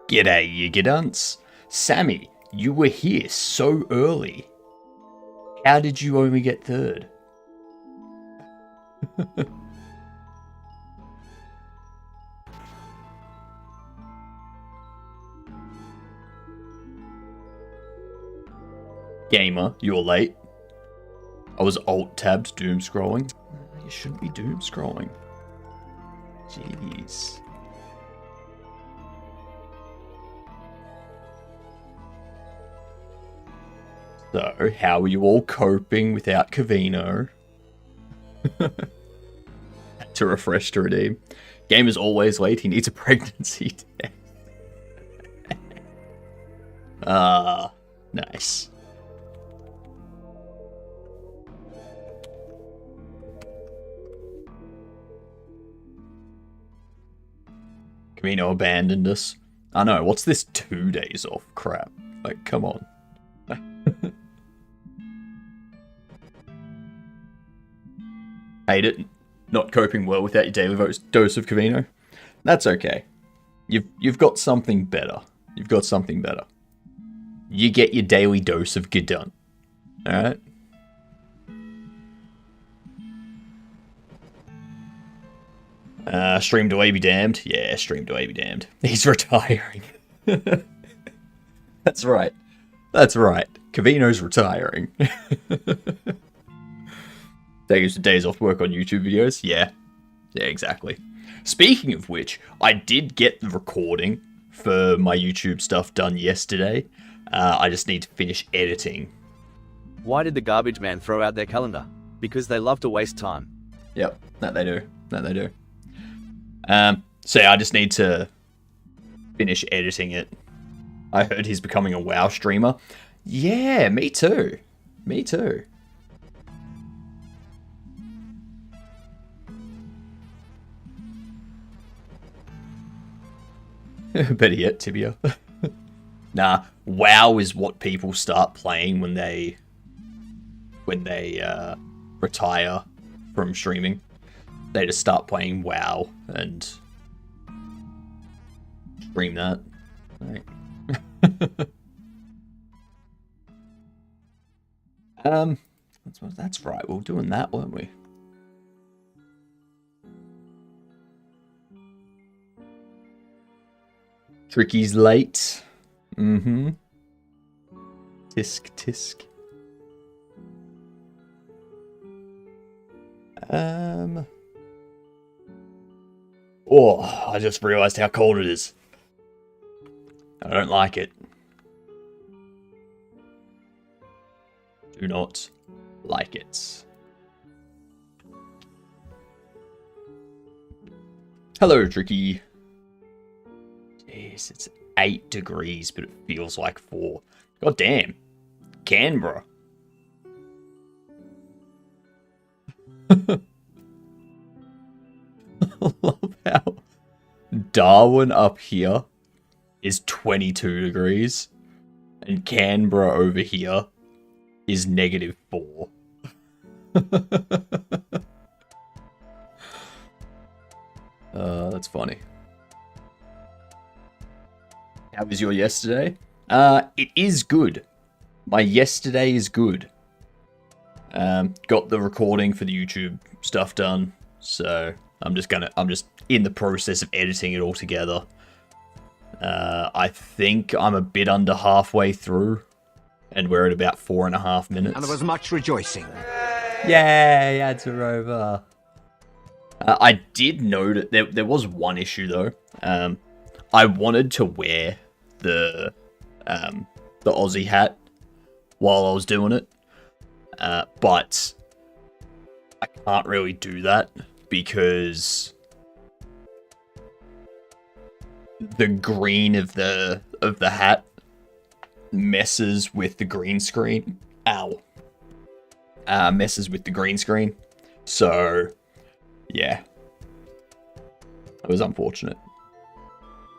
G'day, you gidunts. Sammy, you were here so early. How did you only get third? Gamer, you're late. I was alt-tabbed doom scrolling. You shouldn't be doom scrolling. Jeez. So, how are you all coping without Cavino? To refresh to redeem. Gamer's always late, he needs a pregnancy test. Nice. Camino abandoned us. I know, what's this 2 days off crap? Like, come on. Hate it. Not coping well without your daily dose of Camino. That's okay. You've got something better. You've got something better. You get your daily dose of Gedun. Alright? Streamed away be damned. Yeah, streamed away be damned. He's retiring. That's right. That's right. Cavino's retiring. Taking some days off work on YouTube videos. Yeah. Yeah, exactly. Speaking of which, I did get the recording for my YouTube stuff done yesterday. I just need to finish editing. Why did the garbage man throw out their calendar? Because they love to waste time. Yep, that they do. That they do. So yeah, I just need to finish editing it. I heard he's becoming a WoW streamer. Yeah, me too. Me too. Better yet, Tibia. Nah, WoW is what people start playing when they retire from streaming. They just start playing WoW and stream that. Right. That's right. We were doing that, weren't we? Tricky's late. Mm-hmm. Tisk tisk. Oh, I just realized how cold it is. I don't like it. Do not like it. Hello, Tricky. Jeez, it's 8 degrees, but it feels like 4. God damn. Canberra. I love how Darwin up here is 22 degrees and Canberra over here is -4. That's funny. How was your yesterday? It is good. My yesterday is good. Got the recording for the YouTube stuff done, so I'm just in the process of editing it all together. I think I'm a bit under halfway through, and we're at about 4.5 minutes. And there was much rejoicing. Yay, it's over. I did note that there was one issue though. I wanted to wear the Aussie hat while I was doing it, but I can't really do that because the green of the hat messes with the green screen. Ow. Messes with the green screen. So, yeah. That was unfortunate.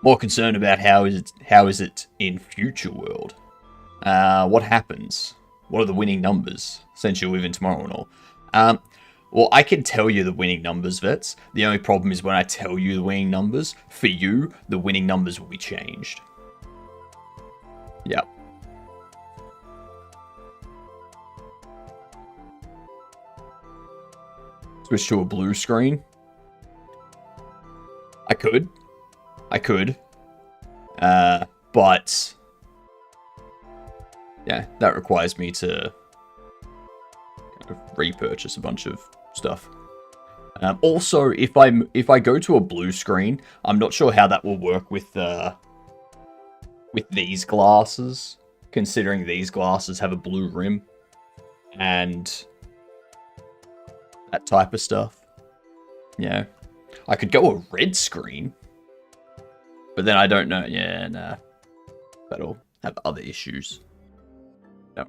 More concerned about how is it in future world? What happens? What are the winning numbers? Since you live in tomorrow and all. Well, I can tell you the winning numbers, Vets. The only problem is when I tell you the winning numbers, for you, the winning numbers will be changed. Yep. Switch to a blue screen. I could. But yeah, that requires me to kind of repurchase a bunch of stuff. Also, if I go to a blue screen, I'm not sure how that will work with these glasses, considering these glasses have a blue rim and that type of stuff. Yeah, I could go a red screen, but then I don't know. Yeah, nah, that'll have other issues. No.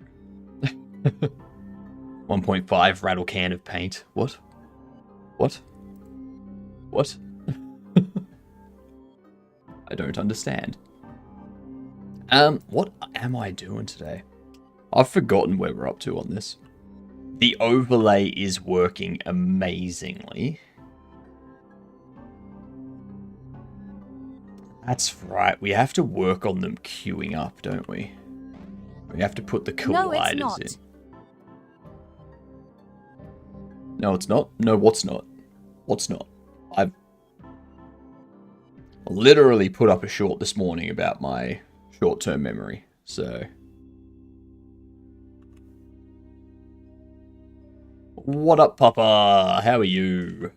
1.5 rattle can of paint. What? I don't understand. What am I doing today? I've forgotten where we're up to on this. The overlay is working amazingly. That's right. We have to work on them queuing up, don't we? We have to put the colliders in. No, it's not. No, what's not? What's not? I've literally put up a short this morning about my short-term memory, so... What up, Papa? How are you?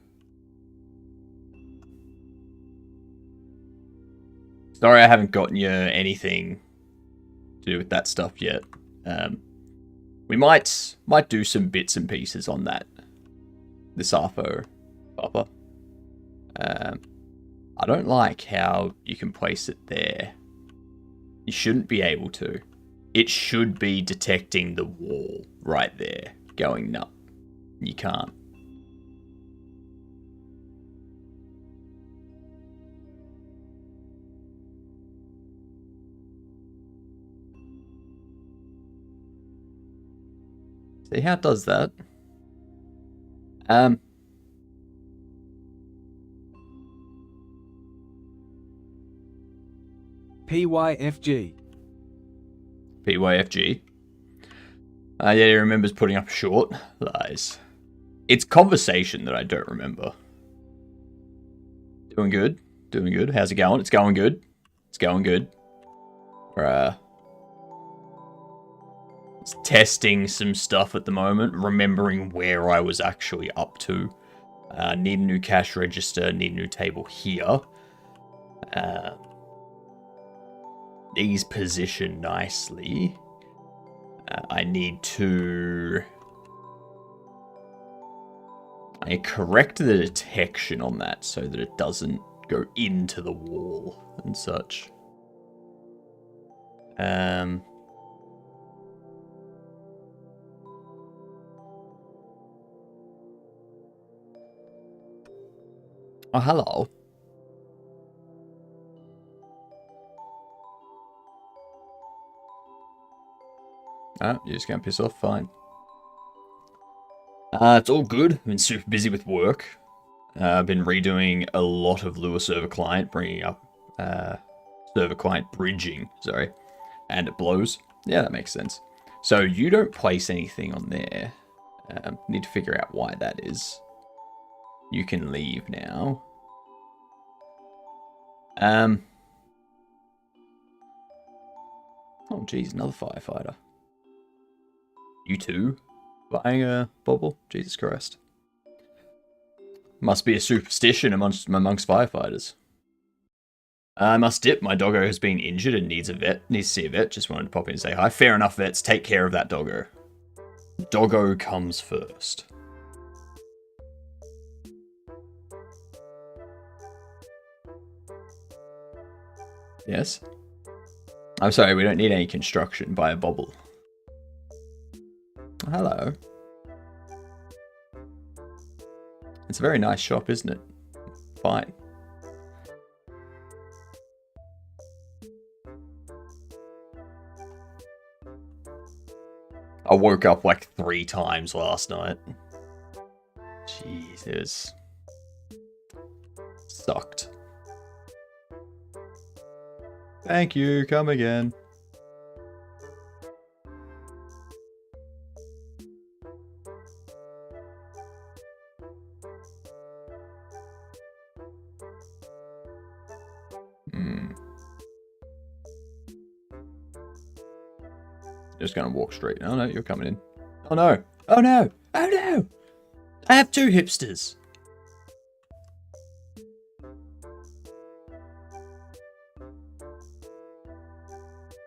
Sorry I haven't gotten you anything to do with that stuff yet. We might do some bits and pieces on that this ARPO, Papa. I don't like how you can place it there. You shouldn't be able to. It should be detecting the wall right there, going nuts. You can't. See how it does that? PYFG. PYFG. Yeah, he remembers putting up a short. Lies. It's conversation that I don't remember. Doing good. Doing good. How's it going? It's going good. It's going good. We're testing some stuff at the moment, remembering where I was actually up to. Need a new cash register, need a new table here. These position nicely. I need to... I correct the detection on that so that it doesn't go into the wall and such. Oh, hello. Oh, you're just gonna piss off? Fine. It's all good. I've been super busy with work. I've been redoing a lot of Lua server client, bringing up server client bridging, sorry, and it blows. Yeah, that makes sense. So you don't place anything on there. Need to figure out why that is. You can leave now. Oh, geez, another firefighter. You too? Buying a bobble? Jesus Christ. Must be a superstition amongst firefighters. I must dip. My doggo has been injured and needs to see a vet. Just wanted to pop in and say hi. Fair enough, vets. Take care of that doggo. Doggo comes first. Yes? I'm sorry, we don't need any construction. Buy a bobble. Hello. It's a very nice shop, isn't it? Fine. I woke up like 3 times last night. It was... sucked. Thank you, come again. Just gonna walk straight. Oh no, you're coming in. Oh no! Oh no! Oh no! I have two hipsters!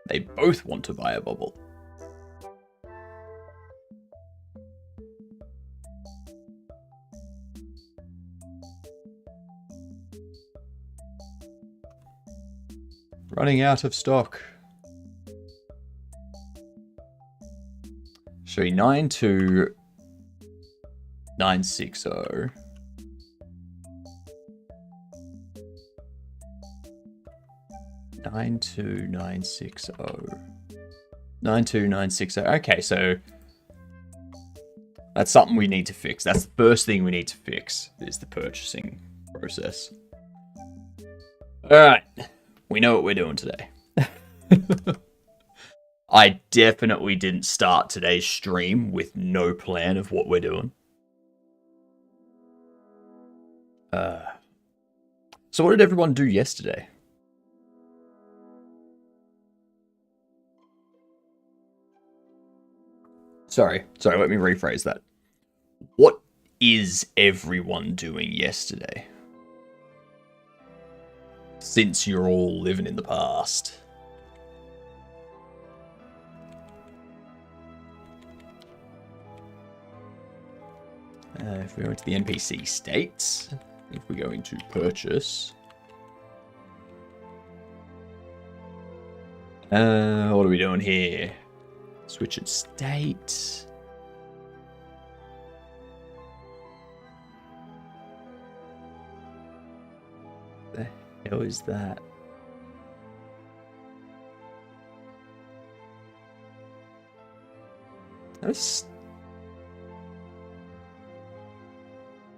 They both want to buy a bubble. Running out of stock. Should be 92960. 92960. 92960. Okay, so that's something we need to fix. That's the first thing we need to fix is the purchasing process. Alright. We know what we're doing today. I definitely didn't start today's stream with no plan of what we're doing. So what did everyone do yesterday? Sorry, let me rephrase that. What is everyone doing yesterday? Since you're all living in the past. If we go into the NPC states, if we're going to purchase... what are we doing here? Switch at state. The hell is that? That's...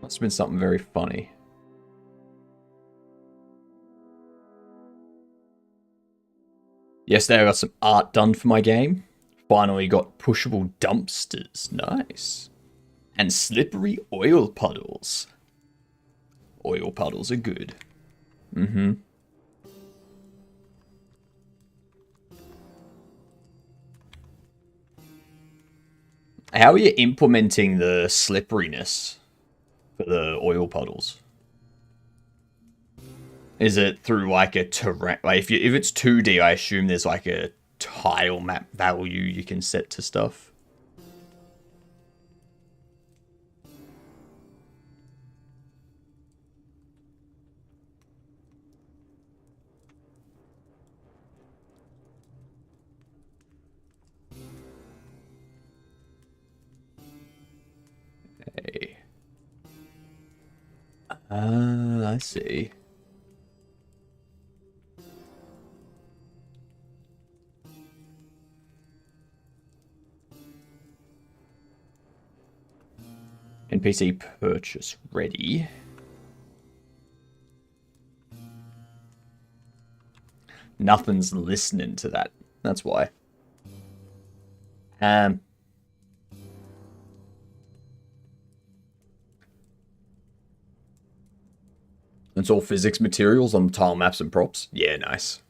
must have been something very funny. Yesterday I got some art done for my game. Finally got pushable dumpsters. Nice. And slippery oil puddles. Oil puddles are good. Mm-hmm. How are you implementing the slipperiness for the oil puddles? Is it through like a terrain? Like if it's 2D, I assume there's like a tile map value you can set to stuff. Okay. I see. NPC purchase ready. Nothing's listening to that. That's why. It's all physics materials on tile maps and props. Yeah, nice.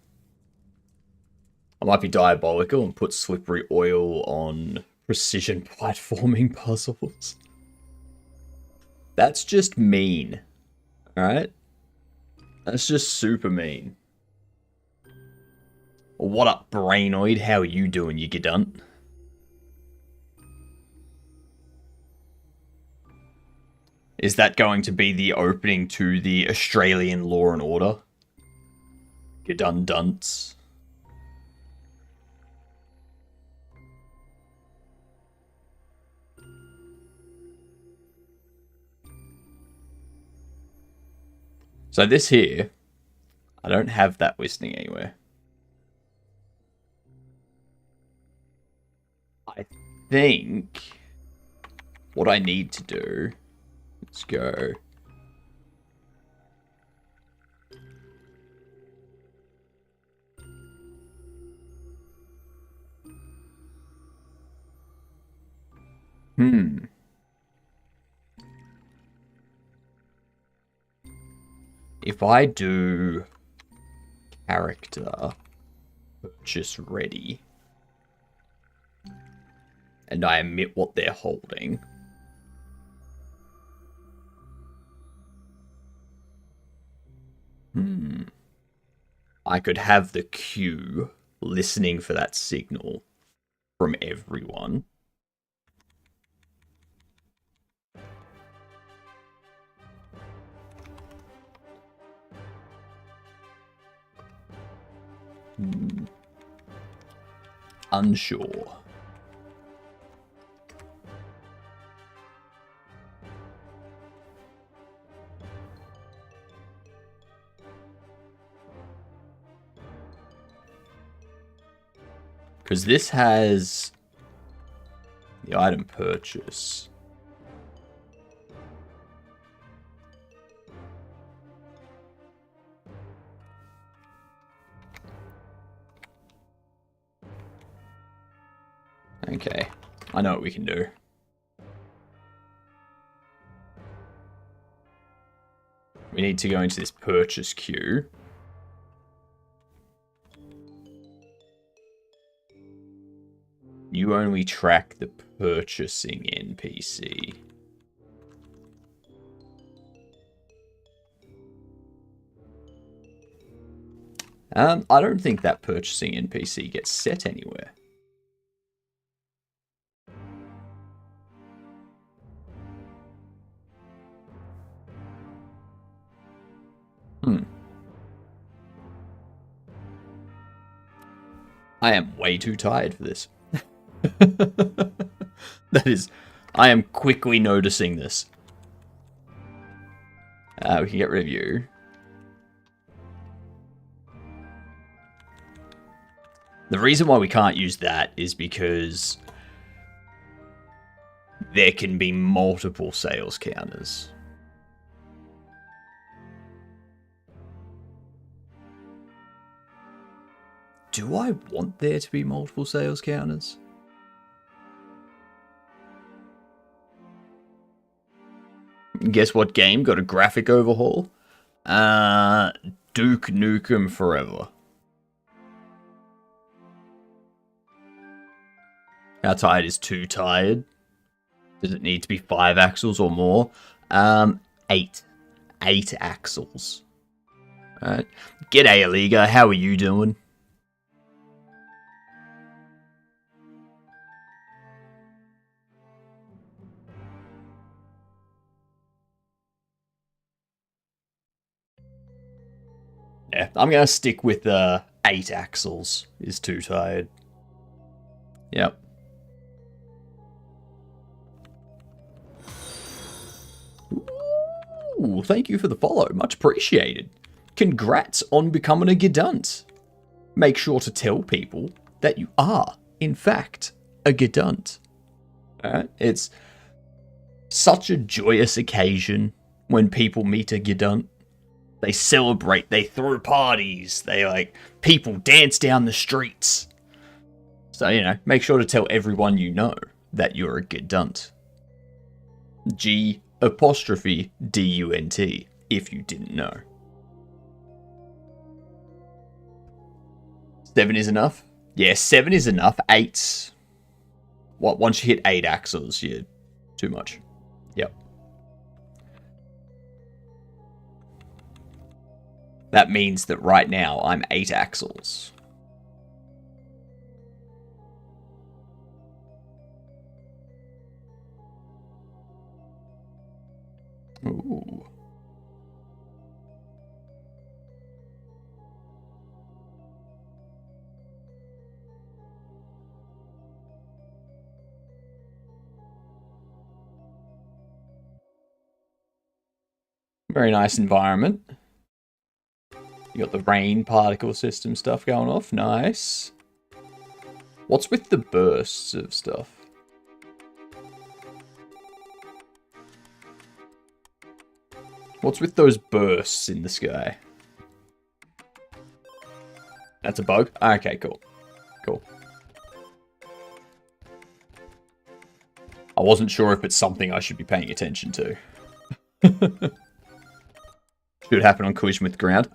I might be diabolical and put slippery oil on precision platforming puzzles. That's just mean. Alright? That's just super mean. What up, Brainoid? How are you doing, you gidunt? Is that going to be the opening to the Australian Law and Order? Gidundunts. So this here, I don't have that listing anywhere. I think what I need to do Let's go. If I do character purchase ready and I omit what they're holding, I could have the queue listening for that signal from everyone. Unsure. Because this has the item purchase. Okay, I know what we can do. We need to go into this purchase queue. You only track the purchasing NPC. I don't think that purchasing NPC gets set anywhere. I am way too tired for this. That is, I am quickly noticing this. We can get rid of you. The reason why we can't use that is because there can be multiple sales counters. Do I want there to be multiple sales counters? Guess what game got a graphic overhaul? Duke Nukem Forever. How tired is too tired? Does it need to be 5 axles or more? 8. 8 axles. Alright. G'day, Aliga. How are you doing? Yeah, I'm going to stick with 8 axles is too tired. Yep. Ooh, thank you for the follow. Much appreciated. Congrats on becoming a Gedunt. Make sure to tell people that you are, in fact, a Gedunt. Alright? It's such a joyous occasion when people meet a Gedunt. They celebrate, they throw parties, people dance down the streets. So, make sure to tell everyone you know that you're a Gedunt. G''DUNT, if you didn't know. 7 is enough? Yeah, 7 is enough. 8's... Once you hit 8 axles, you're too much. Yep. That means that right now I'm 8 axles. Ooh. Very nice environment. You got the rain particle system stuff going off. Nice. What's with the bursts of stuff? What's with those bursts in the sky? That's a bug? Okay, cool. Cool. I wasn't sure if it's something I should be paying attention to. Should happen on collision with the ground.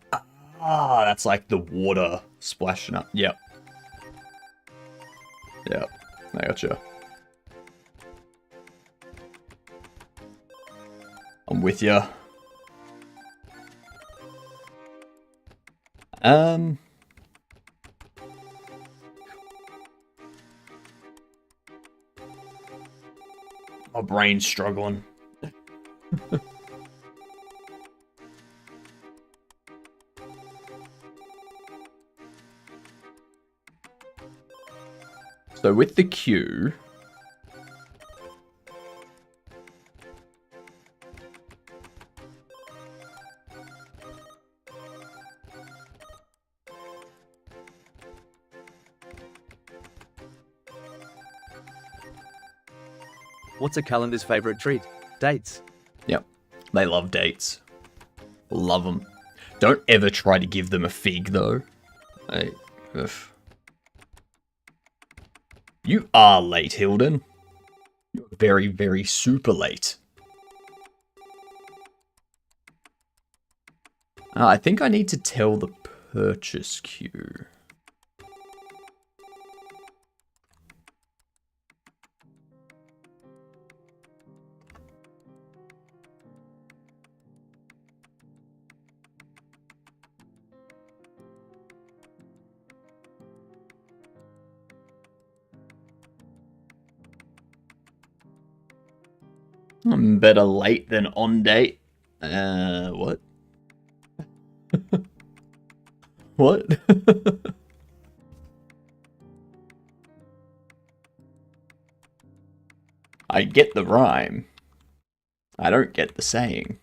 Ah, that's like the water splashing up. Yep. Yep. I gotcha. I'm with ya. My brain's struggling. So with the queue, What's a calendar's favourite treat? Dates. yep, they love dates. Love them. Don't ever try to give them a fig though. Ugh. You are late, Hilden. You're very, very super late. I think I need to tell the purchase queue. I'm better late than on date. What? What? I get the rhyme. I don't get the saying.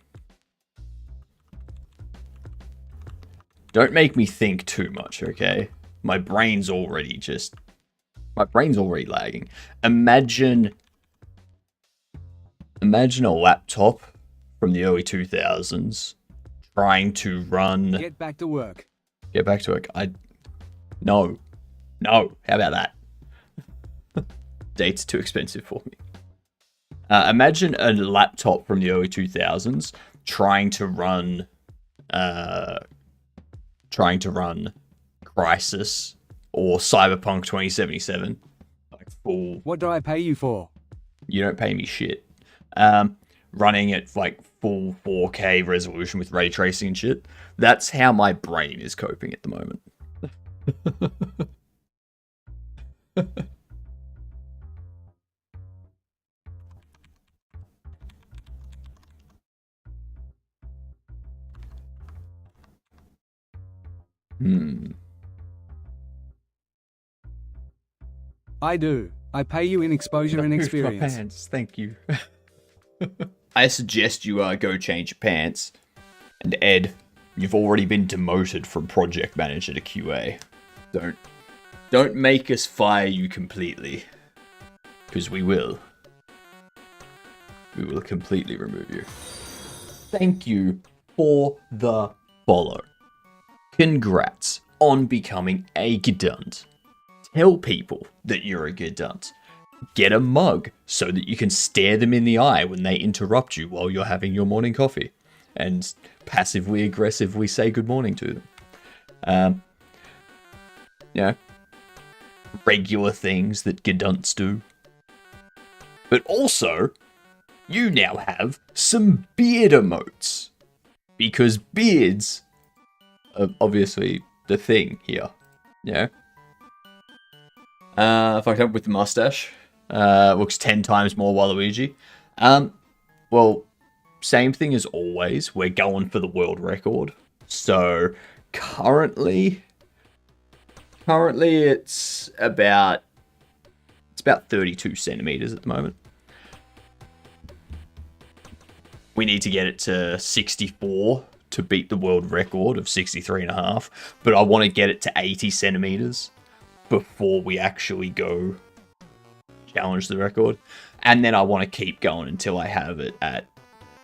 Don't make me think too much, okay? My brain's already lagging. Imagine a laptop from the early 2000s trying to run... Get back to work. Get back to work. No. How about that? Date's too expensive for me. Imagine a laptop from the early 2000s trying to run Crisis or Cyberpunk 2077. Like full... What do I pay you for? You don't pay me shit. Running at like full 4K resolution with ray tracing and shit. That's how my brain is coping at the moment. I do. I pay you in exposure and experience. My pants. Thank you. I suggest you go change your pants. And Ed, you've already been demoted from project manager to QA. Don't make us fire you completely. Because we will. We will completely remove you. Thank you for the follow. Congrats on becoming a Gedunt. Tell people that you're a Gedunt. Get a mug so that you can stare them in the eye when they interrupt you while you're having your morning coffee. And passively aggressively say good morning to them. Regular things that Gedunts do. But also, you now have some beard emotes. Because beards are obviously the thing here. Yeah. Fucked up with the mustache. Looks 10 times more Waluigi. Well, same thing as always. We're going for the world record. So, currently it's about 32 centimeters at the moment. We need to get it to 64 to beat the world record of 63.5. But I want to get it to 80 centimeters before we actually go challenge the record. And then I want to keep going until I have it at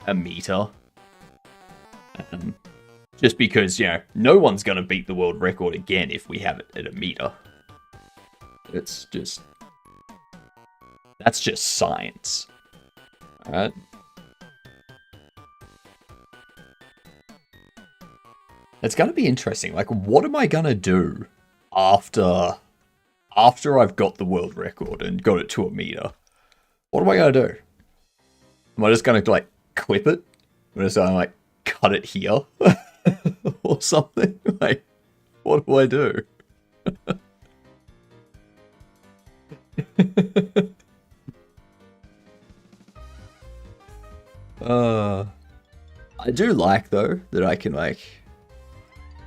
a meter. Just because, no one's going to beat the world record again if we have it at a meter. It's just... That's just science. Alright? It's going to be interesting. Like, what am I going to do after I've got the world record and got it to a meter? What am I going to do? Am I just going to, like, clip it? Am I just going to, like, cut it here? Or something? Like, what do I do? I do like, though, that I can, like,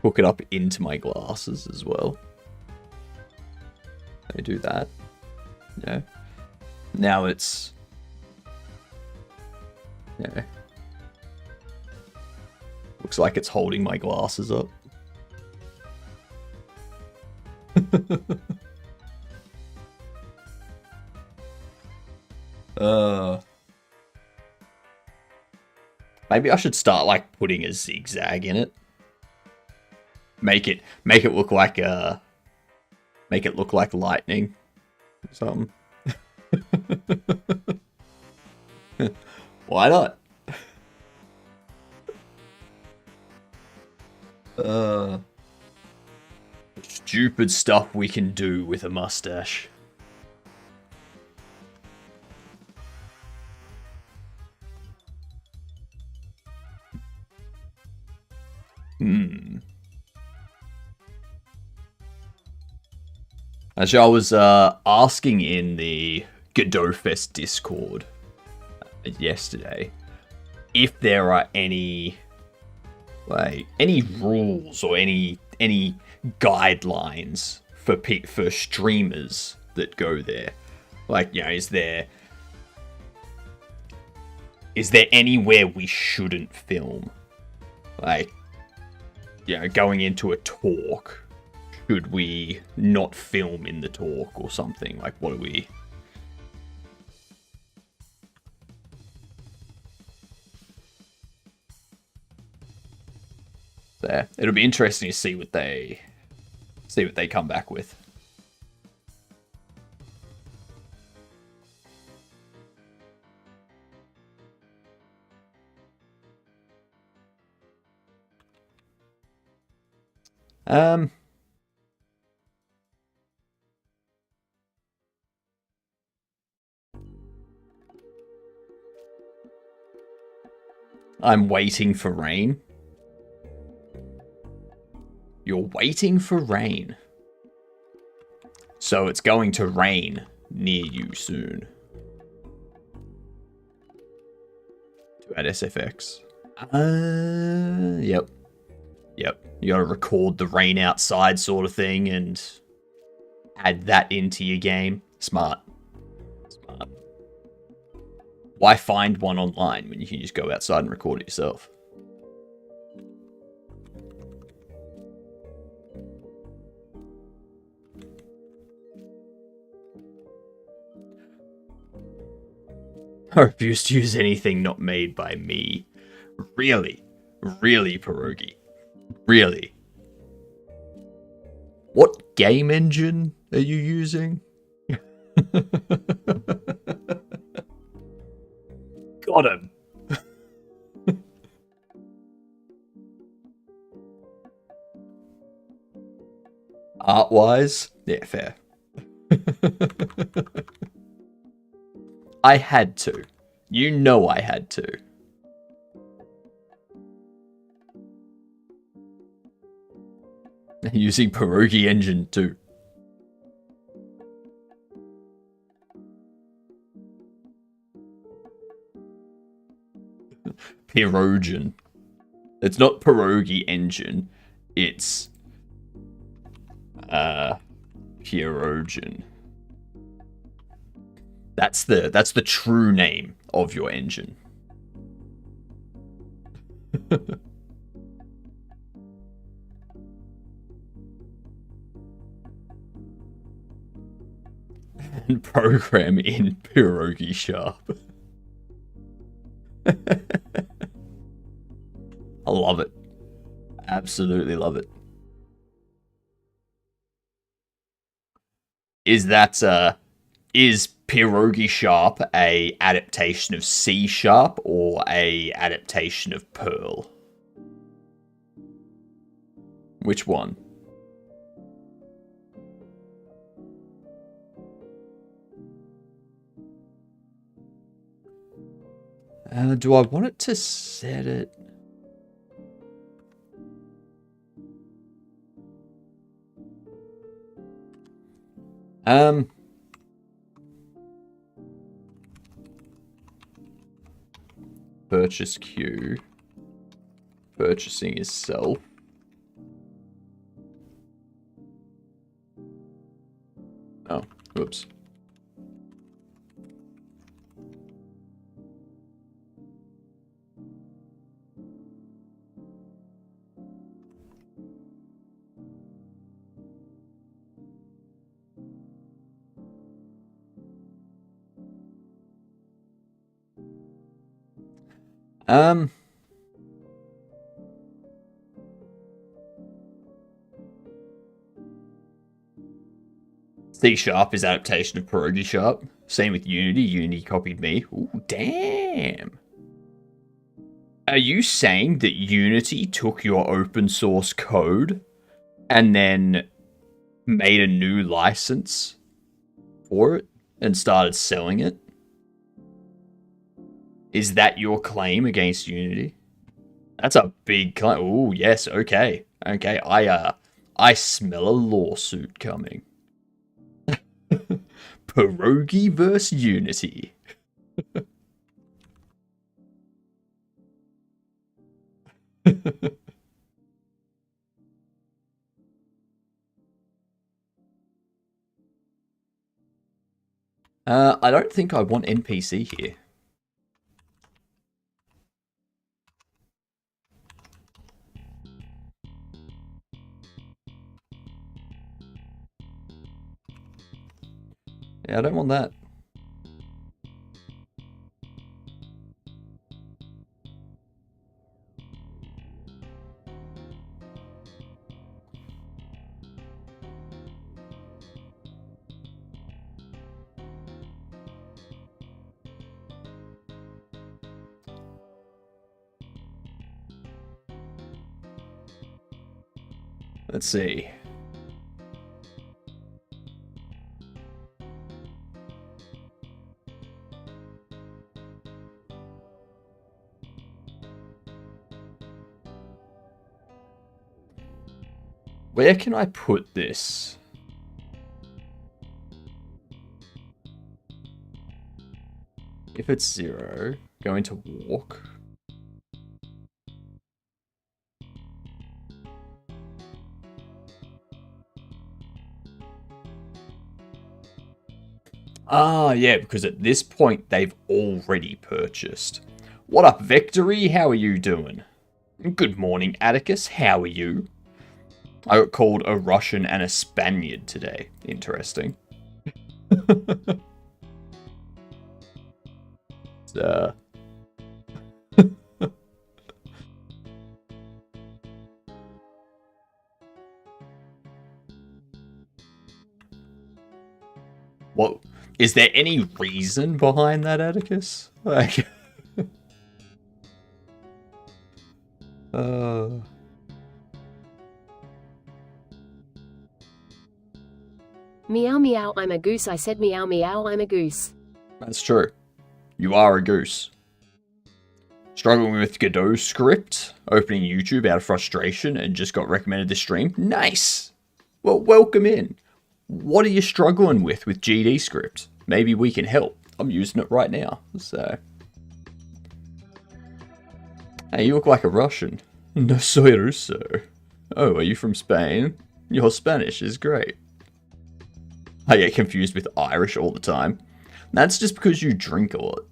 hook it up into my glasses as well. I do that. Yeah. Now it's... Yeah. Looks like it's holding my glasses up. Maybe I should start like putting a zigzag in it. Make it look like lightning or something. Why not? Stupid stuff we can do with a mustache. Actually, I was asking in the Godot Fest Discord yesterday if there are any rules or any guidelines for streamers that go there. Like, is there anywhere we shouldn't film? Like, going into a talk, should we not film in the talk or something? Like, what do we... There. It'll be interesting to see what they come back with. I'm waiting for rain. You're waiting for rain. So it's going to rain near you soon. To add SFX. Yep. You gotta record the rain outside sort of thing and add that into your game. Smart. Why find one online when you can just go outside and record it yourself? I refuse to use anything not made by me. Really? Really, Pierogi? Really? What game engine are you using? Got him. Art-wise? Yeah, fair. I had to. You know I had to. Using Pierogi engine too. Pierogen. It's not Pierogi engine. It's Pierogen. That's the true name of your engine. And program in Pierogi Sharp. I love it. absolutely love it. Is that is Pierogi Sharp a adaptation of C Sharp or a adaptation of Perl? Which one? Do I want it to set it? Purchase queue. Purchasing is self. Oh, whoops. C Sharp is adaptation of Pierogi Sharp. Same with Unity. Unity copied me. Ooh, damn. Are you saying that Unity took your open source code and then made a new license for it and started selling it? Is that your claim against Unity? That's a big claim. Oh, yes, okay. Okay, I smell a lawsuit coming. Pierogi vs. Unity. I don't think I want NPC here. Yeah, I don't want that. Let's see. Where can I put this? If it's 0, go into walk. Ah, yeah, because at this point, they've already purchased. What up, Victory? How are you doing? Good morning, Atticus. How are you? I got called a Russian and a Spaniard today. Interesting. What? Is there any reason behind that, Atticus? Like... Meow meow, I'm a goose. I said meow meow, I'm a goose. That's true. You are a goose. Struggling with Godot script, opening YouTube out of frustration and just got recommended this stream. Nice! Well, welcome in. What are you struggling with GD script? Maybe we can help. I'm using it right now, so... Hey, you look like a Russian. No soy ruso. Oh, are you from Spain? Your Spanish is great. I get confused with Irish all the time. That's just because you drink a lot.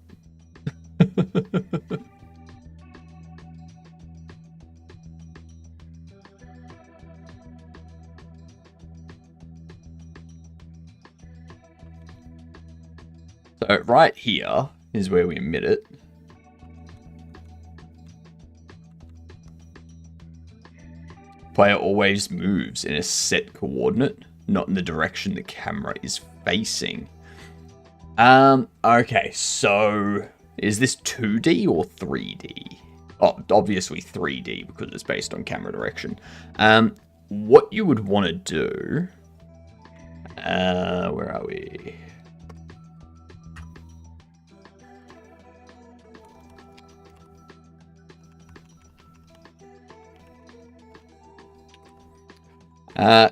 So right here is where we emit it. player always moves in a set coordinate, not in the direction the camera is facing. Okay, so is this 2D or 3D? Oh, obviously 3D because it's based on camera direction. What you would want to do... where are we?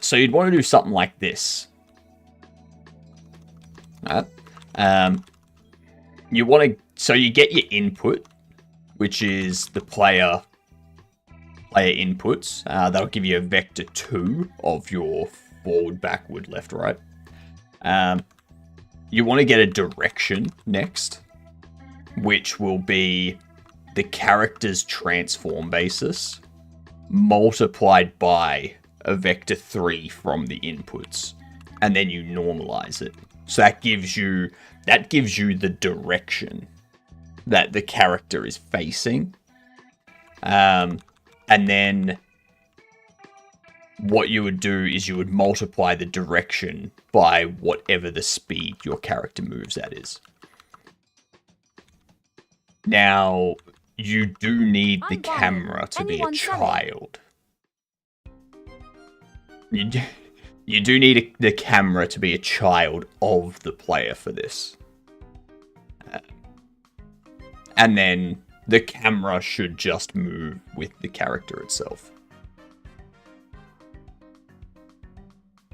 So you'd want to do something like this. You want to... So you get your input, which is the player inputs. That'll give you a vector 2 of your forward, backward, left, right. You want to get a direction next, which will be the character's transform basis multiplied by a vector 3 from the inputs, and then you normalize it. So that gives you the direction that the character is facing. And then what you would do is you would multiply the direction by whatever the speed your character moves at is. Now, you do need the camera to be a child. You do need the camera to be a child of the player for this. And then the camera should just move with the character itself.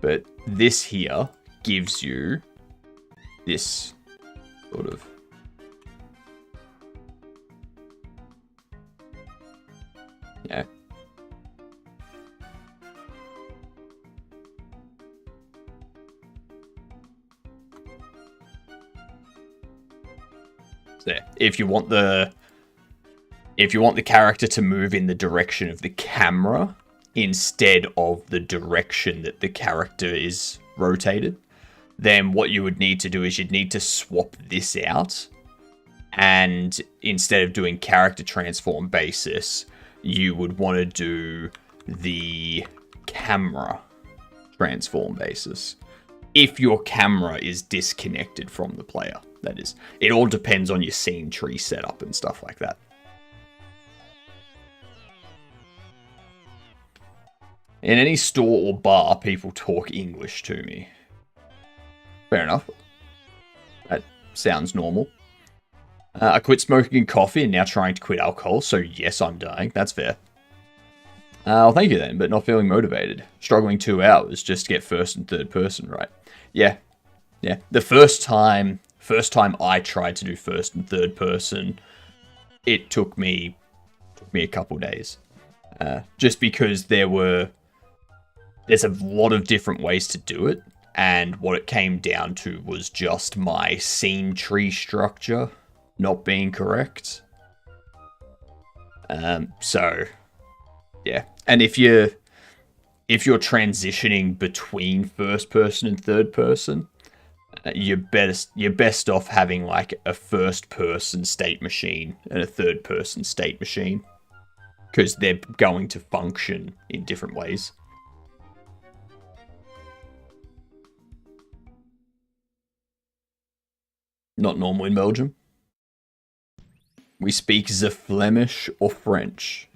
But this here gives you this sort of... Yeah. There. If you want the character to move in the direction of the camera instead of the direction that the character is rotated, then what you would need to do is you'd need to swap this out, and instead of doing character transform basis, you would want to do the camera transform basis. If your camera is disconnected from the player, that is. It all depends on your scene tree setup and stuff like that. In any store or bar, people talk English to me. Fair enough. That sounds normal. I quit smoking coffee and now trying to quit alcohol, so yes, I'm dying. That's fair. Well, thank you then, but not feeling motivated. Struggling 2 hours just to get first and third person right. Yeah. The first time I tried to do first and third person, it took me a couple days. Just because there's a lot of different ways to do it, and what it came down to was just my scene tree structure not being correct. So yeah, and if you're transitioning between first person and third person, you're best off having like a first person state machine and a third person state machine, because they're going to function in different ways. Not normal in Belgium. We speak the Flemish or French.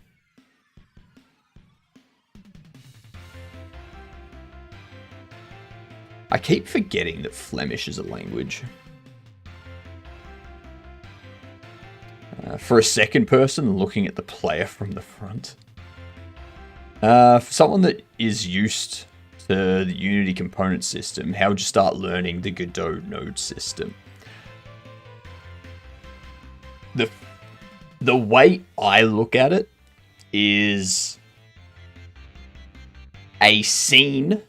I keep forgetting that Flemish is a language. For a second person, looking at the player from the front. For someone that is used to the Unity component system, how would you start learning the Godot node system? The way I look at it is a scene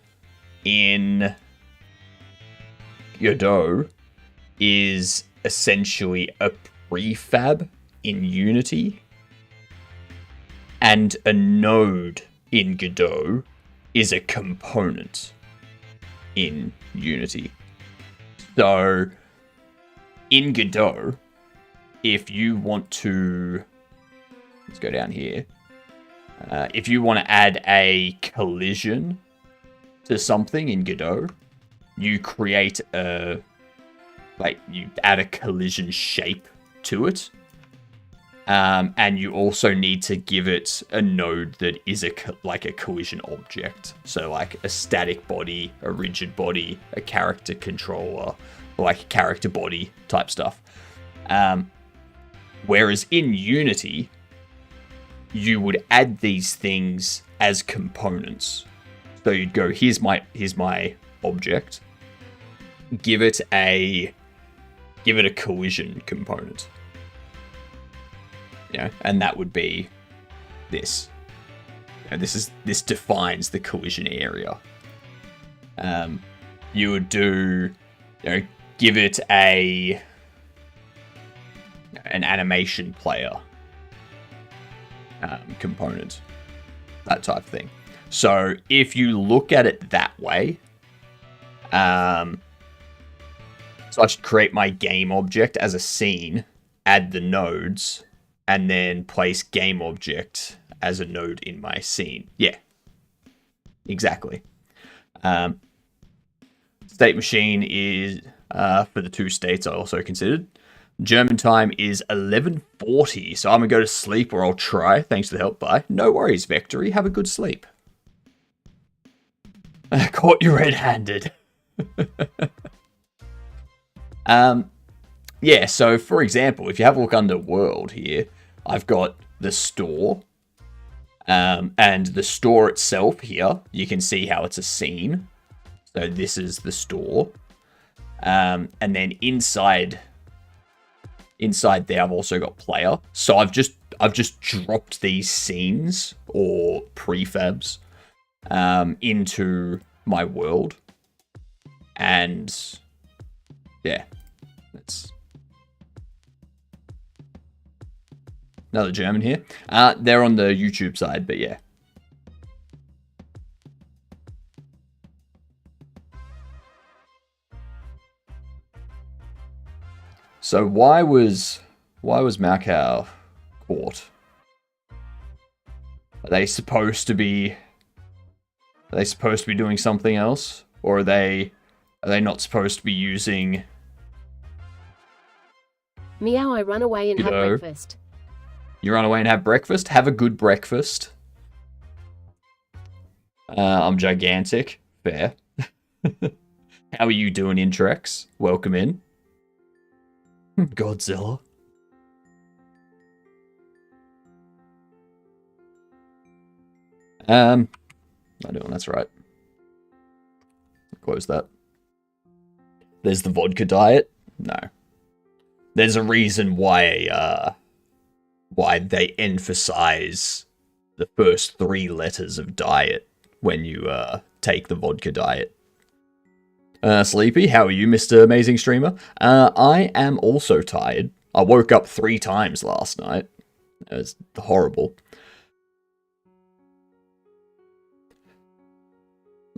in Godot is essentially a prefab in Unity, and a node in Godot is a component in Unity. So in Godot, if you want to, let's go down here. If you want to add a collision to something in Godot, you create a, you add a collision shape to it. And you also need to give it a node that is a collision object. So like a static body, a rigid body, a character controller, or like a character body type stuff. Whereas in Unity, you would add these things as components. So you'd go, here's my object. Give it a collision component. And that would be this. This defines the collision area. You would do, give it an animation player component, that type of thing. So if you look at it that way, so I should create my game object as a scene, add the nodes, and then place game object as a node in my scene. Yeah, exactly. State machine is, for the 2 states I also considered. German time is 11:40, so I'm going to go to sleep, or I'll try. Thanks for the help, bye. No worries, Vectory. Have a good sleep. Caught you red-handed. Yeah, so for example, if you have a look under World here, I've got the store. And the store itself here, you can see how it's a scene. So this is the store. And then inside there, I've also got player. So I've just dropped these scenes or prefabs into my world. And yeah, that's another German here. They're on the YouTube side, but yeah. So why was Macau caught? Are they supposed to be doing something else, or are they not supposed to be using? Meow, I run away and have breakfast. You run away and have breakfast? Have a good breakfast. I'm gigantic. Fair. How are you doing, Intrex? Welcome in. Godzilla. Not doing, that's right. Close that. There's the vodka diet. No. There's a reason why they emphasize the first 3 letters of diet when you take the vodka diet. Sleepy, how are you, Mr. Amazing Streamer? I am also tired. I woke up 3 times last night. It was horrible.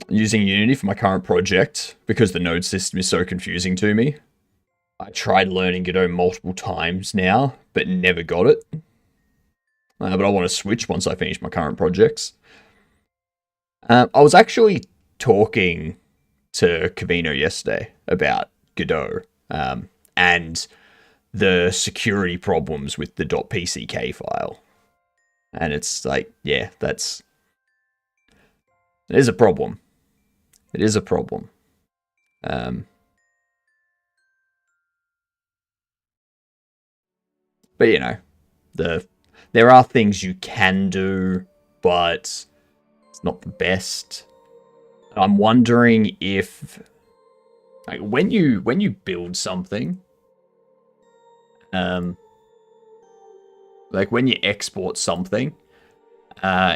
Using Unity for my current project because the node system is so confusing to me. I tried learning Godot multiple times now, but never got it. But I want to switch once I finish my current projects. I was actually talking to Camino yesterday about Godot and the security problems with the .pck file. And it's like, yeah, it is a problem. It is a problem. But you know, there are things you can do, but it's not the best. I'm wondering if, like, when you build something, like when you export something,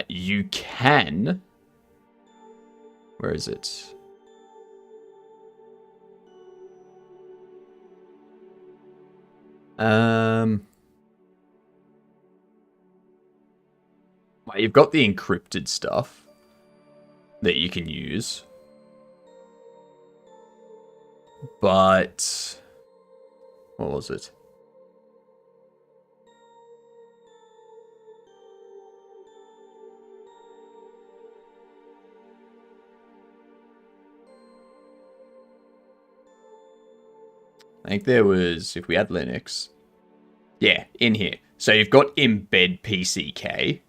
you can. Where is it? You've got the encrypted stuff that you can use, but what was it? I think there was, if we had Linux, yeah, in here. So you've got embed PCK,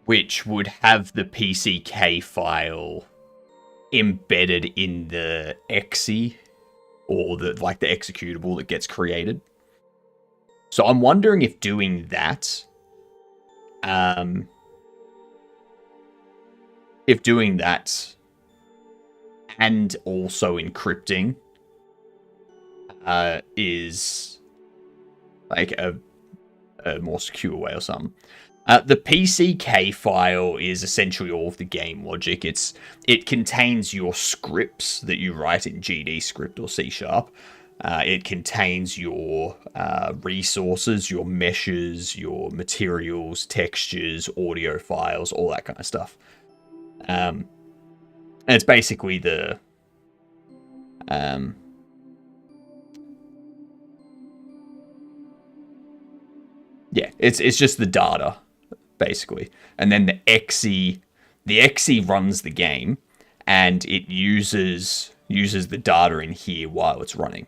which would have the PCK file embedded in the exe, or the executable that gets created. So I'm wondering if doing that, and also encrypting is like a more secure way or something. The PCK file is essentially all of the game logic. It contains your scripts that you write in GD script or C#. It contains your resources, your meshes, your materials, textures, audio files, all that kind of stuff. And it's basically the yeah, it's just the data, basically. And then the exe runs the game, and it uses the data in here while it's running.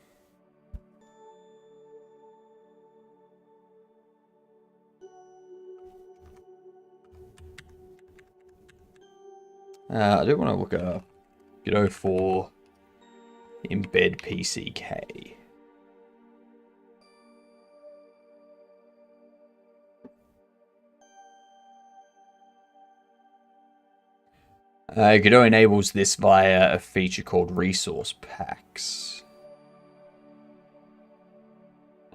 I do want to look up G'do for embed PCK. Godot enables this via a feature called resource packs.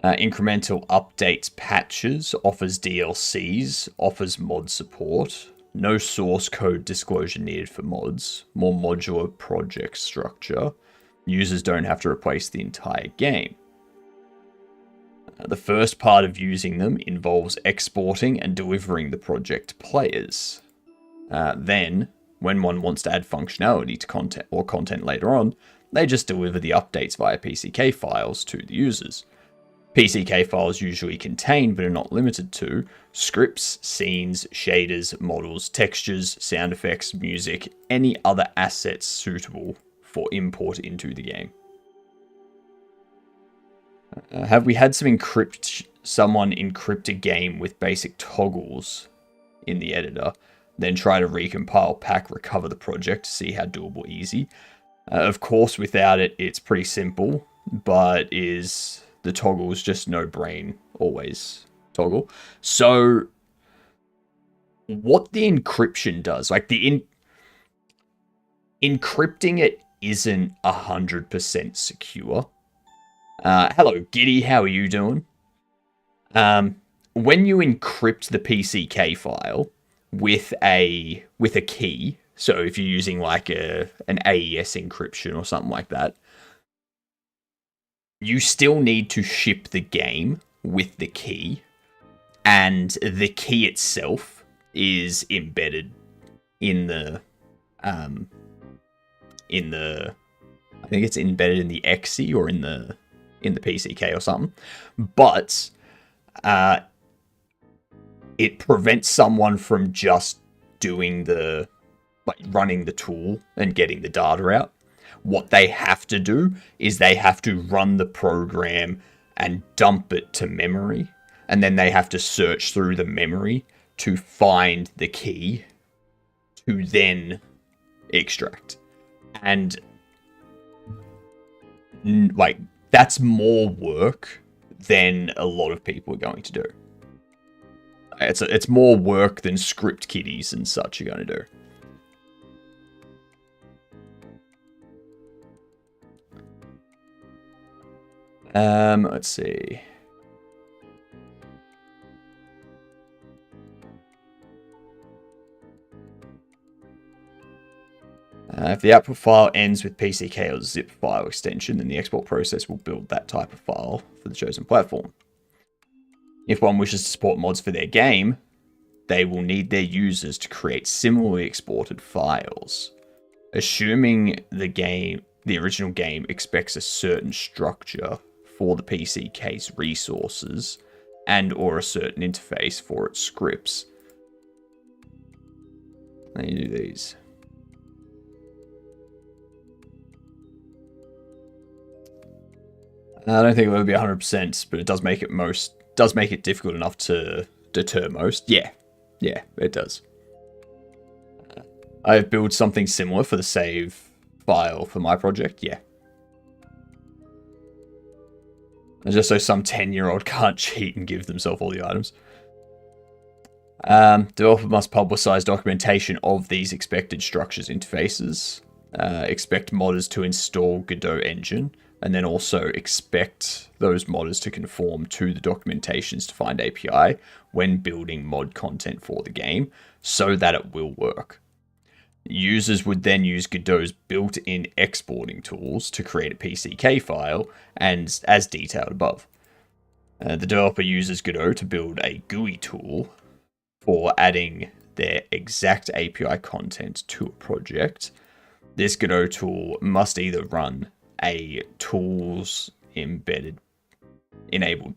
Incremental updates patches, offers DLCs, offers mod support, no source code disclosure needed for mods, more modular project structure, users don't have to replace the entire game. The first part of using them involves exporting and delivering the project to players. Then, when one wants to add functionality to content later on, they just deliver the updates via PCK files to the users. PCK files usually contain, but are not limited to, scripts, scenes, shaders, models, textures, sound effects, music, any other assets suitable for import into the game. Have we had someone encrypt a game with basic toggles in the editor, then try to recompile, pack, recover the project to see how doable easy? Of course, without it, it's pretty simple, but is the toggles just no brain always toggle? So what the encryption does, like encrypting it isn't 100% secure. Hello, Giddy, how are you doing? When you encrypt the PCK file with a key, so if you're using like an AES encryption or something like that, you still need to ship the game with the key, and the key itself is embedded in the I think it's embedded in the exe or in the PCK or something, but it prevents someone from just doing running the tool and getting the data out. What they have to do is they have to run the program and dump it to memory, and then they have to search through the memory to find the key to then extract. And like, that's more work than a lot of people are going to do. It's more work than script kiddies and such are going to do. Let's see. If the output file ends with PCK or zip file extension, then the export process will build that type of file for the chosen platform. If one wishes to support mods for their game, they will need their users to create similarly exported files. Assuming the original game expects a certain structure for the PCK's resources and or a certain interface for its scripts. Let me do these. I don't think it would be 100%, but it does make it difficult enough to deter most. Yeah, it does. I've built something similar for the save file for my project. Yeah. Just so some 10-year-old can't cheat and give themselves all the items. Developer must publicize documentation of these expected structures interfaces. Expect modders to install Godot engine, and then also expect those modders to conform to the documentation's defined API when building mod content for the game, so that it will work. Users would then use Godot's built-in exporting tools to create a PCK file, and as detailed above. The developer uses Godot to build a GUI tool for adding their exact API content to a project. This Godot tool must either run a tools enabled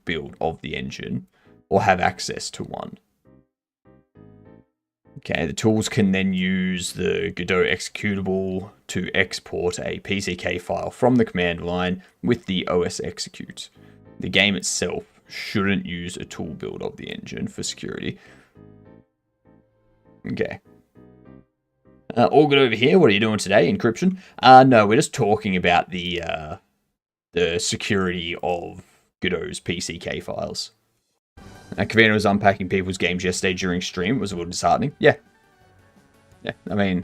build of the engine, or have access to one. Okay, the tools can then use the Godot executable to export a PCK file from the command line with the OS execute. The game itself shouldn't use a tool build of the engine for security. Okay. All good over here. What are you doing today? Encryption? No, we're just talking about the security of Godot's PCK files. Kavina was unpacking people's games yesterday during stream. It was a little disheartening. Yeah. I mean,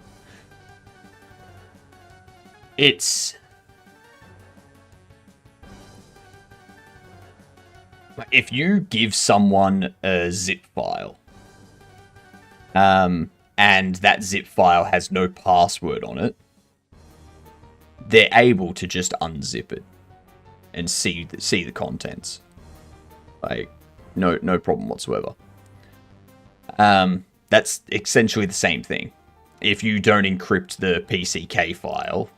it's... if you give someone a zip file, and that zip file has no password on it, they're able to just unzip it and see the contents. Like, no problem whatsoever. That's essentially the same thing. If you don't encrypt the PCK file,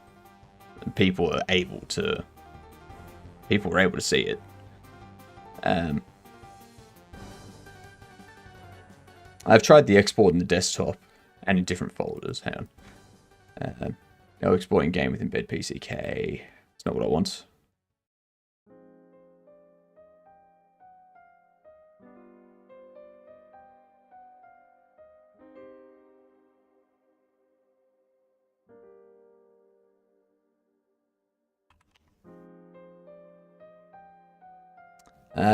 people are able to see it. I've tried the export in the desktop and in different folders. Hang on. No exporting game with embed PCK. It's not what I want.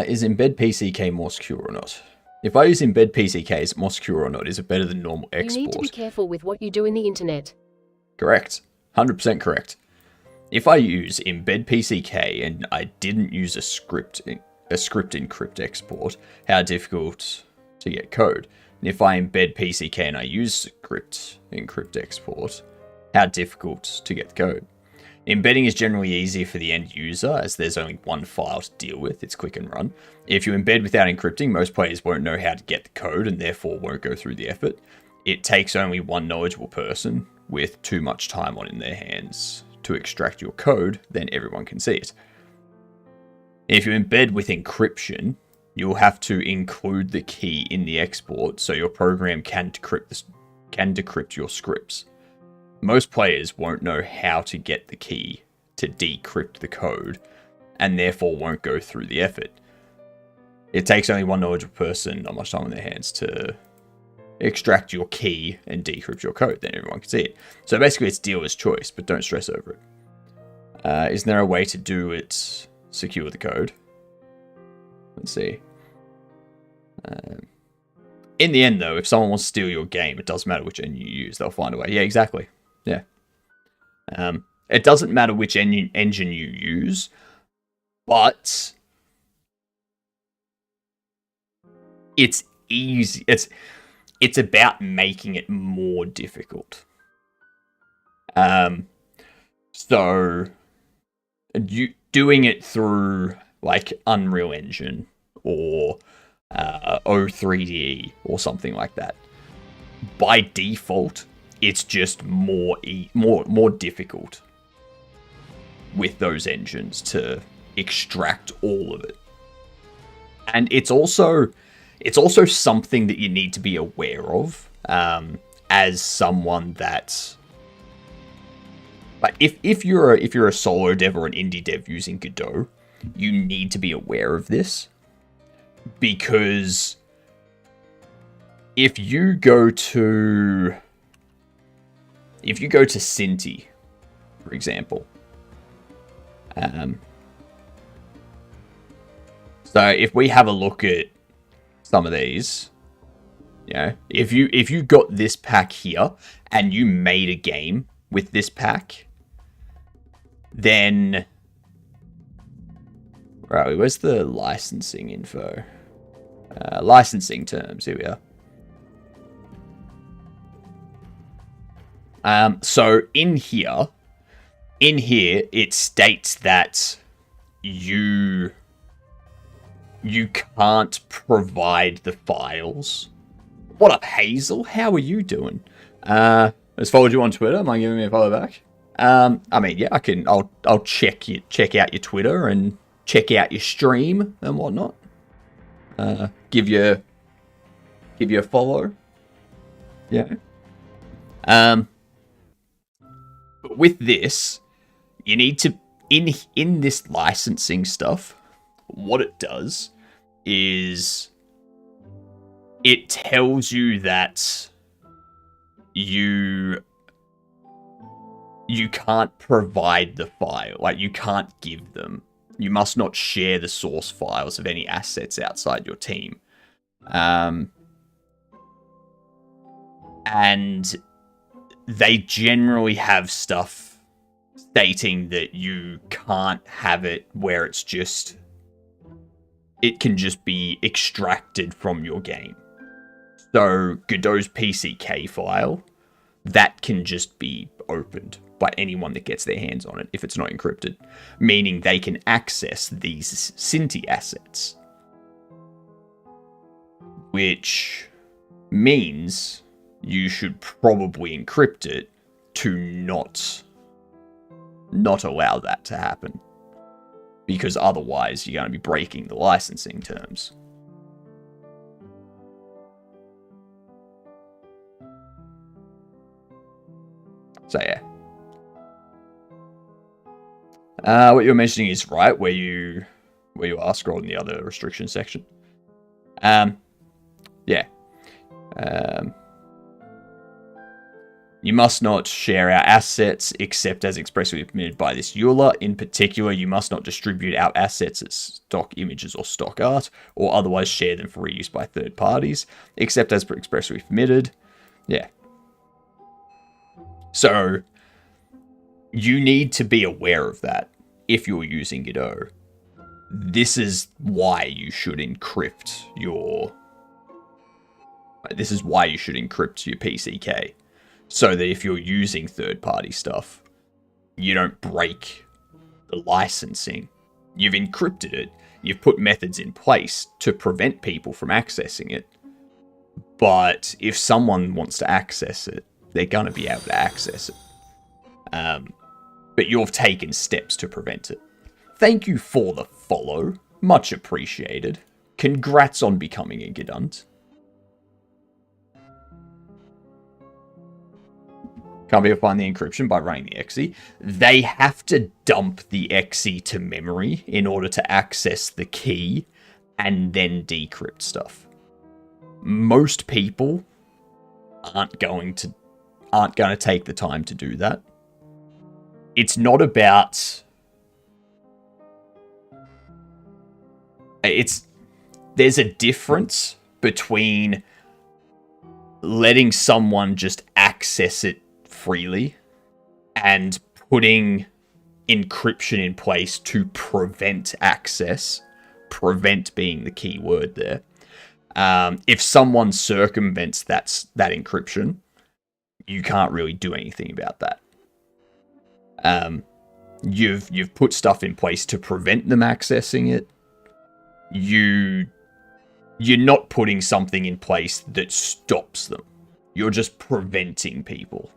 Is embed PCK more secure or not? If I use embed PCK, is it more secure or not? Is it better than normal export? You need to be careful with what you do in the internet. Correct. 100% correct. If I use embed PCK and I didn't use a script encrypt export, how difficult to get code? And if I embed PCK and I use script encrypt export, how difficult to get the code? Embedding is generally easier for the end user, as there's only one file to deal with. It's quick and run. If you embed without encrypting, most players won't know how to get the code and therefore won't go through the effort. It takes only one knowledgeable person with too much time on in their hands to extract your code, then everyone can see it. If you embed with encryption, you'll have to include the key in the export so your program can decrypt your scripts. Most players won't know how to get the key to decrypt the code, and therefore won't go through the effort. It takes only one knowledgeable person, not much time on their hands, to extract your key and decrypt your code, then everyone can see it. So basically it's dealer's choice, but don't stress over it. Isn't there a way to do it secure the code? Let's see. In the end though, if someone wants to steal your game, it doesn't matter which engine you use, they'll find a way. Yeah, exactly. Yeah. It doesn't matter which engine you use, but it's easy. It's about making it more difficult. So you doing it through like Unreal Engine or O3D or something like that, by default, it's just more difficult with those engines to extract all of it. And it's also something that you need to be aware of as someone that, like, if you're a solo dev or an indie dev using Godot, you need to be aware of this, because if you go to Cinti, for example, so if we have a look at some of these, you know, if you got this pack here and you made a game with this pack, then right, where's the licensing info? Licensing terms, here we are. So in here it states that you can't provide the files. What up, Hazel? How are you doing? I just followed you on Twitter. Mind giving me a follow back? I mean, yeah, I'll check out your Twitter and check out your stream and whatnot. Give you a follow. Yeah. But with this, you need to in this licensing stuff. What it does is it tells you that you can't provide the file, like you can't give them. You must not share the source files of any assets outside your team. And they generally have stuff stating that you can't have it where it can just be extracted from your game. So Godot's PCK file, that can just be opened by anyone that gets their hands on it if it's not encrypted, meaning they can access these Cinti assets, which means you should probably encrypt it to not allow that to happen, because otherwise you're going to be breaking the licensing terms. So yeah. What you're mentioning is right, where you are scrolling the other restriction section. Yeah. You must not share our assets except as expressly permitted by this EULA. In particular, you must not distribute our assets as stock images or stock art, or otherwise share them for reuse by third parties, except as expressly permitted. Yeah. So, you need to be aware of that if you're using Godot. This is why you should encrypt your PCK. So that if you're using third-party stuff, you don't break the licensing. You've encrypted it. You've put methods in place to prevent people from accessing it. But if someone wants to access it, they're going to be able to access it. But you've taken steps to prevent it. Thank you for the follow. Much appreciated. Congrats on becoming a Gidant. Can't be able to find the encryption by running the exe. They have to dump the exe to memory in order to access the key and then decrypt stuff. Most people aren't going to take the time to do that. It's not about... There's a difference between letting someone just access it freely and putting encryption in place to prevent access. Prevent being the key word there. If someone circumvents that encryption, you can't really do anything about that. You've put stuff in place to prevent them accessing it. You're not putting something in place that stops them. You're just preventing people.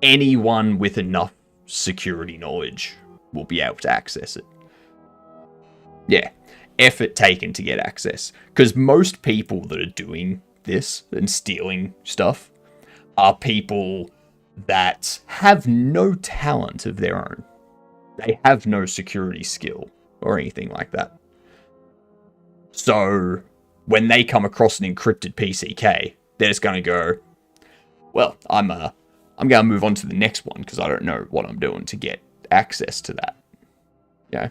Anyone with enough security knowledge will be able to access it. Yeah, effort taken to get access. Because most people that are doing this and stealing stuff are people that have no talent of their own. They have no security skill or anything like that. So when they come across an encrypted PCK, they're just going to go, well, I'm going to move on to the next one because I don't know what I'm doing to get access to that. Yeah.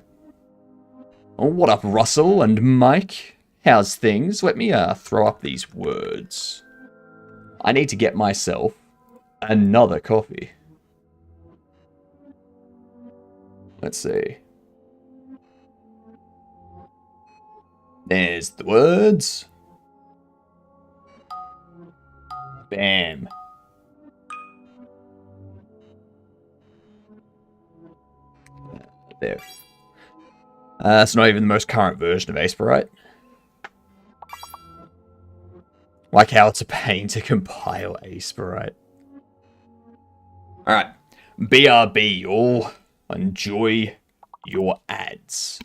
Oh, what up, Russell and Mike? How's things? Let me throw up these words. I need to get myself another coffee. Let's see. There's the words. Bam. There. It's not even the most current version of Aspirite. Like how it's a pain to compile Aspirite. Alright. BRB, y'all. Enjoy your ads.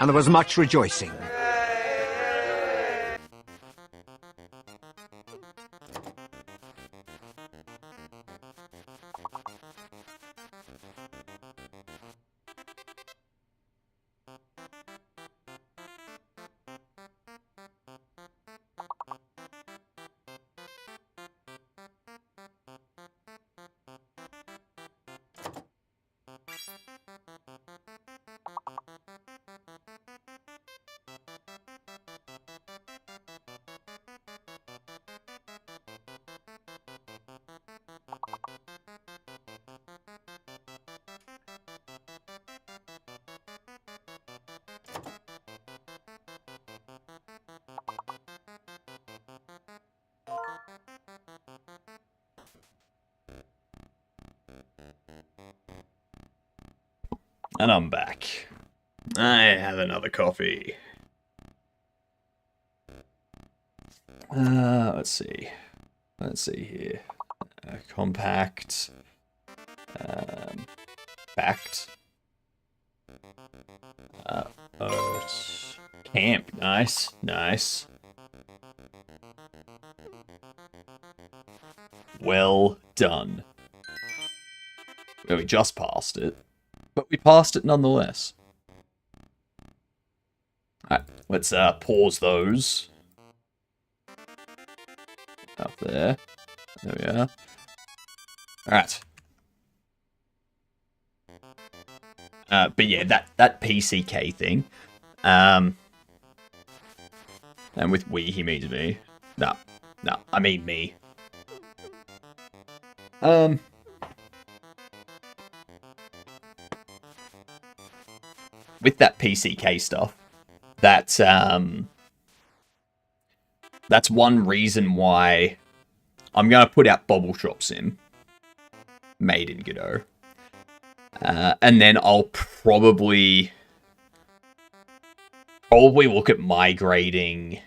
And there was much rejoicing. And I'm back. I have another coffee. Let's see. Let's see here. Compact. Backed. Camp. Nice. Nice. Well done. Well, we just passed it, but we passed it nonetheless. Alright, let's pause those. Up there. There we are. Alright. But yeah, that PCK thing. And with we, he means me. No, I mean me. With that PCK stuff, that's one reason why I'm gonna put out Bobble Shop Sim, made in Godot, and then I'll probably look at migrating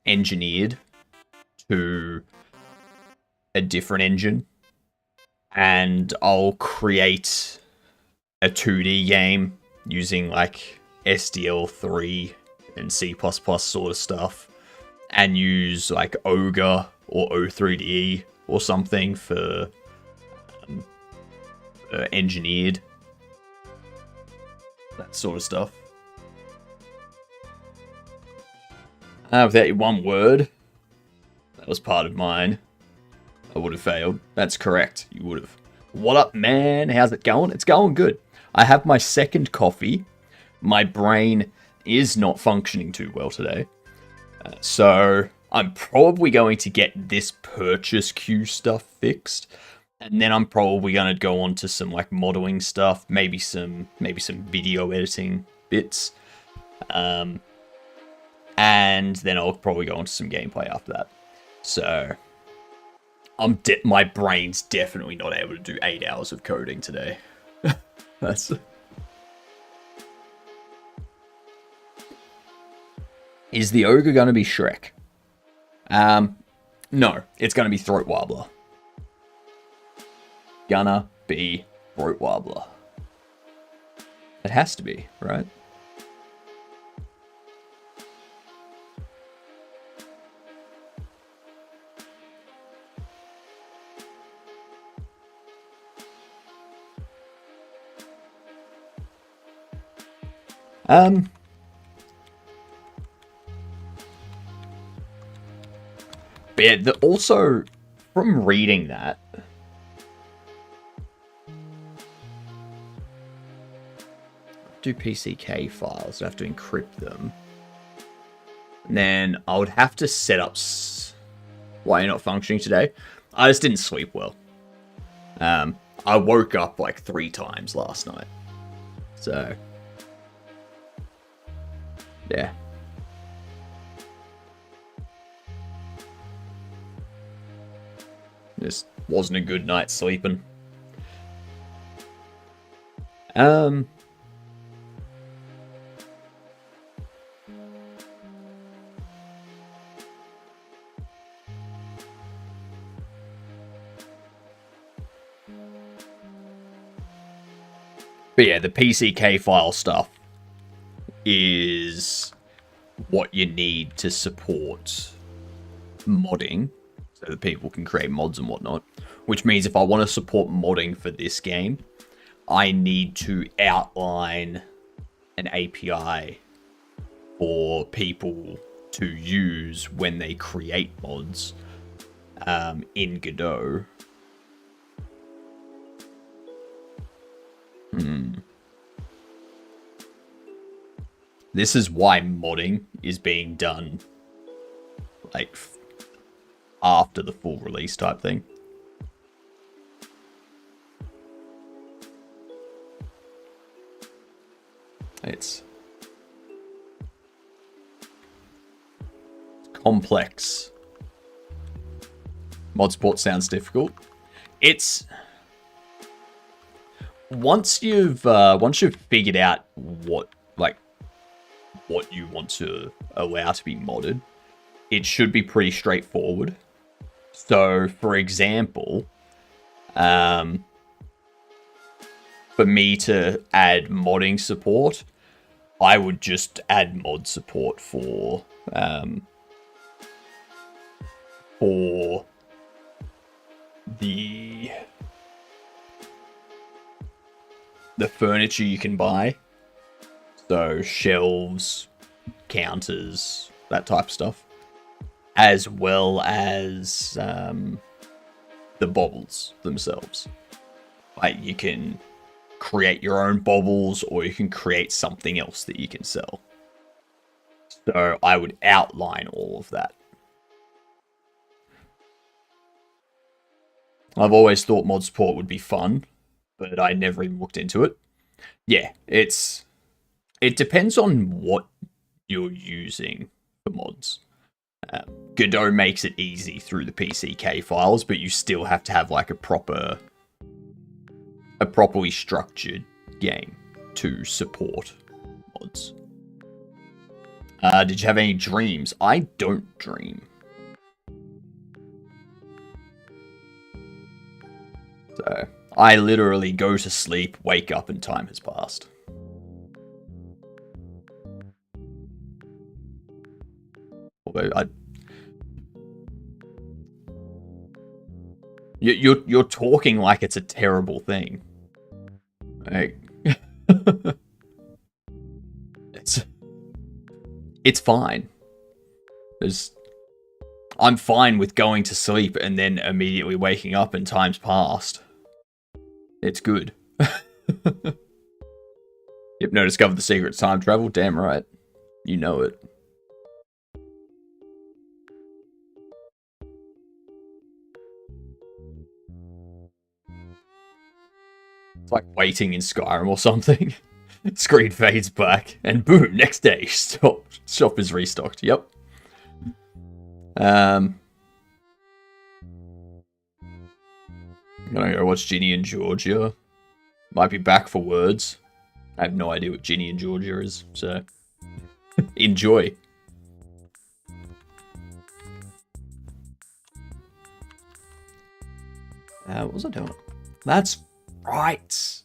Engineered to a different engine, and I'll create a 2D game using like SDL3 and C++ sort of stuff, and use like Ogre or O3D or something for Engineered, that sort of stuff. Without one word, that was part of mine. I would have failed. That's correct. You would have. What up, man? How's it going? It's going good. I have my second coffee. My brain is not functioning too well today. So I'm probably going to get this purchase queue stuff fixed. And then I'm probably going to go on to some like modeling stuff. Maybe some video editing bits. And then I'll probably go on to some gameplay after that. So my brain's definitely not able to do 8 hours of coding today. That's... Is the ogre going to be Shrek? No, it's going to be Throat Warbler. Gonna be Throat Warbler. It has to be, right? But yeah, also, from reading that, do PCK files, I have to encrypt them. And then I would have to set up... Why you're not functioning today? I just didn't sleep well. I woke up like 3 times last night. So... yeah. This wasn't a good night sleeping. But yeah, the PCK file stuff is what you need to support modding, so that people can create mods and whatnot. Which means if I want to support modding for this game, I need to outline an API for people to use when they create mods in Godot. This is why modding is being done like after the full release type thing. It's complex. Mod support sounds difficult. It's once you've figured out what what you want to allow to be modded, it should be pretty straightforward. So, for example, for me to add modding support, I would just add mod support for the furniture you can buy. So shelves, counters, that type of stuff. As well as the baubles themselves. Like, you can create your own baubles, or you can create something else that you can sell. So I would outline all of that. I've always thought mod support would be fun, but I never even looked into it. Yeah, it depends on what you're using for mods. Godot makes it easy through the PCK files, but you still have to have like a properly structured game to support mods. Did you have any dreams? I don't dream. So, I literally go to sleep, wake up, and time has passed. Although you're talking like it's a terrible thing. Like, it's fine. I'm fine with going to sleep and then immediately waking up and time's passed. It's good. Hypno discovered the secret of time travel. Damn right. You know it. It's like waiting in Skyrim or something. Screen fades black, and boom, next day, shop is restocked. Yep. I'm gonna go watch Ginny and Georgia. Might be back for words. I have no idea what Ginny and Georgia is, so enjoy. What was I doing? That's right.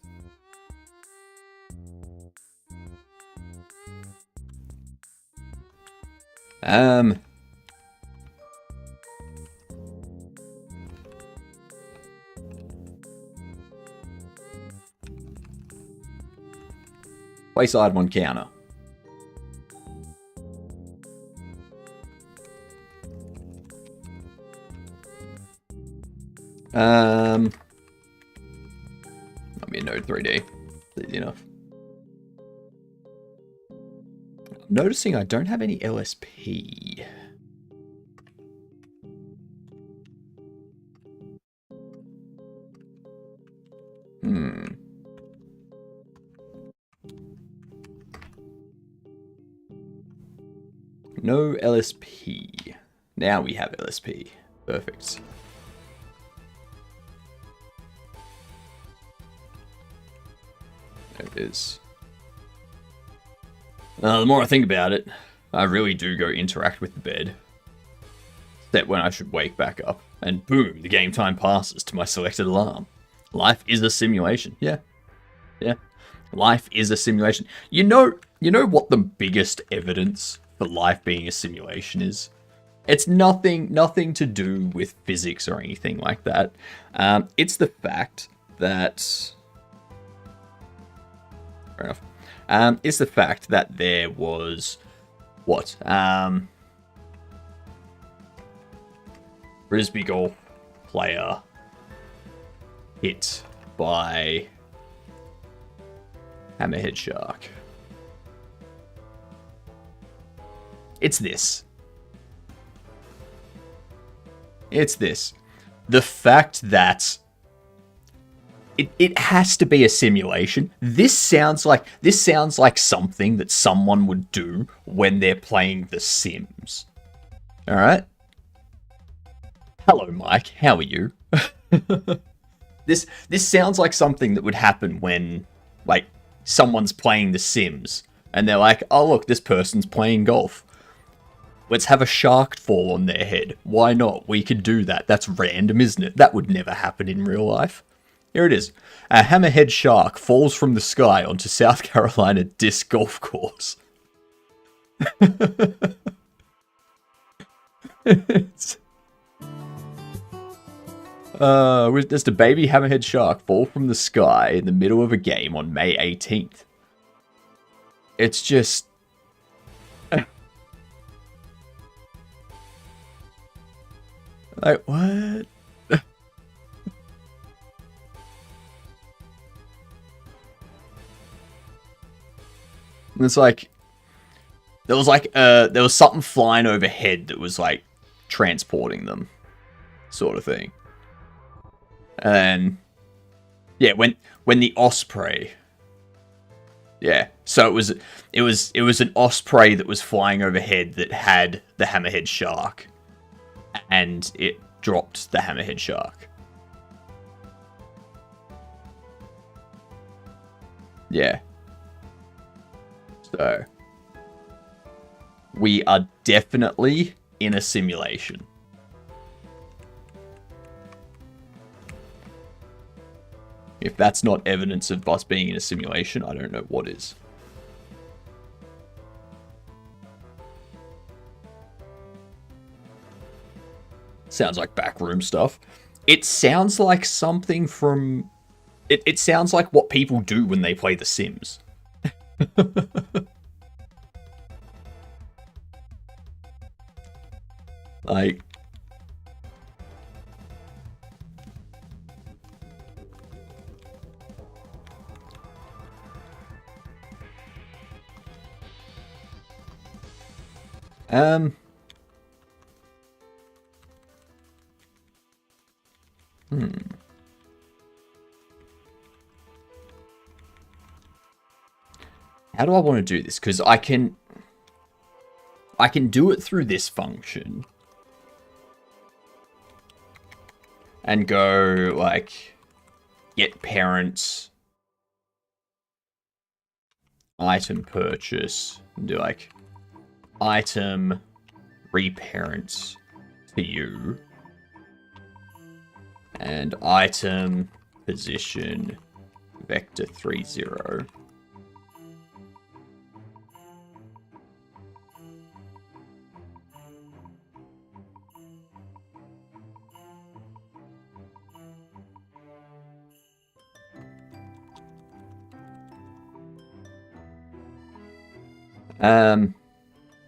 Wayside one counter. Might be a Node 3D. Easy enough. I'm noticing I don't have any LSP. No LSP. Now we have LSP. Perfect. There it is. The more I think about it, I really do go interact with the bed. Except when I should wake back up. And boom, the game time passes to my selected alarm. Life is a simulation. Yeah. Yeah. Life is a simulation. You know what the biggest evidence for life being a simulation is? It's nothing to do with physics or anything like that. It's the fact that... Fair enough. It's the fact that there was... What? Frisbee golf player hit by hammerhead shark. It's this. It's this. The fact that it has to be a simulation. This sounds like something that someone would do when they're playing The Sims. All right. Hello, Mike. How are you? This sounds like something that would happen when, like, someone's playing The Sims, And they're like, oh look, this person's playing golf. Let's have a shark fall on their head. Why not? We could do that. That's random, isn't it? That would never happen in real life. Here it is. A hammerhead shark falls from the sky onto South Carolina disc golf course. Witnessed a baby hammerhead shark fall from the sky in the middle of a game on May 18th. It's just... like, what? It's like... there was something flying overhead that was, like, transporting them. Sort of thing. And... yeah, when the osprey... yeah, so it was an osprey that was flying overhead that had the hammerhead shark. And it dropped the hammerhead shark. Yeah. So, we are definitely in a simulation. If that's not evidence of us being in a simulation, I don't know what is. Sounds like backroom stuff. It sounds like something from... It sounds like what people do when they play The Sims. Like... How do I want to do this? Because I can do it through this function. And go, like, get parents, item purchase, and do, like, item reparent to you. And item position vector 30.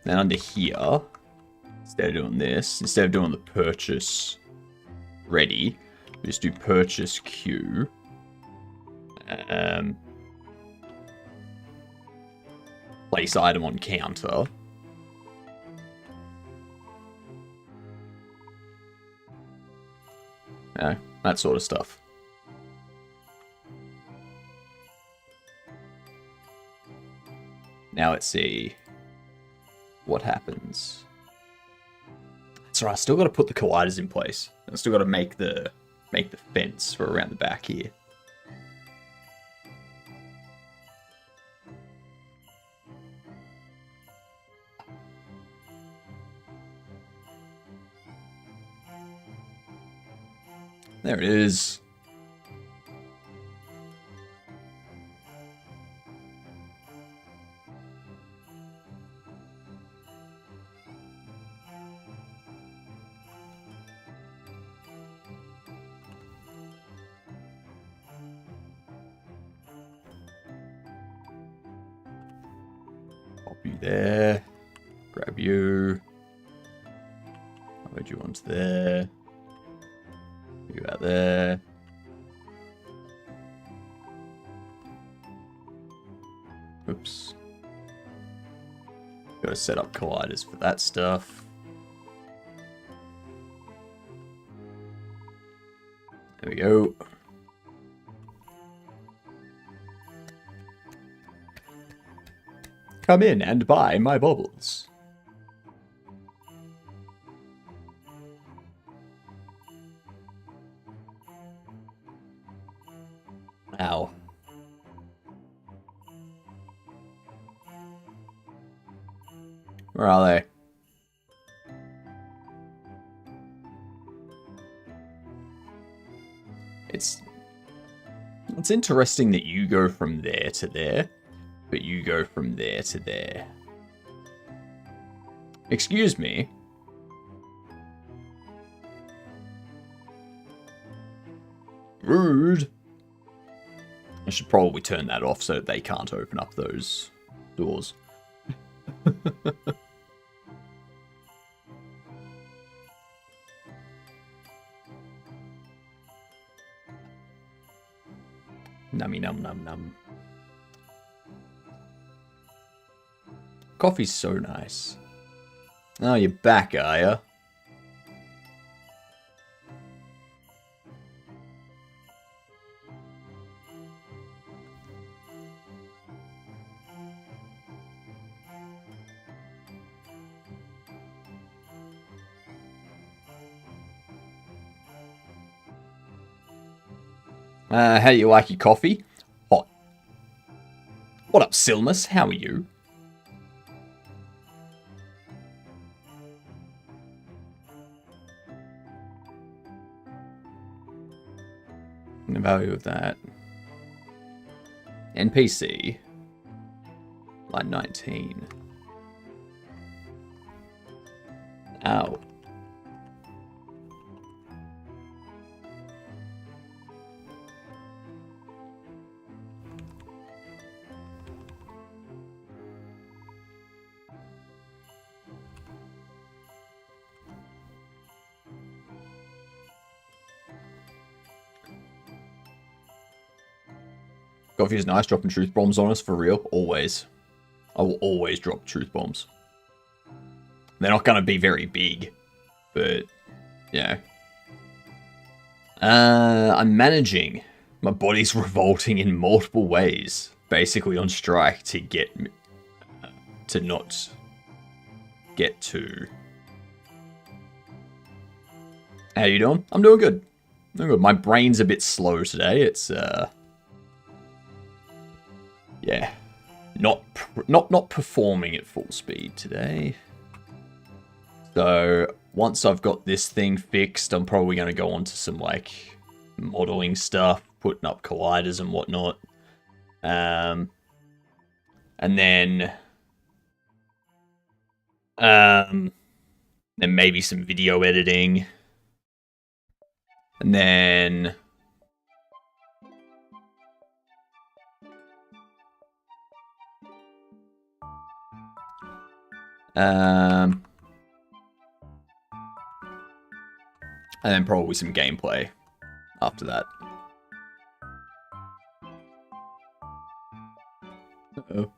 Then under here, instead of doing this, instead of doing the purchase ready, we just do purchase queue. Place item on counter. That sort of stuff. Now let's see what happens. That's right, I still got to put the colliders in place. I still got to make the fence for around the back here. There it is. Pop you there. Grab you. Load you onto there. You out there. Oops. Gotta set up colliders for that stuff. There we go. Come in and buy my bubbles. Ow. Where are they? It's interesting that you go from there to there, but you go from there to there. Excuse me. Rude. I should probably turn that off so they can't open up those doors. Nummy num num num. Coffee's so nice. Oh, you're back, are ya? How do you like your coffee? Hot. What up, Silmus? How are you? The value of that. NPC. Like 19. Ow. Coffee is nice, dropping truth bombs on us for real, always. I will always drop truth bombs. They're not going to be very big, but, yeah. I'm managing. My body's revolting in multiple ways, basically on strike to get, to not get to. How you doing? I'm doing good. Doing good. My brain's a bit slow today. It's, yeah, not performing at full speed today. So once I've got this thing fixed, I'm probably going to go on to some like modeling stuff, putting up colliders and whatnot. And then maybe some video editing, and then and then probably some gameplay after that. Uh-oh.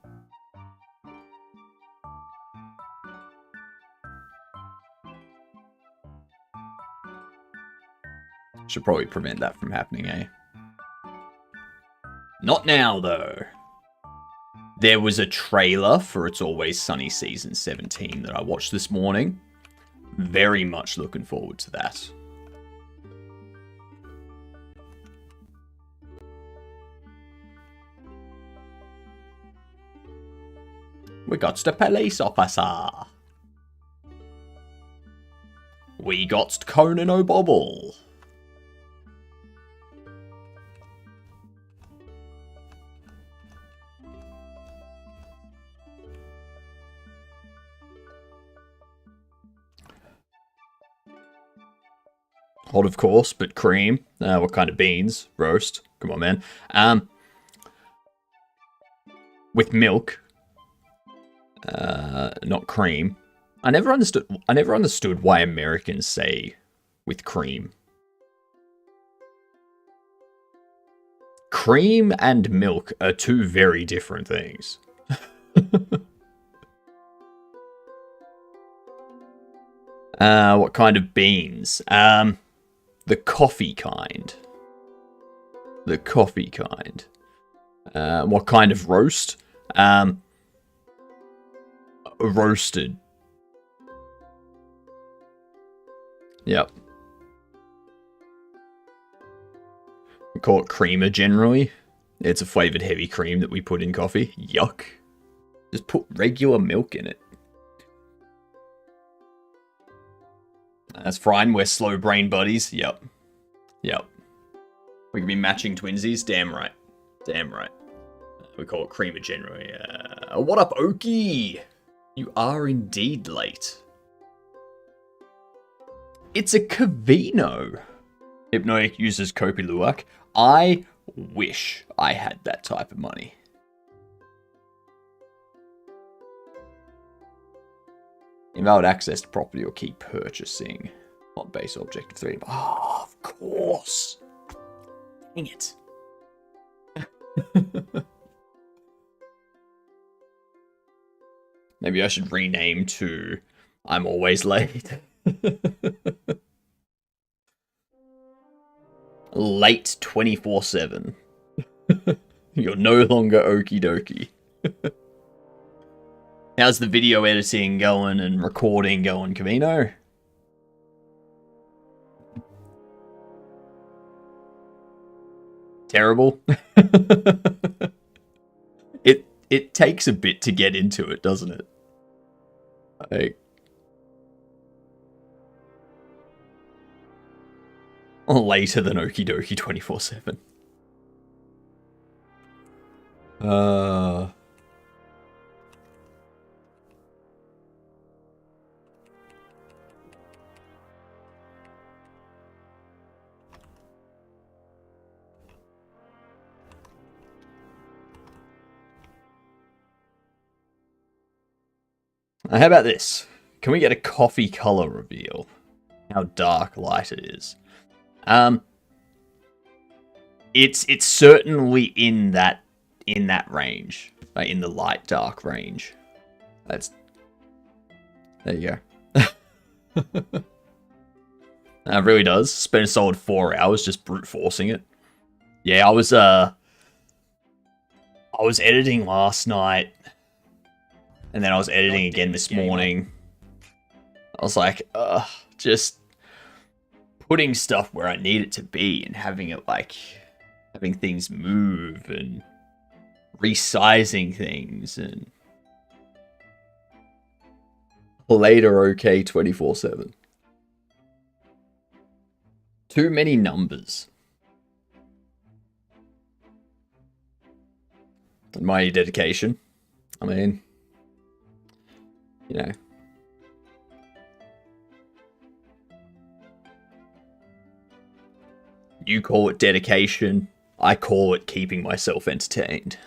Should probably prevent that from happening, eh? Not now, though. There was a trailer for It's Always Sunny Season 17 that I watched this morning. Very much looking forward to that. We got the police officer. We got Conan O'Bobble. Hot, of course, but cream. What kind of beans? Roast. Come on, man. With milk. Not cream. I never understood why Americans say with cream. Cream and milk are two very different things. What kind of beans? The coffee kind. The coffee kind. What kind of roast? Roasted. Yep. We call it creamer generally. It's a flavored heavy cream that we put in coffee. Yuck. Just put regular milk in it. That's fine. We're slow brain buddies. Yep. Yep. We can be matching twinsies. Damn right. Damn right. We call it creamer generally. What up, Oki? You are indeed late. It's a Cavino. Hypnotic uses Kopi Luwak. I wish I had that type of money. Invalid access to property or keep purchasing. Not base objective 3. Oh, of course. Dang it. Maybe I should rename to I'm always late. Late 24/7. You're no longer okie dokie. How's the video editing going and recording going, Camino? Terrible. It takes a bit to get into it, doesn't it? Like, later than Okie Dokie 24/7. How about this? Can we get a coffee color reveal? How dark light it is. It's certainly in that range, like in the light dark range. There you go. It really does. Spent a solid 4 hours just brute forcing it. Yeah, I was editing last night, and then I was editing again this morning. I was like, just putting stuff where I need it to be and having it like having things move and resizing things and later okay 24/7. Too many numbers. Admire your dedication. I mean, you know. You call it dedication. I call it keeping myself entertained.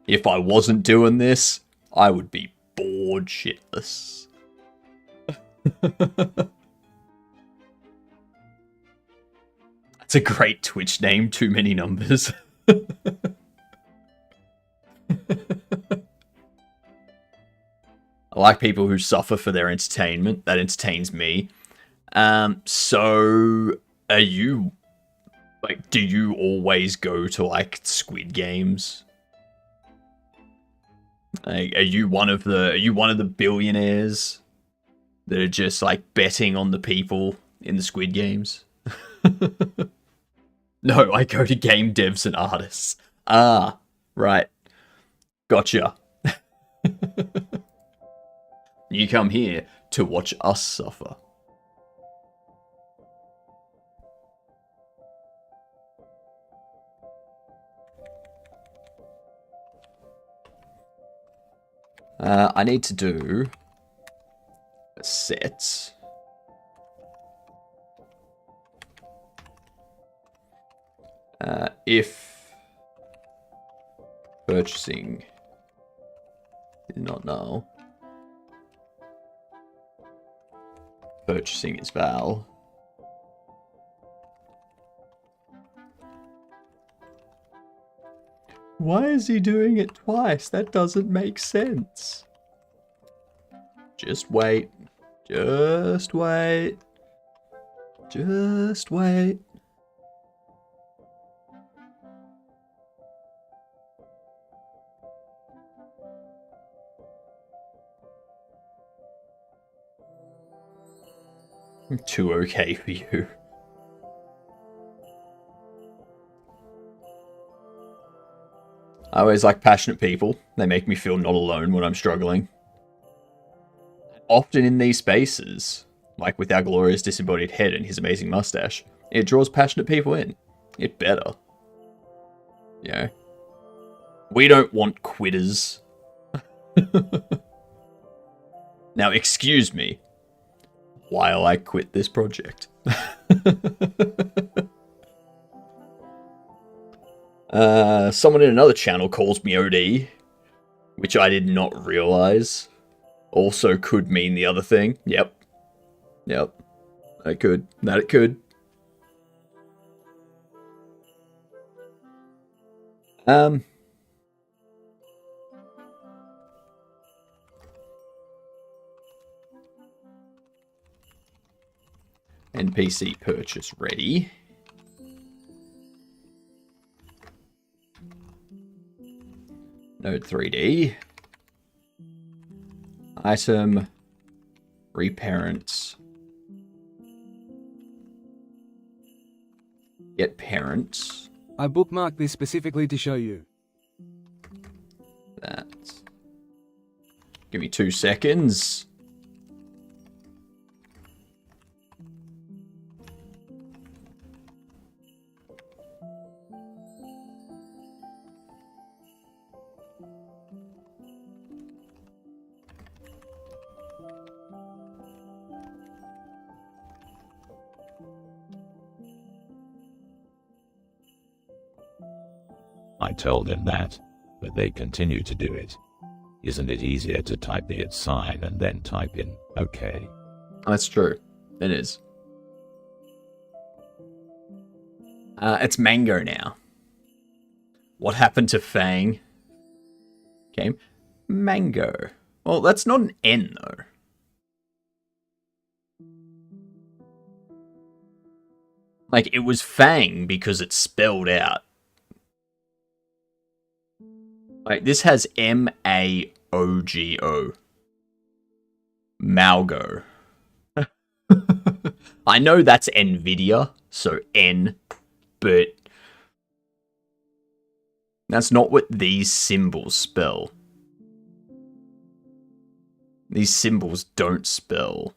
If I wasn't doing this, I would be bored shitless. That's a great Twitch name, Too Many Numbers. I like people who suffer for their entertainment. That entertains me. So are you, like, do you always go to like Squid Games? Like, are you one of the billionaires that are just like betting on the people in the Squid Games? No, I go to game devs and artists. Ah, right. Gotcha. You come here to watch us suffer. I need to do a set. If purchasing is not null, purchasing is val. Why is he doing it twice? That doesn't make sense. Just wait. Just wait. Just wait. I'm too okay for you. I always like passionate people. They make me feel not alone when I'm struggling. often in these spaces, like with our glorious disembodied head and his amazing mustache, it draws passionate people in. It better. You know? We don't want quitters. Now, excuse me while I quit this project. Someone in another channel calls me OD, which I did not realize also could mean the other thing. Yep. It could. That it could. NPC purchase ready. Node 3D. Item. Reparents. Get parents. I bookmarked this specifically to show you. That. Give me 2 seconds. I told him that, but they continue to do it. Isn't it easier to type the @ sign and then type in OK? That's true. It is. It's Mango now. What happened to Fang? Okay. Mango. Well, that's not an N, though. Like, it was Fang because it's spelled out. Like, this has M-A-O-G-O. Malgo. I know that's NVIDIA, so N, but that's not what these symbols spell. These symbols don't spell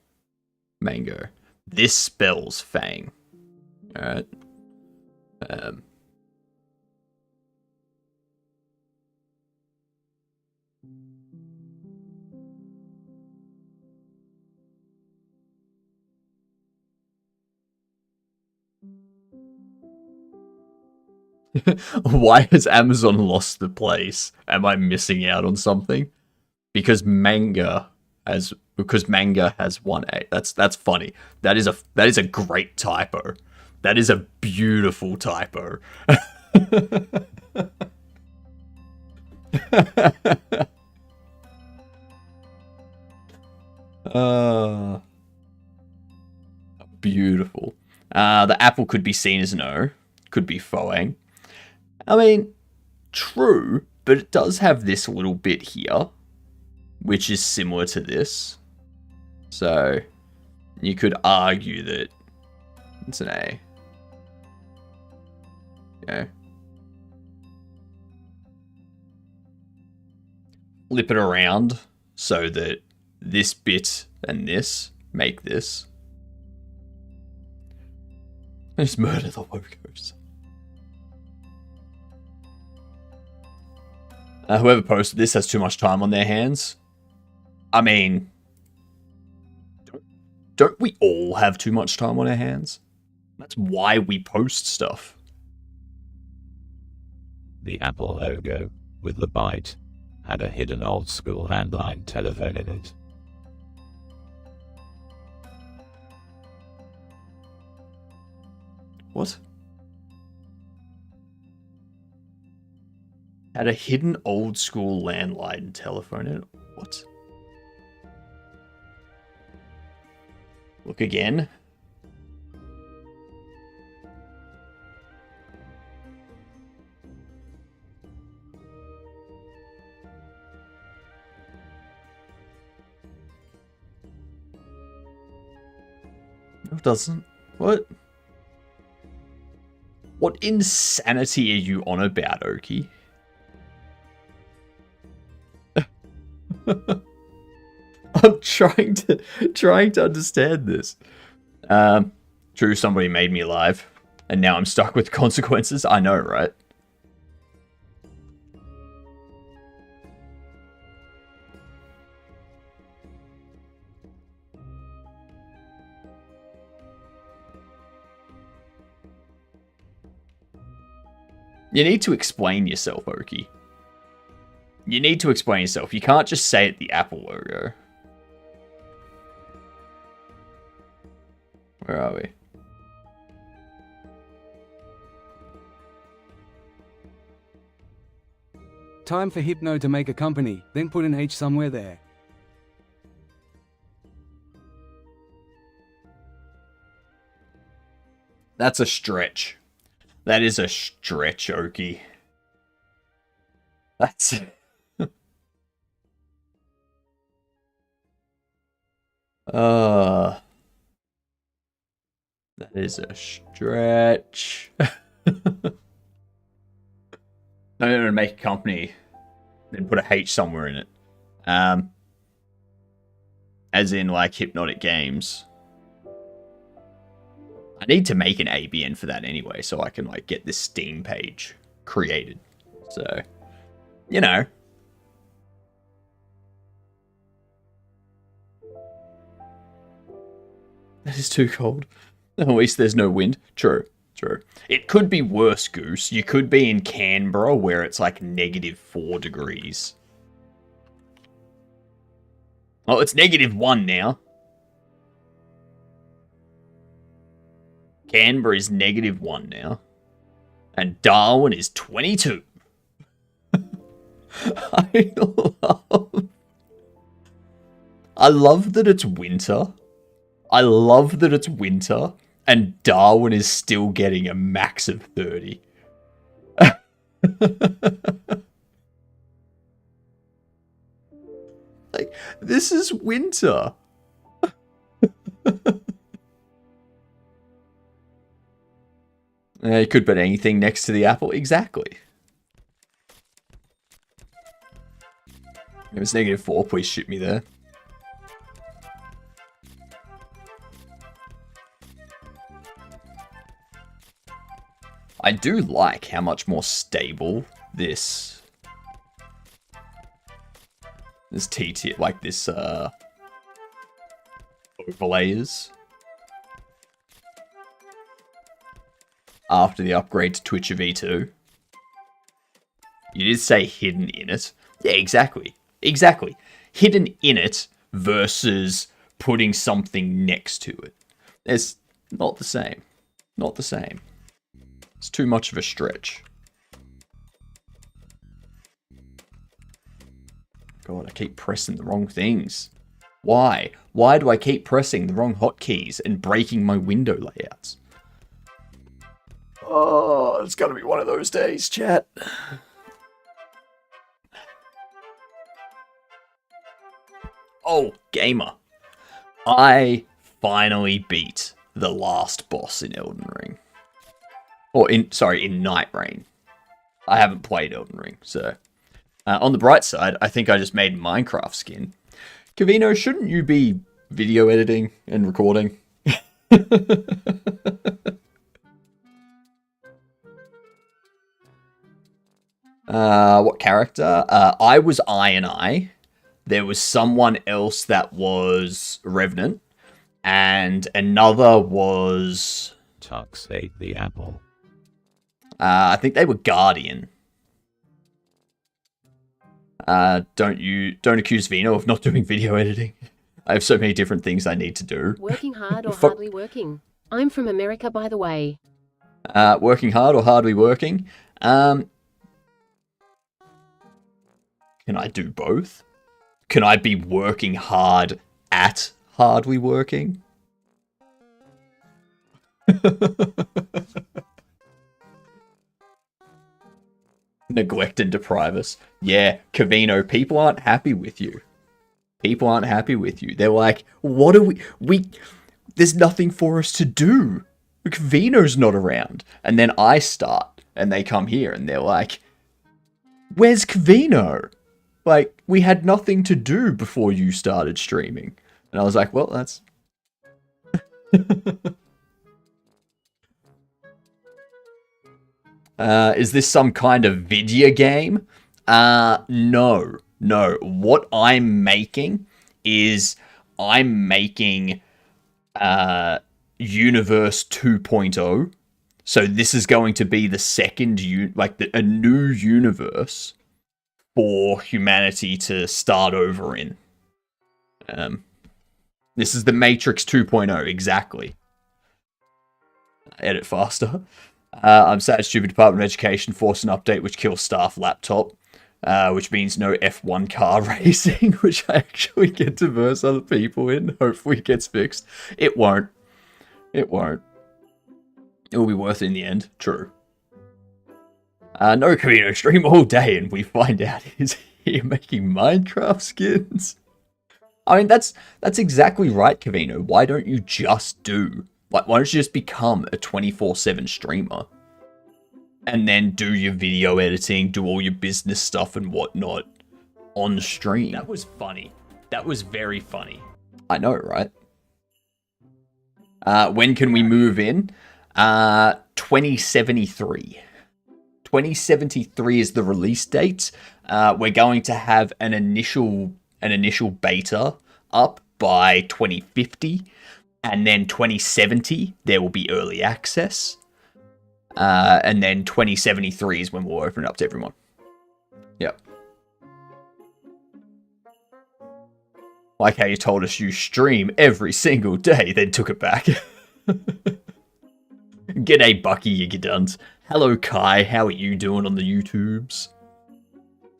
mango. This spells Fang. Alright. Why has Amazon lost the place? Am I missing out on something? Because manga has one A. That's funny. That is a great typo. That is a beautiful typo. Beautiful. The apple could be seen as an O. Could be Foang. I mean, true, but it does have this little bit here, which is similar to this. So, you could argue that it's an A. Okay. Flip it around so that this bit and this make this. Just murder the logos. Whoever posted this has too much time on their hands. I mean, don't we all have too much time on our hands? That's why we post stuff. The Apple logo, with the bite, had a hidden old school landline telephone in it. What? Had a hidden old school landline telephone in it? What? Look again. No, it doesn't. What? What insanity are you on about, Oki? I'm trying to understand this. True, somebody made me alive, and now I'm stuck with consequences. I know, right? You need to explain yourself, Oki. You need to explain yourself. You can't just say it the Apple logo. Where are we? Time for Hypno to make a company, then put an H somewhere there. That's a stretch. That is a stretch, Oki. That's... that is a stretch. I'm going to make a company, then put a H somewhere in it. As in, like, Hypnotic Games. I need to make an ABN for that anyway, so I can, like, get this Steam page created. So, you know. That is too cold. At least there's no wind. True, true. It could be worse, Goose. You could be in Canberra where it's like -4 degrees. Oh, it's -1 now. Canberra is -1 now. And Darwin is 22. I love that it's winter. I love that it's winter. And Darwin is still getting a max of 30. Like, this is winter. You could put anything next to the apple. Exactly. It was -4. Please shoot me there. I do like how much more stable this TT, like this overlay is after the upgrade to Twitcher V2. You did say hidden in it. Yeah, exactly. Exactly. Hidden in it versus putting something next to it. It's not the same. Not the same. It's too much of a stretch. God, I keep pressing the wrong things. Why? Why do I keep pressing the wrong hotkeys and breaking my window layouts? Oh, it's gonna be one of those days, chat. Oh, gamer. I finally beat the last boss in Elden Ring. Or in Night Rain. I haven't played Elden Ring, so. On the bright side, I think I just made Minecraft skin. Kavino, shouldn't you be video editing and recording? What character? I was I. There was someone else that was Revenant. And another was... Tux ate the apple. I think they were Guardian. Don't accuse Vino of not doing video editing. I have so many different things I need to do. Working hard or hardly working? I'm from America, by the way. Working hard or hardly working? Can I do both? Can I be working hard at hardly working? Neglect and deprive us. Yeah, Cavino, people aren't happy with you. People aren't happy with you. They're like, what are we... There's nothing for us to do. Cavino's not around. And then I start, and they come here, and they're like, where's Cavino? Like, we had nothing to do before you started streaming. And I was like, well, that's... is this some kind of video game? No. No. What I'm making is I'm making Universe 2.0. So this is going to be the second, a new universe for humanity to start over in. This is the Matrix 2.0, exactly. Edit faster. I'm sad stupid Department of Education forced an update which kills staff laptop, which means no F1 car racing, which I actually get to verse other people in. Hopefully it gets fixed. It won't. It won't. It will be worth it in the end. True. No Camino stream all day and we find out he's here making Minecraft skins. I mean, that's exactly right, Cavino. Why don't you just do... Like, why don't you just become a 24/7 streamer? And then do your video editing, do all your business stuff and whatnot on stream. That was funny. That was very funny. I know, right? When can we move in? 2073. 2073 is the release date. We're going to have an initial beta up by 2050. And then 2070, there will be early access. And then 2073 is when we'll open it up to everyone. Yep. Like how you told us you stream every single day, then took it back. G'day, Bucky, you giduns. Hello, Kai. How are you doing on the YouTubes?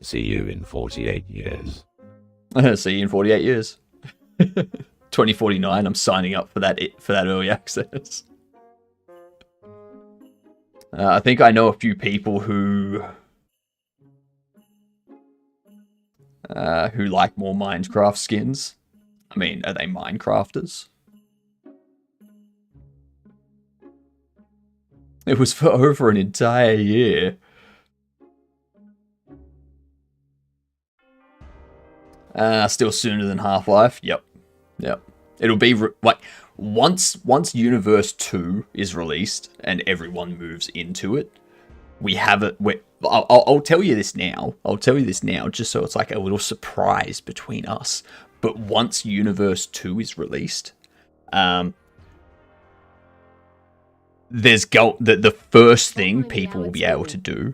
See you in 48 years. See you in 48 years. 2049, I'm signing up for that early access. I think I know a few people who like more Minecraft skins. I mean, are they Minecrafters? It was for over an entire year. Still sooner than Half-Life. Yep. Yep. It'll be like once Universe 2 is released and everyone moves into it, we have it. I'll tell you this now. I'll tell you this now, just so it's like a little surprise between us. But once Universe 2 is released, the first thing people will be able to do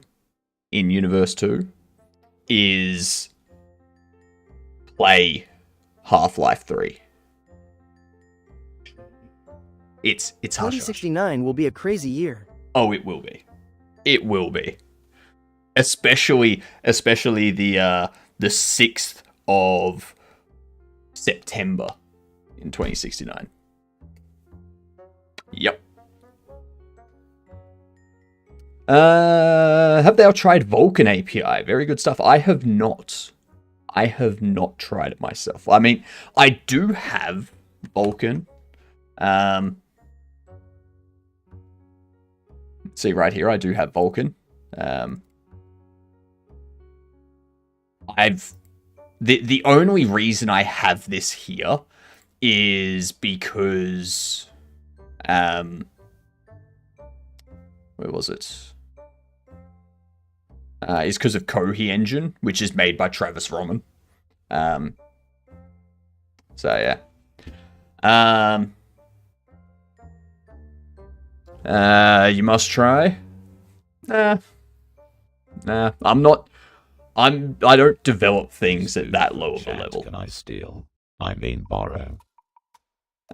in Universe 2 is play Half-Life 3. It's hush. 2069 will be a crazy year. Oh, it will be. It will be. Especially the 6th of September in 2069. Yep. Have they all tried Vulkan API? Very good stuff. I have not. I have not tried it myself. I mean, I do have Vulkan. See right here, I do have Vulkan. The only reason I have this here is because where was it? Is because of Kohi Engine, which is made by Travis Roman. So yeah. You must try. Nah, I'm not. I don't develop things at that low of a level. Can I steal? I mean borrow.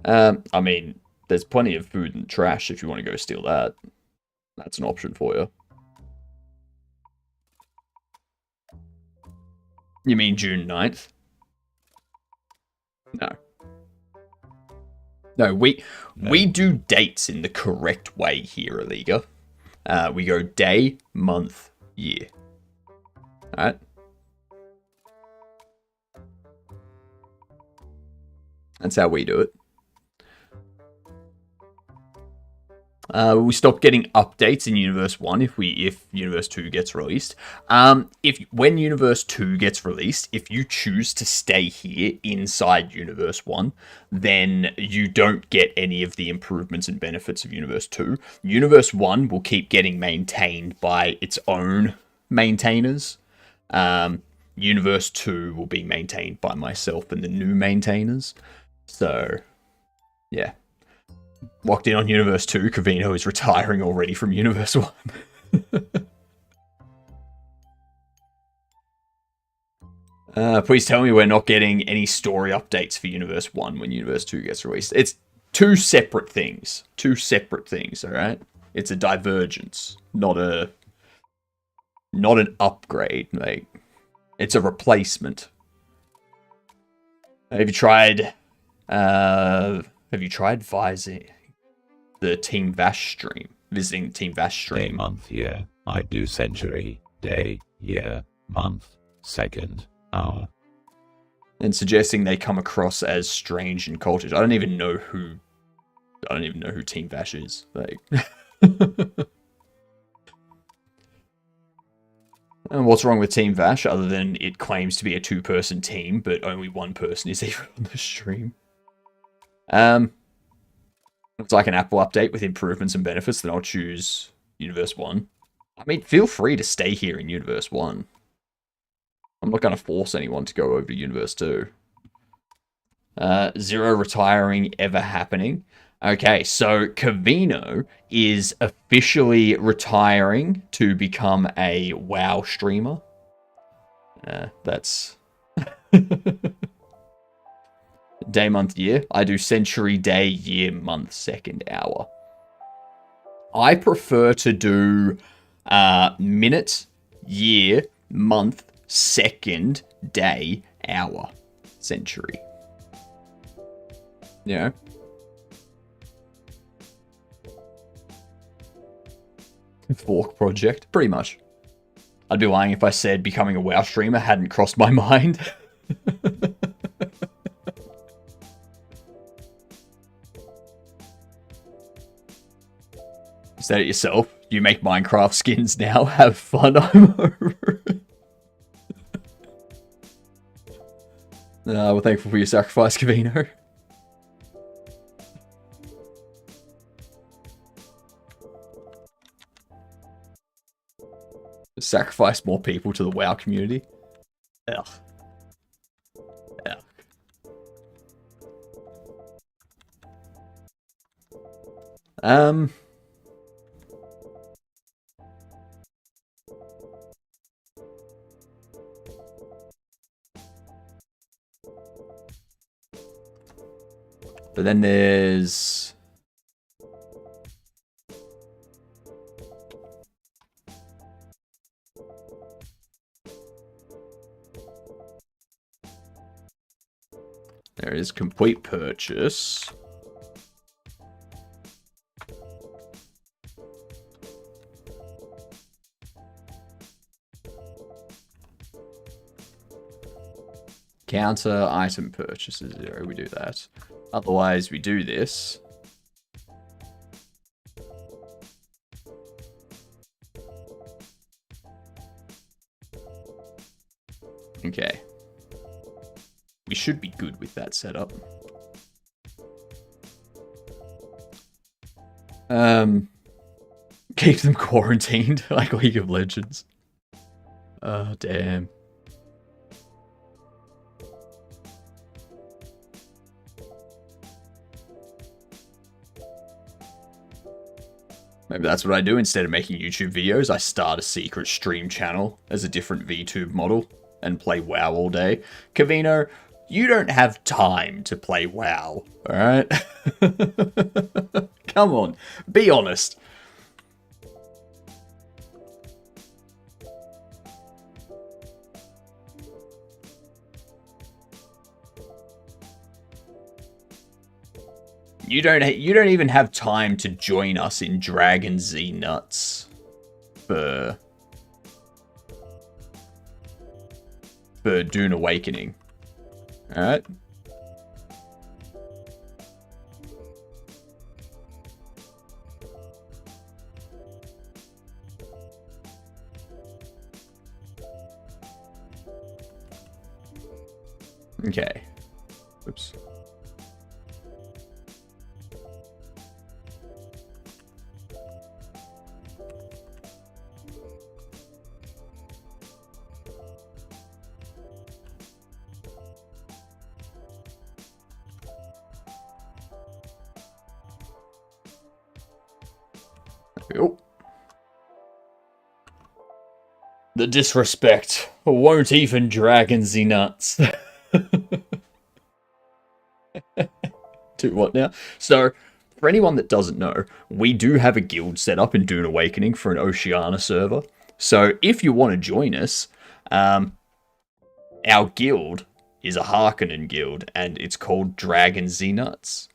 I mean, there's plenty of food and trash if you want to go steal that. That's an option for you. You mean June 9th? No. No, we do dates in the correct way here, Aliga. We go day, month, year. Alright? That's how we do it. We stop getting updates in Universe 1 if Universe 2 gets released. When Universe 2 gets released, if you choose to stay here inside Universe 1, then you don't get any of the improvements and benefits of Universe 2. Universe 1 will keep getting maintained by its own maintainers. Universe 2 will be maintained by myself and the new maintainers. So, yeah. Locked in on Universe 2, Cavino is retiring already from Universe 1. Please tell me we're not getting any story updates for Universe 1 when Universe 2 gets released. It's two separate things. Two separate things, alright? It's a divergence, not an upgrade. Like, it's a replacement. Have you tried vising the Team Vash stream? Visiting Team Vash stream? Day, month, year. I do century, day, year, month, second, hour. And suggesting they come across as strange and cultish. I don't even know who Team Vash is. Like, and what's wrong with Team Vash other than it claims to be a 2-person team, but only one person is even on the stream? Looks like an Apple update with improvements and benefits, then I'll choose Universe 1. I mean, feel free to stay here in Universe 1. I'm not going to force anyone to go over to Universe 2. Zero retiring ever happening. Okay, so Cavino is officially retiring to become a WoW streamer. That's... Day, month, year. I do century, day, year, month, second, hour. I prefer to do minute, year, month, second, day, hour, century. Yeah. Fork project, pretty much. I'd be lying if I said becoming a WoW streamer hadn't crossed my mind. Is that it yourself? You make Minecraft skins now? Have fun, I'm over it. We're thankful for your sacrifice, Cavino. Sacrifice more people to the WoW community. Ugh. Ugh. But then there's... There is complete purchase. Counter item purchases 0. We do that. Otherwise, we do this. Okay. We should be good with that setup. Keep them quarantined like League of Legends. Oh, damn. Maybe that's what I do. Instead of making YouTube videos, I start a secret stream channel as a different VTube model and play WoW all day. Cavino, you don't have time to play WoW, alright? Come on, be honest. You don't even have time to join us in Dragon Z Nuts for Dune Awakening. Alright? Okay. Oops. Oh. The disrespect won't even dragon the nuts. Do what now? So, for anyone that doesn't know, we do have a guild set up in Dune Awakening for an Oceania server. So, if you want to join us, our guild is a Harkonnen guild, and it's called Dragon Z Nuts.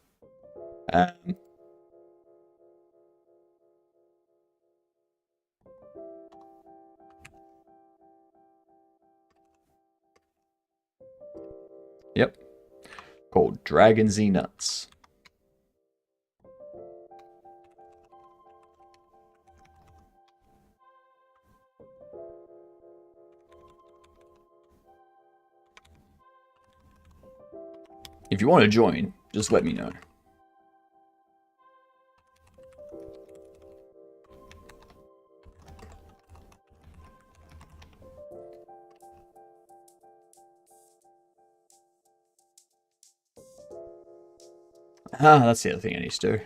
Yep. Called Dragon Z Nuts. If you want to join, just let me know. Ah, that's the other thing I need to do.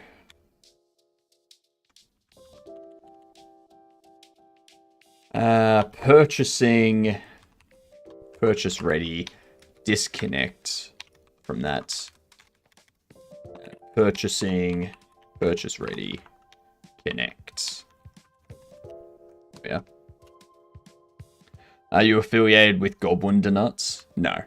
Purchasing. Purchase ready. Disconnect from that. Purchasing. Purchase ready. Connect. Yeah. Are you affiliated with Goblin Donuts? No.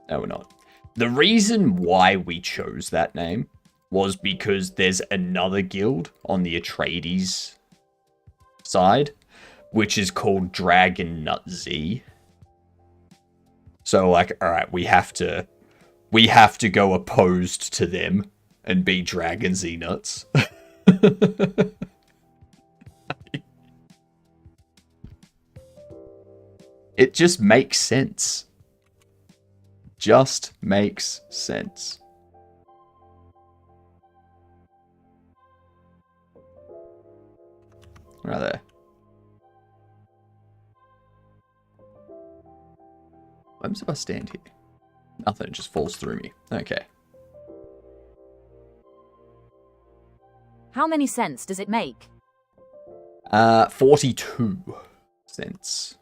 No, we're not. The reason why we chose that name was because there's another guild on the Atreides side, which is called Dragon Nut Z. So, like, alright, we have to go opposed to them and be Dragon Z Nuts. It just makes sense. Just makes sense. Right there. What happens if I stand here? Nothing, it just falls through me. Okay. How many cents does it make? 42 cents.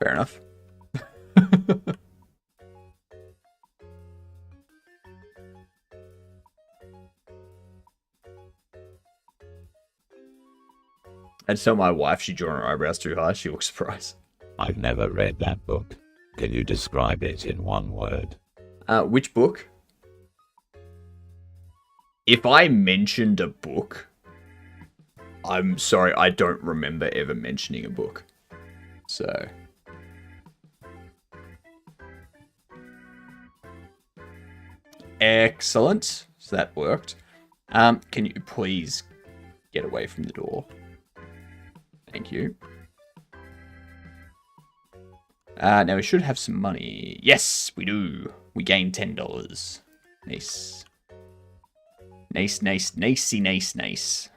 Fair enough. I'd tell my wife she drew her eyebrows too high, she looks surprised. I've never read that book. Can you describe it in one word? Which book? If I mentioned a book, I'm sorry, I don't remember ever mentioning a book. So... Excellent. So that worked. Can you please get away from the door? Thank you. Now we should have some money. Yes, we do. We gained $10. Nice. Nice, nice, nicey, nice, nice.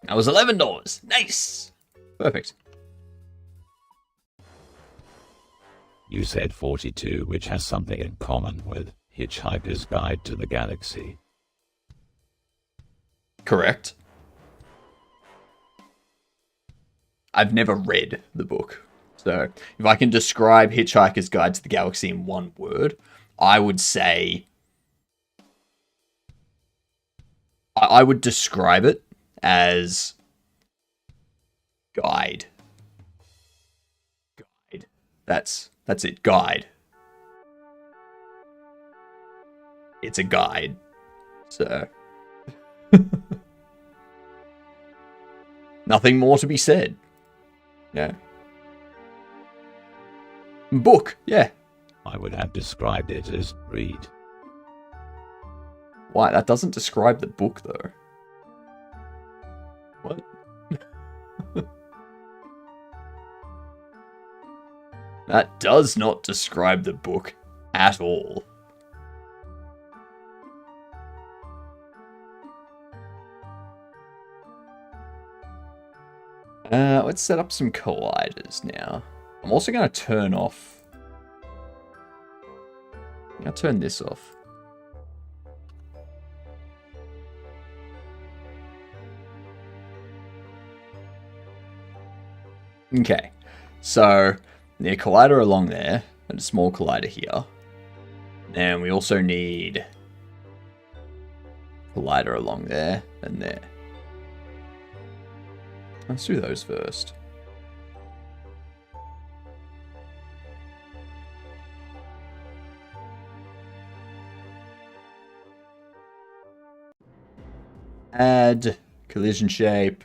That was $11. Nice. Perfect. You said 42, which has something in common with Hitchhiker's Guide to the Galaxy. Correct. I've never read the book. So, if I can describe Hitchhiker's Guide to the Galaxy in one word, I would say... I would describe it as... Guide. Guide. That's That's it. Guide. It's a guide. So. Nothing more to be said. Yeah. Book. Yeah. I would have described it as read. Why? That doesn't describe the book, though. What? That does not describe the book at all. Let's set up some colliders now. I'm also going to turn off... I'll turn this off. Okay, so the collider along there, and a small collider here. And we also need collider along there and there. Let's do those first. Add collision shape.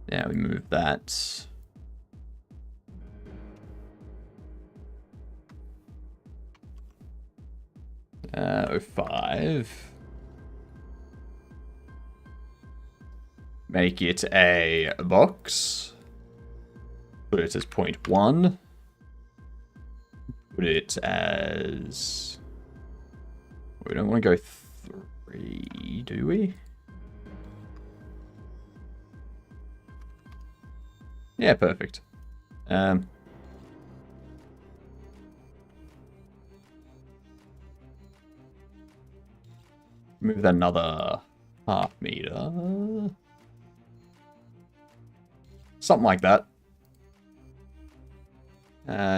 Now we move that. Uh, 05. Make it a box. Put it as 0.1. Put it as... We don't want to go 3, do we? Yeah, perfect. Move that another ½ meter. Something like that.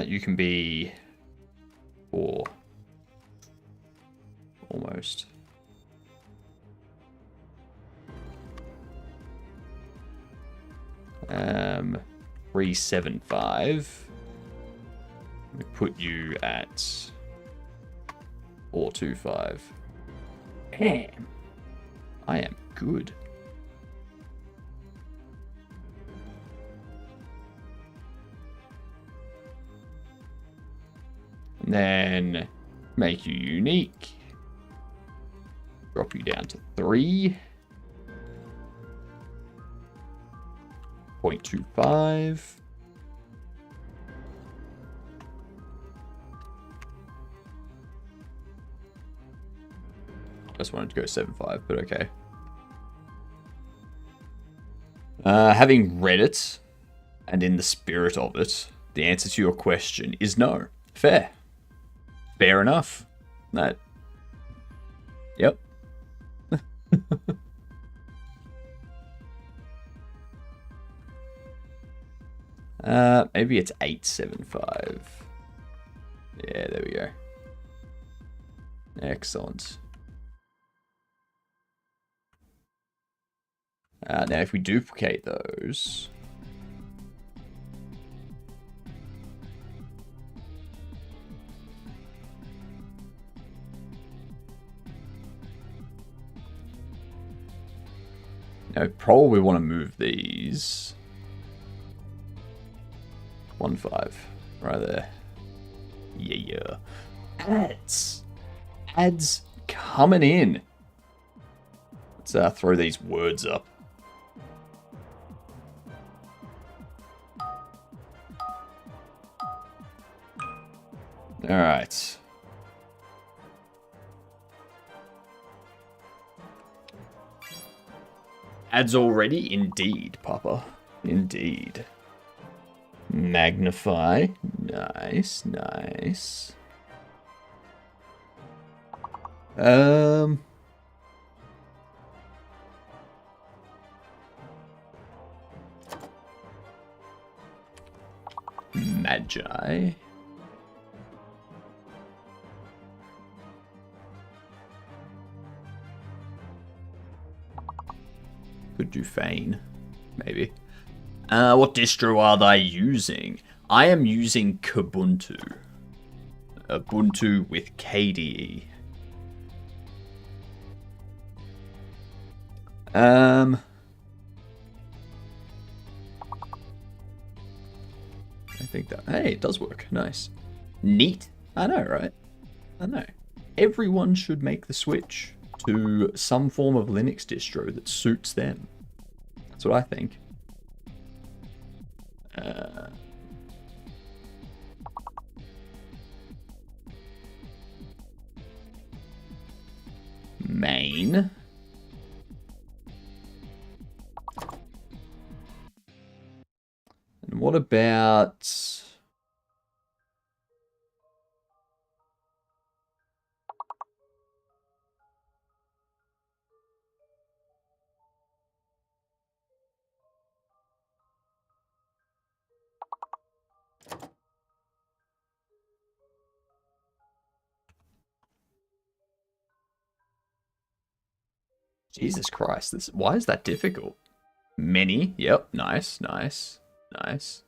You can be 4. Almost. Um, 375. We put you at 425. Damn. I am good. And then make you unique. Drop you down to 3. 0.25. Just wanted to go 7.5, but okay. Having read it, and in the spirit of it, the answer to your question is no. Fair. Fair enough. That. Yep. Maybe it's 8.75. Yeah, there we go. Excellent. Now, if we duplicate those... Now, we probably want to move these... 1.5, right there. Yeah. Ads. Ads coming in. Let's throw these words up. All right. Ads already? Indeed, Papa. Indeed. Magnify. Nice, nice. Magi. do Fane, maybe. What distro are they using? I am using Kubuntu. Ubuntu with KDE. I think that... Hey, it does work. Nice. Neat. I know, right? I know. Everyone should make the switch to some form of Linux distro that suits them. That's what I think. Main. And what about... Jesus Christ, why is that difficult? Many, yep, nice, nice, nice.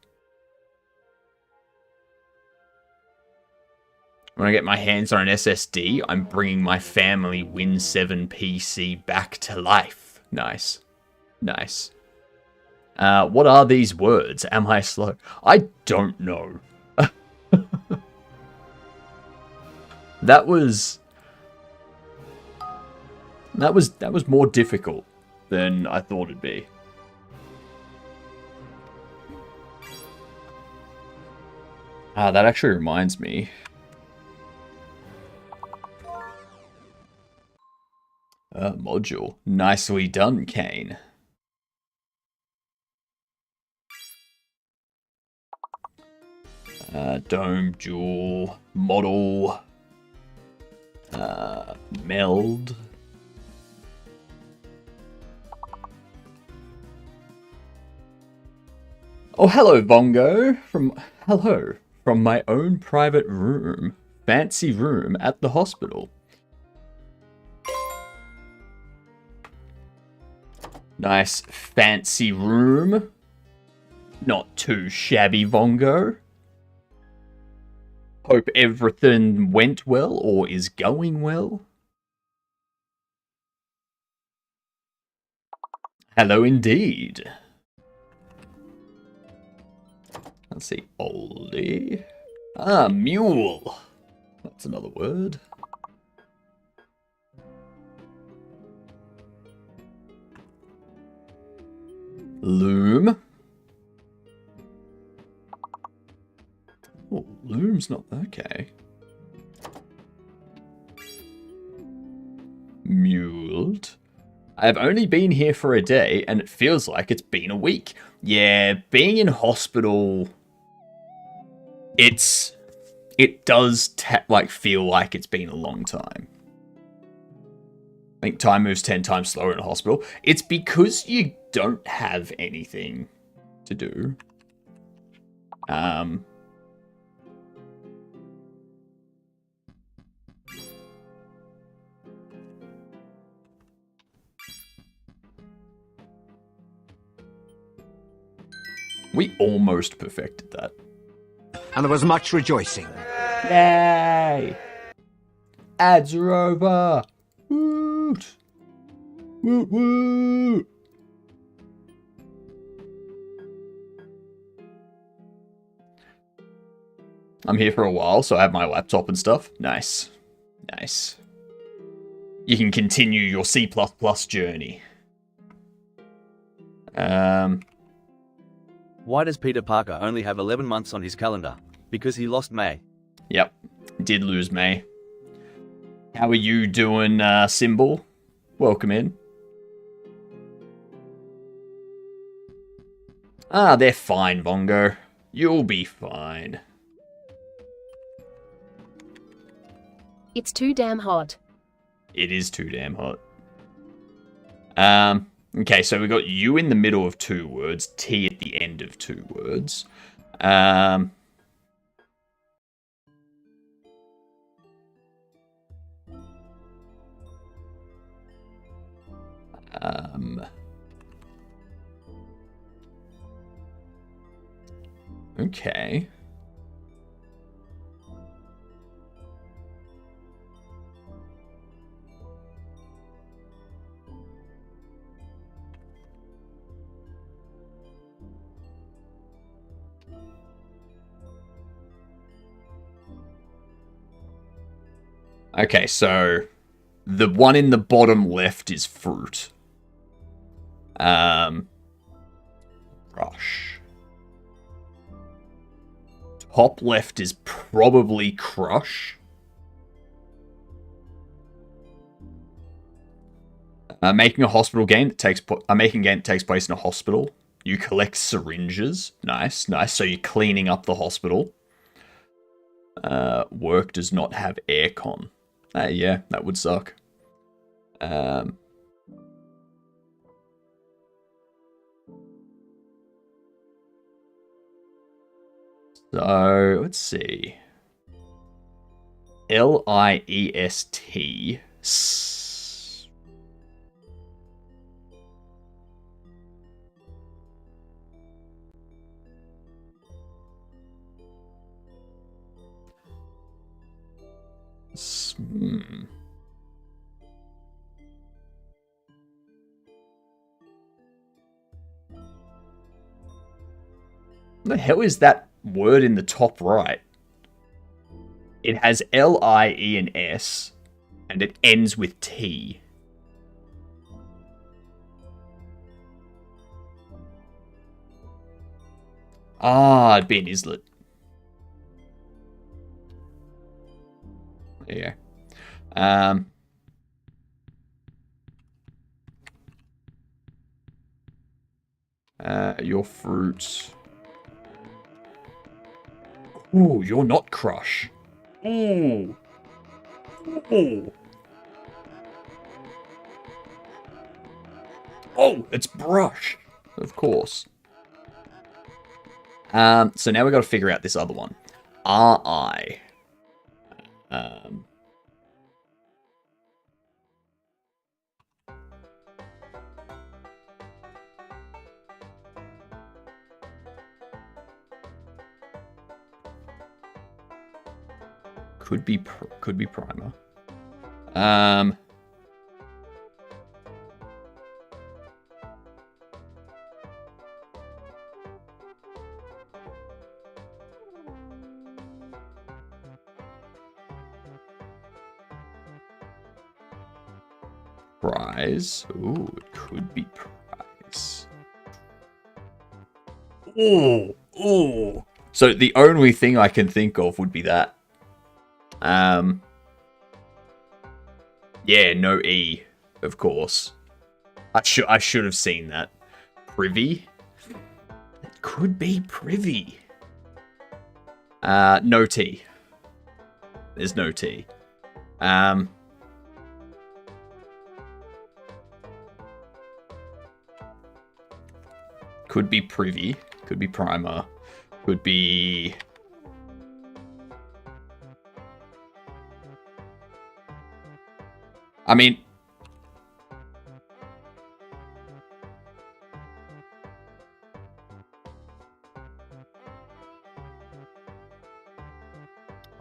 When I get my hands on an SSD, I'm bringing my family Win 7 PC back to life. Nice, nice. What are these words? Am I slow? I don't know. That was more difficult than I thought it'd be. That actually reminds me. Module. Nicely done, Kane. Dome, jewel, model, meld. Oh, hello, Bongo. Hello, from my own private room. Fancy room at the hospital. Nice fancy room. Not too shabby, Bongo. Hope everything went well or is going well. Hello indeed. Let's see, oldie. Mule. That's another word. Loom. Oh, loom's not okay. Muled. I've only been here for a day, and it feels like it's been a week. Yeah, being in hospital, it does feel like it's been a long time. I think time moves 10 times slower in a hospital. It's because you don't have anything to do. We almost perfected that. And there was much rejoicing. Yay! Ads are over! Woot! Woot woot! I'm here for a while, so I have my laptop and stuff. Nice. Nice. You can continue your C++ journey. Why does Peter Parker only have 11 months on his calendar? Because he lost May. Yep, did lose May. How are you doing, Symbol? Welcome in. They're fine, Bongo. You'll be fine. It's too damn hot. It is too damn hot. Okay, so we got you in the middle of 2 words, T at the end of 2 words. Okay. Okay, so the one in the bottom left is fruit. Rush. Top left is probably crush. Making a hospital game that takes making a game that takes place in a hospital. You collect syringes. Nice, nice. So you're cleaning up the hospital. Work does not have aircon. Yeah, that would suck. So, let's see. L-I-E-S-T. What the hell is that word in the top right? It has L-I-E and S, and it ends with T. It'd be an islet. There you go. Your fruit. Ooh, you're not crush. Ooh. Ooh. Oh, it's brush. Of course. So now we've got to figure out this other one. R-I. Could be primer. Prize. Ooh, it could be prize. Ooh, ooh. So the only thing I can think of would be that. Yeah, no E, of course. I should have seen that. Privy? It could be privy. No T. There's no T. Could be privy. Could be primer. Could be... I mean...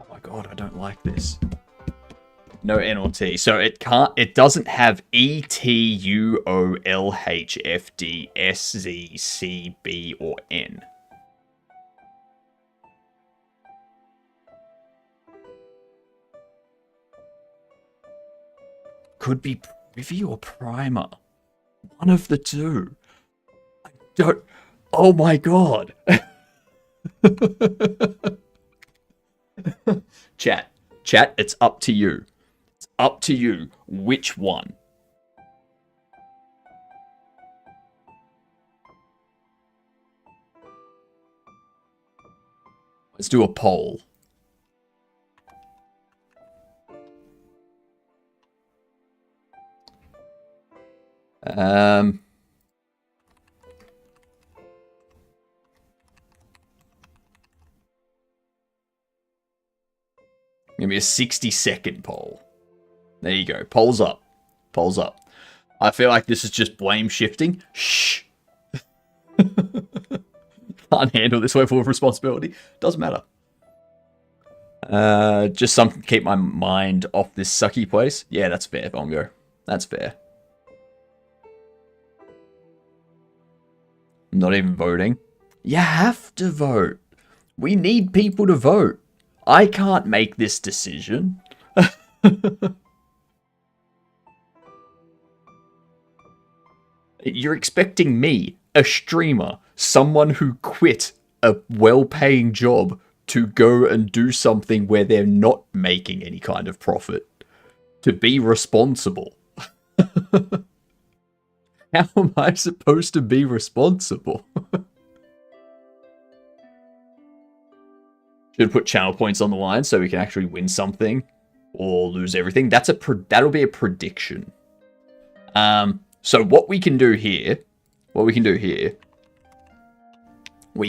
Oh my god, I don't like this. No N or T. So it doesn't have E, T, U, O, L, H, F, D, S, Z, C, B, or N. Could be privy or primer. One of the two. I don't... Oh my god. Chat, it's up to you. It's up to you which one. Let's do a poll. Give me a 60-second poll. There you go. Polls up. Polls up. I feel like this is just blame shifting. Shh. can't handle this level of responsibility. Doesn't matter. Just something to keep my mind off this sucky place. Yeah, that's fair, Bongo. That's fair. I'm not even voting. You have to vote. We need people to vote. I can't make this decision. You're expecting me, a streamer, someone who quit a well-paying job, to go and do something where they're not making any kind of profit, to be responsible. How am I supposed to be responsible? Should put channel points on the line so we can actually win something or lose everything. That'll be a prediction. So what we can do here, we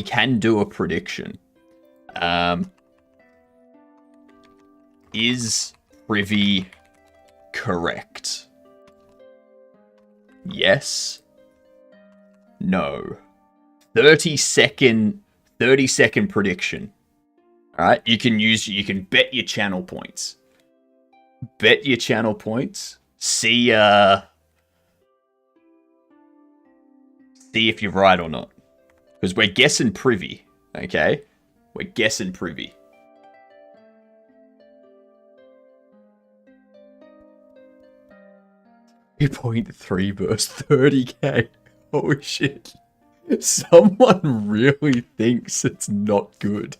can do a prediction. Is Privy correct? Yes. No. 30-second prediction. Alright, you can bet your channel points. Bet your channel points. See if you're right or not. Because we're guessing Privy, okay? We're guessing Privy. .3 versus 30k. Holy shit. Someone really thinks it's not good.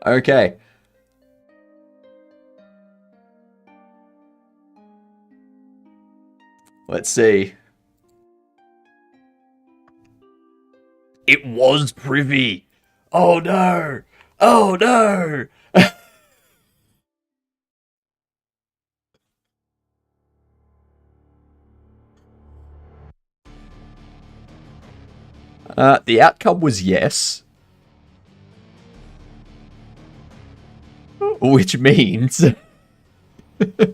Okay. Let's see. It was Privy. Oh no. Oh no. The outcome was yes. Which means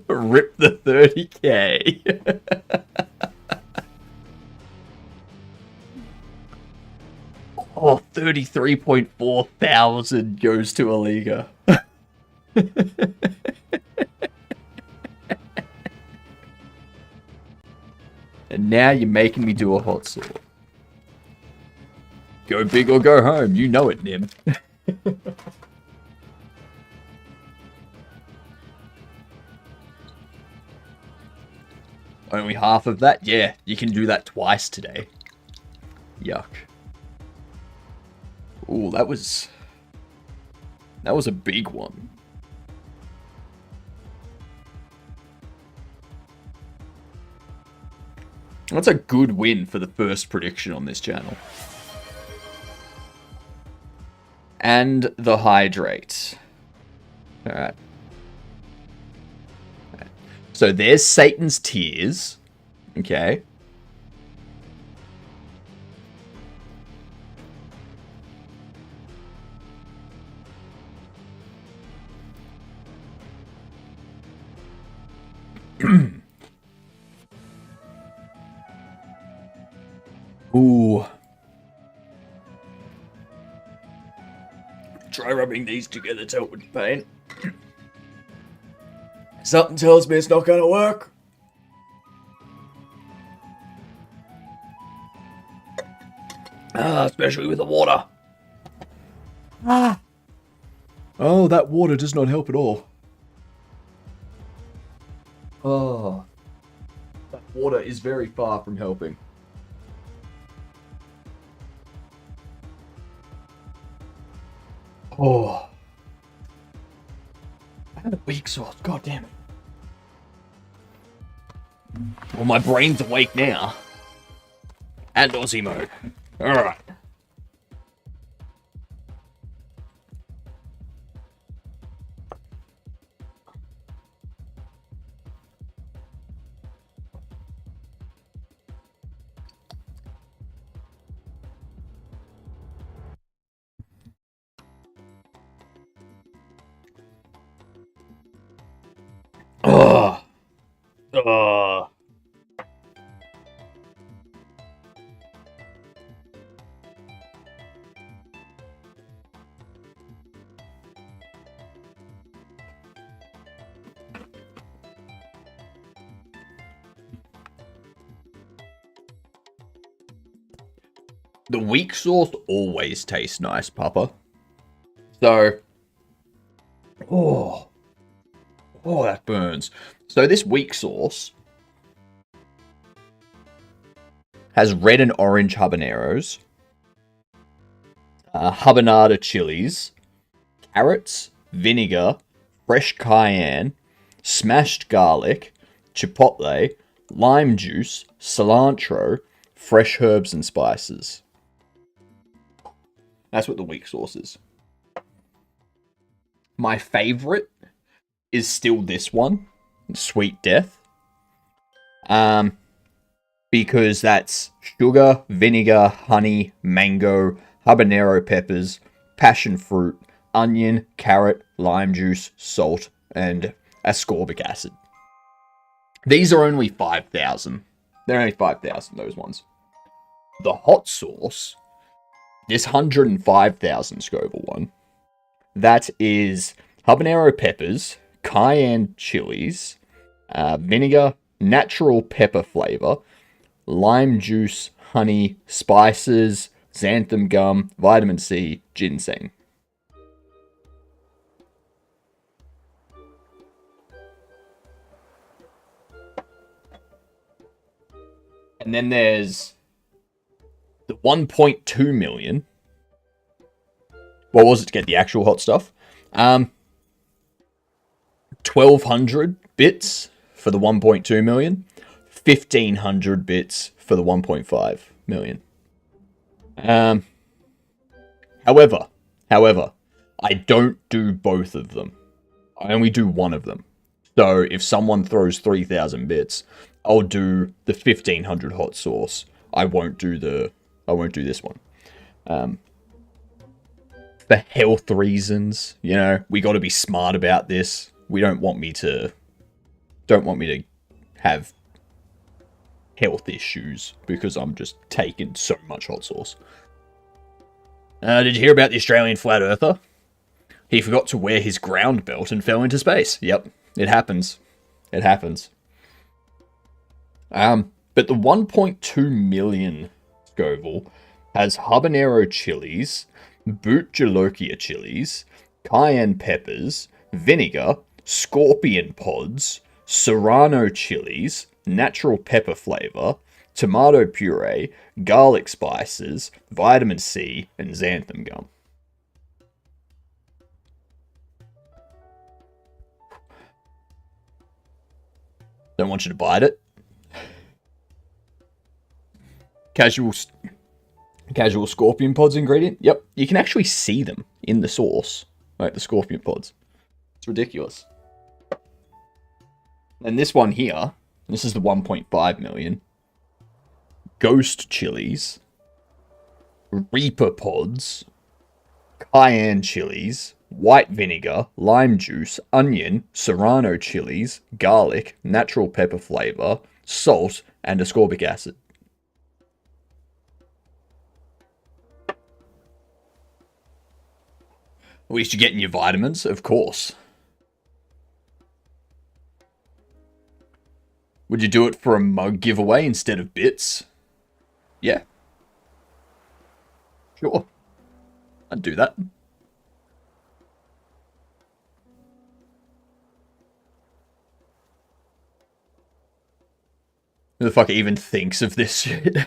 rip the 30k. Oh, 33.4 thousand goes to Aliga. And now you're making me do a hot sword. Go big or go home. You know it, Nim. Only half of that? Yeah, you can do that twice today. Yuck. Ooh, that was a big one. That's a good win for the first prediction on this channel. And the hydrate. Alright. So there's Satan's tears. Okay. Ooh. Try rubbing these together to help with pain. Something tells me it's not gonna work. Especially with the water. Oh, that water does not help at all. Oh. That water is very far from helping. Oh. I had a weak sauce, god damn it. Well, my brain's awake now. And Aussie mode. Alright. Oh. Oh. The weak sauce always tastes nice, Papa. So, oh, that burns. So this weak sauce has red and orange habaneros, habanada chilies, carrots, vinegar, fresh cayenne, smashed garlic, chipotle, lime juice, cilantro, fresh herbs and spices. That's what the weak sauce is. My favorite is still this one, Sweet Death. Because that's sugar, vinegar, honey, mango, habanero peppers, passion fruit, onion, carrot, lime juice, salt, and ascorbic acid. These are only 5,000. They're only 5,000, those ones. The hot sauce, this 105,000 Scoville one, that is habanero peppers, cayenne chilies, vinegar, natural pepper flavor, lime juice, honey, spices, xanthan gum, vitamin C, ginseng. And then there's the 1.2 million. What was it to get the actual hot stuff? 1,200 bits for the 1.2 million. 1,500 bits for the 1.5 million. However, I don't do both of them. I only do one of them. So if someone throws 3,000 bits, I'll do the 1,500 hot sauce. I won't do this one. For health reasons, you know, we got to be smart about this. We don't want me to have health issues because I'm just taking so much hot sauce. Did you hear about the Australian flat earther? He forgot to wear his ground belt and fell into space. Yep, it happens. It happens. But the 1.2 million Scoville has habanero chilies, boot jalokia chilies, cayenne peppers, vinegar, scorpion pods, serrano chilies, natural pepper flavor, tomato puree, garlic spices, vitamin C, and xanthan gum. Don't want you to bite it. Casual scorpion pods ingredient. Yep, you can actually see them in the sauce, like the scorpion pods. It's ridiculous. And this one here, this is the 1.5 million. Ghost chilies, reaper pods, cayenne chilies, white vinegar, lime juice, onion, serrano chilies, garlic, natural pepper flavor, salt, and ascorbic acid. At least you're getting your vitamins, of course. Would you do it for a mug giveaway instead of bits? Yeah. Sure. I'd do that. Who the fuck even thinks of this shit?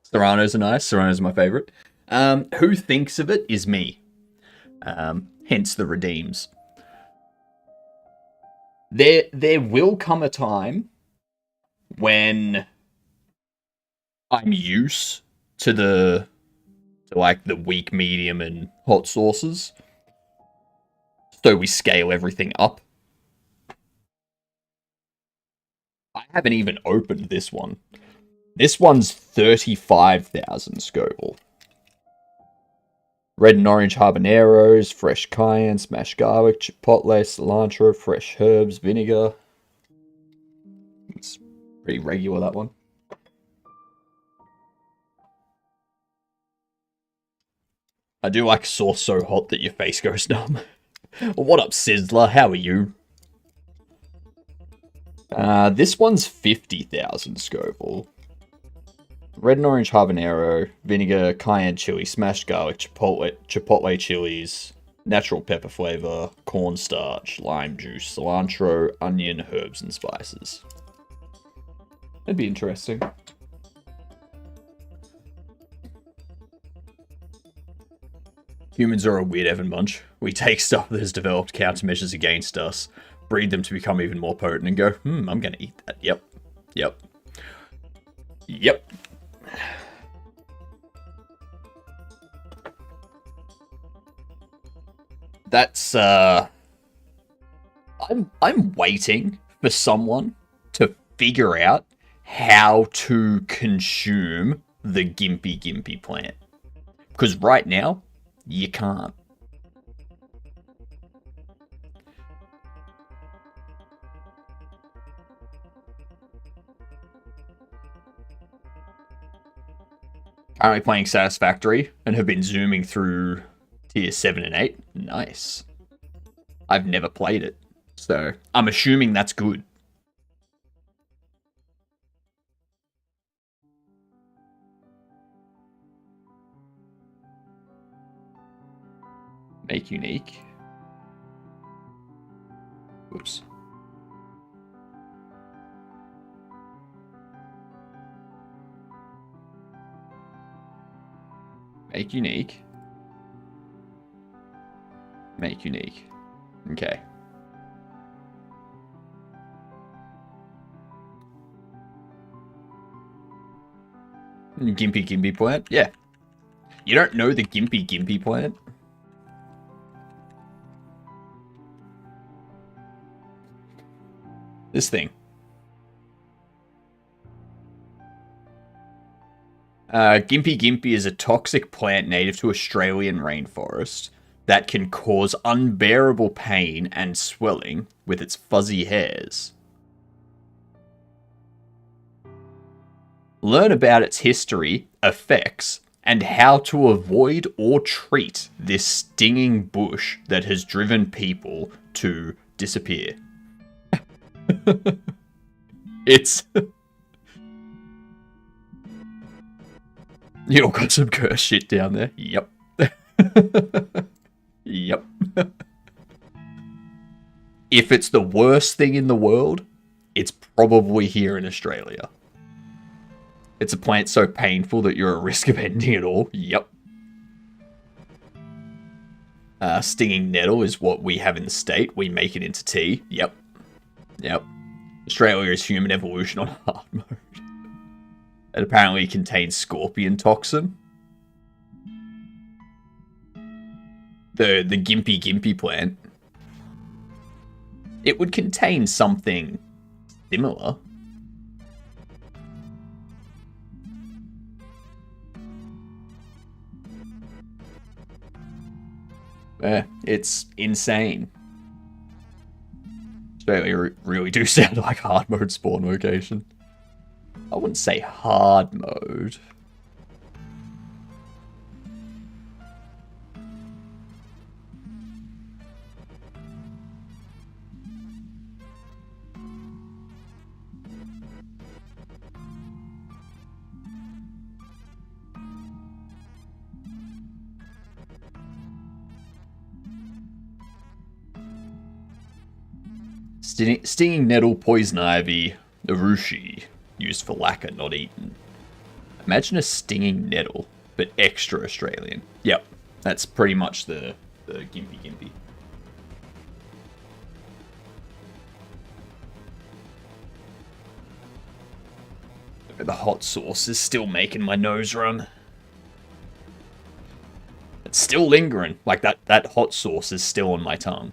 Serranos are nice. Serranos are my favorite. Who thinks of it is me. Hence the redeems. There will come a time when I'm used to the weak, medium, and hot sauces. So we scale everything up. I haven't even opened this one. This one's 35,000 Scoville. Red and orange habaneros, fresh cayenne, smashed garlic, chipotle, cilantro, fresh herbs, vinegar. It's pretty regular, that one. I do like sauce so hot that your face goes numb. What up, Sizzler? How are you? This one's 50,000 Scoville. red and orange habanero, vinegar, cayenne chili, smashed garlic, chipotle chilies, natural pepper flavor, cornstarch, lime juice, cilantro, onion, herbs, and spices. That'd be interesting. Humans are a weird Evan bunch. We take stuff that has developed countermeasures against us, breed them to become even more potent, and go, I'm gonna eat that. Yep. Yep. Yep. That's, I'm waiting for someone to figure out how to consume the Gimpy plant. Because right now, you can't. Currently playing Satisfactory and have been zooming through tier 7 and 8. Nice. I've never played it, so I'm assuming that's good. Make unique. Oops. Make unique. Make unique. Okay. Gimpy plant? Yeah. You don't know the Gimpy plant? This thing. Gimpy is a toxic plant native to Australian rainforest that can cause unbearable pain and swelling with its fuzzy hairs. Learn about its history, effects, and how to avoid or treat this stinging bush that has driven people to disappear. It's... You all got some cursed shit down there? Yep. Yep. If it's the worst thing in the world, it's probably here in Australia. It's a plant so painful that you're at risk of ending it all. Yep. Stinging nettle is what we have in the state. We make it into tea. Yep. Yep. Australia is human evolution on hard mode. It apparently contains scorpion toxin. The Gimpy plant. It would contain something similar. It's insane. Australia really do sound like hard mode spawn location. I wouldn't say hard mode. Stinging nettle, poison ivy, urushi. Used for lacquer, not eaten. Imagine a stinging nettle, but extra Australian. Yep, that's pretty much the Gimpy. The hot sauce is still making my nose run. It's still lingering. Like that hot sauce is still on my tongue.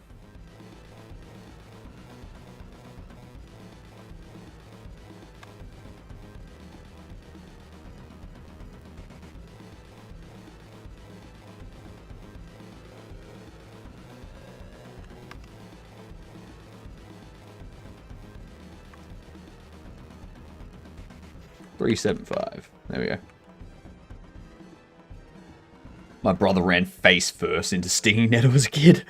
$3.75. There we go. My brother ran face first into stinging nettle as a kid.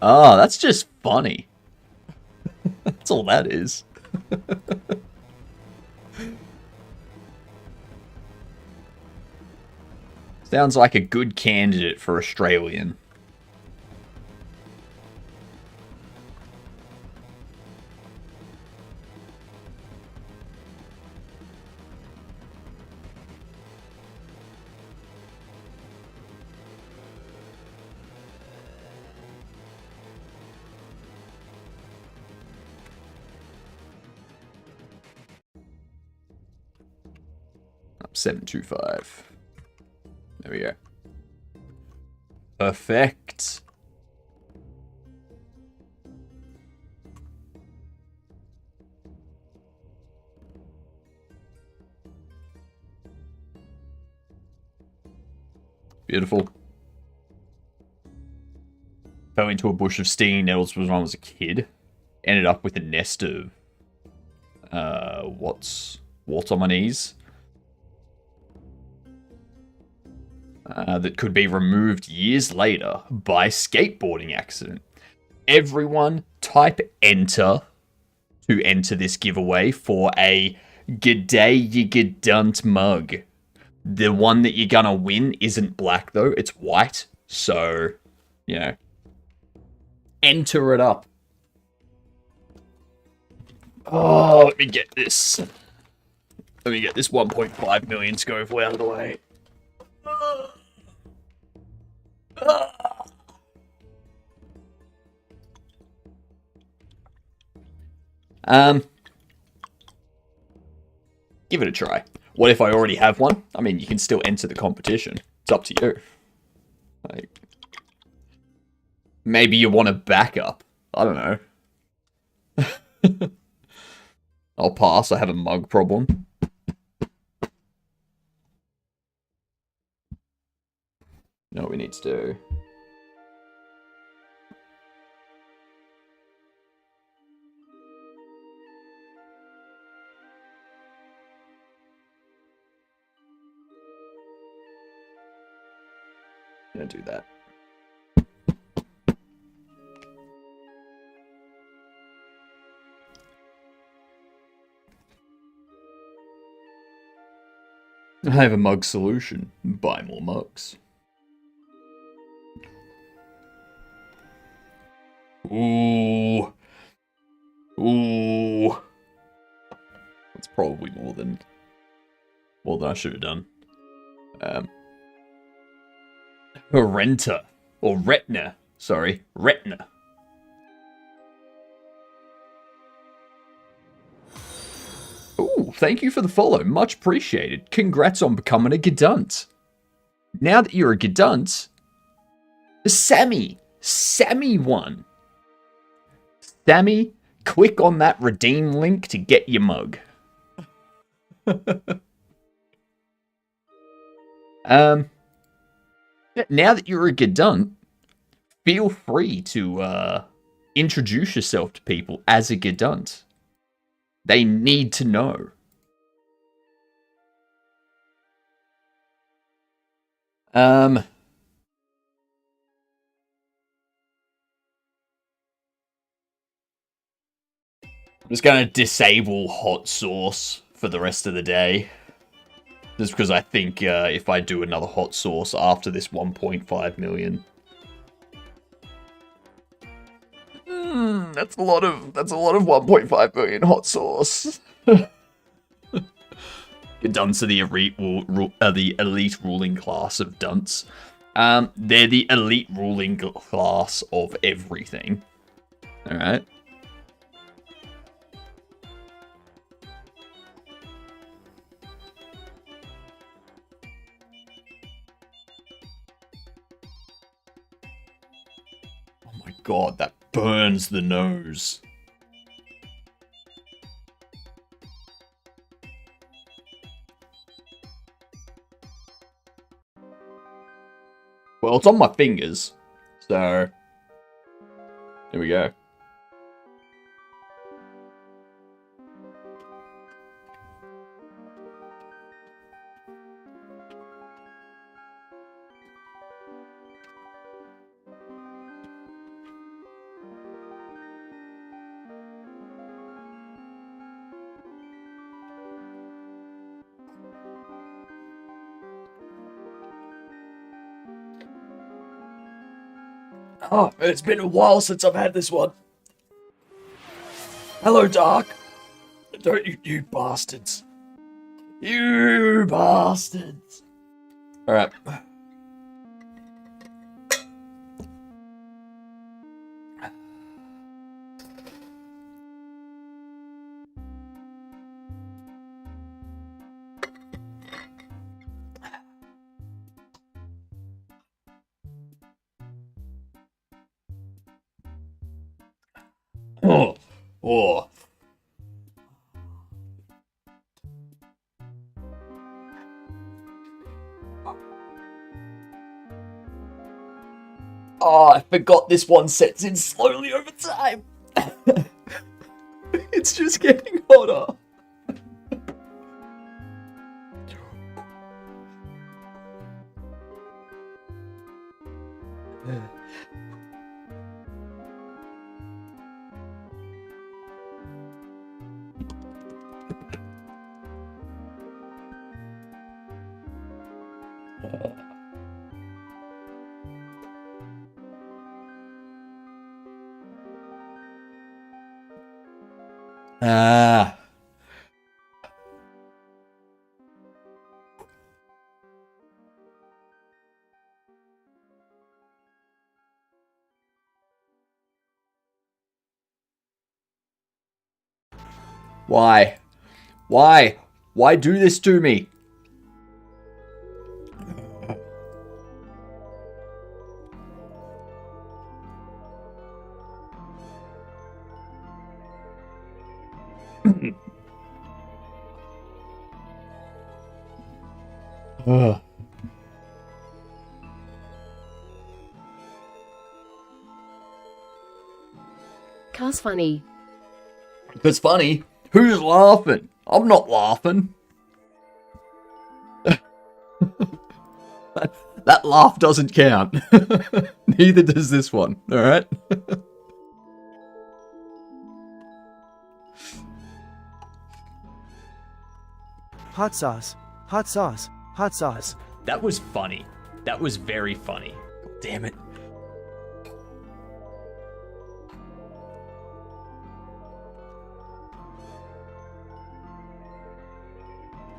Oh, that's just funny. That's all that is. Sounds like a good candidate for Australian. Up 725. There we go. Perfect. Beautiful. Fell into a bush of stinging nettles when I was a kid. Ended up with a nest of what's on my knees. That could be removed years later by skateboarding accident. Everyone type enter to enter this giveaway for a G'day you G'dunt mug. The one that you're gonna win isn't black though, it's white. So, you know, enter it up. Oh, let me get this. Let me get this 1.5 million Scoville out of the way. Give it a try. What if I already have one? I mean, you can still enter the competition. It's up to you. Like, maybe you want a backup. I don't know. I'll pass. I have a mug problem. You know what we need to do? I'm gonna do that. I have a mug solution. Buy more mugs. Ooh. Ooh. That's probably more than I should have done. Renta. Or retina. Sorry. Retina. Ooh, thank you for the follow. Much appreciated. Congrats on becoming a G'dunt. Now that you're a G'dunt, Sammy won. Sammy, click on that redeem link to get your mug. Now that you're a G'dunt, feel free to introduce yourself to people as a G'dunt. They need to know. I'm just going to disable hot sauce for the rest of the day. Just because I think if I do another hot sauce after this 1.5 million... that's a lot of 1.5 million hot sauce. Dunts are the elite ruling class of dunts. They're the elite ruling class of everything. Alright. Oh my god, that burns the nose. Well, it's on my fingers, so here we go. Oh, it's been a while since I've had this one. Hello, Dark. Don't you bastards. You bastards. Alright. Oh, oh. Oh, I forgot this one sets in slowly over time. It's just getting hotter. Ah. Why? Why? Why do this to me? Ugh. Car's funny. It's funny. Who's laughing? I'm not laughing. That laugh doesn't count. Neither does this one. Alright? Hot sauce. Hot sauce. Hot sauce. That was funny. That was very funny. God damn it.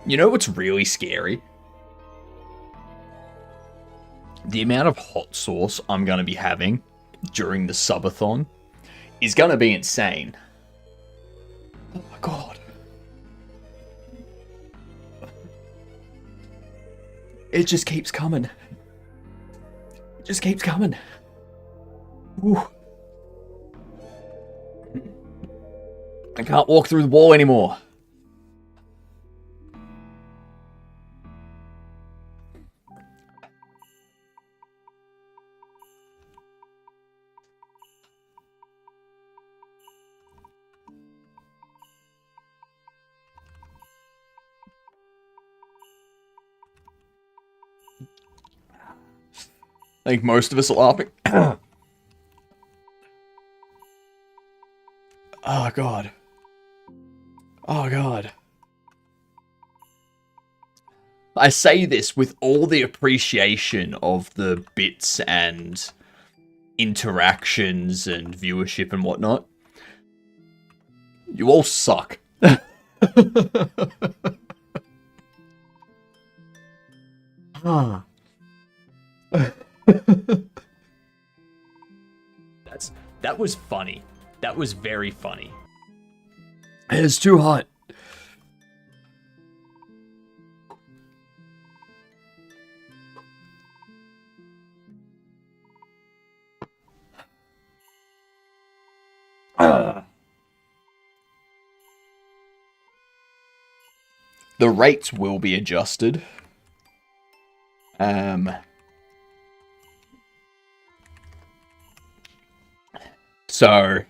You know what's really scary? The amount of hot sauce I'm going to be having during the subathon is going to be insane. Oh my god. It just keeps coming. It just keeps coming. Ooh. I can't walk through the wall anymore. I think most of us are laughing. Oh god. Oh god. I say this with all the appreciation of the bits and interactions and viewership and whatnot. You all suck. Ah. That was funny. That was very funny. It's too hot. The rates will be adjusted. So,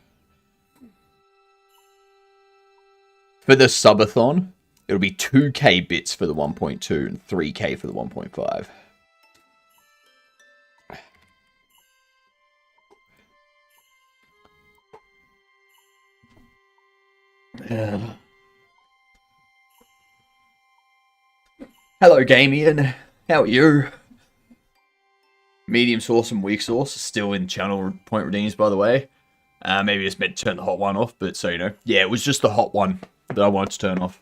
for the subathon, it'll be 2k bits for the 1.2 and 3k for the 1.5. Hello, Gamian. How are you? Medium sauce and weak sauce are still in channel point redeems, by the way. Maybe just meant to turn the hot one off, but so you know. Yeah, it was just the hot one that I wanted to turn off.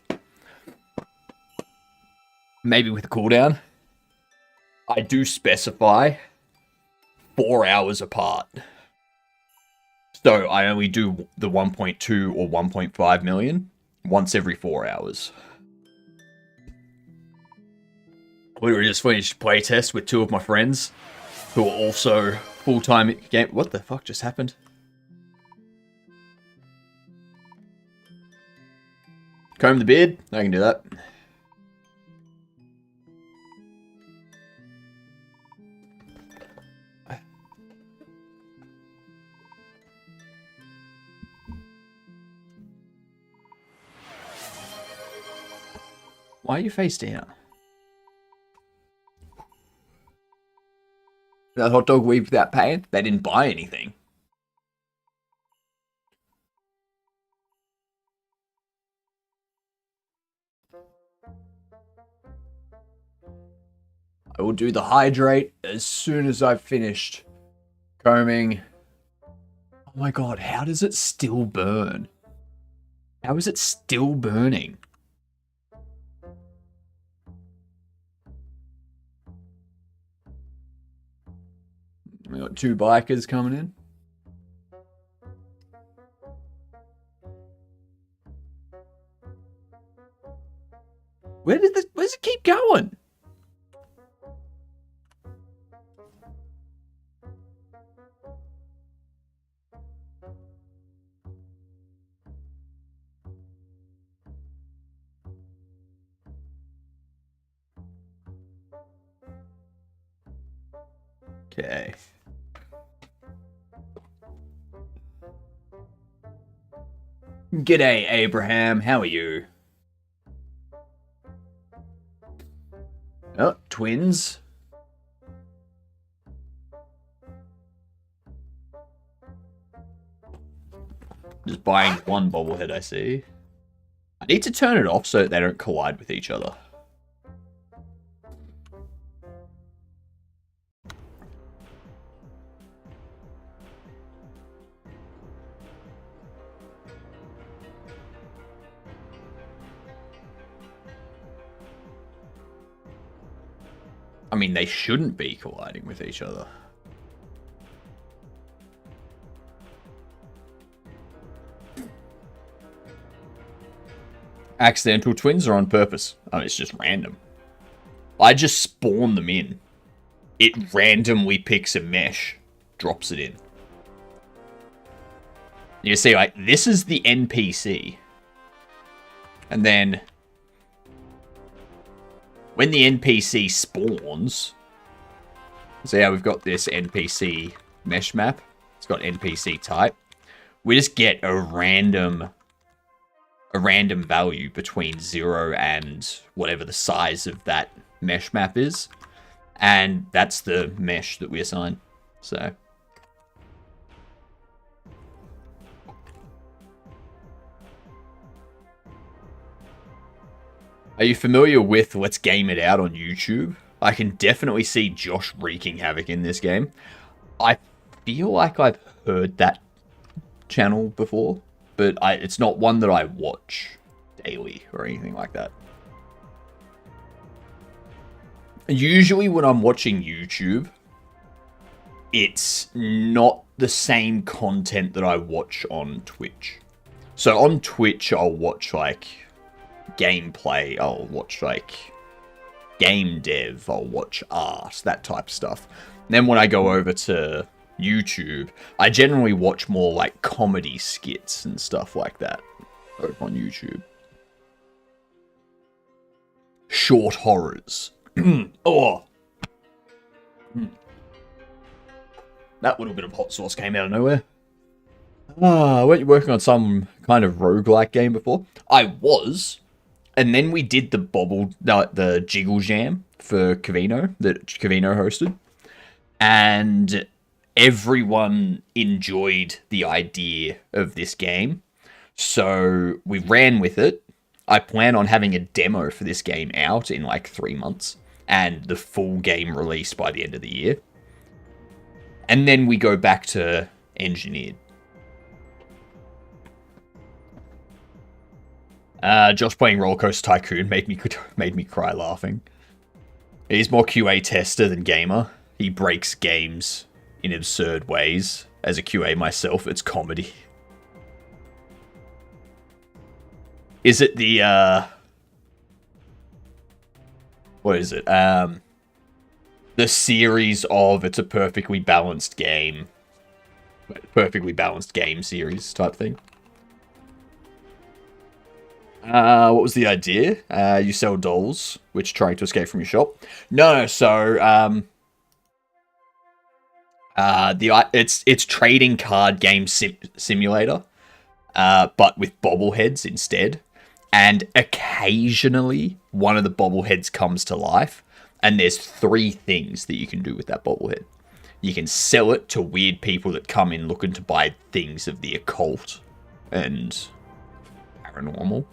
Maybe with a cooldown. I do specify 4 hours apart. So I only do the 1.2 or 1.5 million once every 4 hours. We were just finished playtest with 2 of my friends who are also full-time game. What the fuck just happened? Comb the beard? I can do that. Why are you face down? That hot dog weaved without paying? They didn't buy anything. I will do the hydrate as soon as I've finished combing. Oh my god, how does it still burn? How is it still burning? We got 2 bikers coming in. Where does it keep going? Okay. G'day, Abraham. How are you? Oh, twins. Just buying one bobblehead, I see. I need to turn it off so that they don't collide with each other. I mean, they shouldn't be colliding with each other. Accidental twins are on purpose. Oh, it's just random. I just spawn them in. It randomly picks a mesh, drops it in. You see, like, this is the NPC. And then when the NPC spawns, see how we've got this NPC mesh map? It's got NPC type. We just get a random value between 0 and whatever the size of that mesh map is. And that's the mesh that we assign. So are you familiar with Let's Game It Out on YouTube? I can definitely see Josh wreaking havoc in this game. I feel like I've heard that channel before, but it's not one that I watch daily or anything like that. Usually when I'm watching YouTube, it's not the same content that I watch on Twitch. So on Twitch, I'll watch like gameplay, I'll watch like game dev, I'll watch art, that type of stuff. And then when I go over to YouTube, I generally watch more like comedy skits and stuff like that over on YouTube. Short horrors. Oh. That little bit of hot sauce came out of nowhere. Weren't you working on some kind of roguelike game before? I was. And then we did the Jiggle Jam for Cavino, that Cavino hosted. And everyone enjoyed the idea of this game. So we ran with it. I plan on having a demo for this game out in like 3 months. And the full game release by the end of the year. And then we go back to engineered. Josh playing Roller Coaster Tycoon made me cry laughing. He's more QA tester than gamer. He breaks games in absurd ways. As a QA myself, it's comedy. Is it the, what is it? The series of It's a Perfectly Balanced Game. Perfectly Balanced Game series type thing. What was the idea? You sell dolls, which are trying to escape from your shop. No, so, it's trading card game simulator, but with bobbleheads instead. And occasionally, one of the bobbleheads comes to life, and there's 3 things that you can do with that bobblehead. You can sell it to weird people that come in looking to buy things of the occult and paranormal.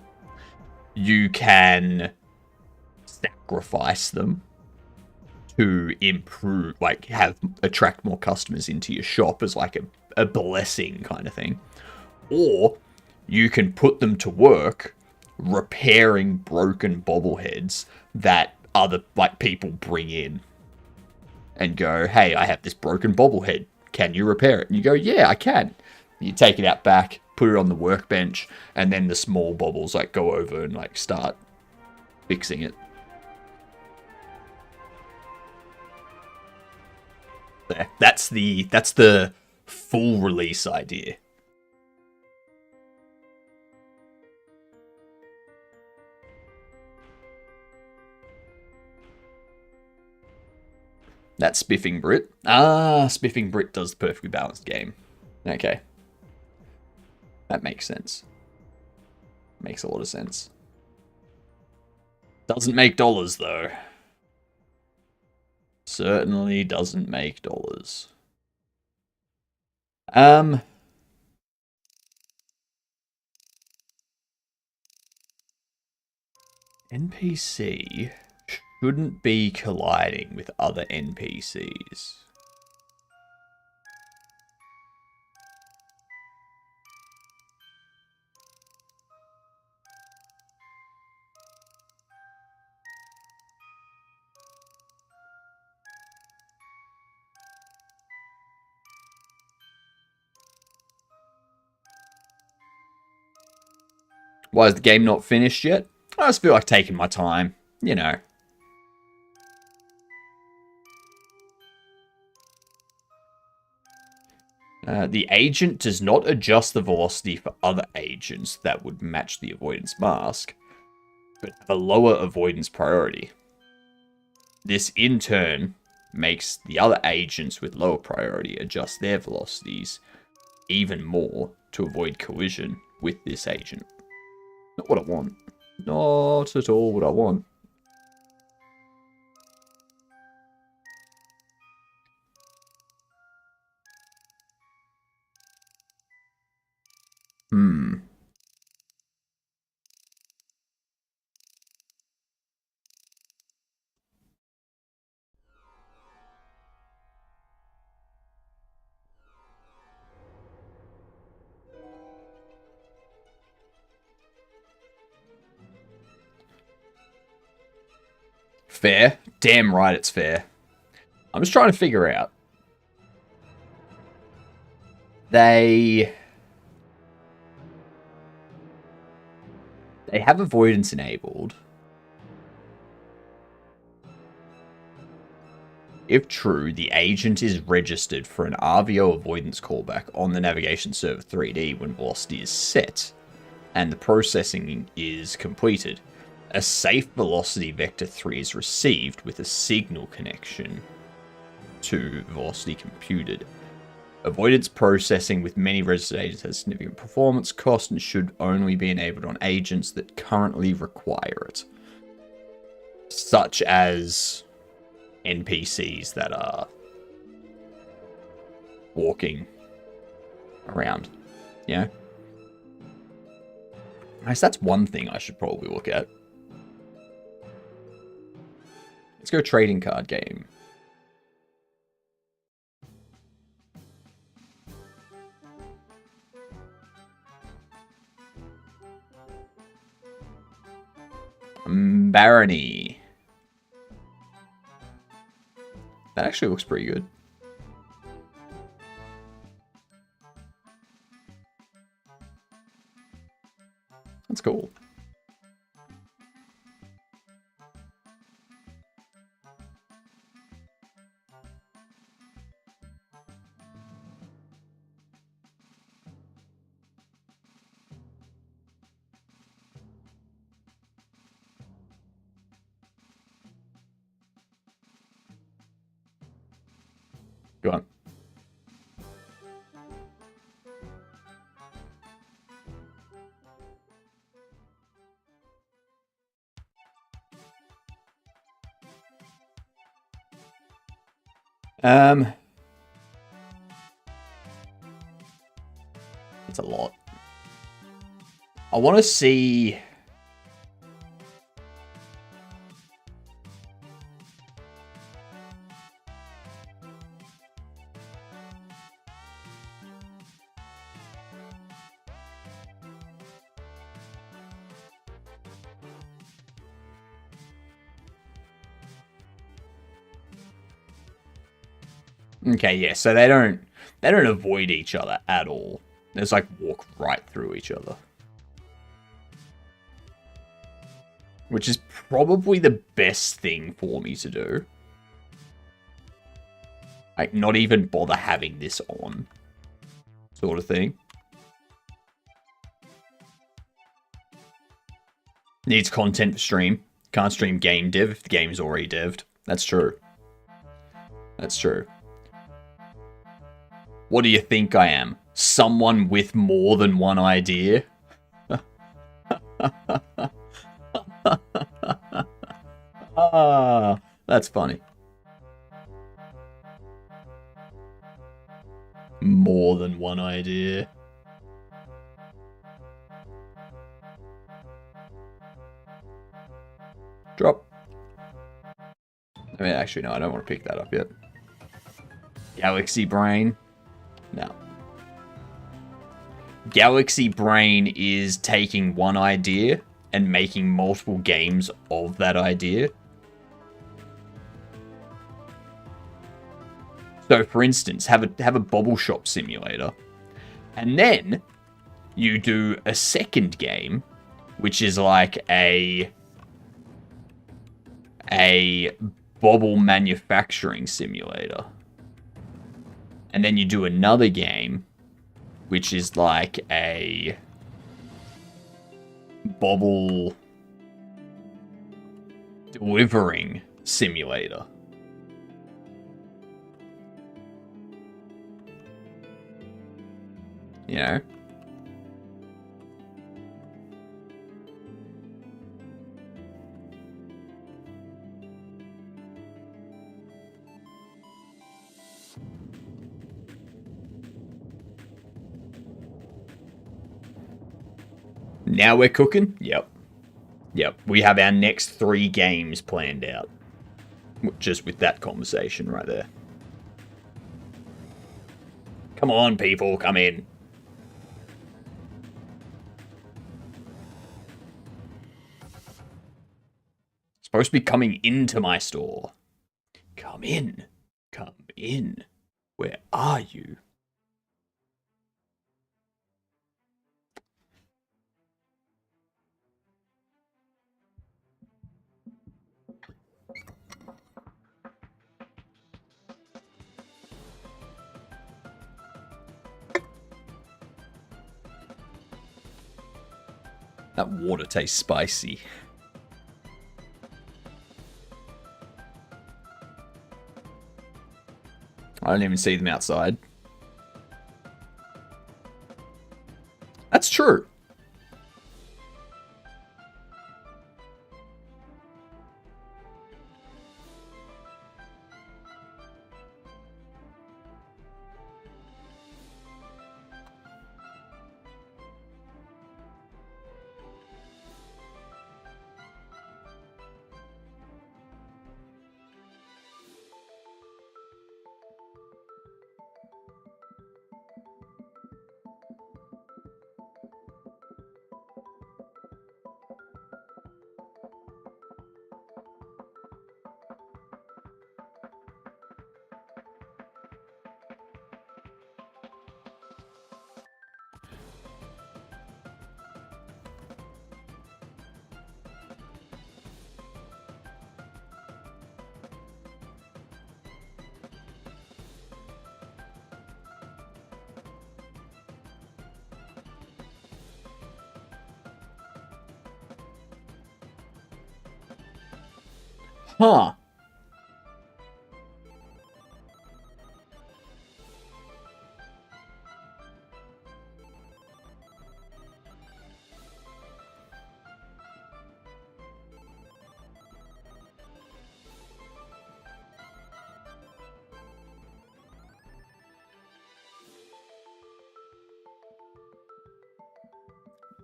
You can sacrifice them to improve, like, attract more customers into your shop as like a blessing kind of thing. Or you can put them to work repairing broken bobbleheads that other, like, people bring in and go, hey, I have this broken bobblehead. Can you repair it? And you go, yeah, I can. You take it out back, put it on the workbench, and then the small bobbles, like, go over and, like, start fixing it. There. That's the full release idea. That's Spiffing Brit. Spiffing Brit does the Perfectly Balanced Game. Okay. That makes sense. Makes a lot of sense. Doesn't make dollars, though. Certainly doesn't make dollars. NPC shouldn't be colliding with other NPCs. Why is the game not finished yet? I just feel like taking my time, you know. The agent does not adjust the velocity for other agents that would match the avoidance mask, but have a lower avoidance priority. This, in turn, makes the other agents with lower priority adjust their velocities even more to avoid collision with this agent. Not what I want. Not at all what I want. Fair. Damn right it's fair. I'm just trying to figure out. They have avoidance enabled. If true, the agent is registered for an RVO avoidance callback on the navigation server 3D when velocity is set, and the processing is completed. A safe velocity vector 3 is received with a signal connection to velocity computed. Avoidance processing with many registered agents has significant performance cost and should only be enabled on agents that currently require it. Such as NPCs that are walking around. Yeah? I guess that's one thing I should probably look at. Let's go trading card game. Barony. That actually looks pretty good. That's cool. Go on. That's a lot. I want to see. Okay, yeah, so they don't avoid each other at all. They just like walk right through each other. Which is probably the best thing for me to do. Like, not even bother having this on. Sort of thing. Needs content for stream. Can't stream game dev if the game's already dev'd. That's true. That's true. What do you think I am? Someone with more than one idea? Ah, that's funny. More than one idea. Drop. I mean, actually, no, I don't want to pick that up yet. Galaxy Brain. No. Galaxy Brain is taking one idea and making multiple games of that idea. So, for instance, have a Bobble Shop Simulator, and then you do a second game, which is like a bobble manufacturing simulator. And then you do another game, which is like a bobble delivering simulator. You know? Now we're cooking? Yep. Yep. We have our next 3 games planned out. Just with that conversation right there. Come on, people. Come in. Supposed to be coming into my store. Come in. Come in. Where are you? That water tastes spicy. I don't even see them outside. That's true. Huh.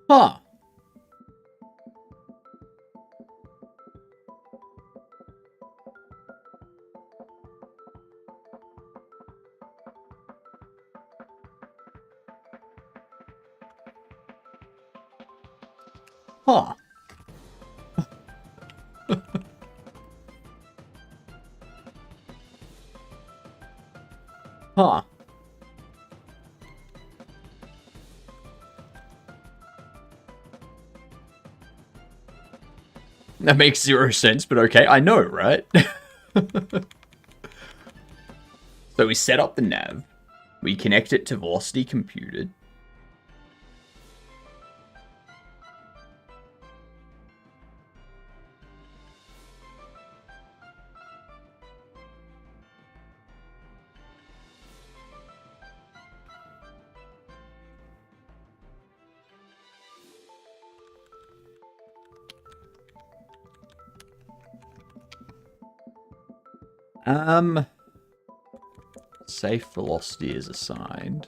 Huh. Huh. Huh. That makes 0 sense, but okay. I know, right? So we set up the nav. We connect it to velocity computed. Safe velocity is assigned.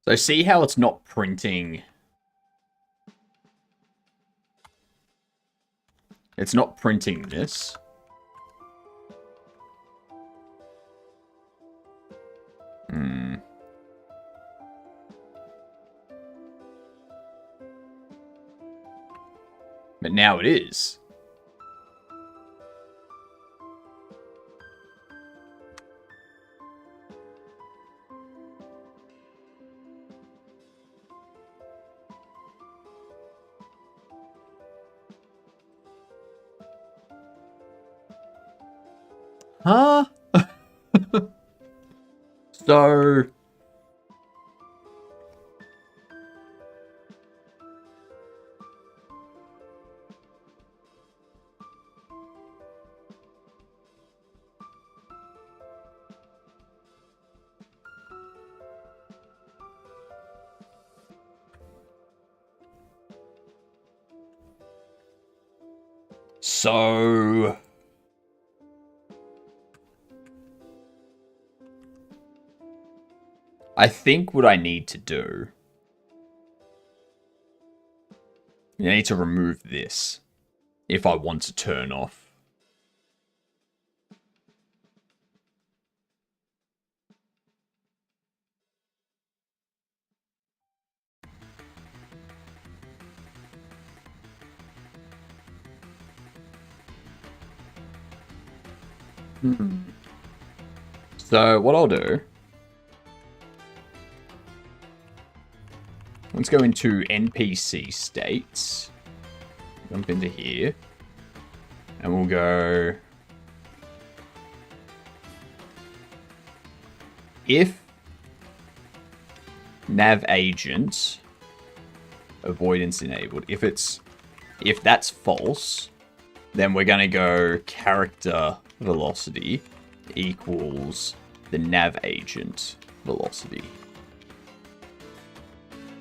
So see how it's not printing. It's not printing this. But now it is. Huh? So... So... I think what I need to do... I need to remove this if I want to turn off. So what I'll do... Let's go into NPC states. Jump into here. And we'll go... If nav agent avoidance enabled, if that's false, then we're going to go character velocity equals the nav agent velocity.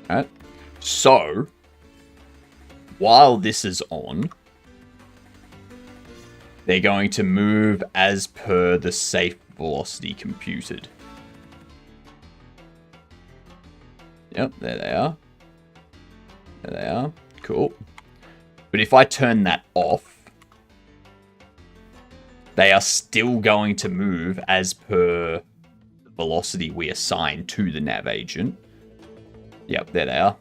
Alright. So, while this is on, they're going to move as per the safe velocity computed. Yep, there they are. There they are. Cool. But if I turn that off, they are still going to move as per the velocity we assign to the nav agent. Yep, there they are.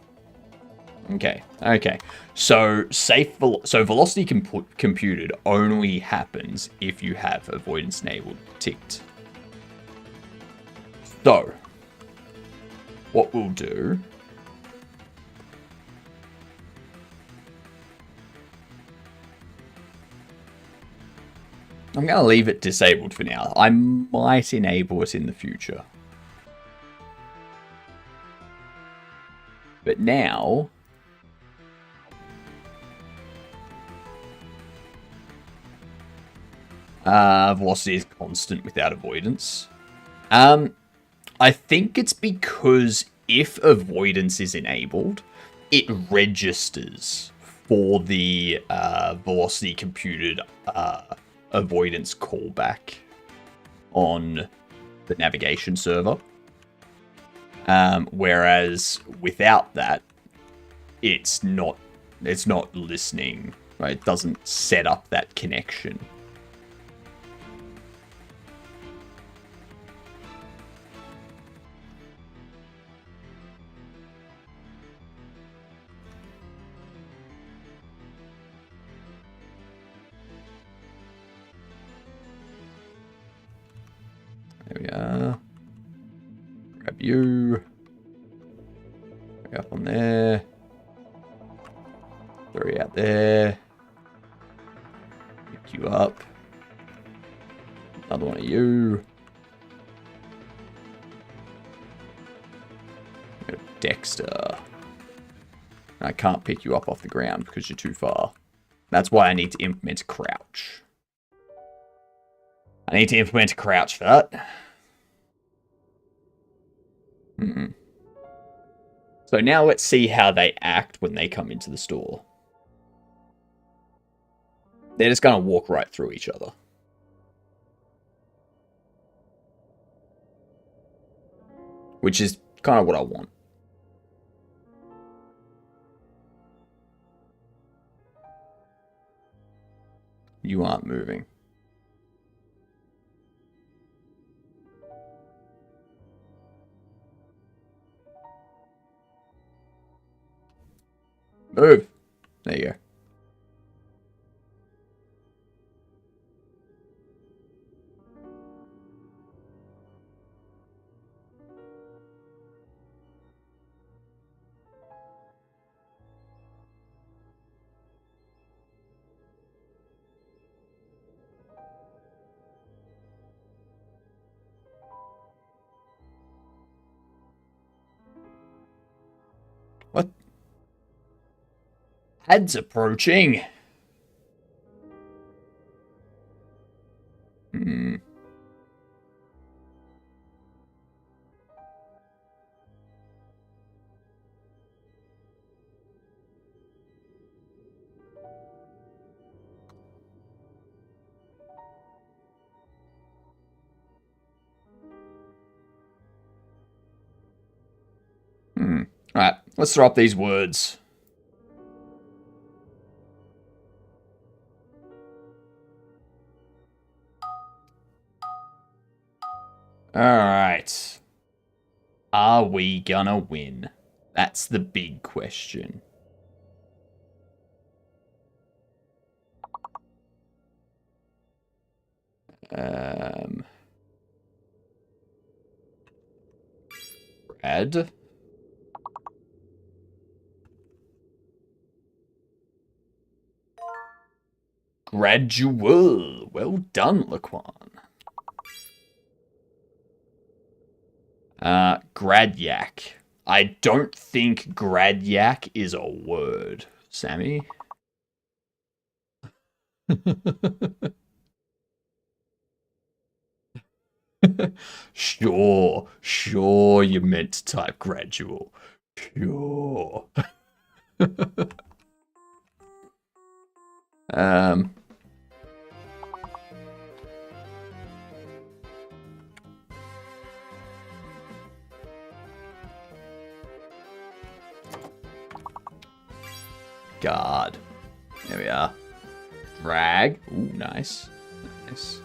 Okay, okay. So velocity computed only happens if you have avoidance enabled ticked. So, what we'll do... I'm going to leave it disabled for now. I might enable it in the future. But now... velocity is constant without avoidance. I think it's because if avoidance is enabled, it registers for the velocity computed avoidance callback on the navigation server. Whereas without that, it's not listening, right? It doesn't set up that connection. There we are. Grab you. Go up on there. Throw you out there. Pick you up. Another one of you. Go to Dexter. I can't pick you up off the ground because you're too far. That's why I need to implement a crouch. I need to implement a crouch for that. So now let's see how they act when they come into the store. They're just going to walk right through each other. Which is kind of what I want. You aren't moving. Move. There you go. What? Heads approaching. Alright, let's throw up these words. Alright. Are we gonna win? That's the big question. Brad. Gradual. Well done, Laquan. Gradyak. I don't think Gradyak is a word, Sammy. Sure, you meant to type gradual. Sure. God. There we are. Drag. Ooh, nice. Nice.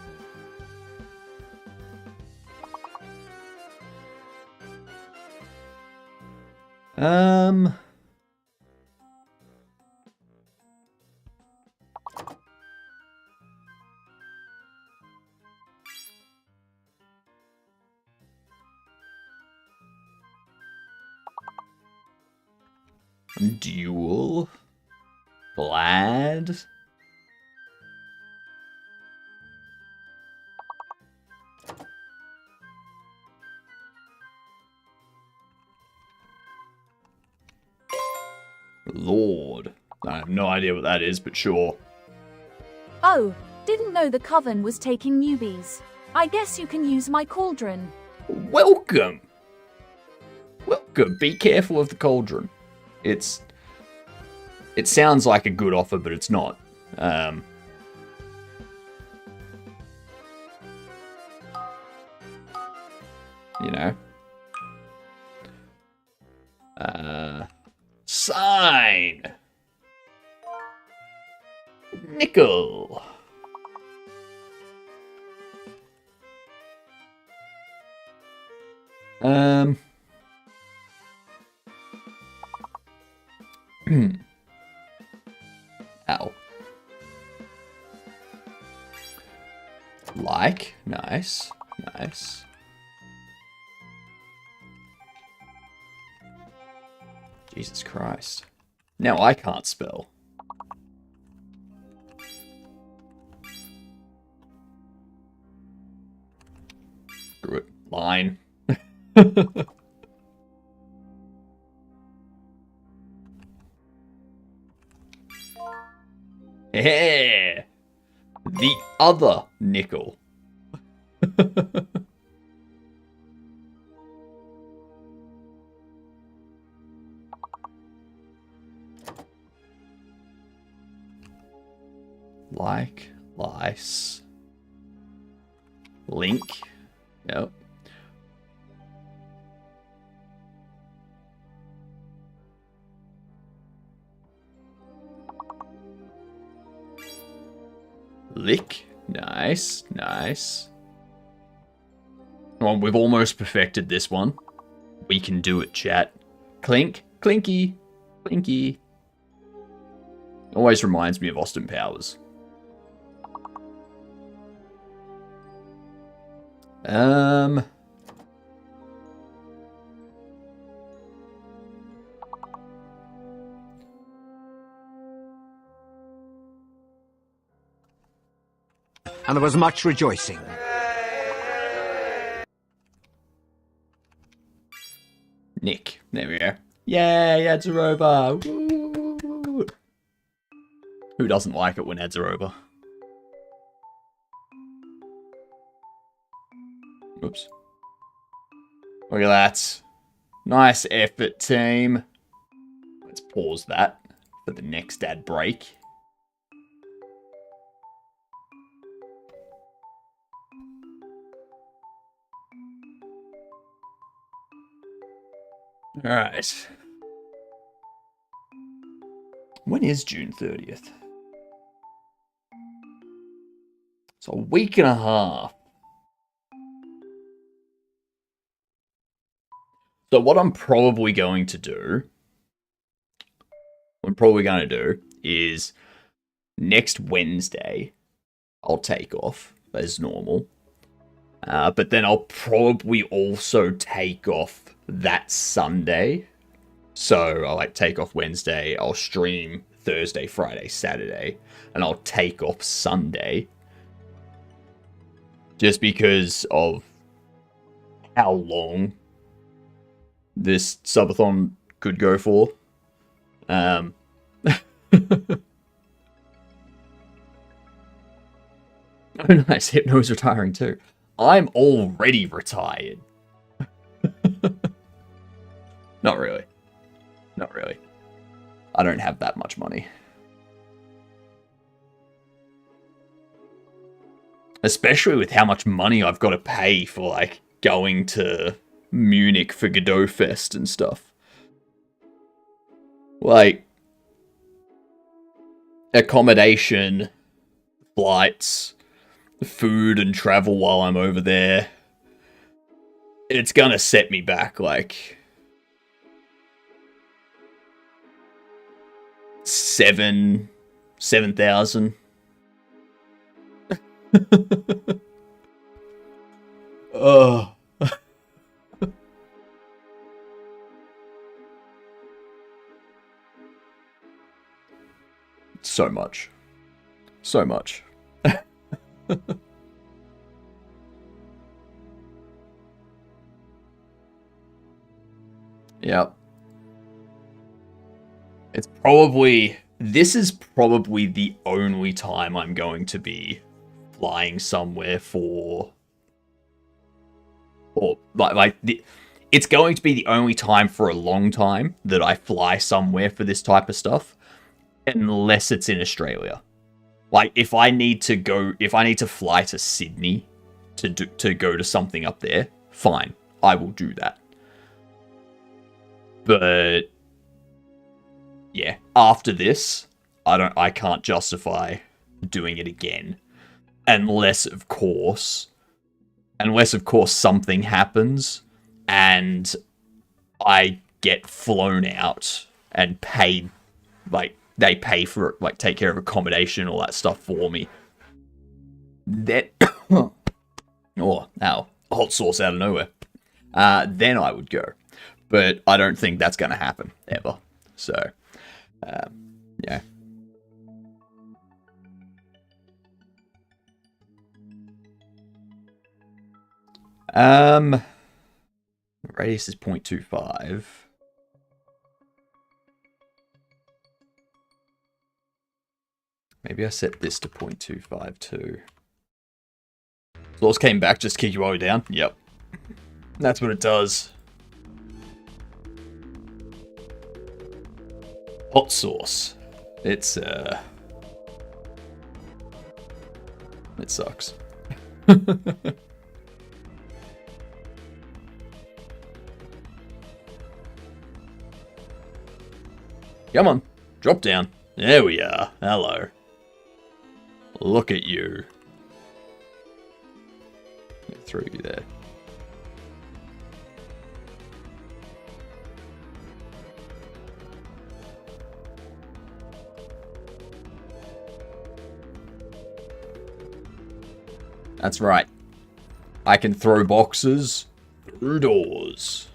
Duel. Glad. Lord. I have no idea what that is, but sure. Oh, didn't know the coven was taking newbies. I guess you can use my cauldron. Welcome! Welcome. Be careful of the cauldron. It sounds like a good offer, but it's not. You know. Sign! Nickel! Ow. Like. Nice. Nice. Jesus Christ. Now I can't spell. Screw it. Line. Yeah. The other nickel. Like, lice. Link. Yep. Lick. Nice, nice. Well, we've almost perfected this one. We can do it, chat. Clink, clinky, clinky. Always reminds me of Austin Powers. And there was much rejoicing. Nick. There we go. Yay, ads are over. Woo. Who doesn't like it when ads are over? Oops. Look at that. Nice effort, team. Let's pause that for the next ad break. Alright. When is June 30th? It's a week and a half. So what I'm probably going to do is next Wednesday, I'll take off as normal. But then I'll probably also take off that Sunday. So I'll take off Wednesday, I'll stream Thursday, Friday, Saturday, and I'll take off Sunday. Just because of how long this subathon could go for. Oh, nice. Hypno's retiring too. I'm already retired. Not really. Not really. I don't have that much money. Especially with how much money I've got to pay for, like, going to Munich for Godot Fest and stuff. Like, accommodation, flights, food and travel while I'm over there. It's gonna set me back, like, 7,000. Oh. So much. So much. Yep. This is probably the only time I'm going to be flying somewhere it's going to be the only time for a long time that I fly somewhere for this type of stuff, unless it's in Australia. Like, if I need to fly to Sydney to go to something up there, fine, I will do that. But yeah, after this, I can't justify doing it again, unless of course something happens and I get flown out and paid, like, they pay for it, like, take care of accommodation, all that stuff for me. That, hot sauce out of nowhere. Then I would go. But I don't think that's going to happen, ever. So, yeah. Radius is 0.25. Maybe I set this to 0.25 too. Laws came back, just kick you all the way down? Yep. That's what it does. Hot sauce. It's, it sucks. Come on, drop down. There we are. Hello. Look at you. Throw you there. That's right. I can throw boxes through doors.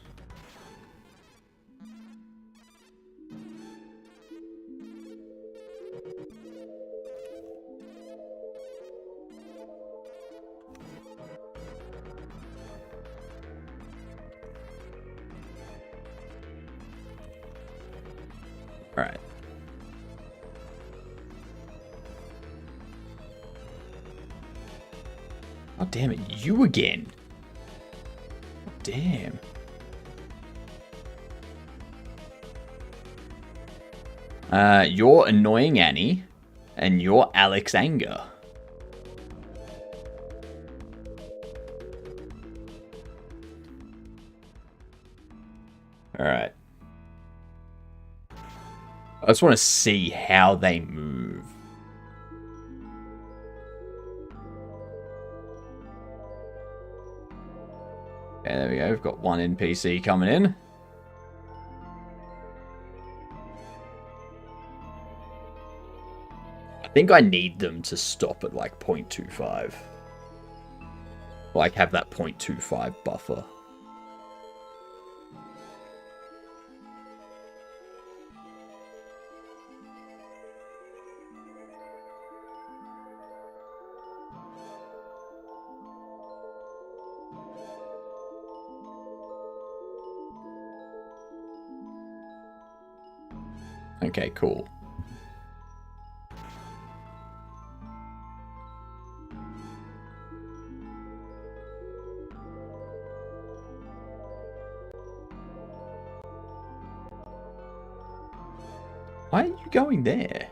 Alright. Oh, damn it. You again. Damn. You're Annoying Annie, and you're Alex Anger. Alright. I just want to see how they move. Okay, there we go. We've got one NPC coming in. I think I need them to stop at like 0.25. Like have that 0.25 buffer. Okay, cool. Why are you going there?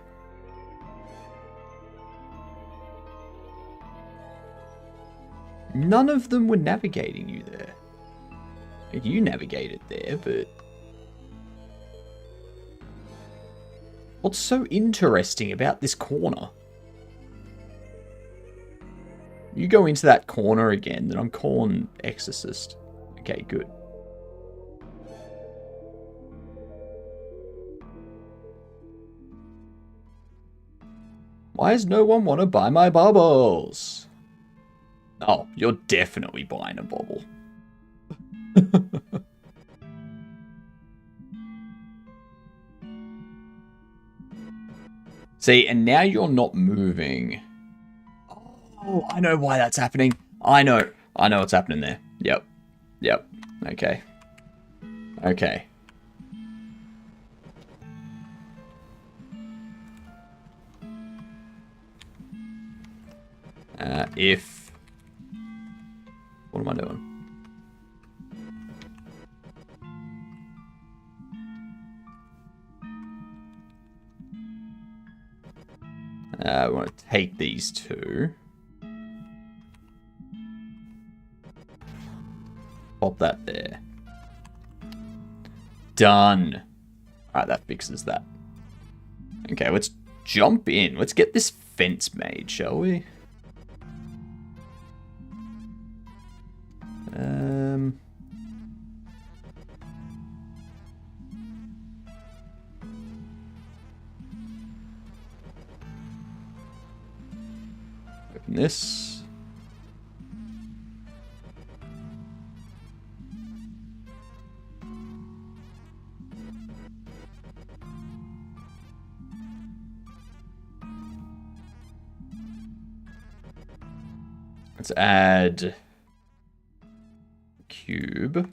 None of them were navigating you there. You navigated there, but... What's so interesting about this corner? You go into that corner again, then I'm calling Exorcist. Okay, good. Why does no one want to buy my bubbles? Oh, you're definitely buying a bubble. See, and now you're not moving. Oh, I know why that's happening. I know what's happening there. Yep. Yep. Okay. Okay. If... What am I doing? We want to take these two. Pop that there. Done. Alright, that fixes that. Okay, let's jump in. Let's get this fence made, shall we? Open this. Let's add cube.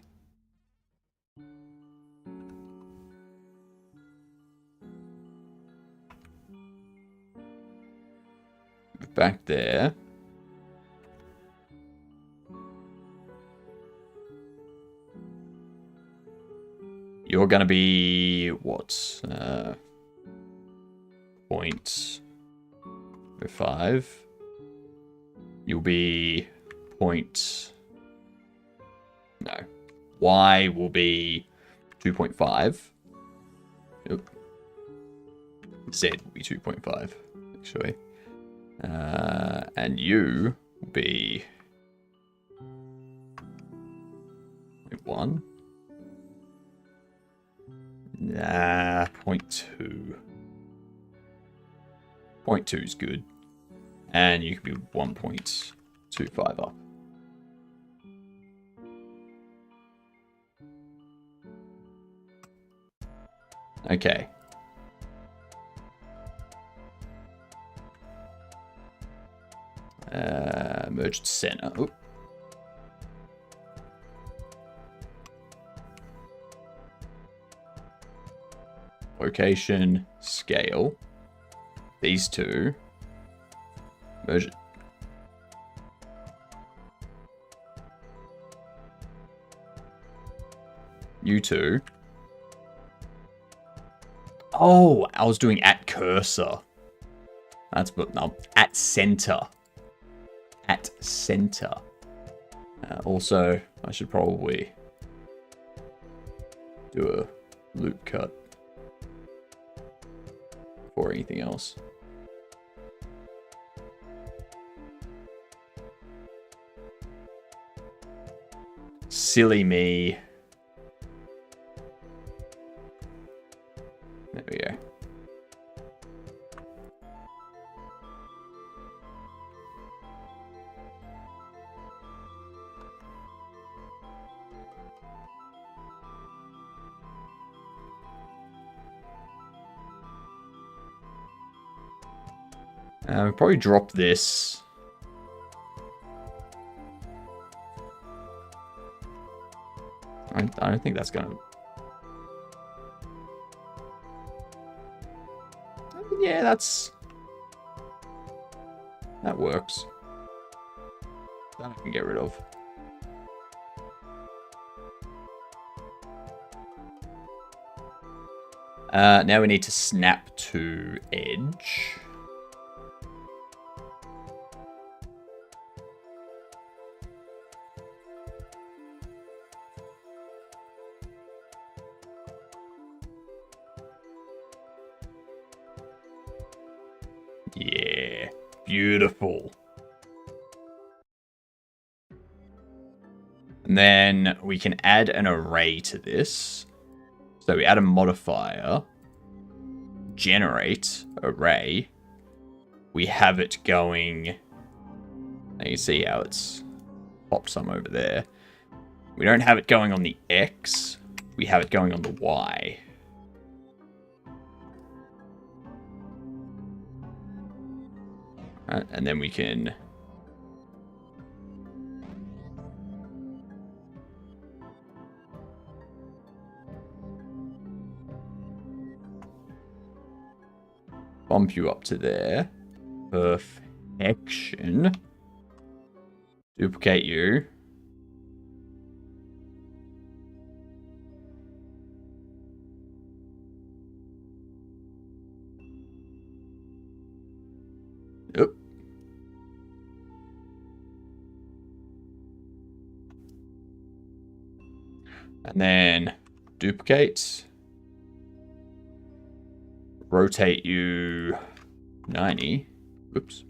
Back there. You're gonna be what? 0.05. You'll be no. Y will be 2.5. Yep. Z will be 2.5, actually. And you will be 0.1. Nah, 0.2. 0.2 is good. And you could be 1.25 up. Okay. Merged center. Oop. Location, scale. These two. Merge it. You two. Oh, I was doing at cursor. That's but no, at center. At center. Also, I should probably do a loop cut or anything else. Silly me. There we go. We'll probably drop this. I don't think that's gonna... Yeah, that works. That I can get rid of. Now we need to snap to edge. Yeah, beautiful. And then we can add an array to this. So we add a modifier, generate array. We have it going. Now you see how it's popped some over there. We don't have it going on the X. We have it going on the Y. And then we can... bump you up to there. Perfection. Duplicate you. Yep. And then duplicate. Rotate you 90. Whoops.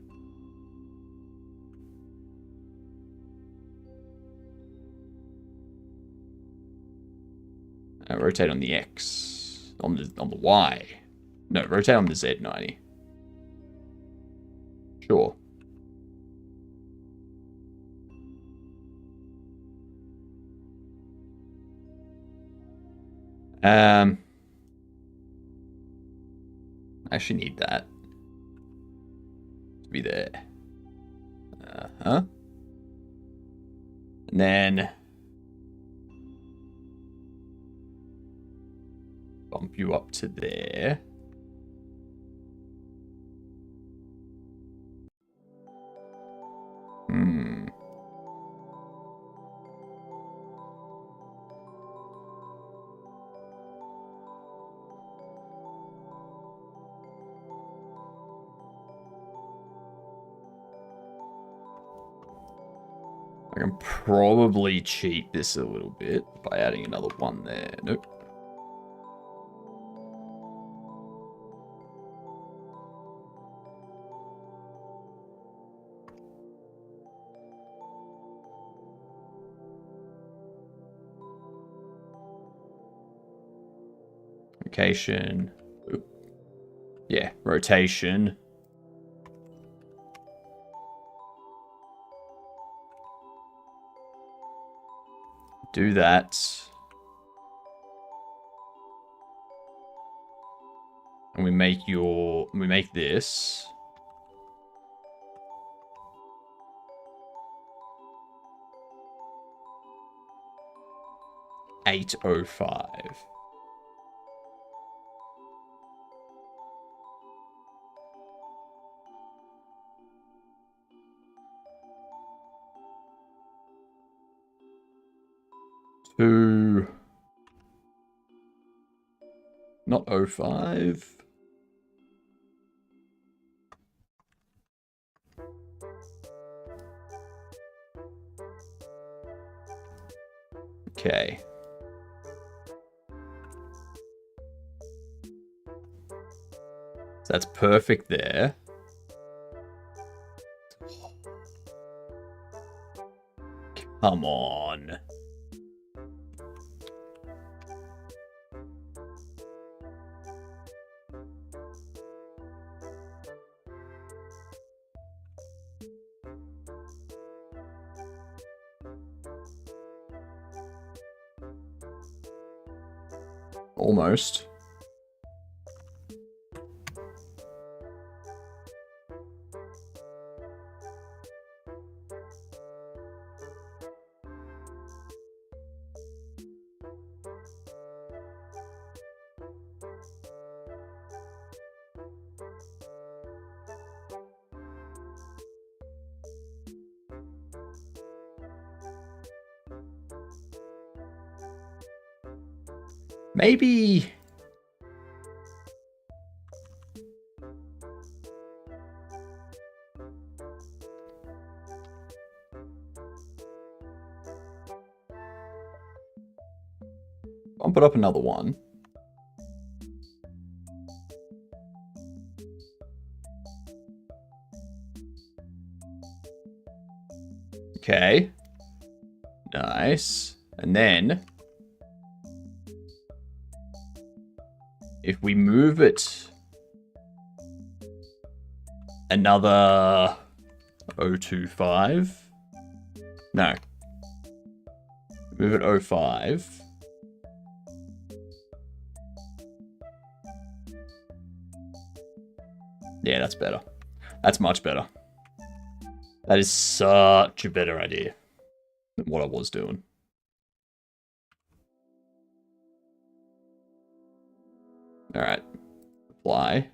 Rotate on the X. On the Y. No, rotate on the Z 90. Sure. I actually need that to be there. And then bump you up to there. I can probably cheat this a little bit by adding another one there. Nope. Location. Oop. Yeah, rotation. Do that. And we make this. $805. To not 05. Okay. So that's perfect there. Come on. Almost. Maybe... bump it up another one. Okay. Nice. And then... if we move it another 025. No. Move it 05. Yeah, that's better. That's much better. That is such a better idea than what I was doing. Alright. Apply.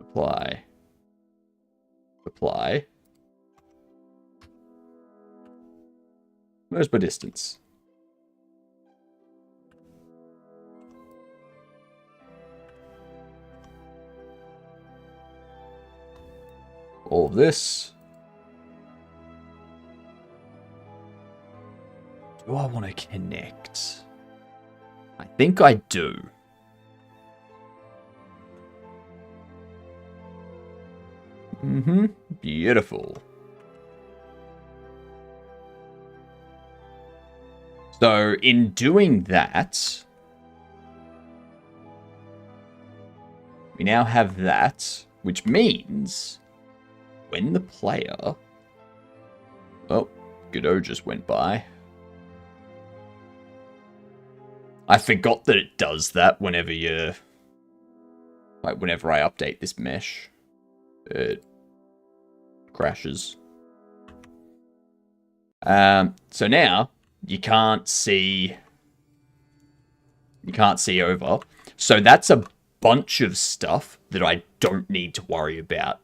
Apply. Apply. Where's my distance? All of this. Do I want to connect? I think I do. Beautiful. So, in doing that, we now have that, which means when the player... Oh, Godot just went by. I forgot that it does that whenever you... Like, whenever I update this mesh. It crashes. So now, you can't see over. So that's a bunch of stuff that I don't need to worry about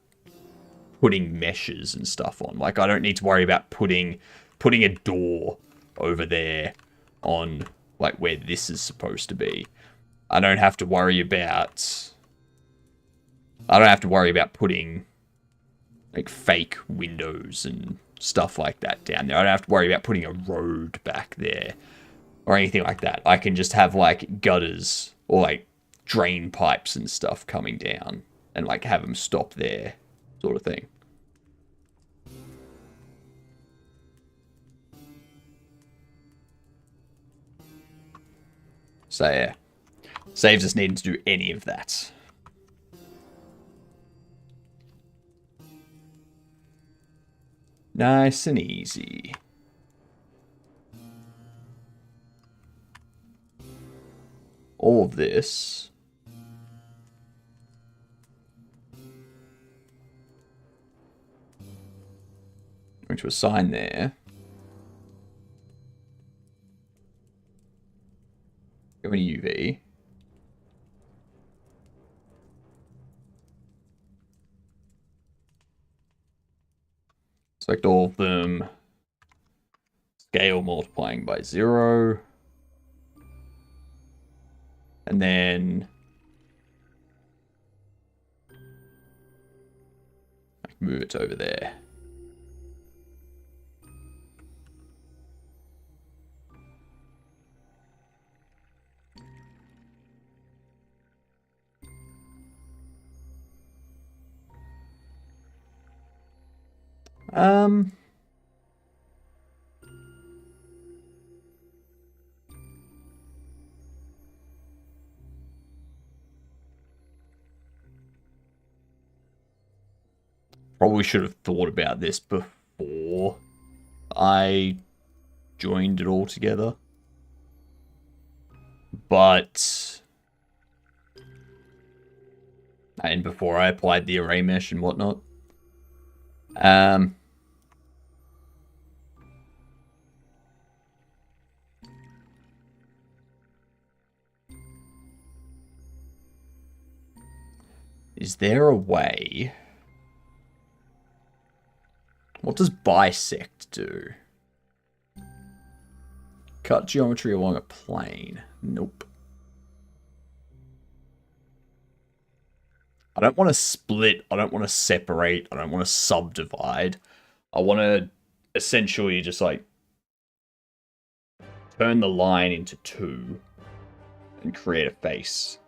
putting meshes and stuff on. Like, I don't need to worry about putting a door over there on, like, where this is supposed to be. I don't have to worry about putting, like, fake windows and stuff like that down there. I don't have to worry about putting a road back there or anything like that. I can just have, like, gutters or, like, drain pipes and stuff coming down and, like, have them stop there, sort of thing. So, yeah. Saves us needing to do any of that. Nice and easy. All of this. Going to assign there. Go into UV. Select all of them. Scale multiplying by 0. And then move it over there. Probably should have thought about this before I joined it all together. But... And before I applied the array mesh and whatnot. Is there a way... What does bisect do? Cut geometry along a plane. Nope. I don't want to split. I don't want to separate. I don't want to subdivide. I want to essentially just like turn the line into two and create a face.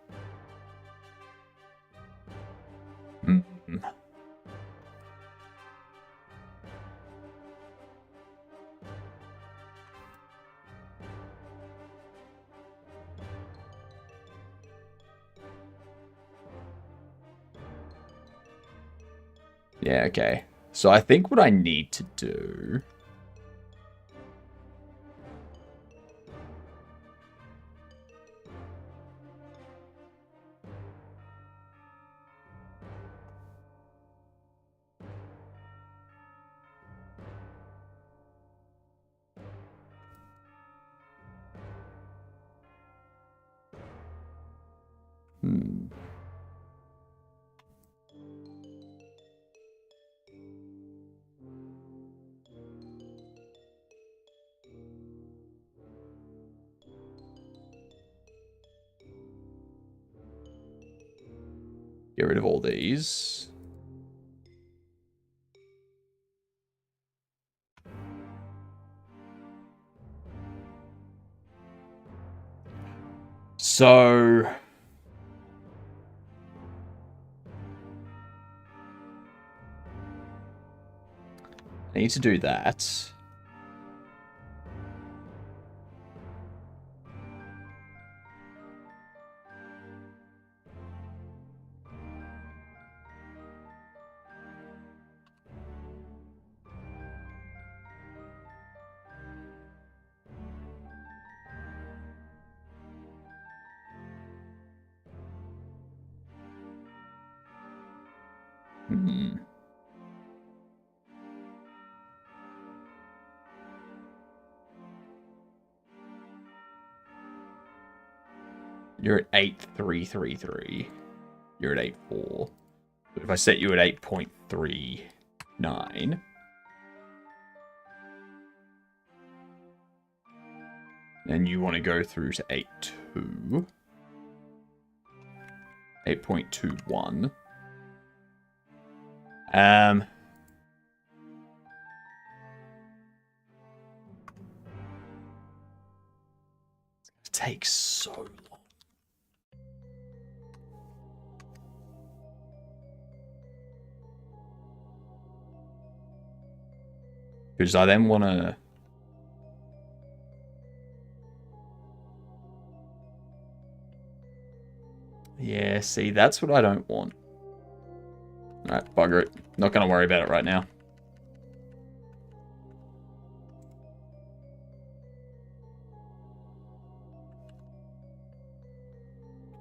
Yeah, okay. So I think what I need to do... Get rid of all these. So I need to do that. Hmm. You're at 8.333. You're at 8.4. But if I set you at 8.39, and you want to go through to 8.2, 8.21. It takes so long. Because I then want to... Yeah, see, that's what I don't want. Alright, bugger it. Not going to worry about it right now.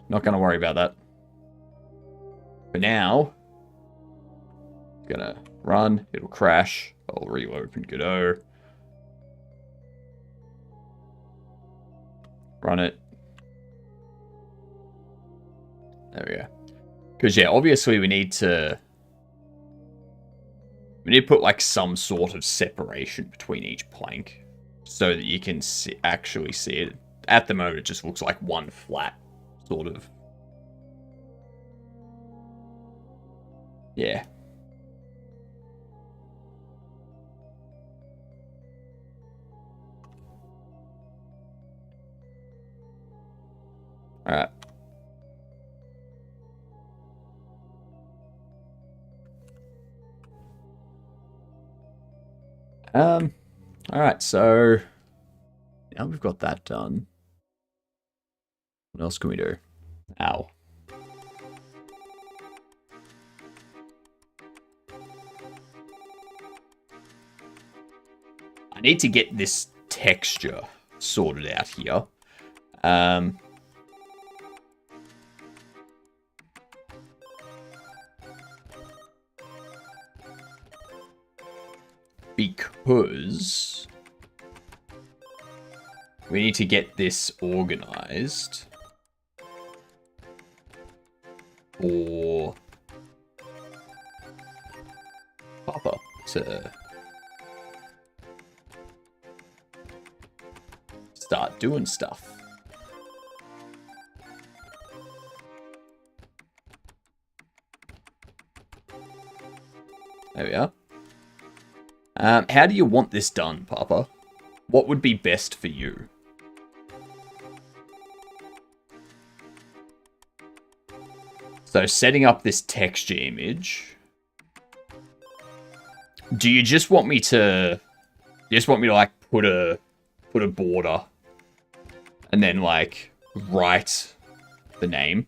Not going to worry about that. For now, gonna run. It'll crash. I'll reopen Godot. Run it. There we go. Because, yeah, obviously we need to put, like, some sort of separation between each plank so that you can actually see it. At the moment, it just looks like one flat sort of... Yeah. Alright. Alright, so now we've got that done. What else can we do? Ow. I need to get this texture sorted out here. Because we need to get this organized for Papa to start doing stuff. There we are. How do you want this done, Papa? What would be best for you? So setting up this texture image. Do you just want me to... like put a border and then like write the name?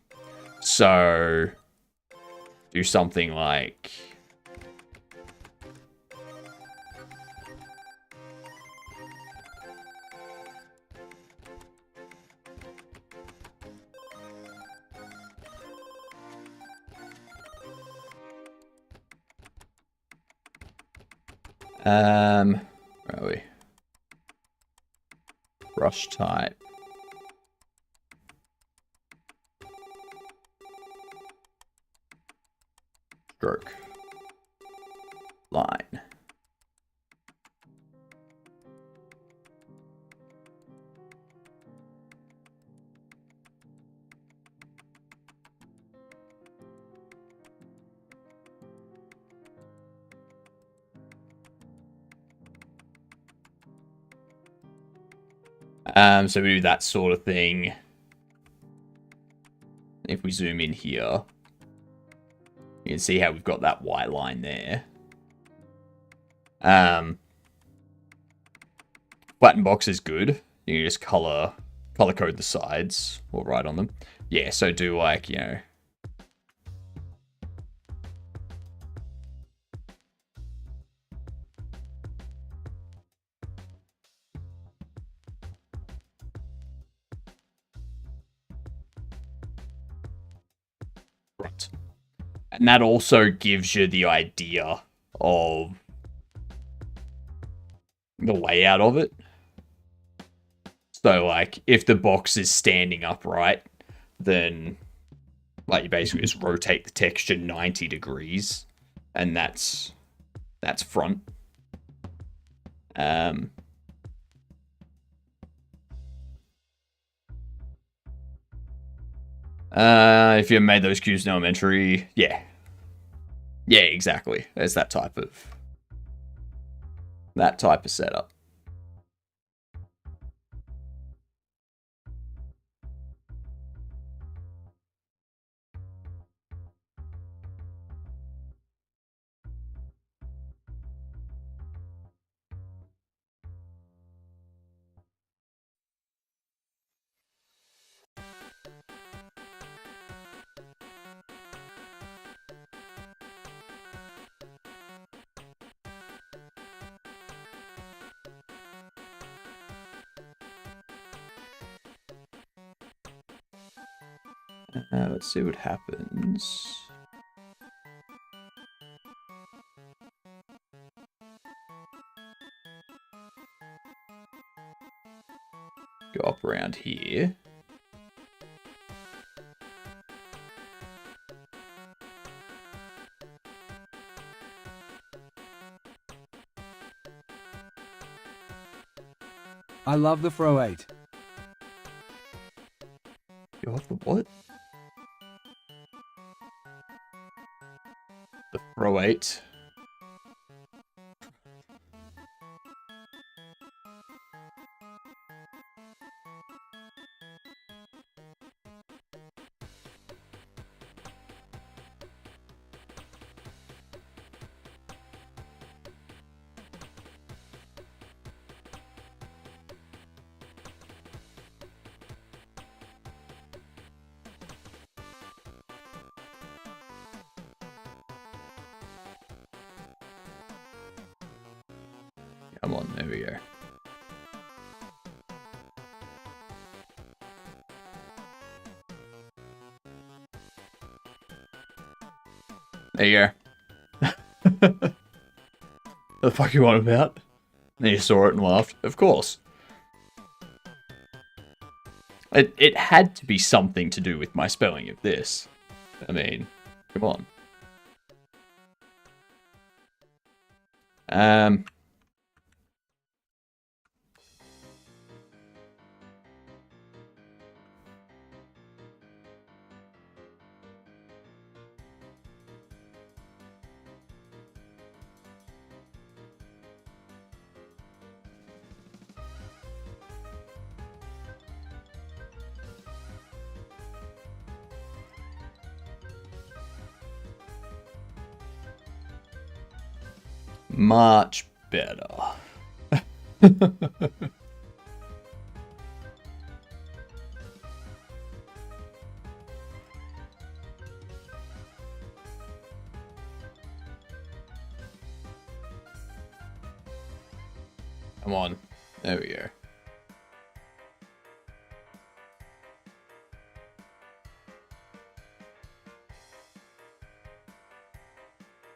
So do something like... where are we? Brush type. Stroke. Line. So we do that sort of thing. If we zoom in here, you can see how we've got that white line there. Flatten box is good. You can just color code the sides or write on them. Yeah, so do like, you know, right. And that also gives you the idea of the layout of it. So, like, if the box is standing upright, then, like, you basically just rotate the texture 90 degrees, and that's front. If you made those cubes in elementary, yeah. Yeah, exactly. There's that type of setup. Let's see what happens. Go up around here. I love the Throw 8. Go off the what? The Throw 8. Come on, there we go. There you go. What the fuck you want about? And you saw it and laughed. Of course. It had to be something to do with my spelling of this. I mean, come on. Much better. Come on. There we go.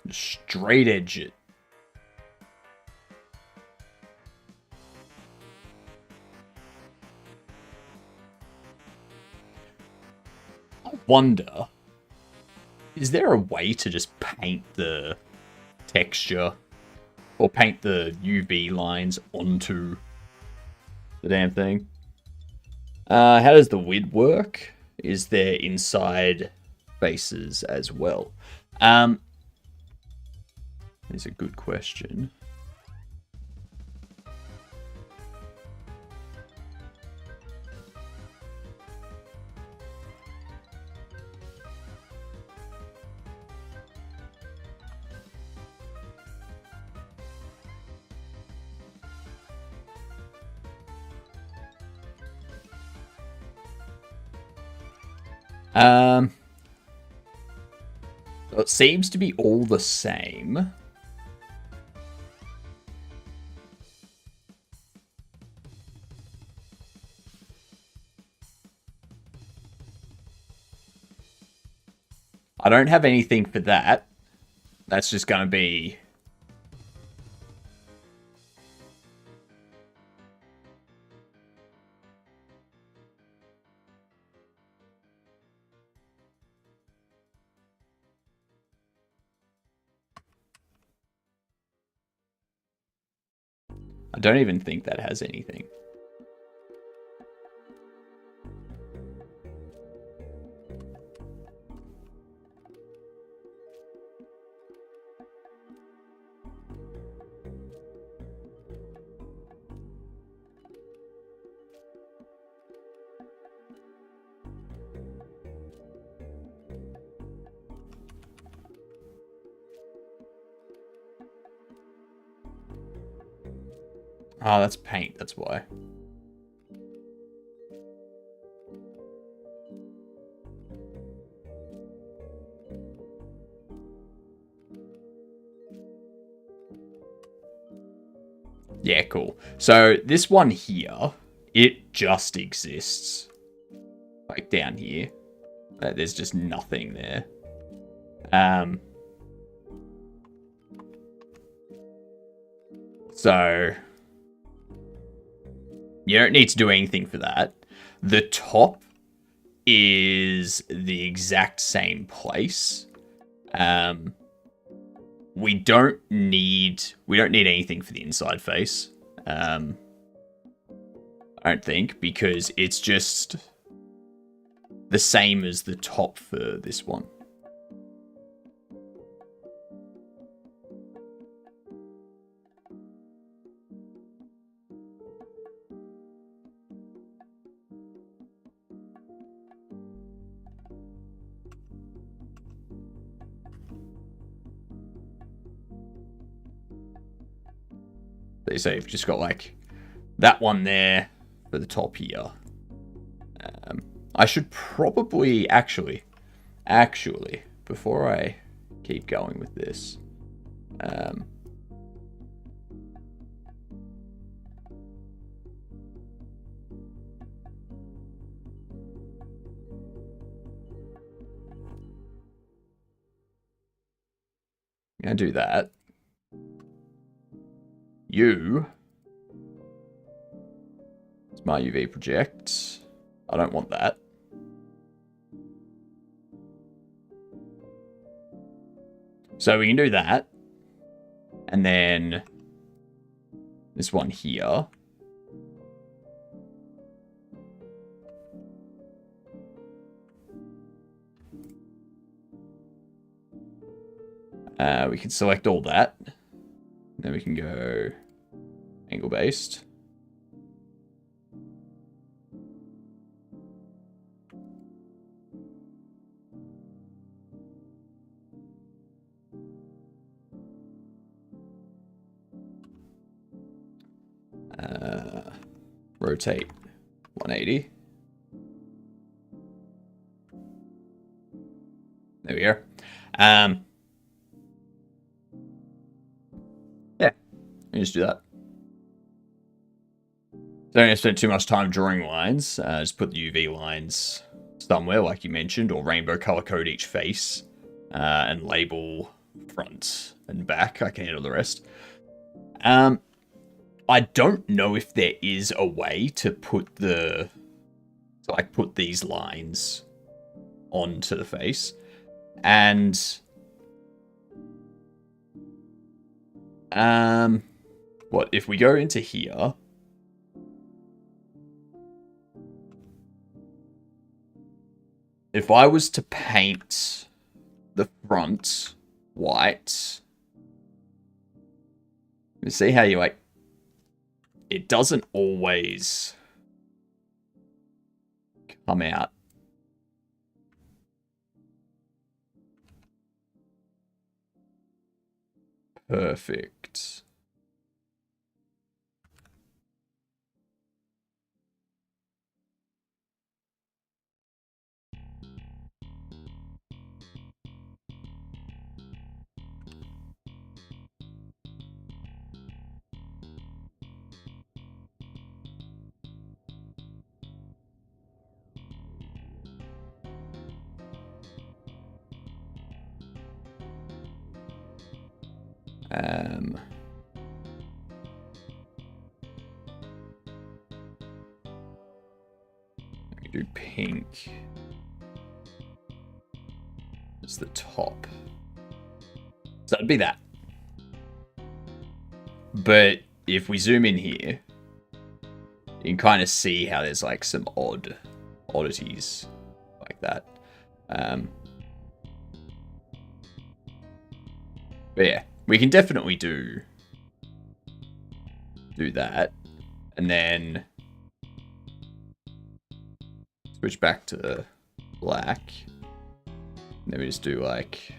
Straight edge it. I wonder, is there a way to just paint the texture or paint the UV lines onto the damn thing? How does the width work? Is there inside faces as well? Is a good question. So it seems to be all the same. I don't have anything for that. That's just going to be... I don't even think that has anything. Oh, that's paint, that's why. Yeah, cool. So this one here, it just exists. Like down here. There's just nothing there. So you don't need to do anything for that. The top is the exact same place. We don't need anything for the inside face. I don't think, because it's just the same as the top for this one. So you've just got like that one there for the top here. I should probably actually, before I keep going with this, I'm gonna do that. Smart UV project. I don't want that. So we can do that. And then this one here. We can select all that. Then we can go angle based. Rotate 180. There we go. Yeah, you just do that. Don't have to spend too much time drawing lines. Just put the UV lines somewhere, like you mentioned, or rainbow color code each face, and label front and back. I can handle the rest. I don't know if there is a way to put put these lines onto the face. And what if we go into here? If I was to paint the front white, you see how you it doesn't always come out perfect. We do pink. It's the top. So it'd be that. But if we zoom in here, you can kind of see how there's like some oddities like that. But yeah, we can definitely do that. And then switch back to black. And then we just do like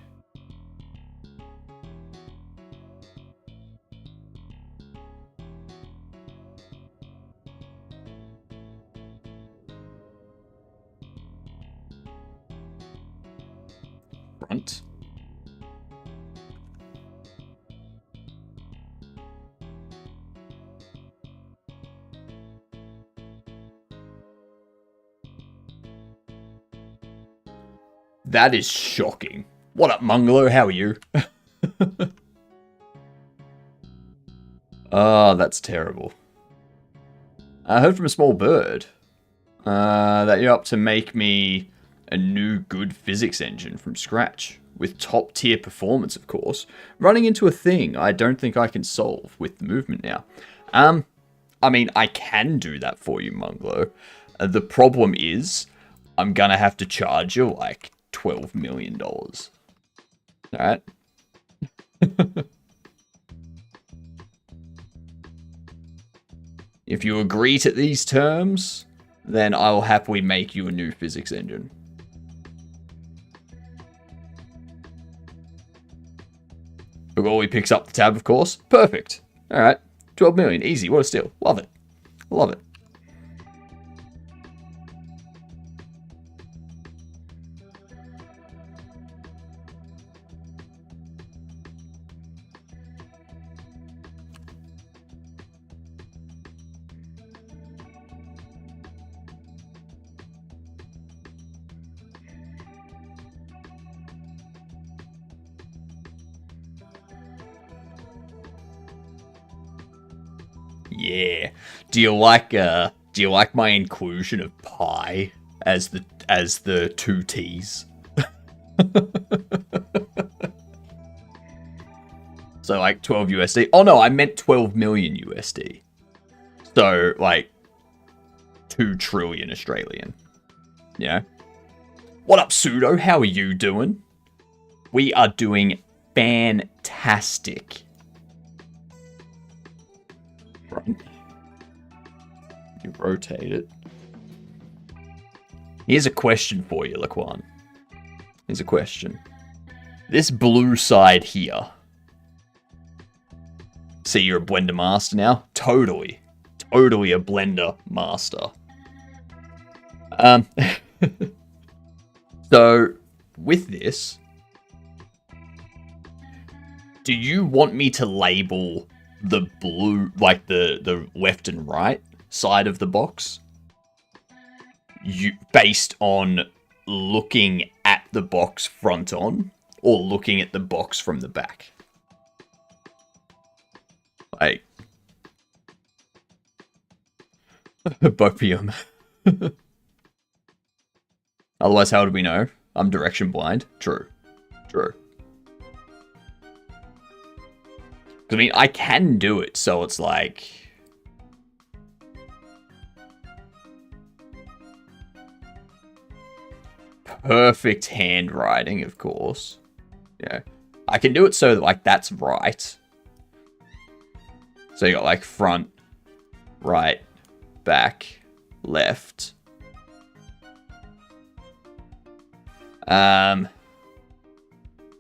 front. That is shocking. What up, Mungalo? How are you? Oh, that's terrible. I heard from a small bird that you're up to make me a new good physics engine from scratch. With top tier performance, of course. Running into a thing I don't think I can solve with the movement now. I mean, I can do that for you, Mungalo. The problem is, I'm gonna have to charge you like $12 million. Alright? If you agree to these terms, then I will happily make you a new physics engine. Bugoli picks up the tab, of course. Perfect. Alright. 12 million. Easy. What a steal. Love it. Love it. Yeah. Do you like my inclusion of pi as the two T's? So like 12 USD. Oh no, I meant 12 million USD. So like 2 trillion Australian. Yeah. What up, Pseudo? How are you doing? We are doing fantastic. Right. You rotate it. Here's a question for you, Laquan. Here's a question. This blue side here. See, you're a blender master now? Totally. Totally a blender master. So, with this, do you want me to label the blue, like the left and right side of the box, based on looking at the box front on, or looking at the box from the back? Like, Bopium. Otherwise, how would we know? I'm direction blind. True. True. I mean, I can do it, so it's like... perfect handwriting, of course. Yeah. I can do it so that, like, that's right. So you got, like, front, right, back, left.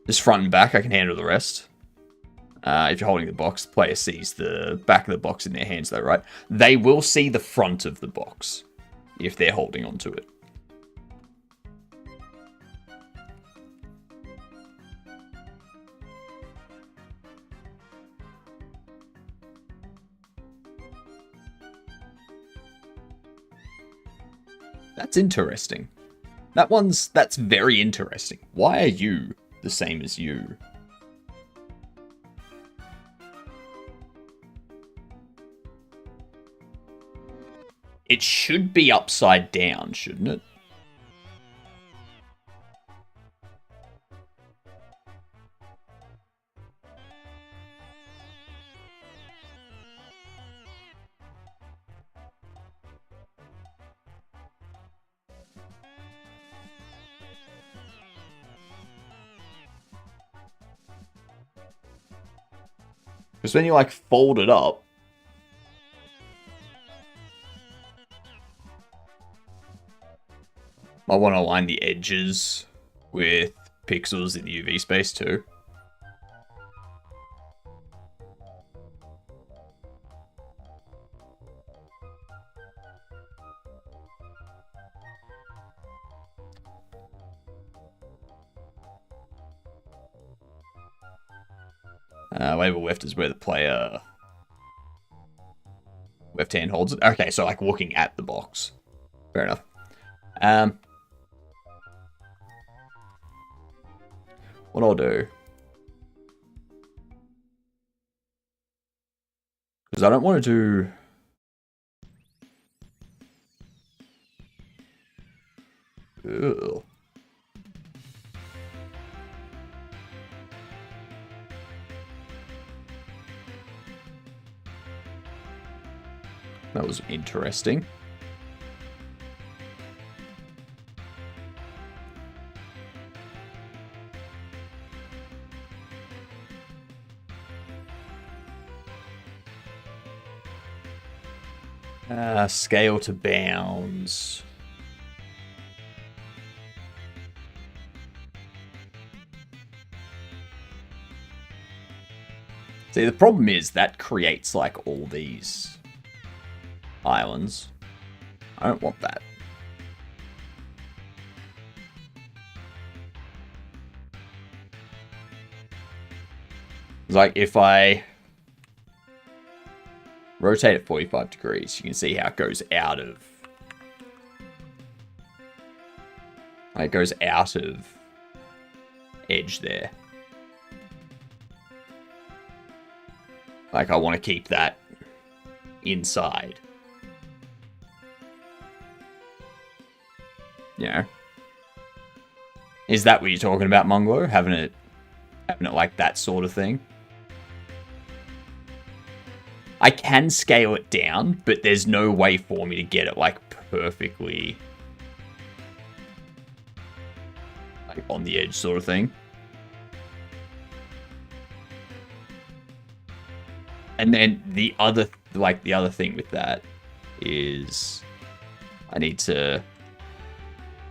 Just front and back, I can handle the rest. If you're holding the box, the player sees the back of the box in their hands though, right? They will see the front of the box if they're holding onto it. That's interesting. That's very interesting. Why are you the same as you? It should be upside down, shouldn't it? Because when you like fold it up, I want to align the edges with pixels in the UV space too. Label left is where the player left hand holds it. Okay, so like looking at the box. Fair enough. What I'll do, because I don't want to do. Ew. That was interesting. Scale to bounds. See, the problem is that creates like all these islands. I don't want that. It's like if I rotate it 45 degrees, you can see how it goes out of... It goes out of edge there. Like I want to keep that inside. Yeah. Is that what you're talking about, Monglo? Having it like that sort of thing? I can scale it down, but there's no way for me to get it like perfectly like on the edge sort of thing. And then the other thing with that is I need to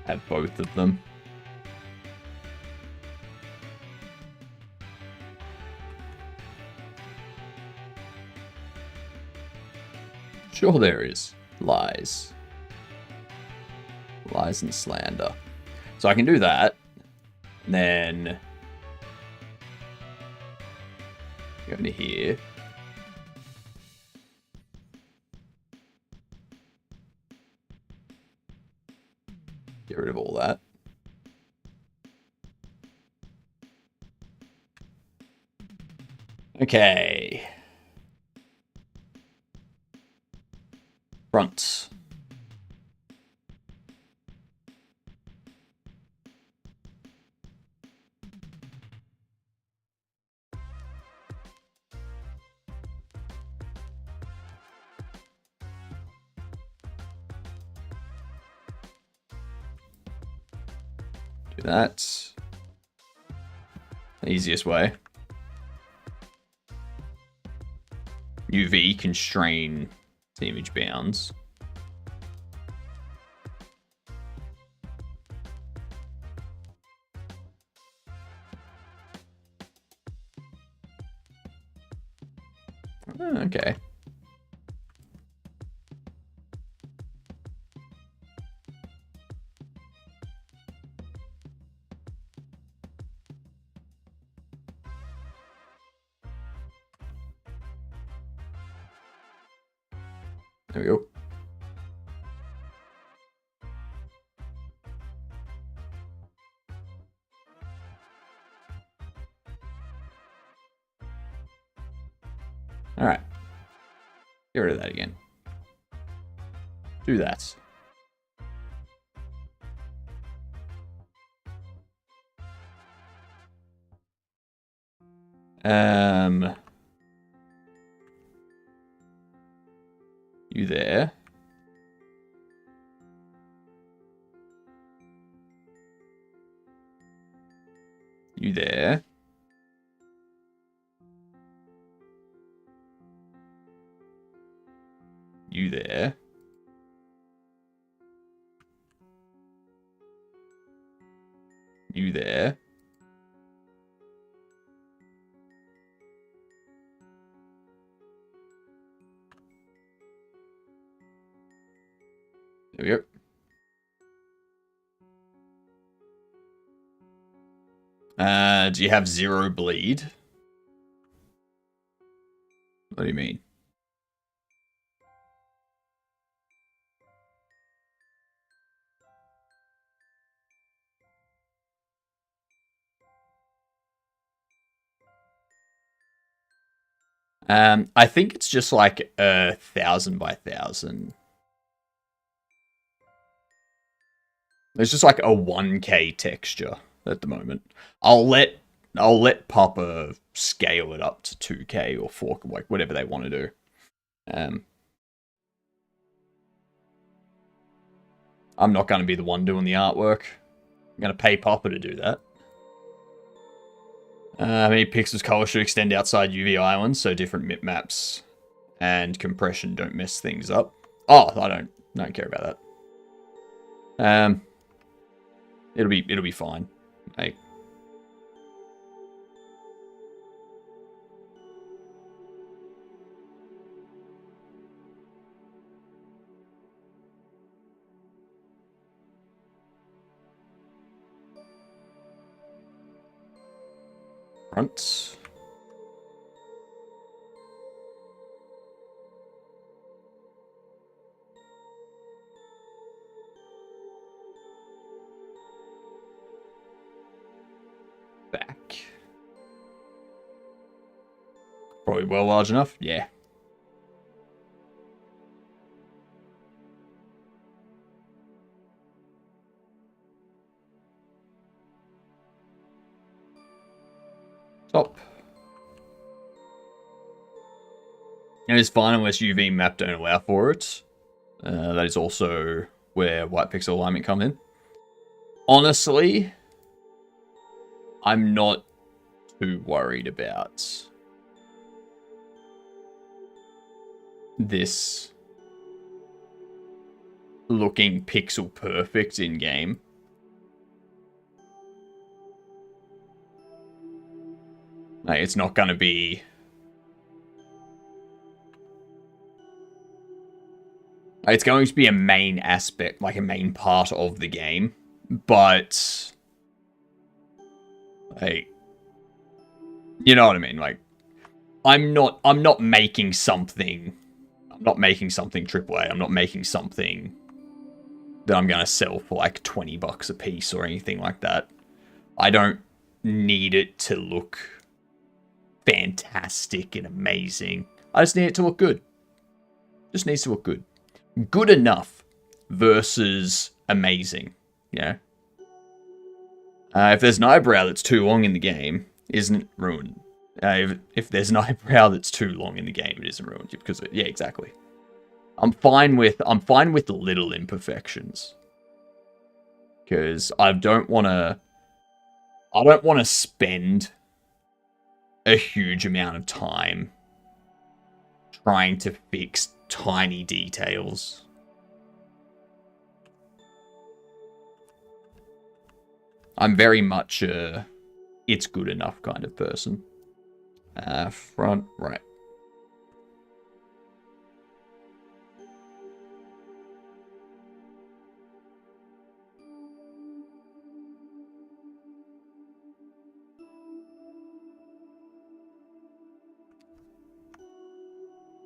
have both of them. Sure there is. Lies. Lies and slander. So I can do that. And then go into here. Get rid of all that. Okay. Front. Do that. The easiest way. UV constrain the image bounds. Oh, okay. There we go. All right. Get rid of that again. Do that. You there? You there? You there? You there? There we go. Do you have 0 bleed? What do you mean? I think it's just like 1,000 by 1,000. It's just like a 1K texture at the moment. I'll let Papa scale it up to 2K or 4, like whatever they want to do. I'm not going to be the one doing the artwork. I'm going to pay Papa to do that. How many pixels color should extend outside UV islands so different mip maps and compression don't mess things up? Oh, I don't care about that. It'll be fine. Like, front. Back. Probably well large enough. Yeah. Stop. And it's fine unless UV map don't allow for it. That is also where white pixel alignment come in. Honestly, I'm not too worried about this looking pixel perfect in game. Like, it's not going to be... It's going to be a main aspect, like a main part of the game, but... Like, you know what I mean? Like, I'm not making something... I'm not making something AAA. I'm not making something that I'm going to sell for like $20 a piece or anything like that. I don't need it to look fantastic and amazing. I just need it to look good. Just needs to look good. Good enough versus amazing, you know? If there's an eyebrow that's too long in the game, isn't ruined. If there's an eyebrow that's too long in the game, it isn't ruined because yeah, exactly. I'm fine with little imperfections because I don't want to spend a huge amount of time trying to fix tiny details. I'm very much a it's good enough kind of person. Front right.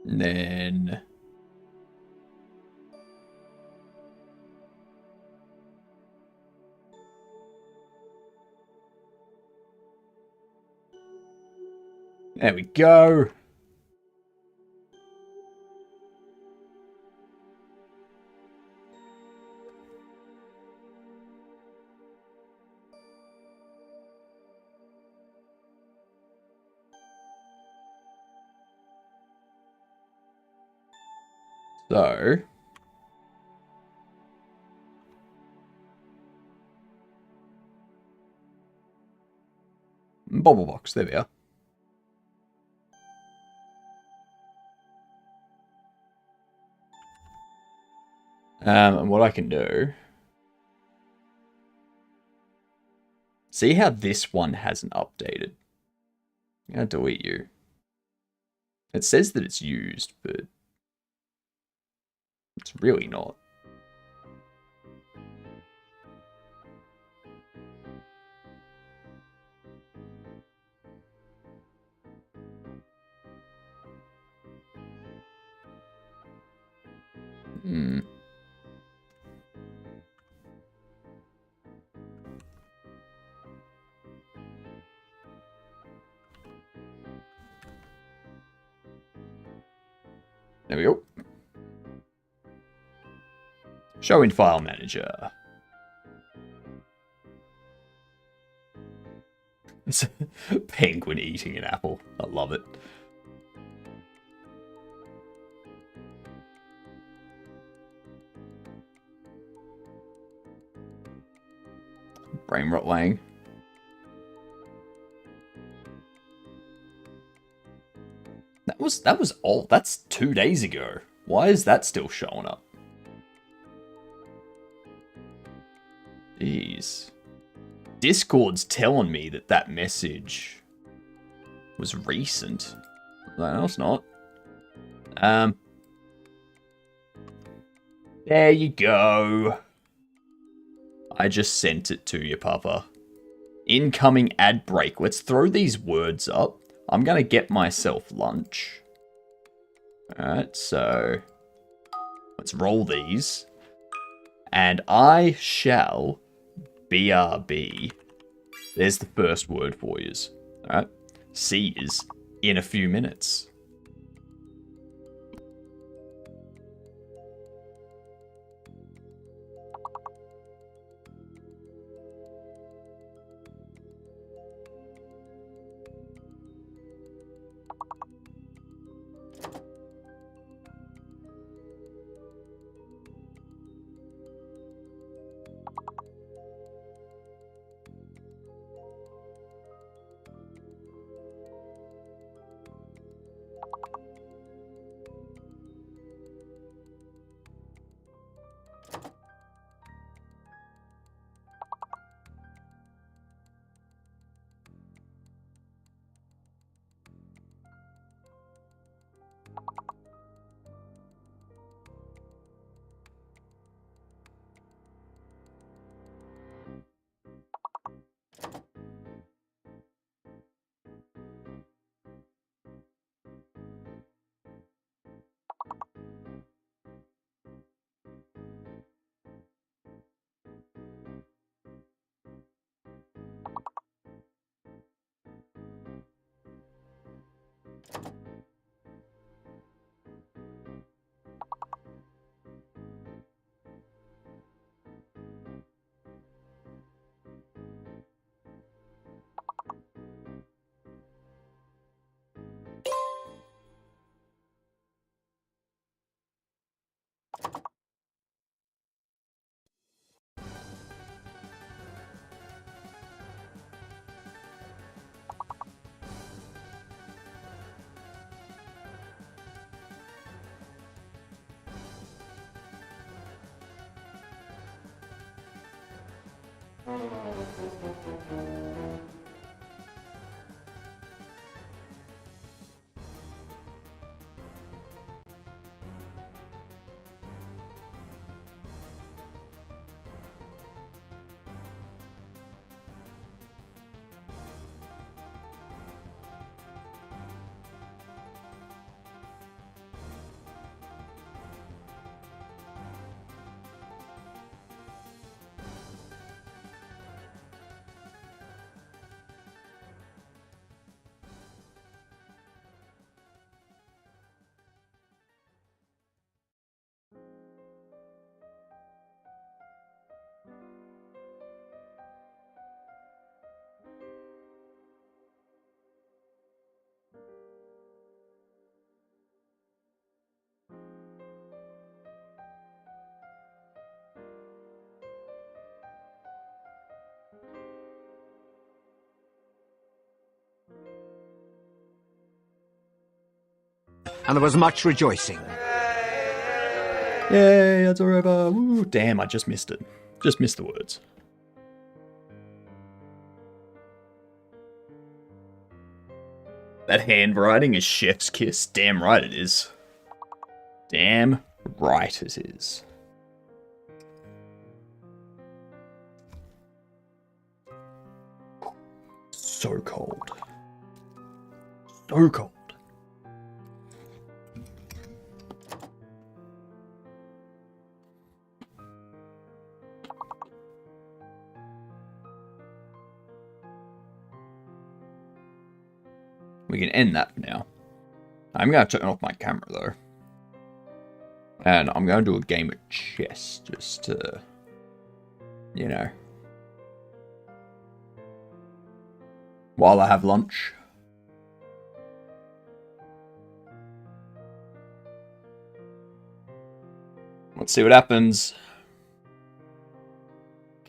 And then there we go. So, Bobble Box, there we are. And what I can do... See how this one hasn't updated? I'm going to delete you. It says that it's used, but it's really not. Hmm. There we go. Show in File Manager. It's a penguin eating an apple. I love it. Brain rot Lang. That was old. That's 2 days ago. Why is that still showing up? Jeez. Discord's telling me that that message was recent. No, it's not. There you go. I just sent it to you, Papa. Incoming ad break. Let's throw these words up. I'm going to get myself lunch. Alright, so let's roll these. And I shall BRB. There's the first word for yous. Alright, see yous in a few minutes. and there was much rejoicing. Yay, it's over. Woo, damn, I just missed it. Just missed the words. That handwriting is chef's kiss. Damn right it is. Damn right it is. So cold. So cold. We can end that for now. I'm going to turn off my camera, though. And I'm going to do a game of chess, just to, you know, while I have lunch. Let's see what happens.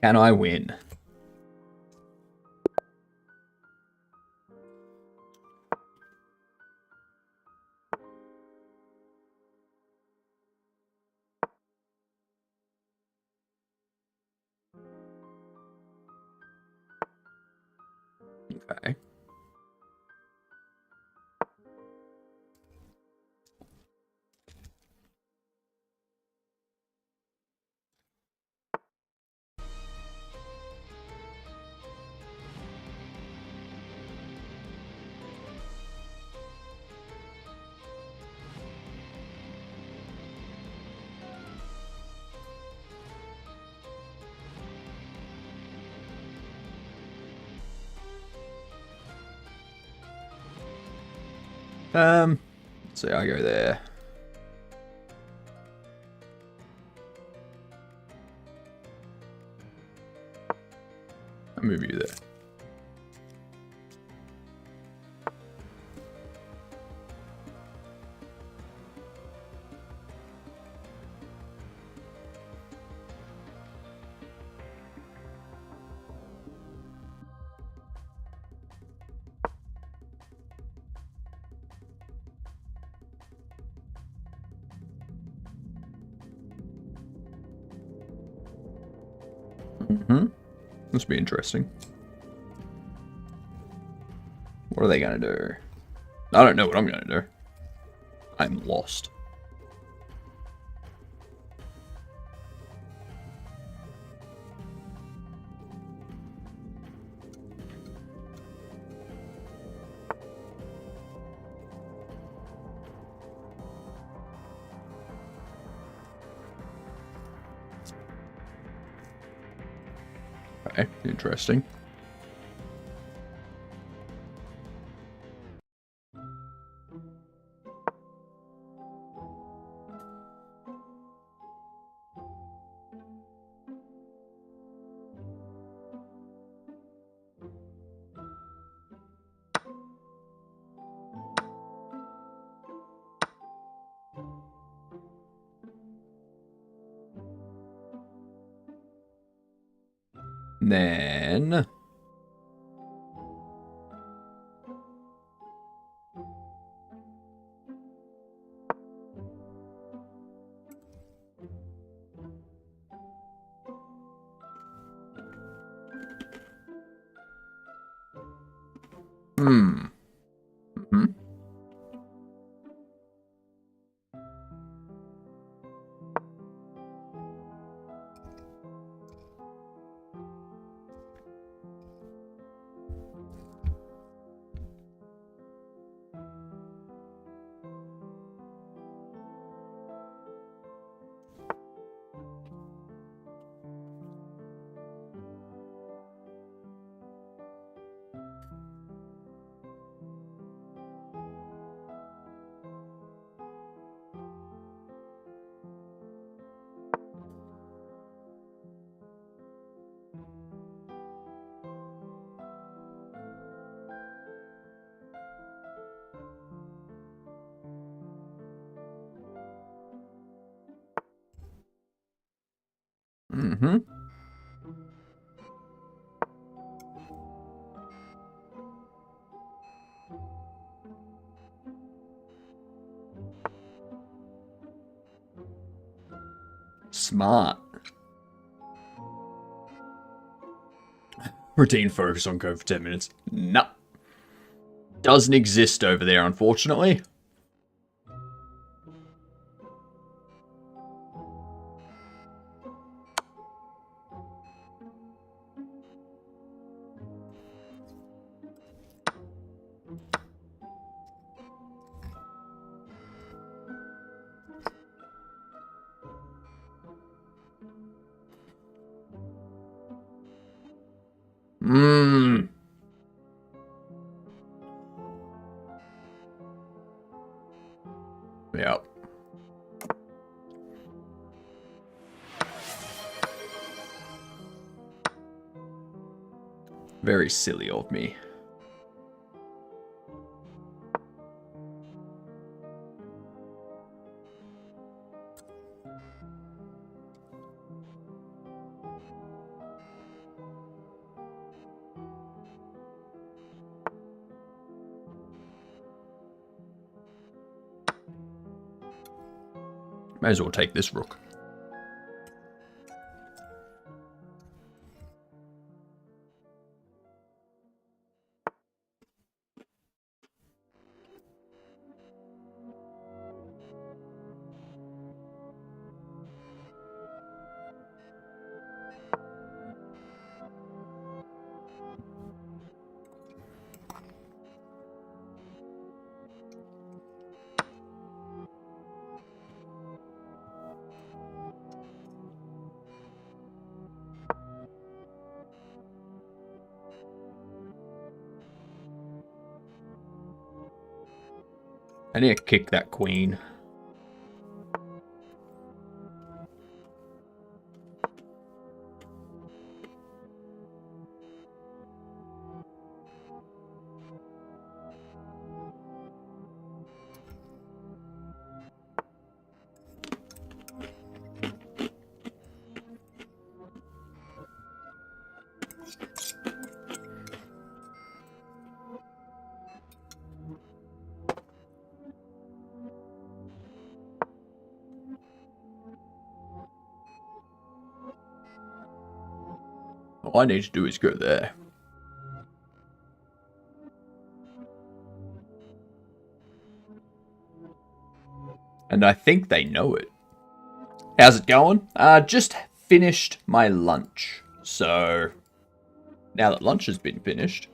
Can I win? Okay. So I go there. I'll move you there. This will be interesting. What are they gonna do? I don't know what I'm gonna do. I'm lost. Okay, interesting. Then Hmm. Mm-hmm. Smart. Routine focus on code for 10 minutes. No. Doesn't exist over there, unfortunately. Mmm. Yep. Very silly of me. May as well take this rook. I need to kick that queen. All I need to do is go there. And I think they know it. How's it going? Just finished my lunch. So, now that lunch has been finished,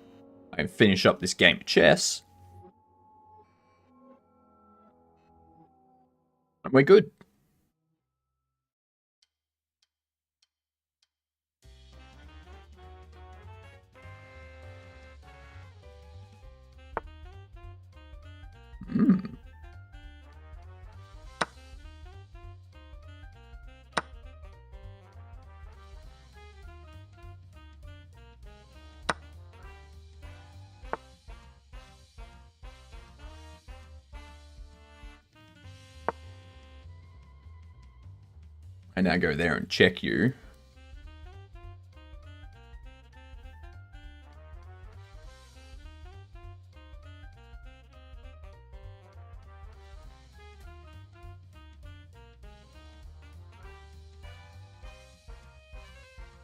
I can finish up this game of chess. And we're good. Hmm. I now go there and check you.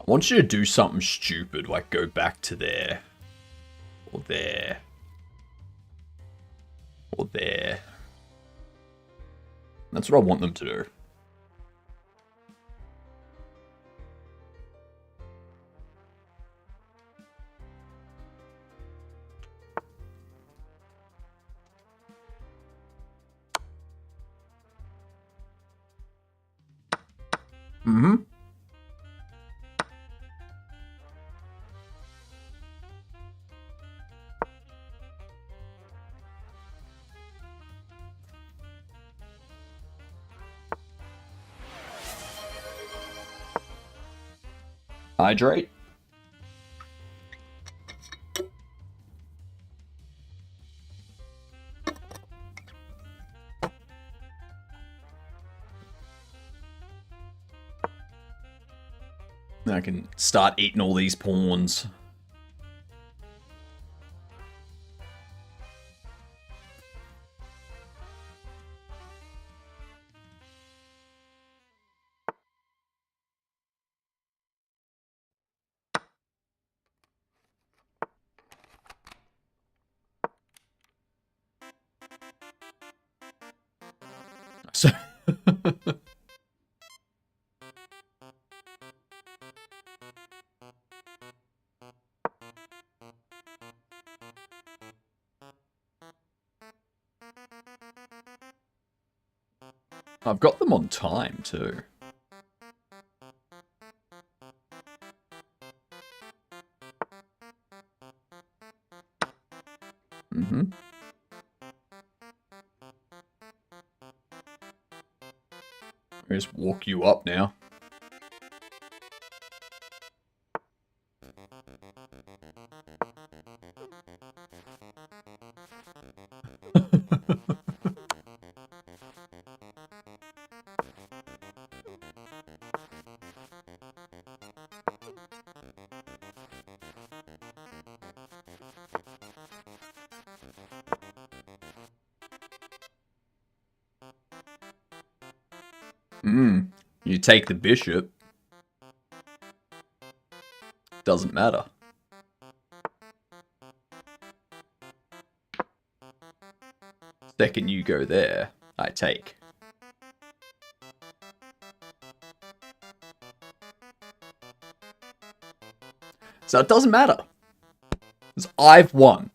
I want you to do something stupid, like go back to there. Or there. Or there. That's what I want them to do. Mm-hmm. Hydrate. I can start eating all these pawns. So I've got them on time too. Mm-hmm. I just walk you up now. You take the bishop. Doesn't matter. Second you go there, I take. So it doesn't matter. 'Cause I've won.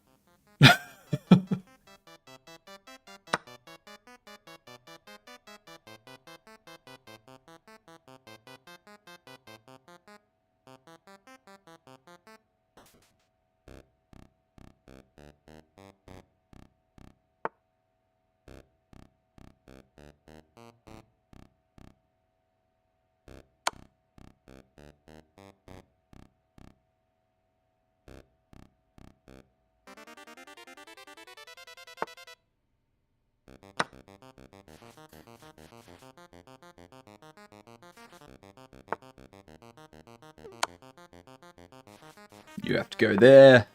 You have to go there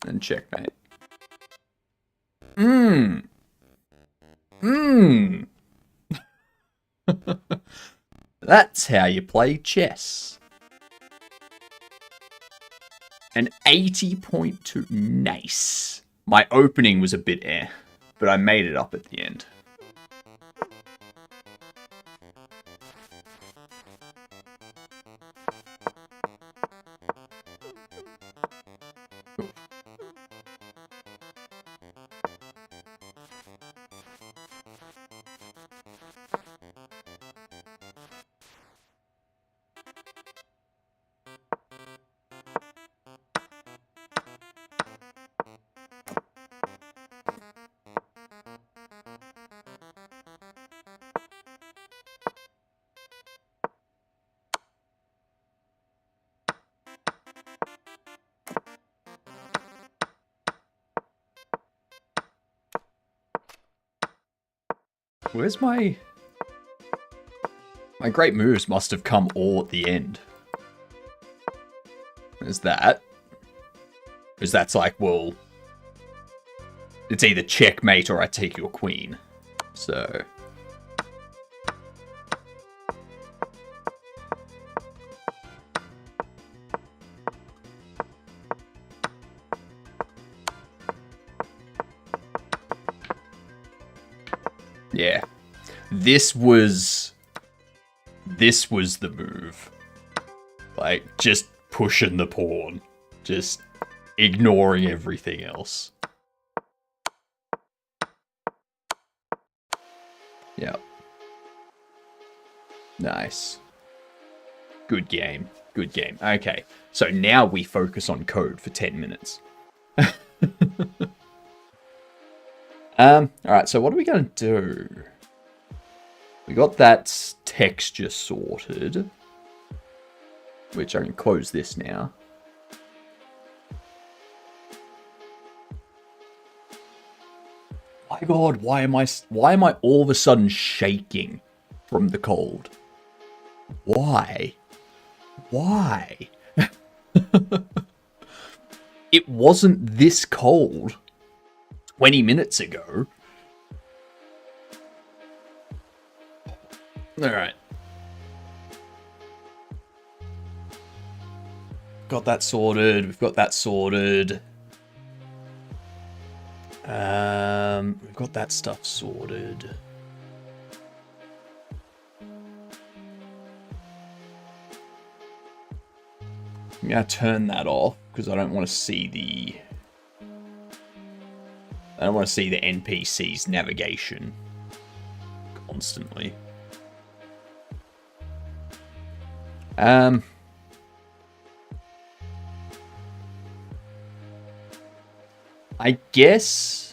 and checkmate. That's how you play chess. An 80.2. Nice. My opening was a bit but I made it up at the end. Where's my great moves must have come all at the end. There's that. Because that's like, well, it's either checkmate or I take your queen. So yeah. This was the move. Like, just pushing the pawn. Just ignoring everything else. Yep. Nice. Good game. Good game. Okay. So now we focus on code for 10 minutes. Alright, so what are we going to do? We got that texture sorted. Which I can close this now. My God, why am I all of a sudden shaking from the cold? Why? Why? It wasn't this cold 20 minutes ago. Alright. Got that sorted. We've got that sorted. We've got that stuff sorted. I'm going to turn that off because I don't want to see the... I don't want to see the NPC's navigation constantly. I guess...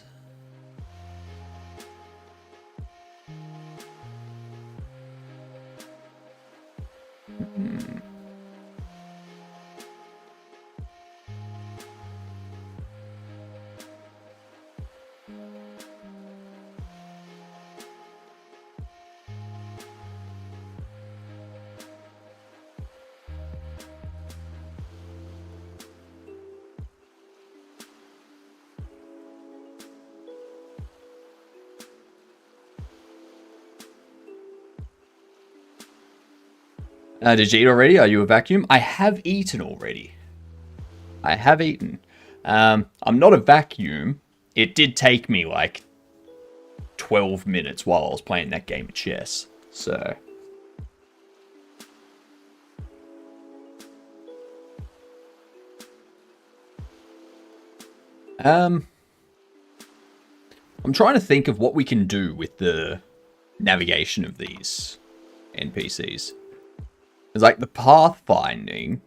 did you eat already? Are you a vacuum? I have eaten already. I have eaten. I'm not a vacuum. It did take me like 12 minutes while I was playing that game of chess. So... I'm trying to think of what we can do with the navigation of these NPCs. It's like the pathfinding.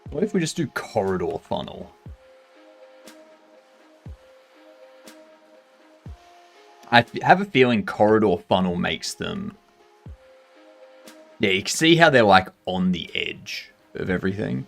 What if we just do corridor funnel? I have a feeling corridor funnel makes them... Yeah, you can see how they're like on the edge of everything.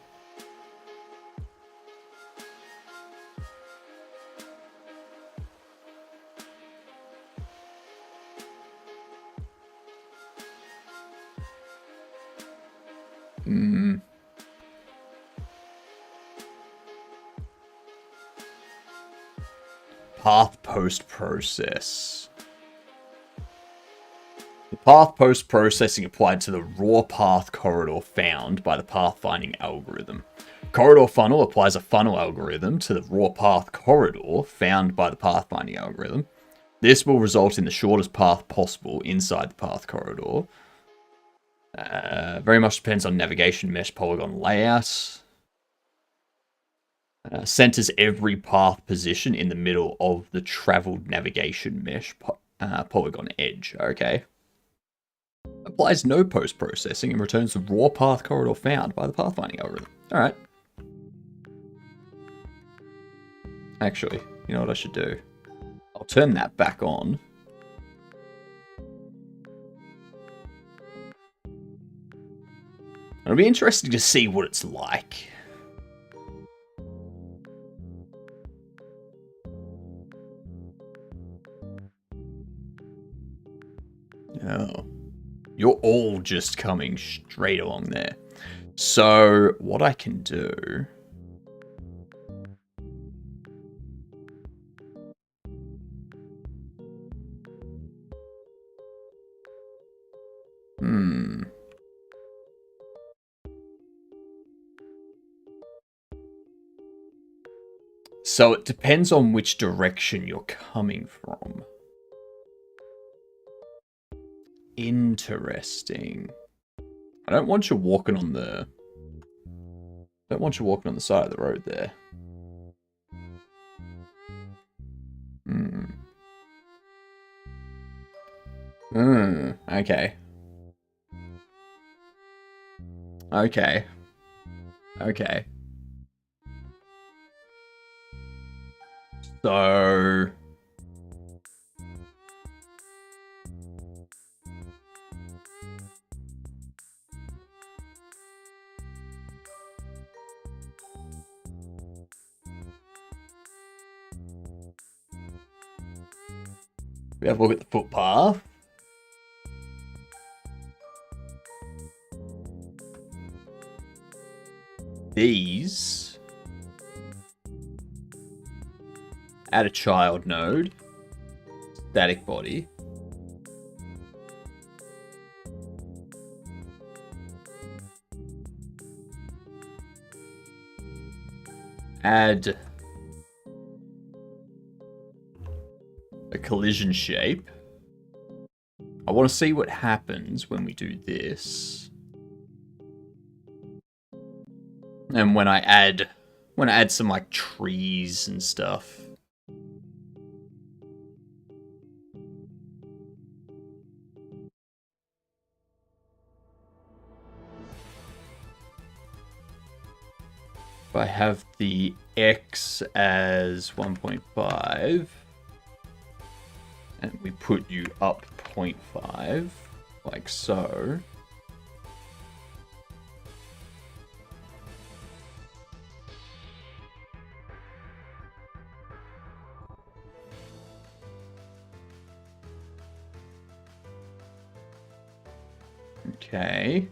Path post-process. The path post-processing applied to the raw path corridor found by the pathfinding algorithm. Corridor funnel applies a funnel algorithm to the raw path corridor found by the pathfinding algorithm. This will result in the shortest path possible inside the path corridor. Very much depends on navigation mesh polygon layout. Centers every path position in the middle of the traveled navigation mesh polygon edge. Okay. Applies no post-processing and returns the raw path corridor found by the pathfinding algorithm. Alright. Actually, you know what I should do? I'll turn that back on. It'll be interesting to see what it's like. Oh. You're all just coming straight along there. So, what I can do... So it depends on which direction you're coming from. Interesting. I don't want you walking on the... side of the road there. Okay. Okay. Okay. So... we have a look at the footpath. These... add a child node. Static body. Add a collision shape. I want to see what happens when we do this. And when I add some like trees and stuff. If I have the X as 1.5 and we put you up 0.5 like so. Okay.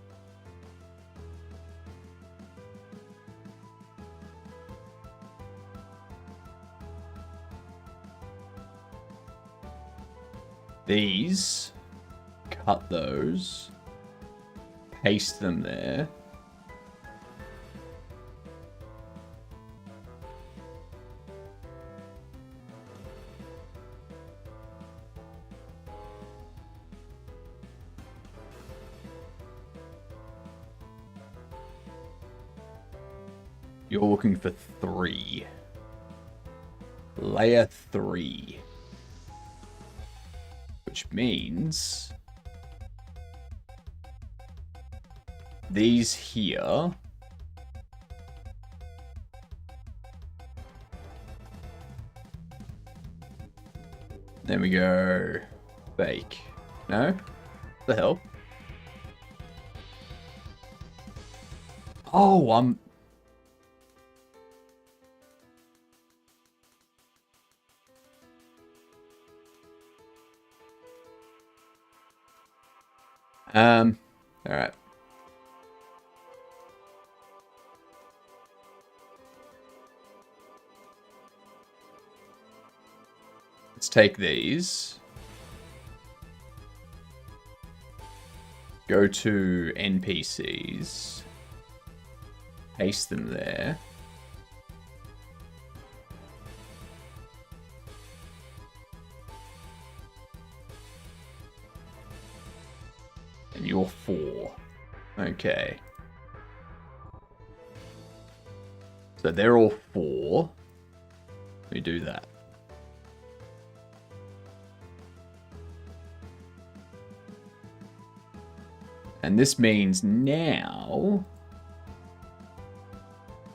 These, cut those, paste them there. You're looking for 3. Layer 3. Which means these here then we go bake. No? What the hell? Oh, all right. Let's take these. Go to NPCs. Paste them there. And you're 4. Okay. So they're all 4. Let me do that. And this means now...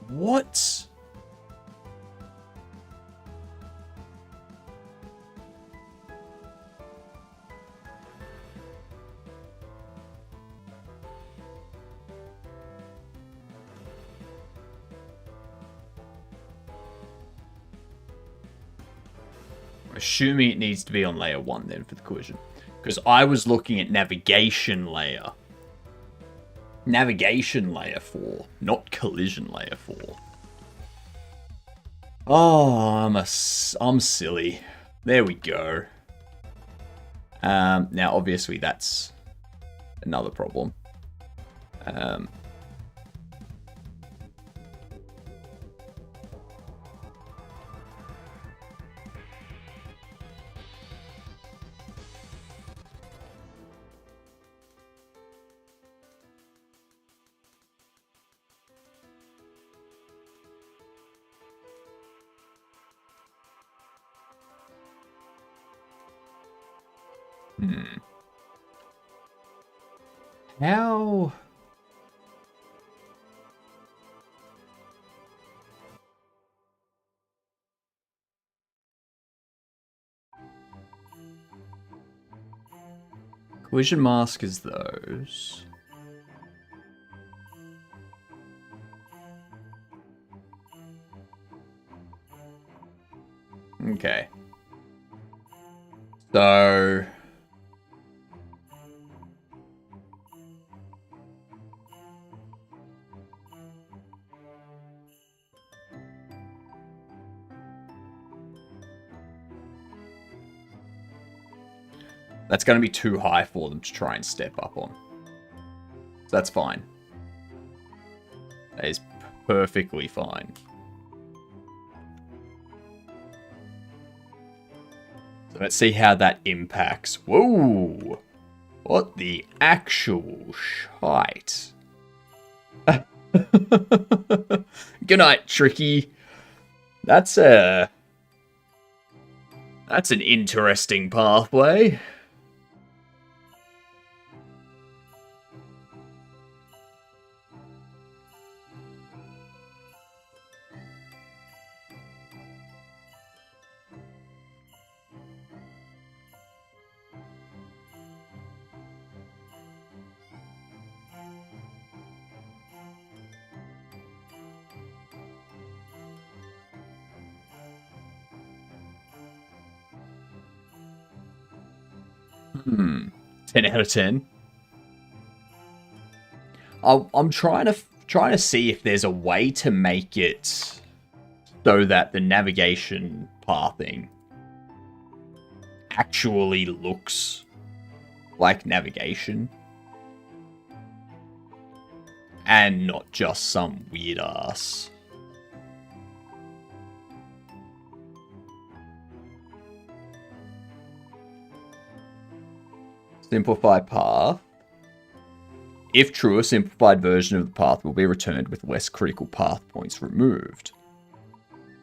What? Assuming it needs to be on layer 1 then for the collision. Because I was looking at navigation layer. Navigation layer 4, not collision layer 4. Oh, I'm silly. There we go. Now, obviously, that's another problem. How? Collision mask is those. Okay. So... That's going to be too high for them to try and step up on. So that's fine. That is perfectly fine. So let's see how that impacts. Whoa! What the actual shite? Good night, Tricky. That's an interesting pathway. Hmm. 10 out of 10. I'm trying to see if there's a way to make it so that the navigation pathing actually looks like navigation and not just some weird ass. Simplify path. If true, a simplified version of the path will be returned with less critical path points removed.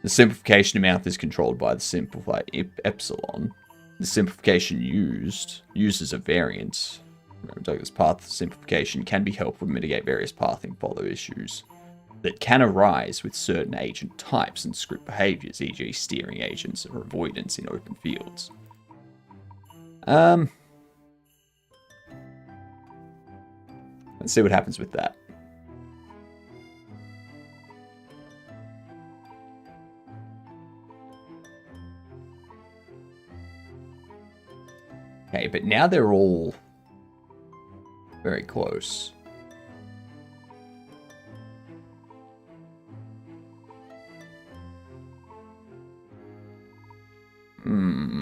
The simplification amount is controlled by the simplified epsilon. The simplification uses a variance. Douglas path simplification can be helpful to mitigate various pathing follow issues that can arise with certain agent types and script behaviors, e.g. steering agents or avoidance in open fields. Let's see what happens with that. Okay, but now they're all very close. Hmm.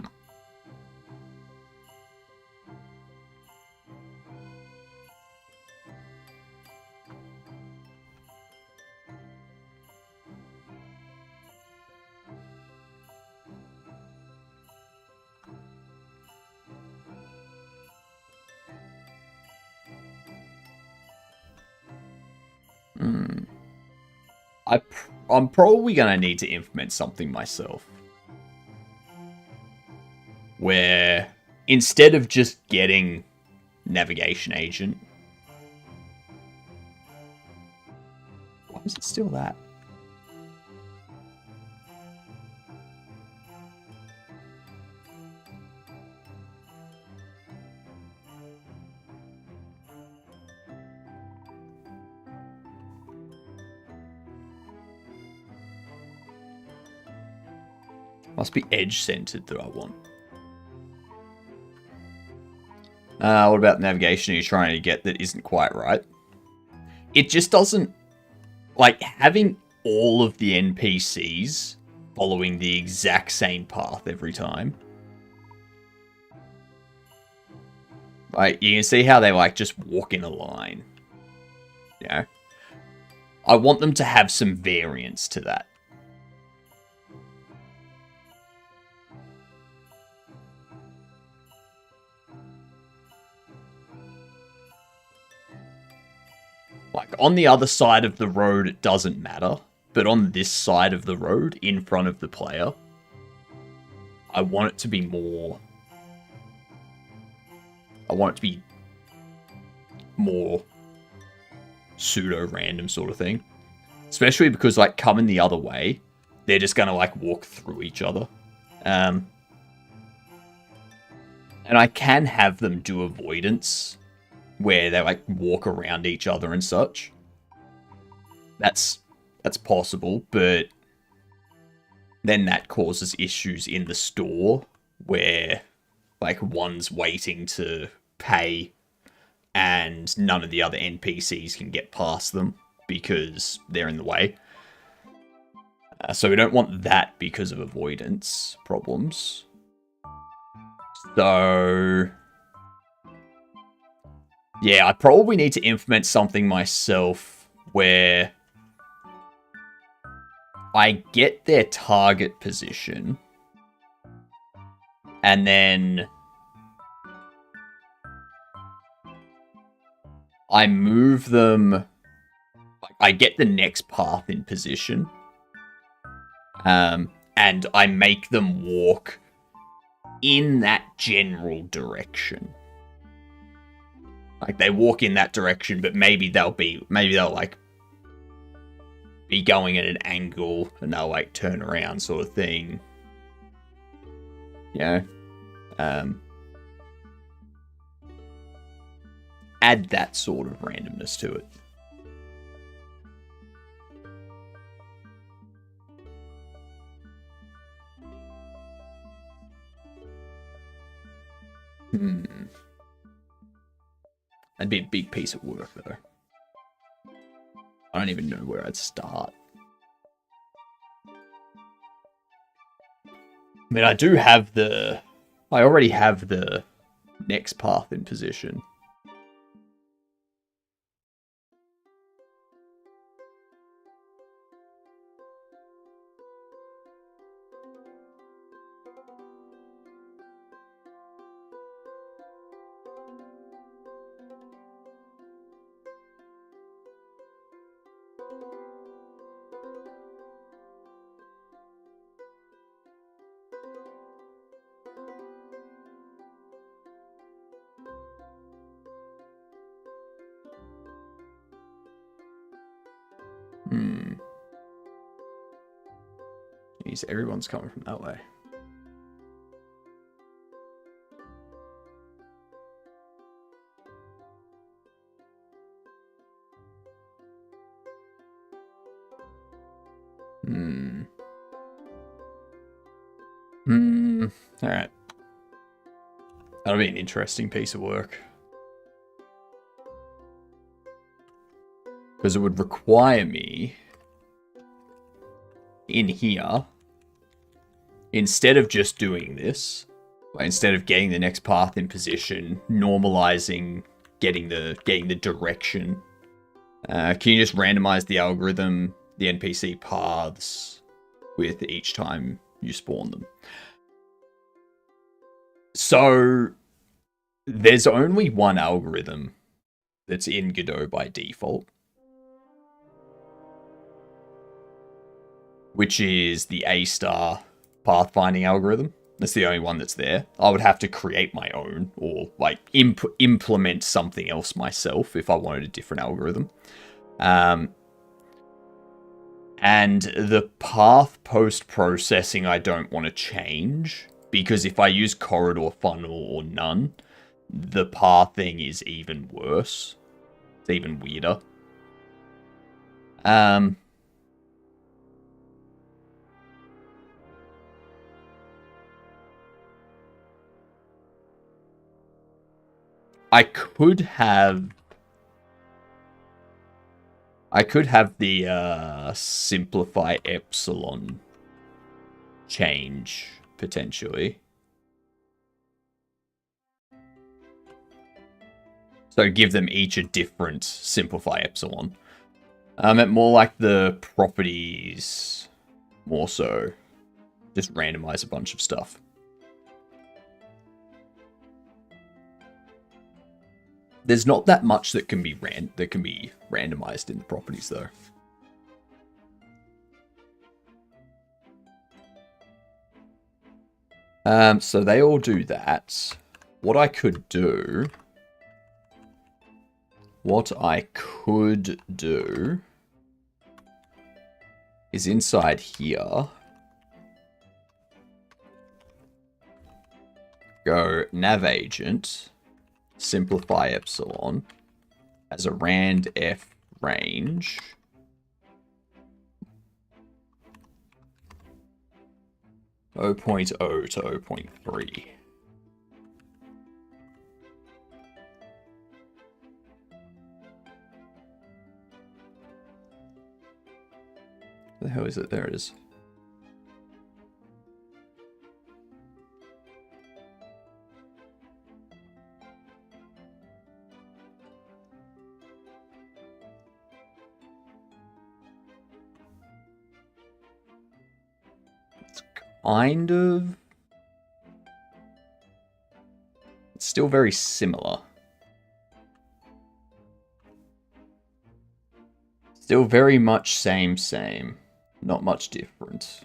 I'm probably going to need to implement something myself. Where instead of just getting navigation agent... Why is it still that? Must be edge-centered that I want. What about navigation are you trying to get that isn't quite right? It just doesn't... Like, having all of the NPCs following the exact same path every time. Like, you can see how they, like, just walk in a line. You know? I want them to have some variance to that. Like, on the other side of the road, it doesn't matter. But on this side of the road, in front of the player, I want it to be more... I want it to be more pseudo-random sort of thing. Especially because, like, coming the other way, they're just gonna, like, walk through each other. And I can have them do avoidance, where they, like, walk around each other and such. That's possible, but then that causes issues in the store, where, like, one's waiting to pay, and none of the other NPCs can get past them, because they're in the way. So we don't want that because of avoidance problems. So... yeah, I probably need to implement something myself where I get their target position and then I move them. I get the next path in position. And I make them walk in that general direction. Like they walk in that direction, but maybe they'll like be going at an angle and they'll like turn around sort of thing. You know? Add that sort of randomness to it. That'd be a big piece of work, though. I don't even know where I'd start. I mean, I already have the next path in position. Jeez, everyone's coming from that way. Alright. That'll be an interesting piece of work. Because it would require me in here, instead of just doing this, instead of getting the next path in position, normalizing, getting the direction, can you just randomize the algorithm, the NPC paths, with each time you spawn them? So there's only one algorithm that's in Godot by default, which is the A-star pathfinding algorithm. That's the only one that's there. I would have to create my own, or like implement something else myself if I wanted a different algorithm. And the path post-processing I don't want to change, because if I use corridor, funnel, or none, the pathing is even worse. It's even weirder. I could have the simplify epsilon change, potentially. So give them each a different simplify epsilon. More like the properties, more so. Just randomize a bunch of stuff. There's not that much that can be randomized in the properties, though. So they all do that. What I could do is inside here, go nav agent, simplify epsilon as a rand f range. .0 to 0.3. Where the hell is it? There it is. Kind of. It's still very similar. Still very much same. Not much different.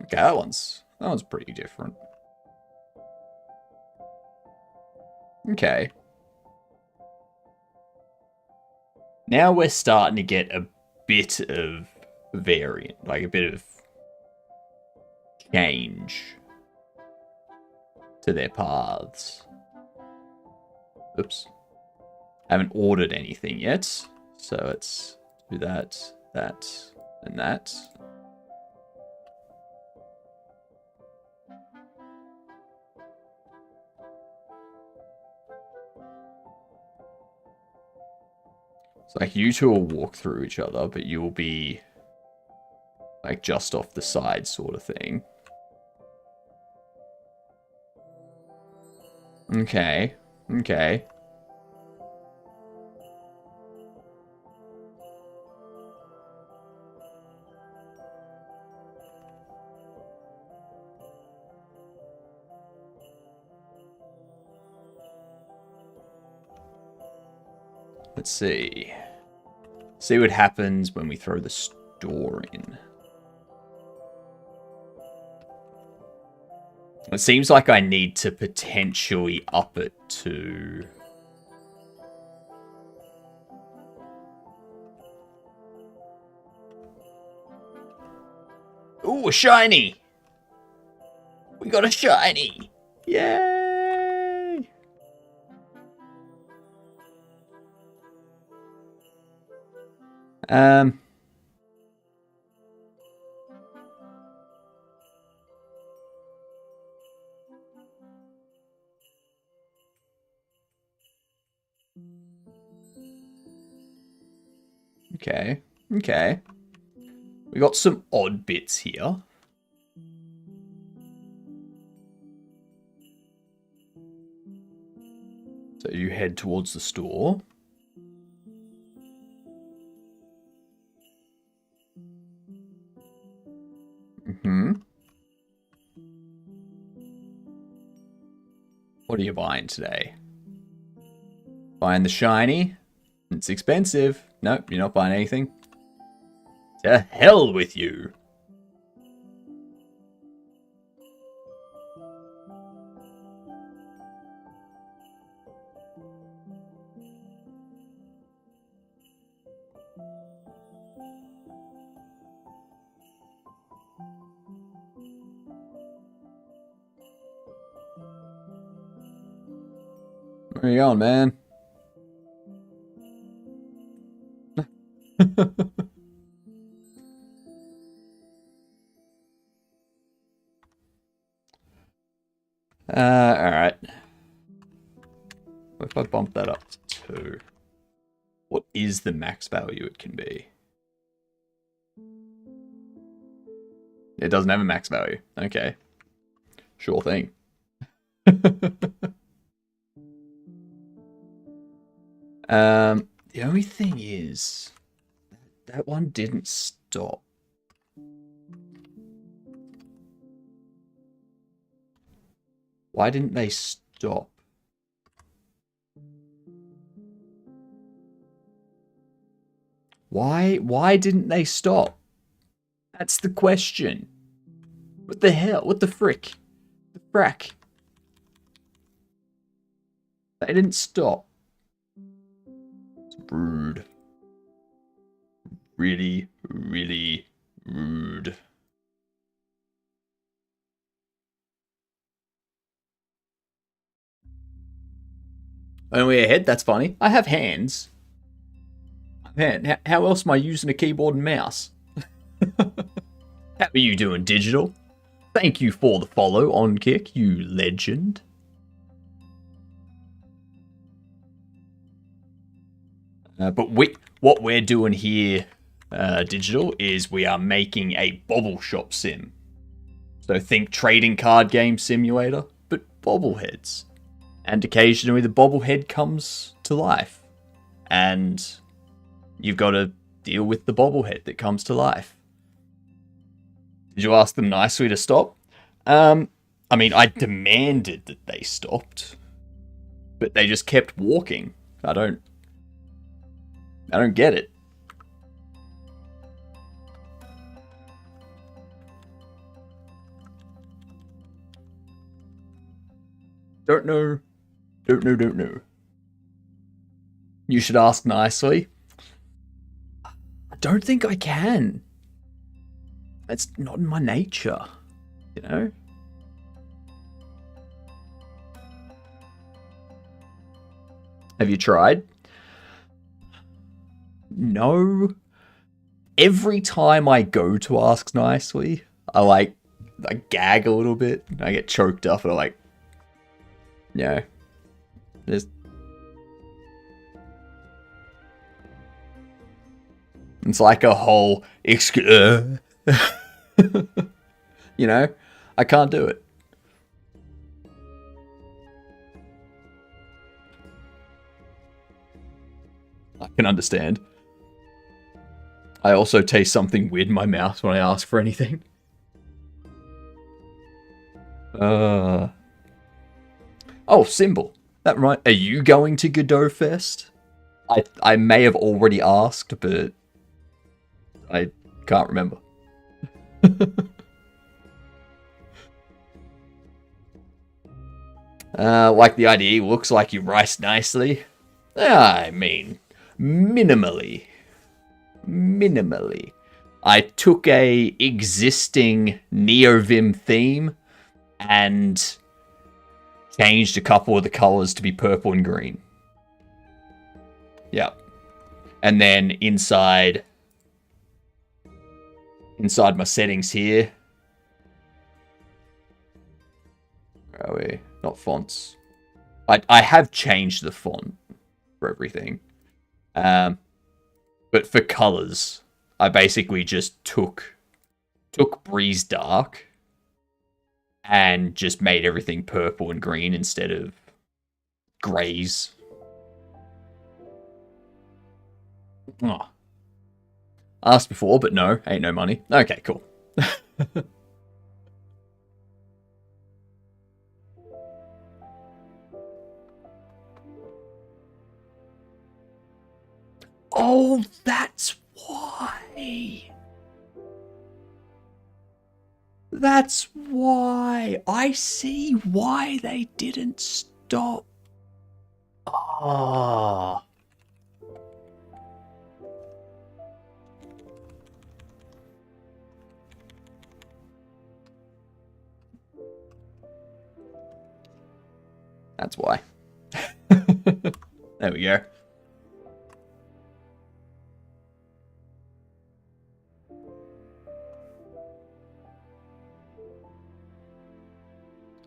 Okay, that one's pretty different. Okay. Now we're starting to get a bit of variant, like a bit of change to their paths. Oops. I haven't ordered anything yet, so let's do that, and that. It's like you two will walk through each other, but you'll be like just off the side sort of thing. Okay. Let's see. See what happens when we throw the store in. It seems like I need to potentially up it to... Ooh, a shiny! We got a shiny! Yay! Okay. We got some odd bits here. So you head towards the store. What are you buying today? Buying the shiny? It's expensive. Nope, you're not buying anything. To hell with you. Where are you going, man? Alright. What if I bump that up to 2? What is the max value it can be? It doesn't have a max value. Okay. Sure thing. The only thing is, that one didn't stop. Why didn't they stop? Why didn't they stop? That's the question. What the hell? What the frick? The frack? They didn't stop. It's rude. Really, really rude. Only a head? That's funny. I have hands. Man, how else am I using a keyboard and mouse? How are you doing, Digital? Thank you for the follow on Kick, you legend. But what we're doing here, Digital, is we are making a Bobble Shop sim. So think trading card game simulator, but bobbleheads. And occasionally the bobblehead comes to life. And you've got to deal with the bobblehead that comes to life. Did you ask them nicely to stop? I mean, I demanded that they stopped. But they just kept walking. I don't get it. Don't know. You should ask nicely. I don't think I can. It's not in my nature, you know? Have you tried? No. Every time I go to ask nicely, I gag a little bit. I get choked up and I'm like, yeah. It's like a whole you know? I can't do it. I can understand. I also taste something weird in my mouth when I ask for anything. Oh, Symbol. That right. Are you going to Godot Fest? I may have already asked, but I can't remember. Like the idea, looks like you rice nicely. I mean, minimally. I took a existing NeoVim theme and changed a couple of the colors to be purple and green. Yeah. And then inside my settings here. Where are we? Not fonts. I have changed the font for everything. But for colors, I basically just took Breeze Dark and just made everything purple and green instead of grays. Oh. Asked before, but no, ain't no money. Okay, cool. Oh, that's why. That's why. I see why they didn't stop. Ah. That's why. There we go.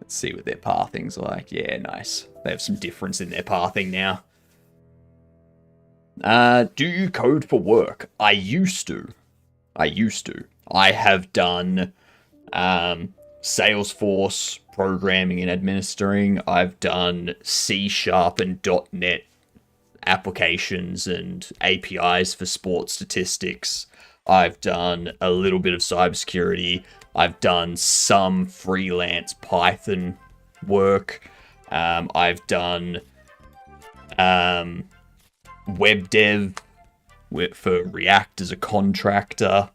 Let's see what their pathing's like. Yeah, nice. They have some difference in their pathing now. Do you code for work? I used to. I have done Salesforce programming and administering. I've done C# and .NET applications and APIs for sports statistics. I've done a little bit of cybersecurity. I've done some freelance Python work. I've done web dev for React as a contractor.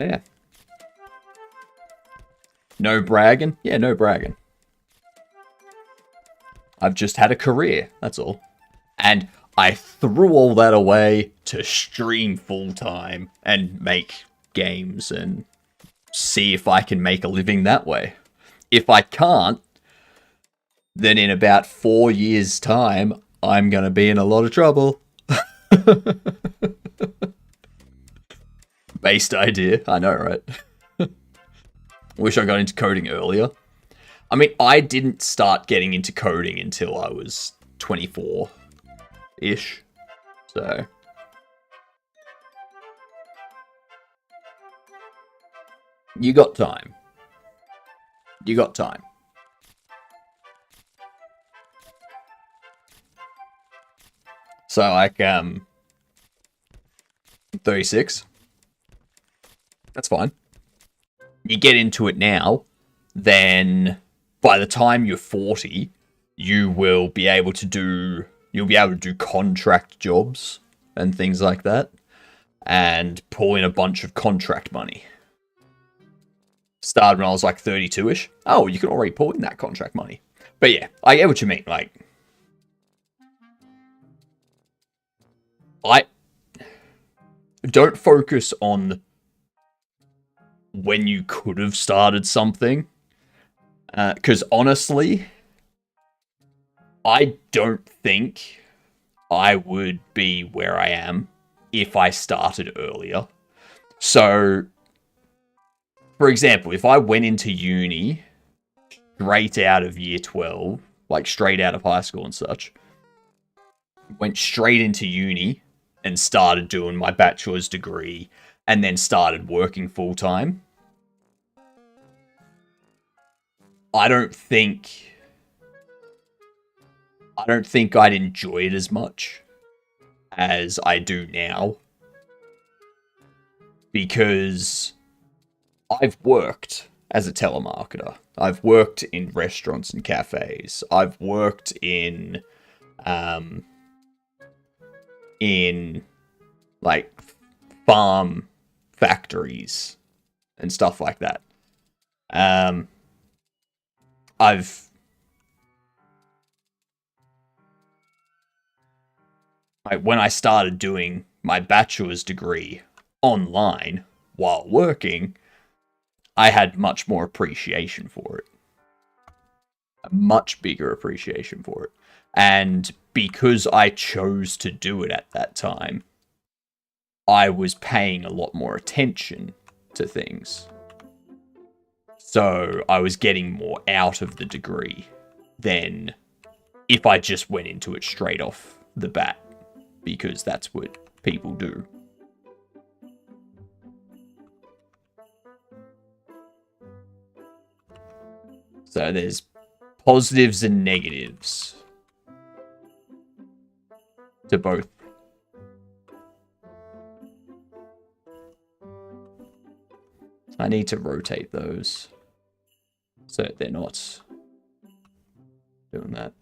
Yeah. No bragging? Yeah, no bragging. I've just had a career, that's all. And I threw all that away to stream full-time and make games and see if I can make a living that way. If I can't, then in about 4 years' time, I'm going to be in a lot of trouble. Based idea, I know, right? Wish I got into coding earlier. I mean, I didn't start getting into coding until I was 24-ish. So you got time. You got time. So like 36. That's fine. You get into it now, then by the time you're 40, you'll be able to do contract jobs and things like that, and pull in a bunch of contract money. Started when I was like 32-ish. Oh, you can already pull in that contract money. But yeah, I get what you mean. Like, I don't focus on when you could have started something. Because honestly, I don't think I would be where I am if I started earlier. So, for example, if I went into uni straight out of year 12, like straight out of high school and such, went straight into uni and started doing my bachelor's degree and then started working full time, I don't think I'd enjoy it as much as I do now, because I've worked as a telemarketer. I've worked in restaurants and cafes. I've worked in like farm factories and stuff like that. When I started doing my bachelor's degree online while working, I had much more appreciation for it. A much bigger appreciation for it. And because I chose to do it at that time, I was paying a lot more attention to things. So I was getting more out of the degree than if I just went into it straight off the bat, because that's what people do. So there's positives and negatives to both. I need to rotate those so they're not doing that.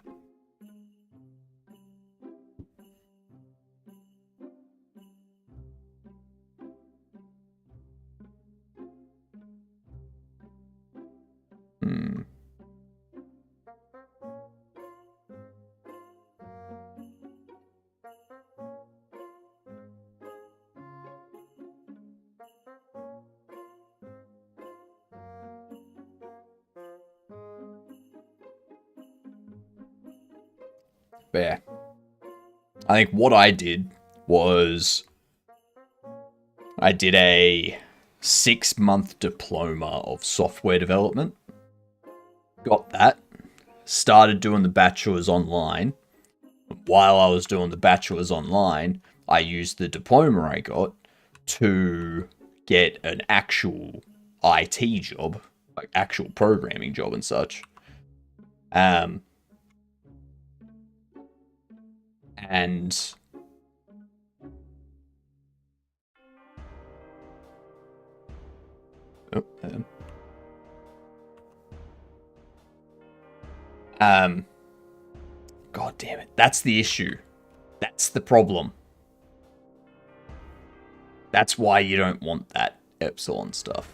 But yeah, I think what I did was I did a 6-month diploma of software development. Got that. Started doing the bachelor's online. While I was doing the bachelor's online, I used the diploma I got to get an actual IT job, like actual programming job and such. And God damn it. That's the issue. That's the problem. That's why you don't want that Epsilon stuff.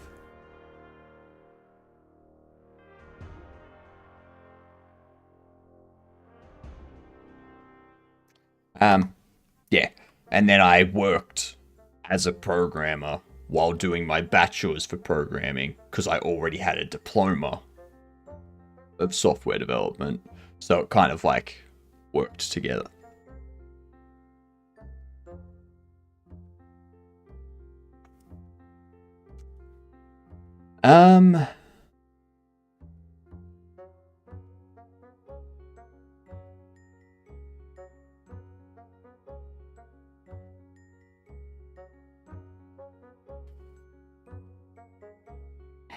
Yeah. And then I worked as a programmer while doing my bachelor's for programming, because I already had a diploma of software development. So it kind of like worked together.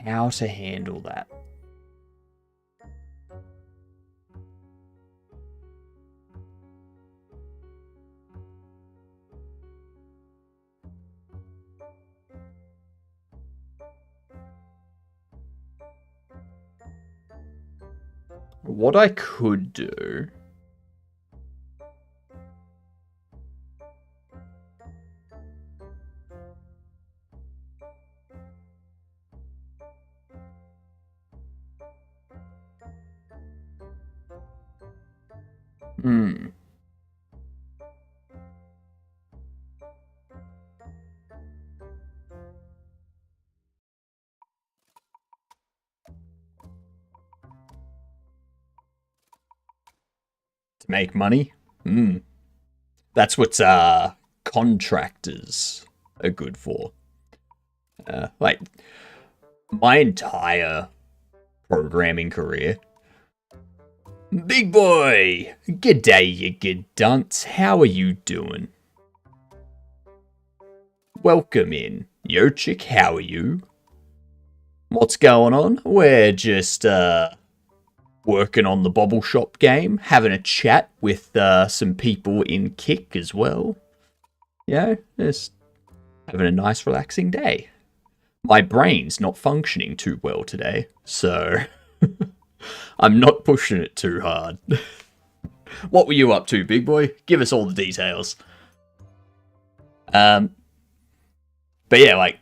how to handle that. What I could do... To make money? That's what contractors are good for. Like, my entire programming career. Big boy! G'day, you good dunce. How are you doing? Welcome in. Yo, chick, how are you? What's going on? We're just, working on the Bobble Shop game, having a chat with some people in Kick as well. Yeah, just having a nice relaxing day. My brain's not functioning too well today, so I'm not pushing it too hard. What were you up to, big boy? Give us all the details. But yeah, like,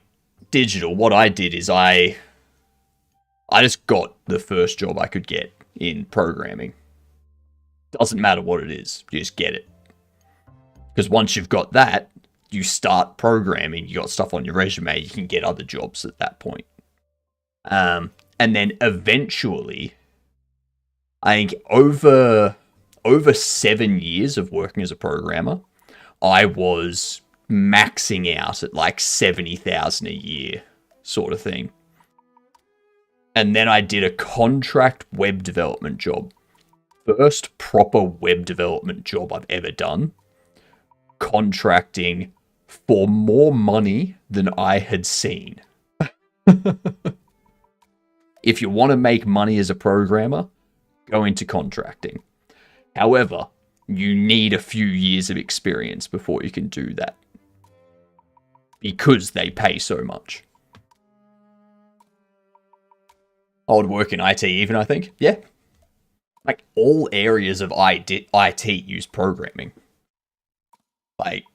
digital, what I did is I just got the first job I could get in programming. Doesn't matter what it is, you just get it. Because once you've got that, you start programming, you got stuff on your resume, you can get other jobs at that point. And then eventually, I think over 7 years of working as a programmer, I was maxing out at like 70,000 a year sort of thing. And then I did a contract web development job. First proper web development job I've ever done. Contracting for more money than I had seen. If you want to make money as a programmer, go into contracting. However, you need a few years of experience before you can do that. Because they pay so much. I would work in IT even, I think. Yeah. Like, all areas of IT use programming. Like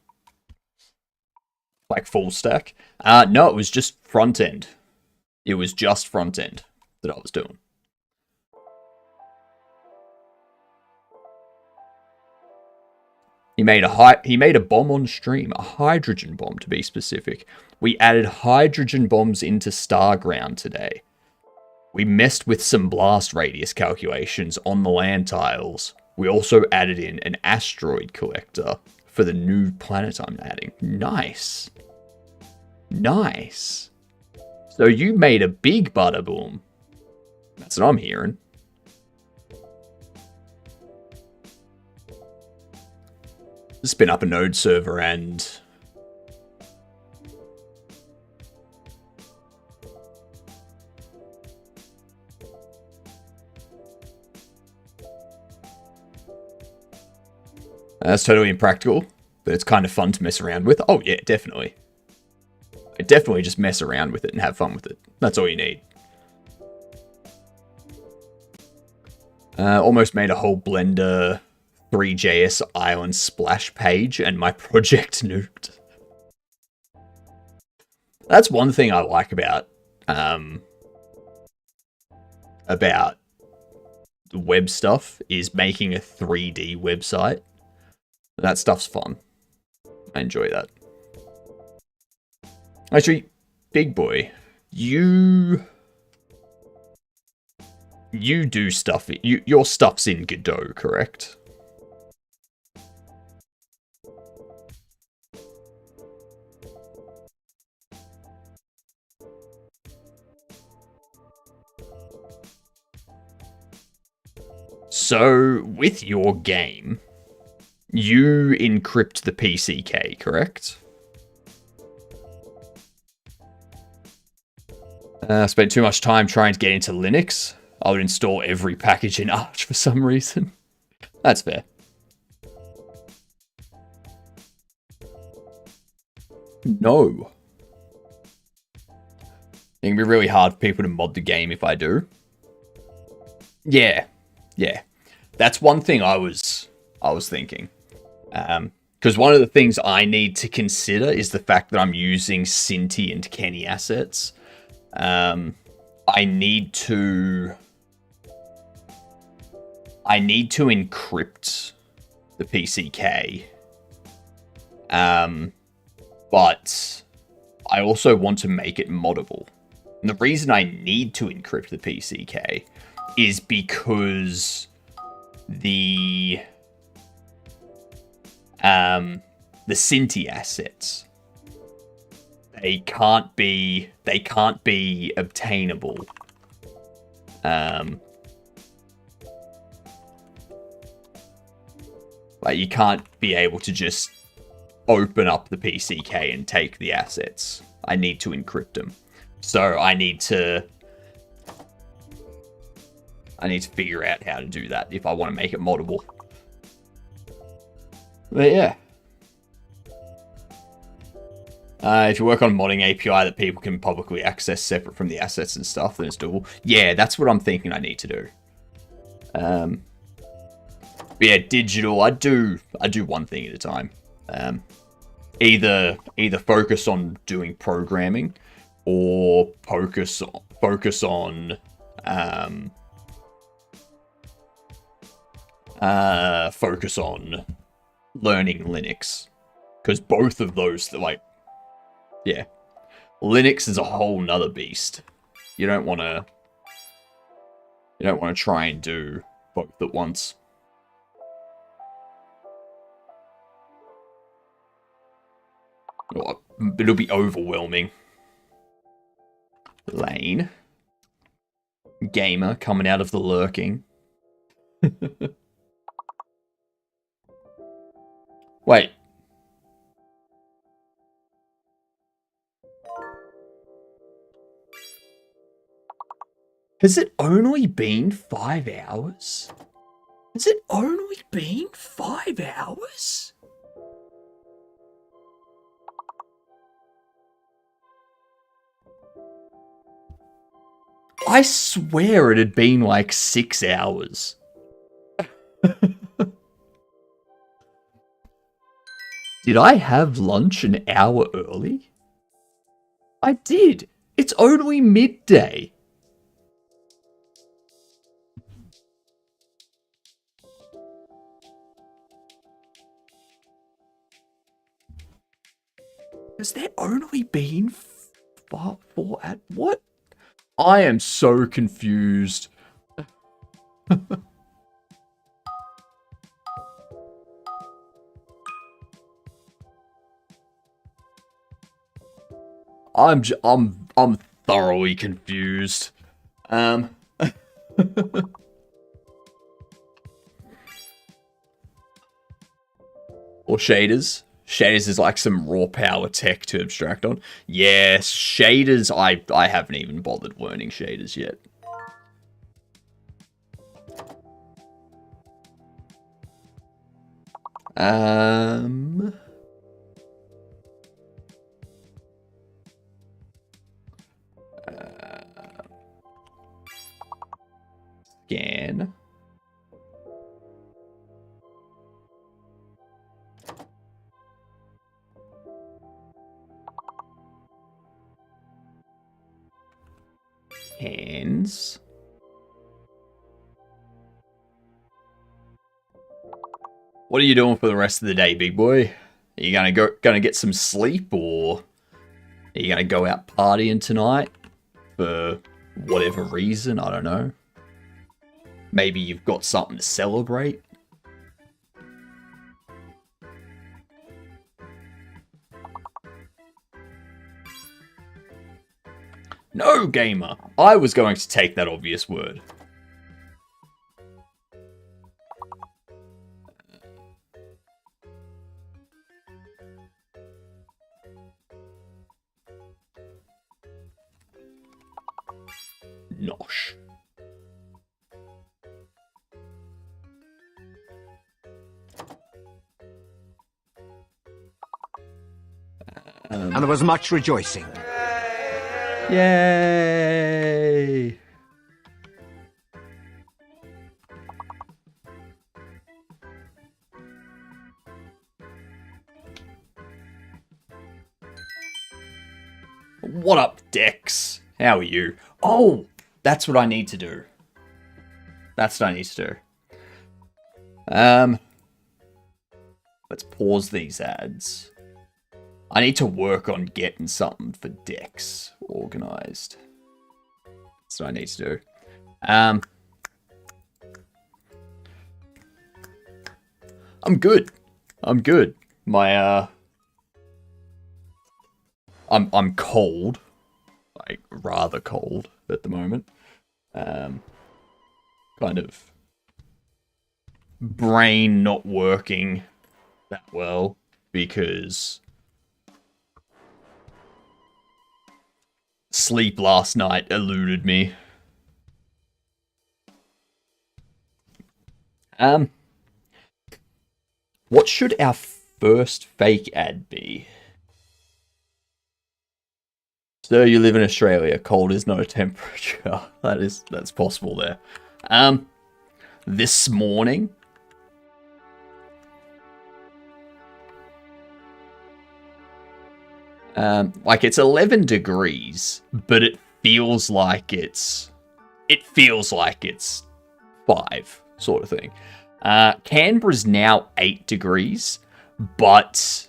full stack. No, it was just front end. It was just front end that I was doing. He made a bomb on stream, a hydrogen bomb to be specific. We added hydrogen bombs into Starground today. We messed with some blast radius calculations on the land tiles. We also added in an asteroid collector for the new planet I'm adding. Nice. Nice. So you made a big bada boom. That's what I'm hearing. Spin up a node server and... That's totally impractical, but it's kind of fun to mess around with. Oh yeah, definitely. I definitely just mess around with it and have fun with it. That's all you need. Almost made a whole Blender 3JS Island splash page and my project nuked. That's one thing I like about the web stuff, is making a 3D website. That stuff's fun. I enjoy that. Actually, big boy, you do stuff. Your stuff's in Godot, correct? So, with your game, you encrypt the PCK, correct? Spent too much time trying to get into Linux. I would install every package in Arch for some reason. That's fair. No. It can be really hard for people to mod the game if I do. Yeah. That's one thing I was thinking. Because one of the things I need to consider is the fact that I'm using Cinti and Kenny assets. I need to encrypt the PCK. But I also want to make it moddable. And the reason I need to encrypt the PCK is because the Cinti assets, they can't be obtainable. Like you can't be able to just open up the PCK and take the assets. I need to encrypt them. So I need to figure out how to do that if I want to make it moddable. But yeah. If you work on a modding API that people can publicly access separate from the assets and stuff, then it's doable. Yeah, that's what I'm thinking I need to do. But yeah, digital, I do one thing at a time. Either focus on doing programming or focus on learning Linux, because both of those, like, yeah, Linux is a whole nother beast. You don't want to try and do both at once. It'll be overwhelming. Lane. Gamer coming out of the lurking. Wait. Has it only been 5 hours? Has it only been 5 hours? I swear it had been like 6 hours. Did I have lunch an hour early? I did. It's only midday. Has there only been 4 at what? I am so confused. I'm thoroughly confused. Or shaders. Shaders is like some raw power tech to abstract on. Yeah, shaders, I haven't even bothered learning shaders yet. Scan. Hands. What are you doing for the rest of the day, big boy? Are you gonna get some sleep, or are you gonna go out partying tonight for whatever reason? I don't know. Maybe you've got something to celebrate. No, gamer. I was going to take that obvious word. Nosh. And there was much rejoicing. Yay! What up, Dex? How are you? Oh, that's what I need to do. That's what I need to do. Let's pause these ads. I need to work on getting something for Dex organized. That's what I need to do. I'm good. I'm good. My I'm cold. Like rather cold at the moment. Kind of brain not working that well because sleep last night eluded me. What should our first fake ad be? So you live in Australia. Cold is not a temperature. That's possible there. This morning, like it's 11 degrees, but it feels like it's 5 sort of thing. Canberra's now 8 degrees, but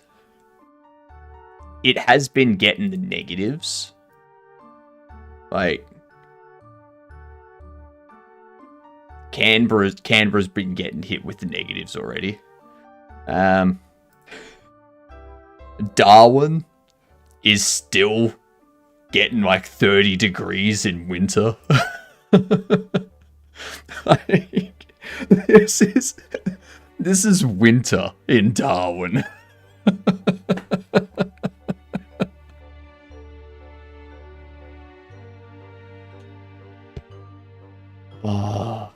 it has been getting the negatives. Like Canberra's been getting hit with the negatives already. Darwin is still getting like 30 degrees in winter. Like, this is winter in Darwin. Oh.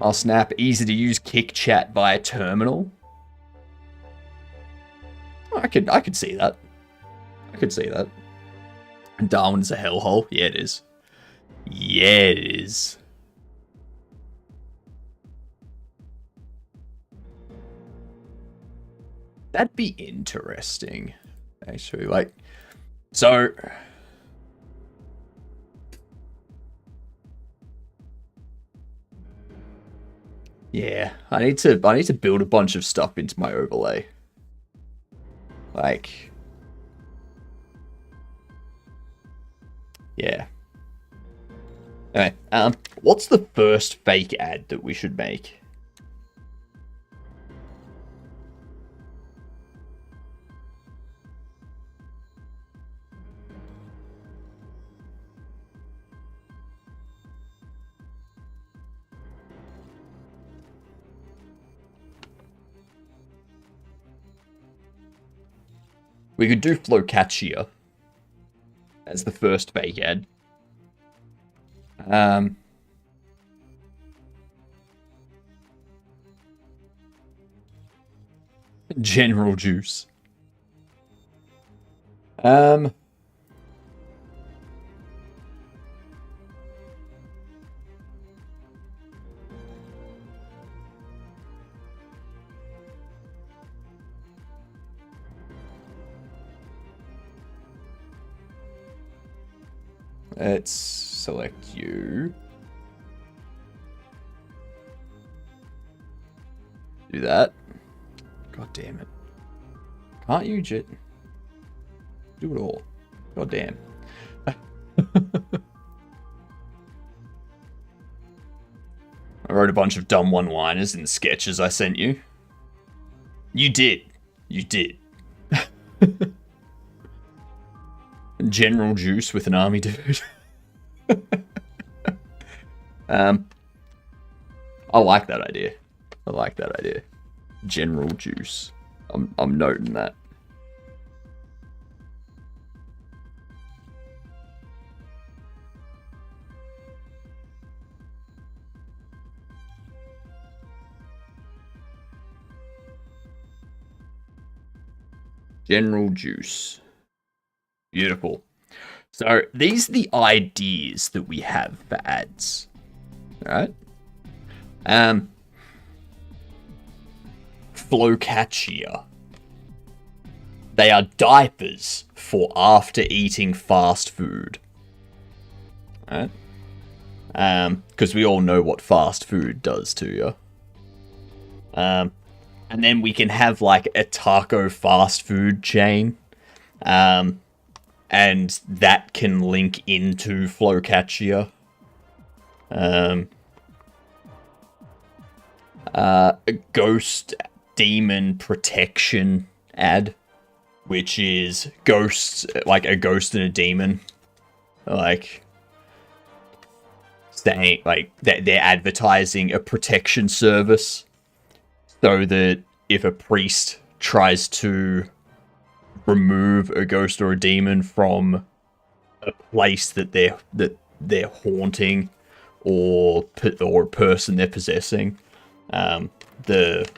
I'll snap. Easy to use Kick Chat via terminal. I could see that. I could see that. Darwin's a hellhole. Yeah, it is. Yeah, it is. That'd be interesting, actually. Like, so yeah, I need to build a bunch of stuff into my overlay. Like, yeah. Anyway, what's the first fake ad that we should make? We could do Flocaccia as the first fake ad. General Juice. Let's select you. Do that. God damn it. Can't you do it all? God damn. I wrote a bunch of dumb one-liners in the sketches I sent you. You did. You did. General Juice with an army dude. I like that idea. I like that idea. General Juice. I'm noting that. General Juice. Beautiful. So these are the ideas that we have for ads. Alright? Flocaccia. They are diapers for after eating fast food. Alright? Because we all know what fast food does to you. And then we can have like a taco fast food chain. And that can link into Flocaccia. A ghost demon protection ad, which is ghosts, like a ghost and a demon, like saying like that they're advertising a protection service, so that if a priest tries to remove a ghost or a demon from a place that they're haunting, or a person they're possessing, the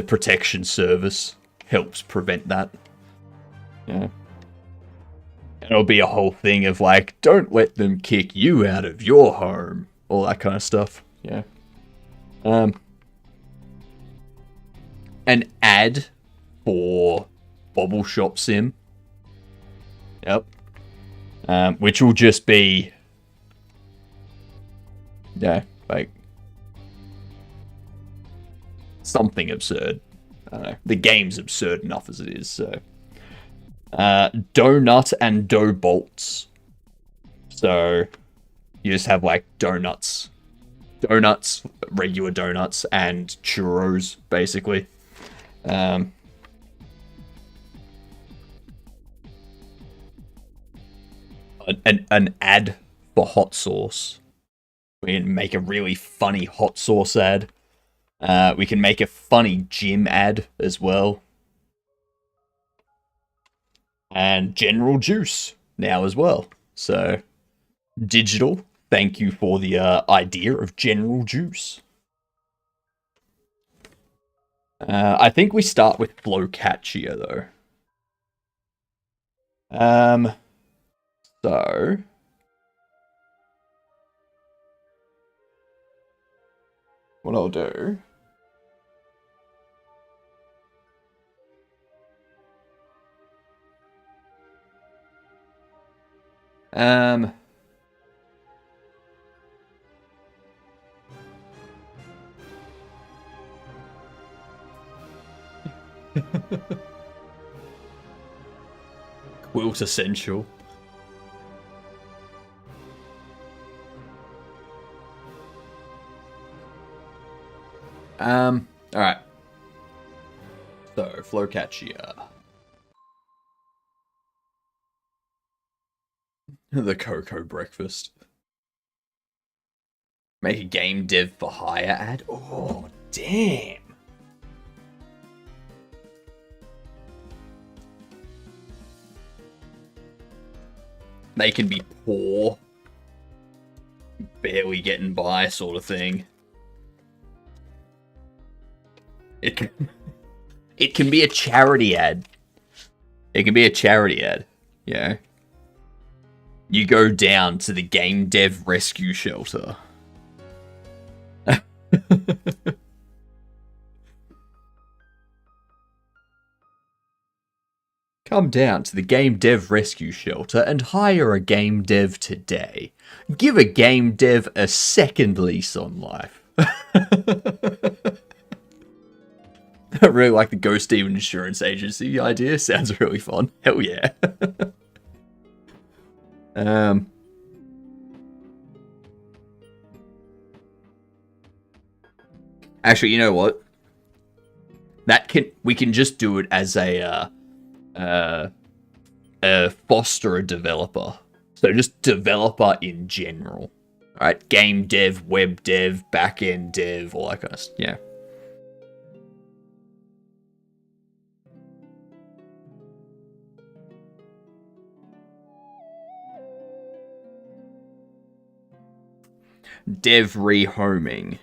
protection service helps prevent that. Yeah. And it'll be a whole thing of like, don't let them kick you out of your home, all that kind of stuff. Yeah. An ad for Bobble Shop Sim. Yep. Which will just be, yeah, like something absurd. I don't know. The game's absurd enough as it is, so. Donut and dough bolts. So you just have like donuts, regular donuts, and churros, basically. An ad for hot sauce. We can make a really funny hot sauce ad. We can make a funny gym ad as well. And General Juice now as well. So, digital, thank you for the idea of General Juice. I think we start with Flocaccia, though. So... what I'll do... Quilt Essential. Alright. So, Flocaccia. The Cocoa Breakfast. Make a game dev for hire ad? Oh, damn. They can be poor, barely getting by sort of thing. It can be a charity ad. It can be a charity ad, yeah. You go down to the game dev rescue shelter. Come down to the game dev rescue shelter and hire a game dev today. Give a game dev a second lease on life. I really like the Ghost Demon Insurance Agency idea. Sounds really fun. Hell yeah. Actually, you know what? We can just do it as a foster a developer. So just developer in general. Alright, game dev, web dev, backend dev, all that kind of stuff. Yeah. Dev rehoming.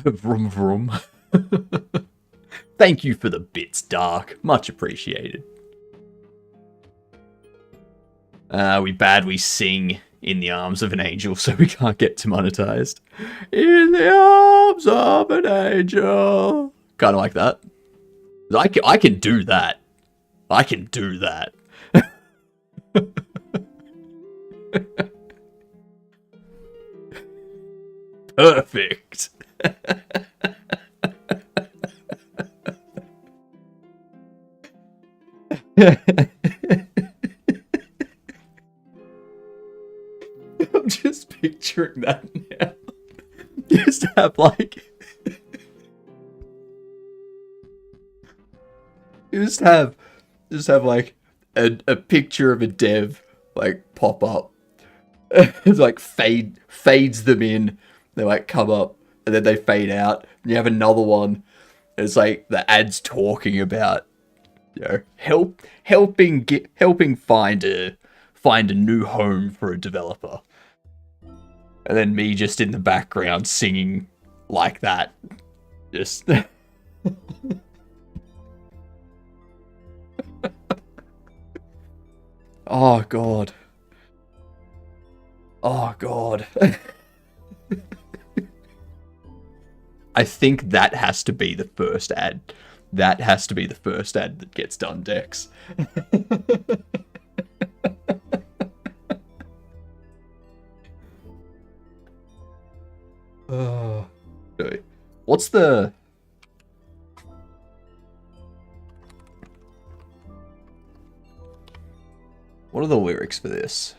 Vroom vroom. Thank you for the bits, Dark. Much appreciated. We sing In the Arms of an Angel, so we can't get demonetized. In the arms of an angel. Kind of like that. I can do that. I can do that. Perfect. I'm just picturing that now. Just have like, just have like a picture of a dev like pop up. It's like fades them in. They like come up and then they fade out. And you have another one. It's like the ad's talking about, you know, helping find a new home for a developer. And then me just in the background singing like that. Just oh god. Oh god. I think that has to be the first ad. That has to be the first ad that gets done, Dex. Okay. What's the... What are the lyrics for this?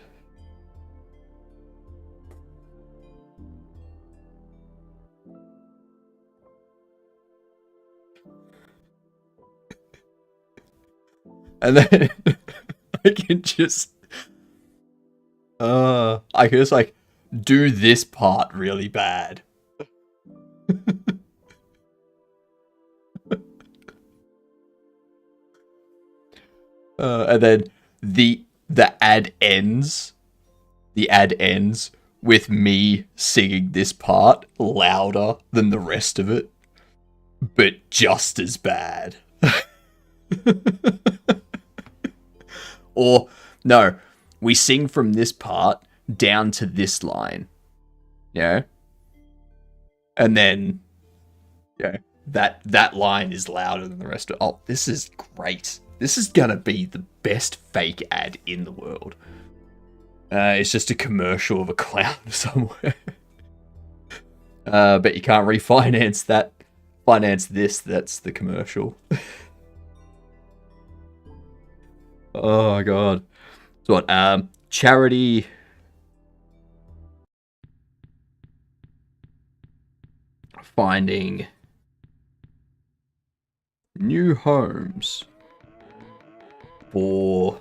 And then I can just like do this part really bad. And then the ad ends. The ad ends with me singing this part louder than the rest of it, but just as bad. Or, no, we sing from this part down to this line. Yeah? And then, yeah, that line is louder than the rest of it. Oh, this is great. This is gonna be the best fake ad in the world. It's just a commercial of a clown somewhere. But you can't refinance that. Finance this, that's the commercial. Oh god. So what, charity... Finding... new homes... for...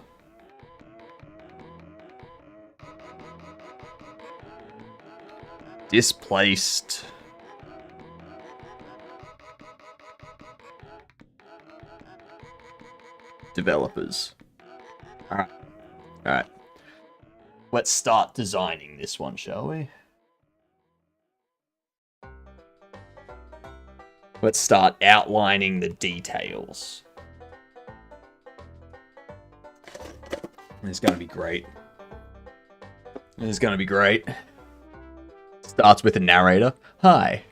displaced... developers. Alright. Let's start designing this one, shall we? Let's start outlining the details. It's gonna be great. It's gonna be great. Starts with a narrator. Hi.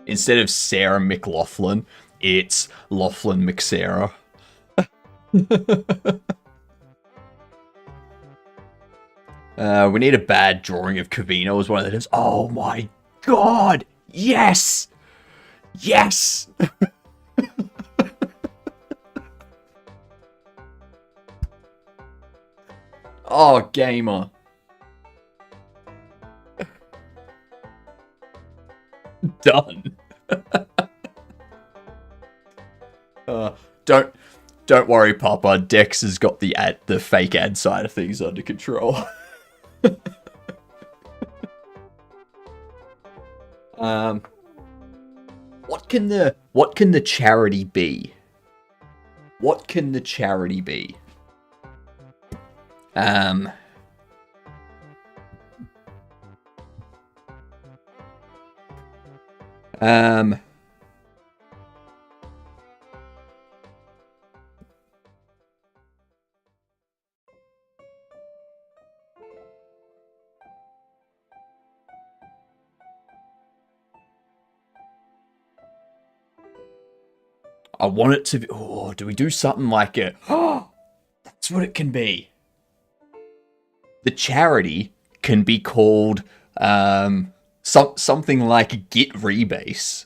Instead of Sarah McLaughlin, it's Laughlin McSarah. We need a bad drawing of Cavino as one of those. Oh my god! Yes! Yes! Oh, gamer. Done. Don't worry, Papa. Dex has got the fake ad side of things under control. What can the charity be? What can the charity be? Um, um, I want it to be... Oh, do we do something like it? Oh, that's what it can be. The charity can be called something like Git Rebase.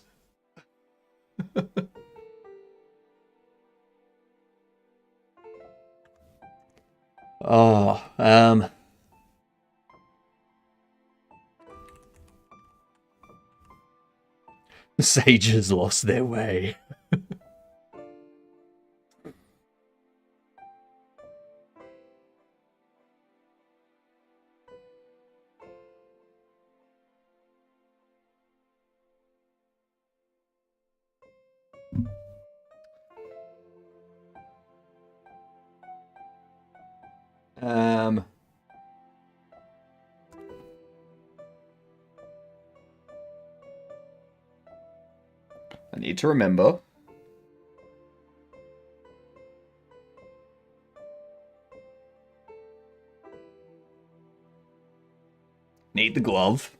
Oh, the sages lost their way. I need to remember. Need the glove.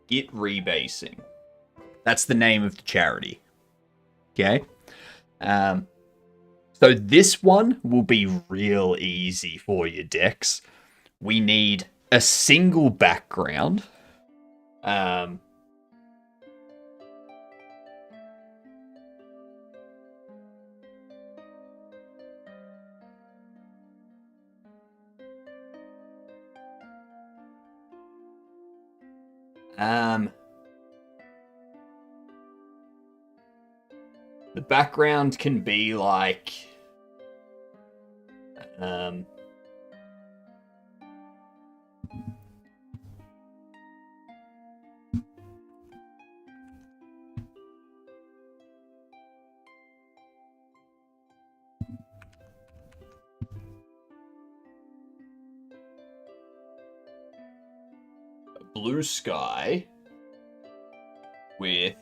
Git Rebasing. That's the name of the charity. Okay. So this one will be real easy for you, Dex. We need a single background. The background can be like, a blue sky with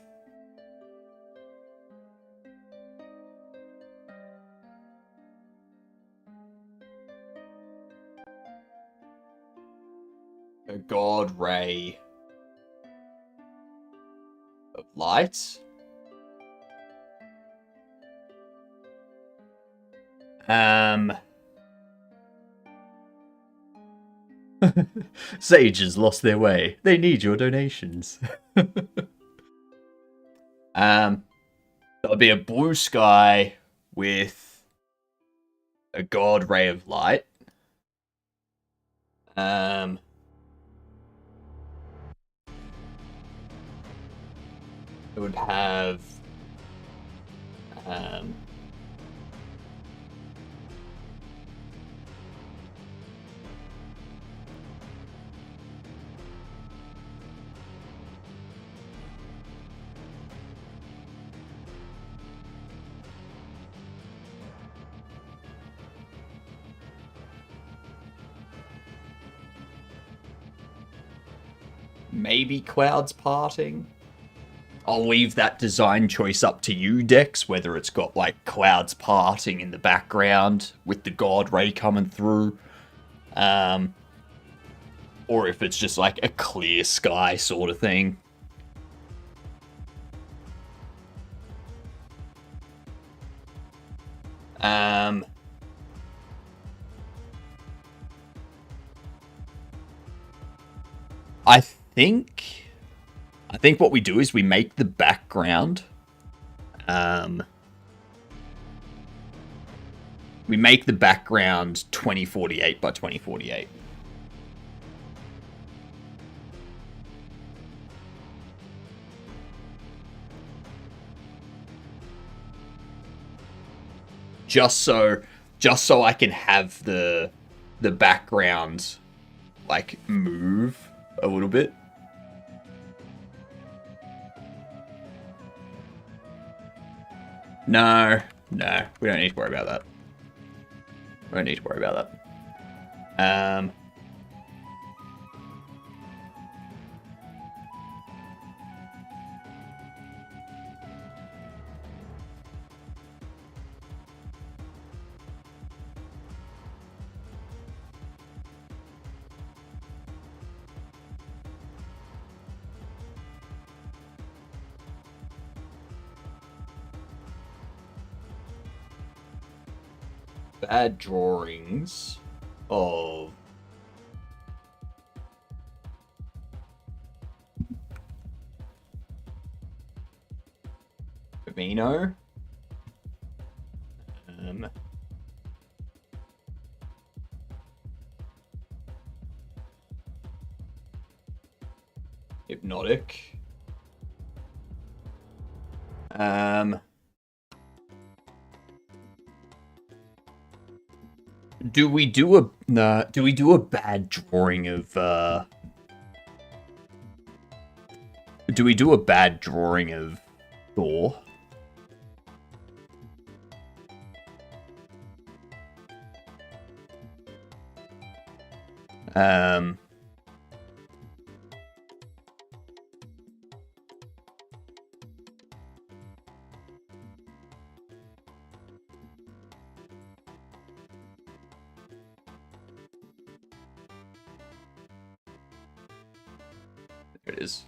a god ray of light. Sages lost their way. They need your donations. That'll be a blue sky with a god ray of light. It would have maybe clouds parting. I'll leave that design choice up to you, Dex, whether it's got like clouds parting in the background with the god ray coming through, or if it's just like a clear sky sort of thing. I think what we do is we make the background, we make the background 2048 by 2048. Just so just so I can have the background like move a little bit. No, we don't need to worry about that. We don't need to worry about that. Bad drawings of Vino. Hypnotic. Do we do a bad drawing of do we do a bad drawing of Thor? There it is.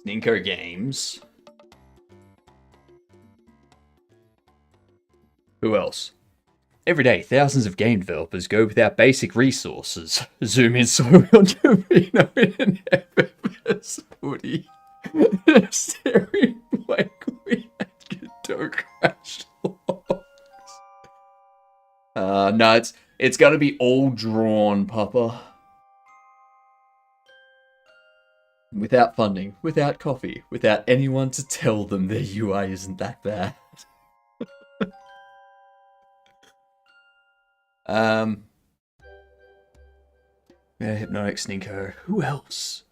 Ninko Games. Who else? Every day, thousands of game developers go without basic resources. Zoom in solely on Vino in an effortless hoodie. Staring blankly at Godot crash logs. No, it's gotta be all drawn, Papa. Without funding, without coffee, without anyone to tell them their UI isn't that bad. Yeah, Hypnotic Sneaker. Who else?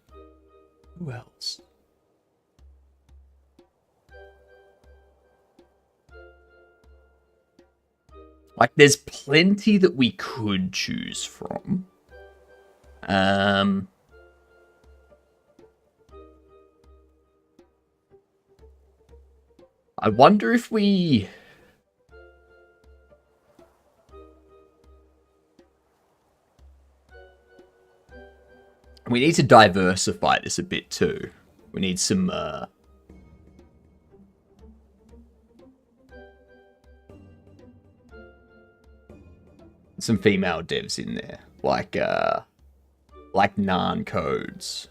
Who else? Like, there's plenty that we could choose from. I wonder if we... We need to diversify this a bit too. We need some female devs in there, like Nan Codes.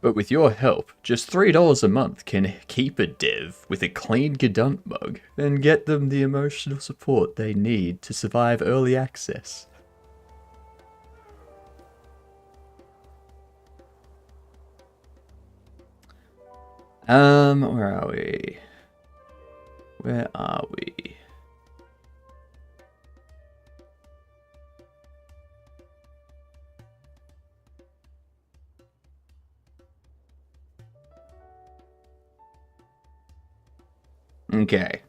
But with your help, just $3 a month can keep a dev with a clean Gedunk mug and get them the emotional support they need to survive early access. Where are we? Where are we? Okay.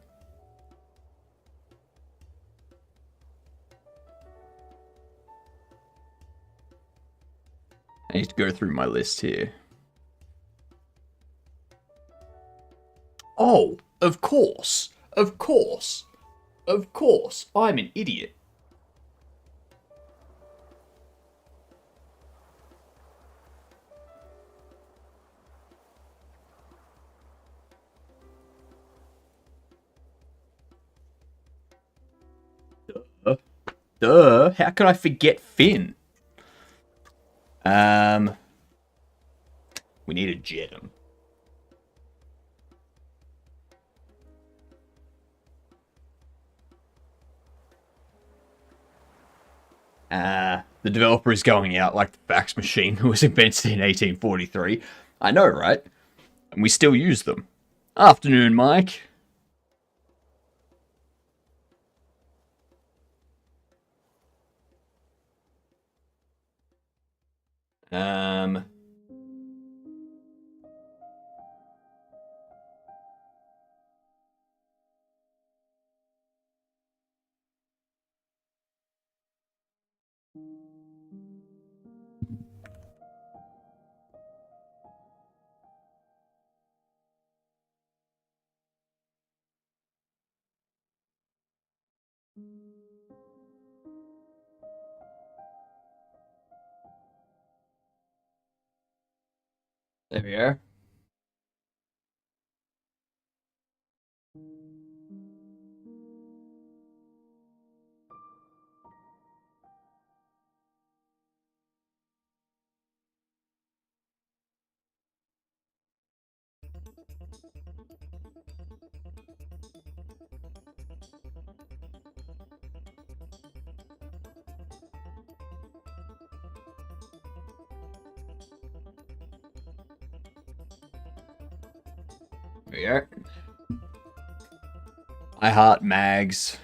I need to go through my list here. Oh, of course. Of course. Of course. I'm an idiot. Duh, how could I forget Finn? We need a Jedum. The developer is going out like the fax machine that was invented in 1843. I know, right? And we still use them. Afternoon, Mike. There we go. There we go. I Heart Mags.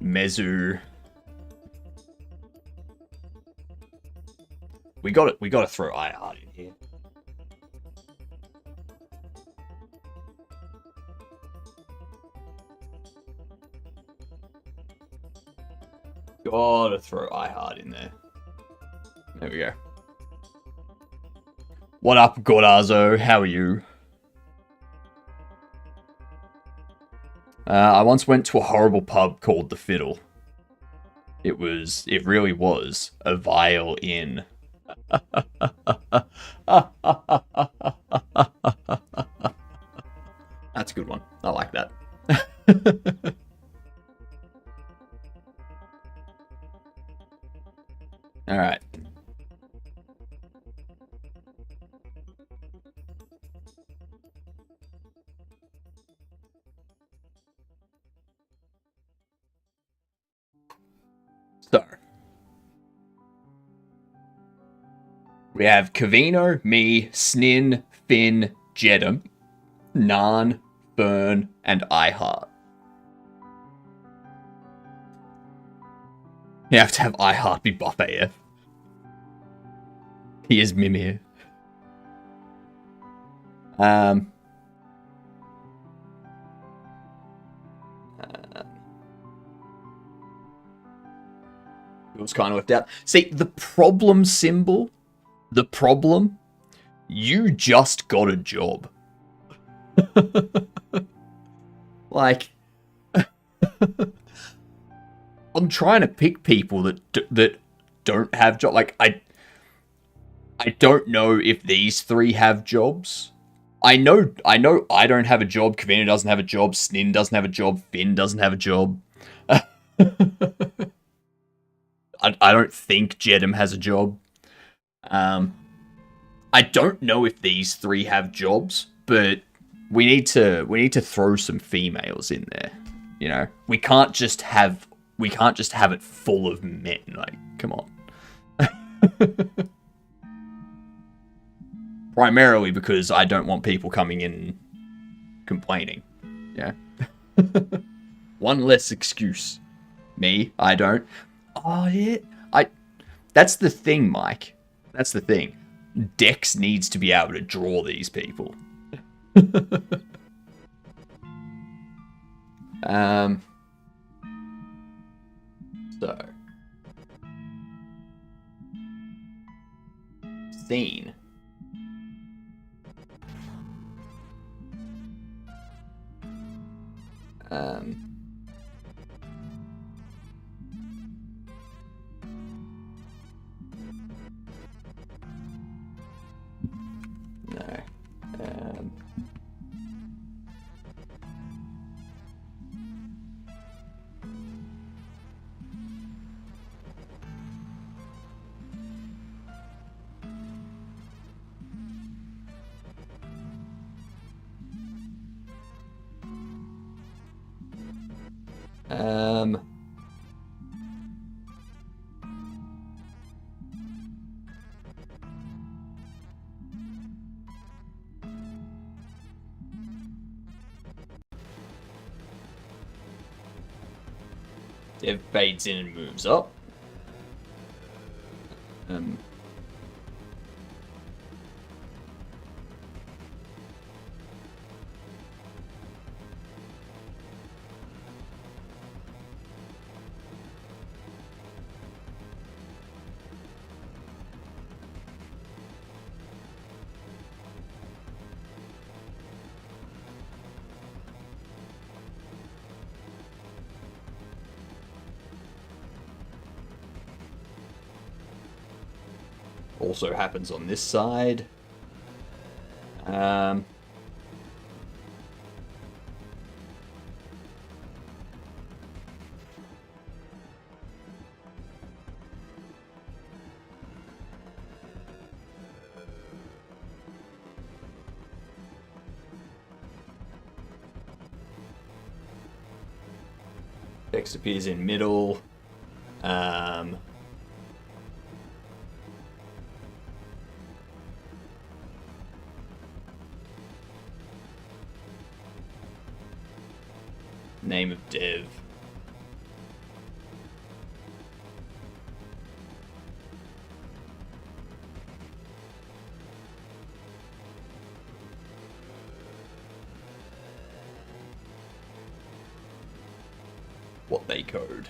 Mezu. We gotta throw I Heart in here. Gotta throw I Heart in there. There we go. What up, Gordazo? How are you? I once went to a horrible pub called The Fiddle. It really was a vile inn. That's a good one. I like that. All right. So, we have Kavino, me, Snin, Finn, Jedum, Nan, Fern, and iHeart. You have to have iHeart be buff AF. He is Mimir. It was kind of left out. See, the problem symbol, you just got a job. Like, I'm trying to pick people that don't have jobs. Like, I don't know if these three have jobs. I know I don't have a job. Kavina doesn't have a job. Snin doesn't have a job. Finn doesn't have a job. I don't think Jedum has a job. I don't know if these three have jobs, but we need to throw some females in there. You know, we can't just have it full of men. Like, come on. Primarily because I don't want people coming in complaining. Yeah. One less excuse. Me, I don't. Oh, yeah. That's the thing, Mike. That's the thing. Dex needs to be able to draw these people. So. Scene. No. Dev fades in and moves up. Also happens on this side. Text appears in middle. Name of dev. What they code.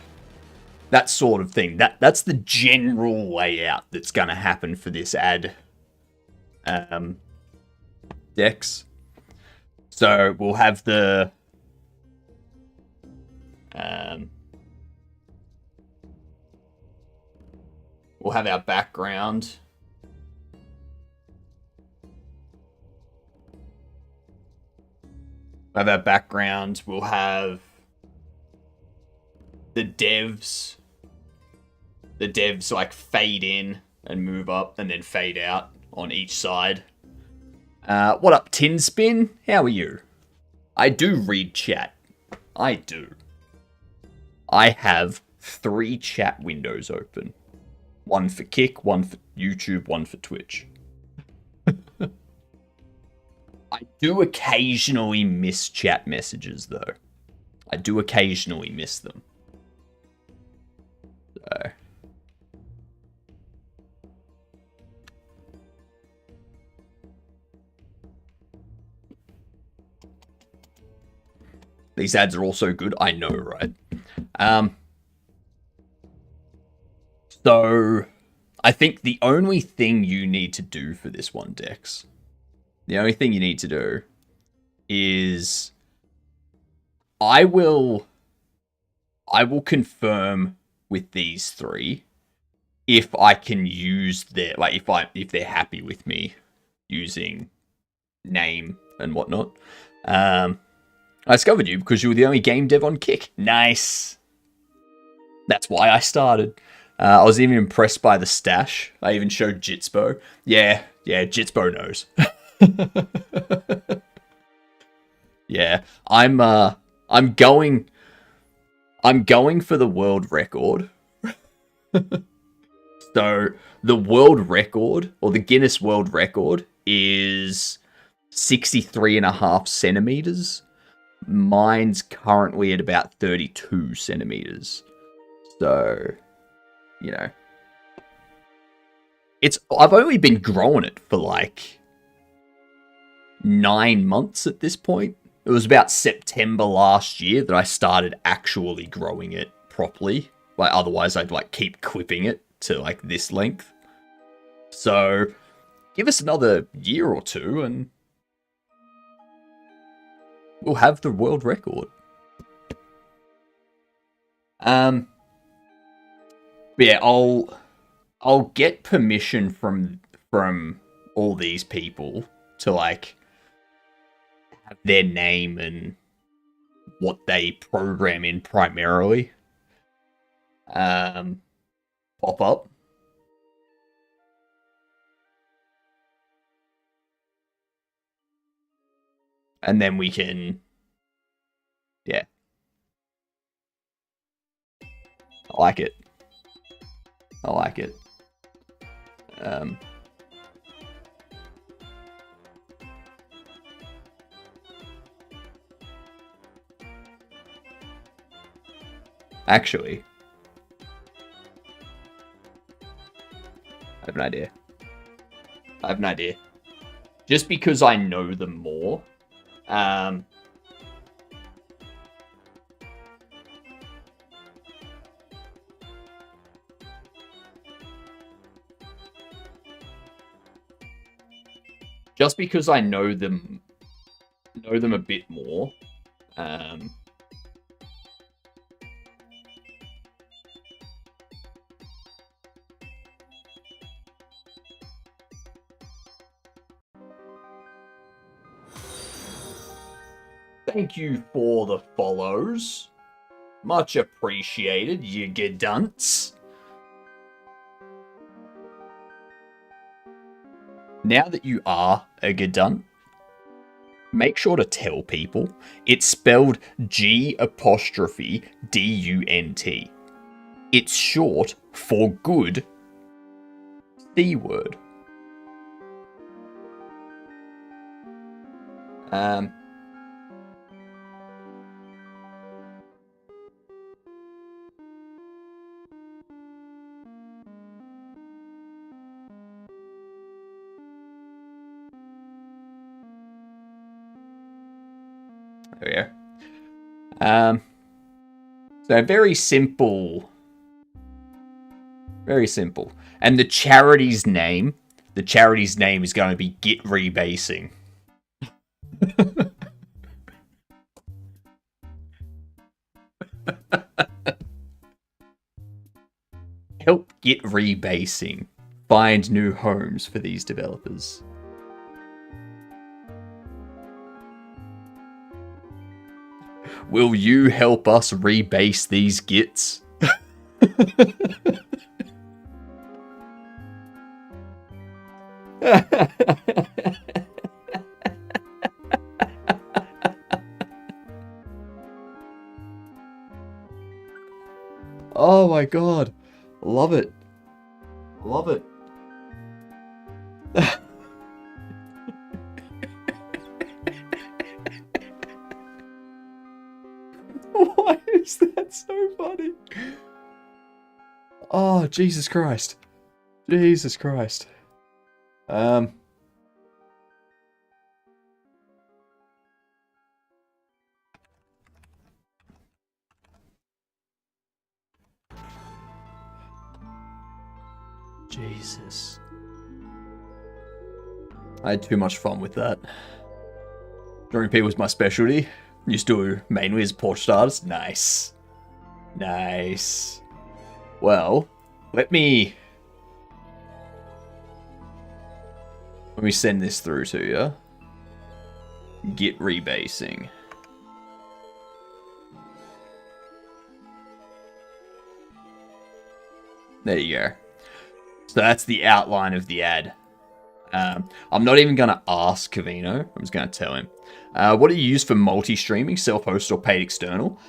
That sort of thing. That's the general layout that's going to happen for this ad Dex. So we'll have the we'll have our background. We'll have our background. We'll have the devs. The devs like fade in and move up and then fade out on each side. What up, Tin Spin? How are you? I do read chat. I do. I have 3 chat windows open. One for Kick, one for YouTube, one for Twitch. I do occasionally miss chat messages, though. I do occasionally miss them. So. These ads are also good. I know, right? So, I think the only thing you need to do for this one, Dex, the only thing you need to do is I will confirm with these 3 if I can use their, like, if they're happy with me using name and whatnot. I discovered you because you were the only game dev on Kick. Nice. That's why I started. I was even impressed by the stash. I even showed Jitspo. Yeah, Jitspo knows. Yeah, I'm going for the world record. So the world record, or the Guinness World Record, is 63.5 centimeters. Mine's currently at about 32 centimeters. So, you know, I've only been growing it for like 9 months at this point. It was about September last year that I started actually growing it properly. Like, otherwise I'd like keep clipping it to like this length. So give us another year or two and we'll have the world record. Yeah, I'll get permission from all these people to like have their name and what they program in primarily pop up. And then we can, yeah. I like it. I like it. Actually, I have an idea. I have an idea. Just because I know them more, just because I know them a bit more, thank you for the follows. Much appreciated, you gedunts. Now that you are a gedunt, make sure to tell people it's spelled G''dunt. It's short for good C word. There we go. So very simple. Very simple. And the charity's name is going to be Git Rebasing. Help Git Rebasing find new homes for these developers. Will you help us rebase these Gits? Oh my god. Love it. Love it. Why is that so funny? Oh, Jesus Christ. Jesus Christ. Jesus. I had too much fun with that. Drawing people was my specialty. Used to mainly as porch starters. Nice. Nice. Well, let me send this through to you. Git rebasing. There you go. So that's the outline of the ad. I'm not even going to ask Cavino. I'm just going to tell him. What do you use for multi-streaming, self-host or paid external?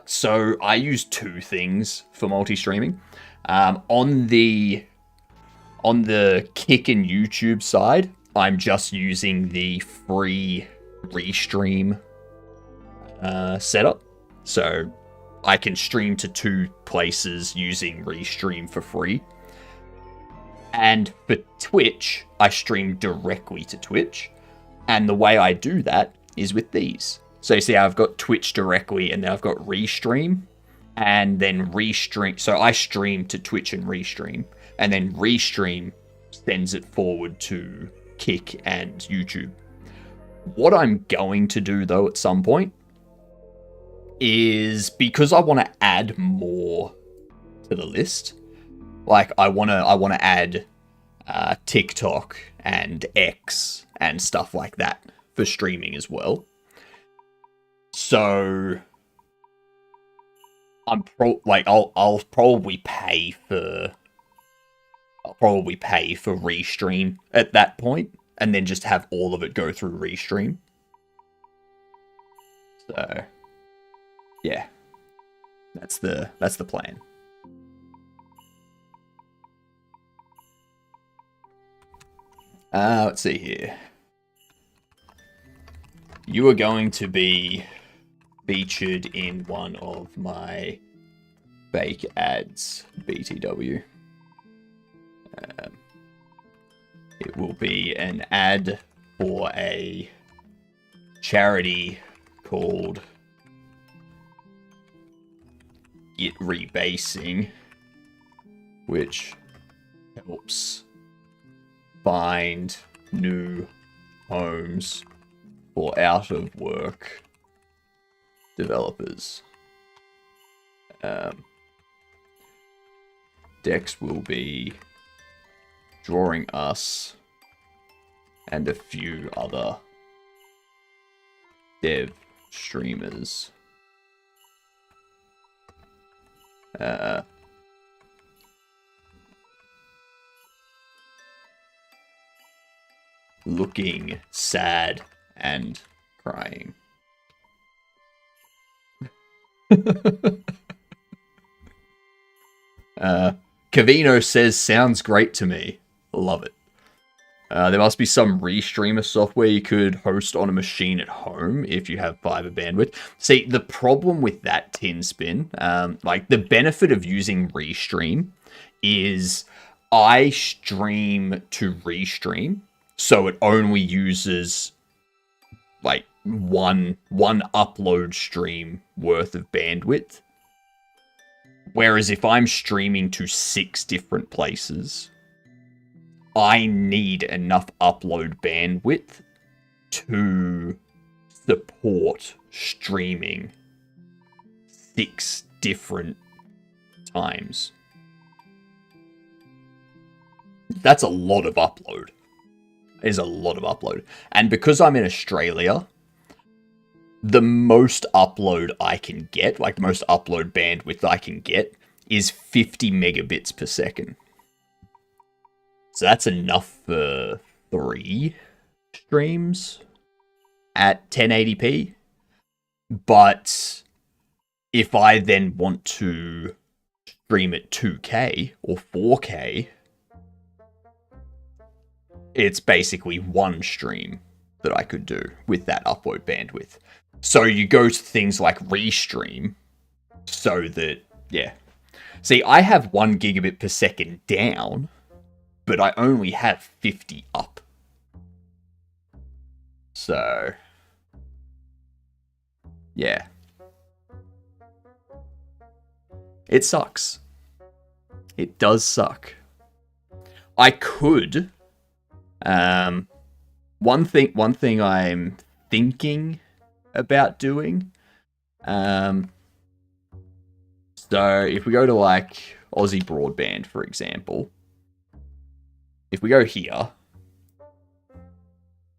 So I use two things for multi-streaming. On the Kick and YouTube side, I'm just using the free restream setup. So I can stream to two places using restream for free. And for Twitch, I stream directly to Twitch. And the way I do that is with these. So you see, I've got Twitch directly, and then I've got Restream, and then Restream. So I stream to Twitch and Restream, and then Restream sends it forward to Kick and YouTube. What I'm going to do, though, at some point, is because I want to add more to the list. Like, I want to add TikTok and X and stuff like that for streaming as well. So I'll probably pay for Restream at that point, and then just have all of it go through Restream. So yeah, that's the plan. Let's see here. You are going to be featured in one of my fake ads BTW. It will be an ad for a charity called Git Rebasing, which helps find new homes for out-of-work developers. Dex will be drawing us and a few other dev streamers. Looking sad and crying. Cavino says, sounds great to me. Love it. There must be some restreamer software you could host on a machine at home if you have fiber bandwidth. See, the problem with that, Tin Spin, like the benefit of using Restream is I stream to Restream, so it only uses like one upload stream worth of bandwidth. Whereas if I'm streaming to 6 different places, I need enough upload bandwidth to support streaming 6 different times. That's a lot of upload. It is a lot of upload. And because I'm in Australia, the most upload I can get, like the most upload bandwidth I can get, is 50 megabits per second. So that's enough for 3 streams at 1080p. But if I then want to stream at 2K or 4K, it's basically 1 stream that I could do with that upload bandwidth. So you go to things like Restream so that, yeah. See, I have 1 gigabit per second down, but I only have 50 up. So, yeah. It sucks. It does suck. I could. One thing I'm thinking about doing. So if we go to like Aussie Broadband, for example, if we go here,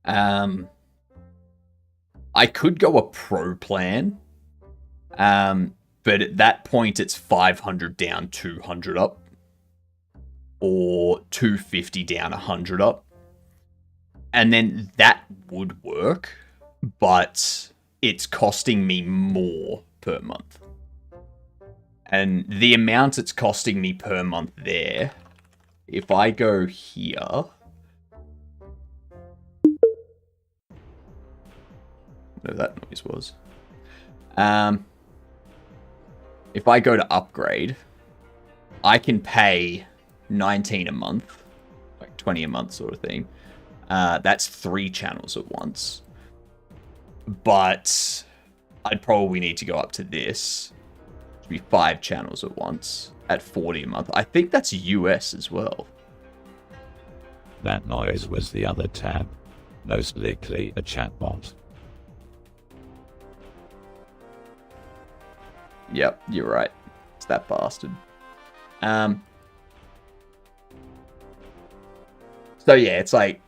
I could go a pro plan, but at that point it's 500 down, 200 up, or 250 down, 100 up, and then that would work, but it's costing me more per month. And the amount it's costing me per month there, if I go here, whatever that noise was. If I go to upgrade, I can pay 19 a month, like 20 a month sort of thing. That's 3 channels at once. But I'd probably need to go up to this. It should be 5 channels at once at 40 a month. I think that's US as well. That noise was the other tab. Most likely a chatbot. Yep, you're right. It's that bastard. So yeah, it's like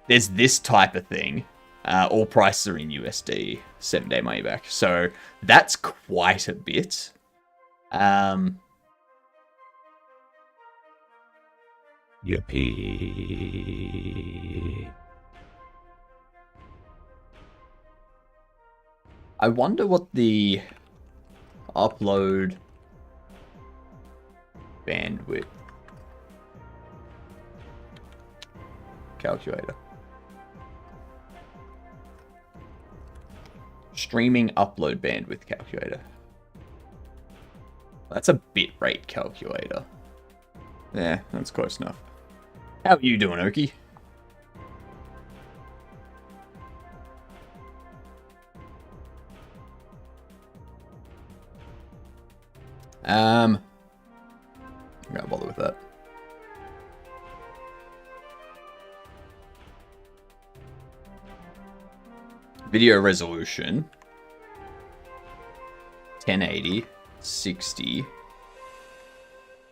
there's this type of thing. All prices are in USD, 7-day money back. So that's quite a bit. Yippee. I wonder what the upload bandwidth calculator. Streaming upload bandwidth calculator. That's a bitrate calculator. Yeah, that's close enough. How are you doing, Oki? I'm gonna bother with that. Video resolution 1080 60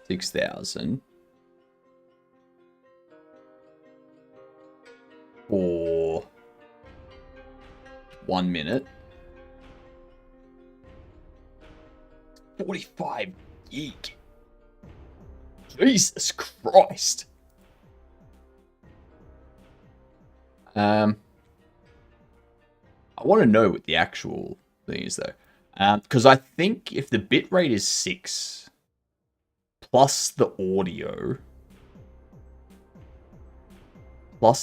6000 for 1 minute. 45 gig. Jesus Christ. I want to know what the actual thing is though. Because I think if the bitrate is 6 plus the audio I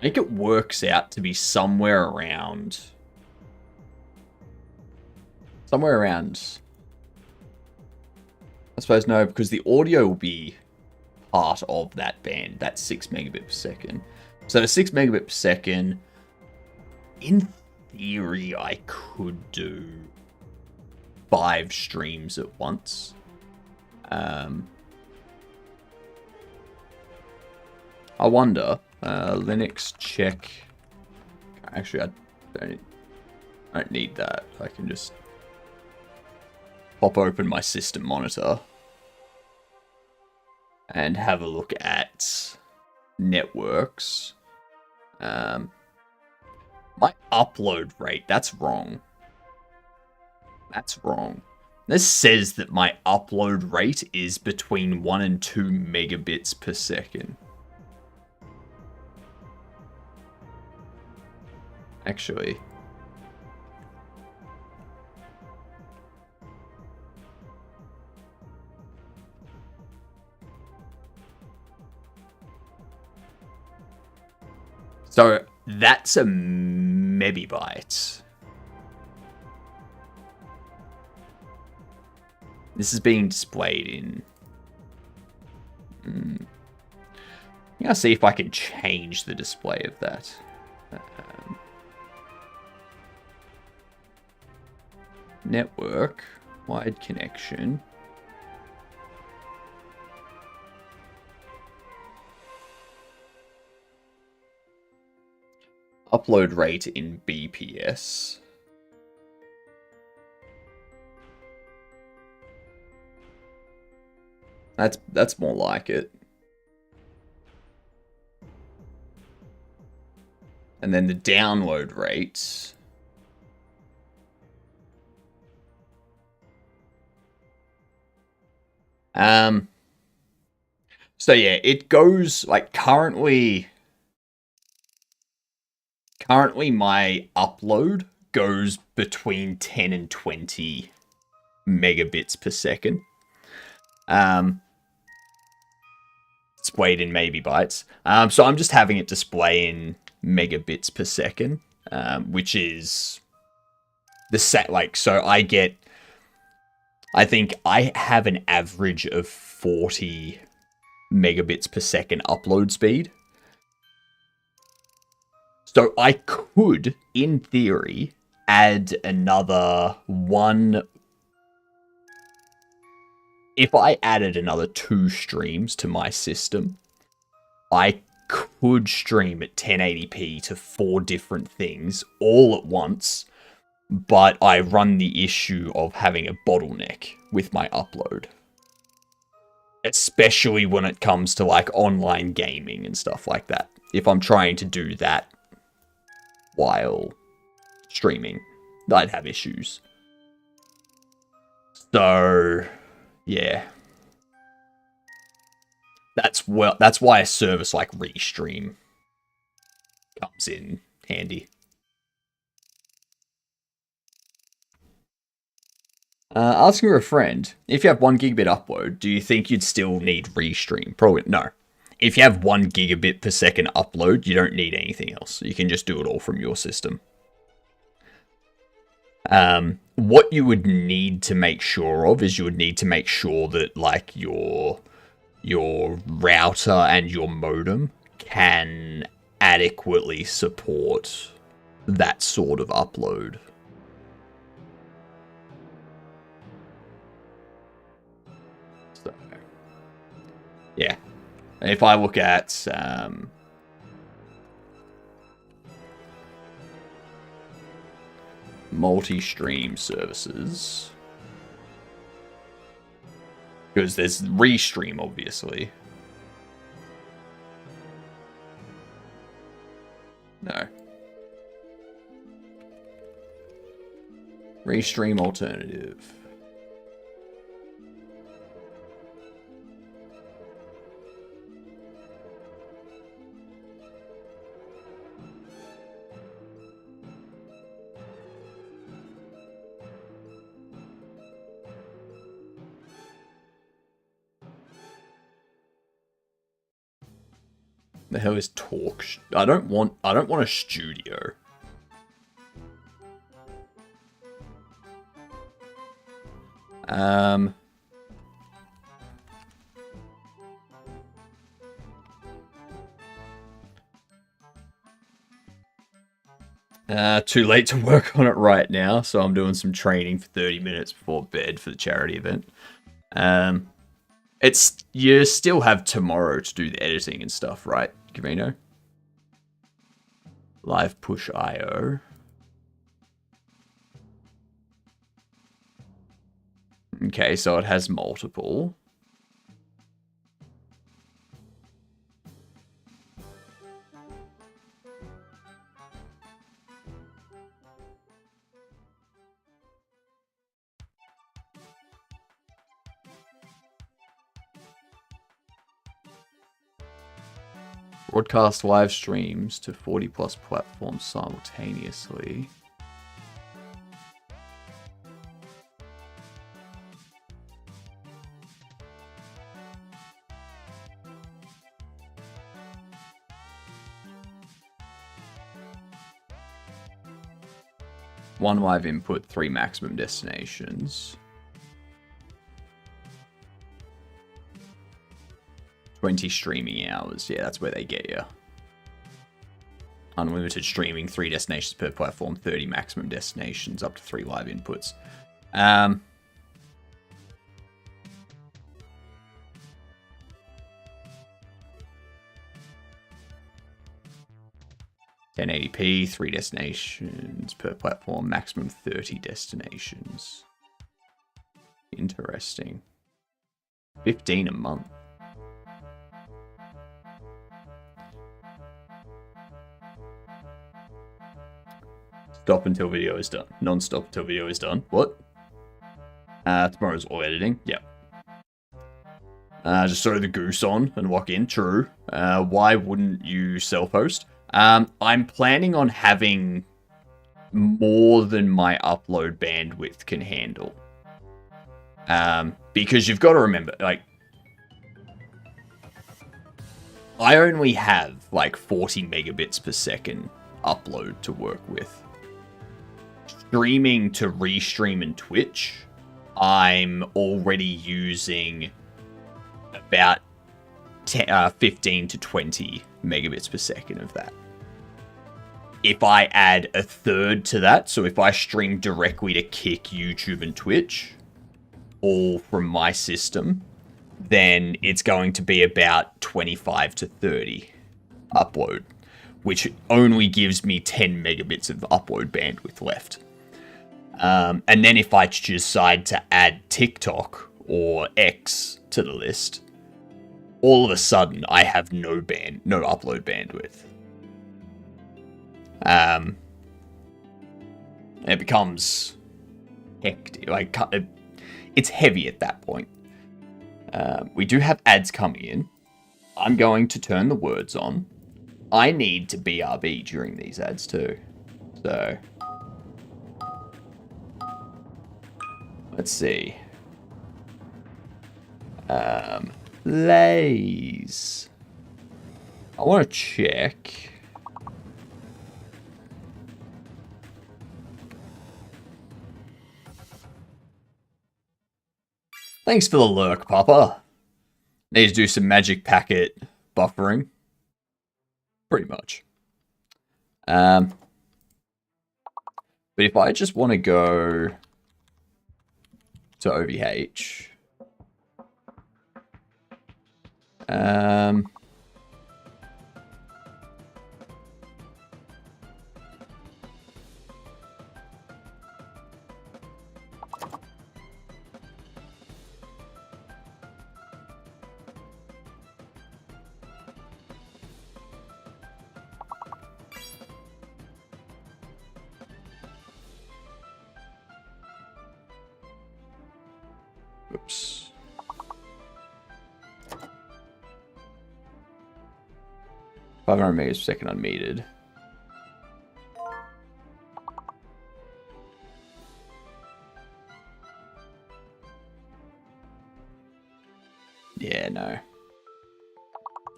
think it works out to be somewhere around I suppose no, because the audio will be part of that band. That's 6 megabit per second. So 6 megabit per second, in theory, I could do 5 streams at once. I wonder, Linux check. Actually, I don't need that. I can just pop open my system monitor and have a look at networks. My upload rate, that's wrong. That's wrong. This says that my upload rate is between 1 and 2 megabits per second. Actually, so that's a megabyte. This is being displayed in... I'm gonna see if I can change the display of that. Network, wide connection. Upload rate in BPS. That's more like it. And then the download rate. So yeah, it goes like currently my upload goes between 10 and 20 megabits per second. Displayed in maybe bytes. So I'm just having it display in megabits per second, which is the set. Like, so I think I have an average of 40 megabits per second upload speed. So I could, in theory, add another one. If I added another 2 streams to my system, I could stream at 1080p to 4 different things all at once, but I run the issue of having a bottleneck with my upload. Especially when it comes to like online gaming and stuff like that. If I'm trying to do that while streaming, I'd have issues. So, yeah. That's why a service like Restream comes in handy. Asking a friend, if you have 1 gigabit upload, do you think you'd still need Restream? Probably no. If you have 1 gigabit per second upload, you don't need anything else. You can just do it all from your system. What you would need to make sure of is you would need to make sure that like your router and your modem can adequately support that sort of upload. So, yeah. If I look at multi-stream services, because there's Restream, obviously. No. Restream alternative. The hell is talk? I don't want a studio. Too late to work on it right now, so I'm doing some training for 30 minutes before bed for the charity event. You still have tomorrow to do the editing and stuff, right, Gavino? Live push IO. Okay, so it has multiple. Broadcast live streams to 40 plus platforms simultaneously. One live input, 3 maximum destinations. 20 streaming hours. Yeah, that's where they get you. Unlimited streaming, 3 destinations per platform, 30 maximum destinations, up to 3 live inputs. 1080p, 3 destinations per platform, maximum 30 destinations. Interesting. 15 a month. Stop until video is done. Non-stop until video is done. What? Tomorrow's all editing. Yep. Just throw the goose on and walk in. True. Why wouldn't you self-host? I'm planning on having more than my upload bandwidth can handle. Because you've got to remember, like, I only have like 40 megabits per second upload to work with. Streaming to Restream and Twitch, I'm already using about 15 to 20 megabits per second of that. If I add a third to that, so if I stream directly to Kick, YouTube, and Twitch, all from my system, then it's going to be about 25 to 30 upload, which only gives me 10 megabits of upload bandwidth left. And then if I decide to add TikTok or X to the list, all of a sudden I have no upload bandwidth. It becomes hectic. Like, it's heavy at that point. We do have ads coming in. I'm going to turn the words on. I need to BRB during these ads too. So, let's see. Lays. I want to check. Thanks for the lurk, Papa. Need to do some magic packet buffering. Pretty much. But if I just want to go to OVH, oops. 500 meters per second unmetered. Yeah, no.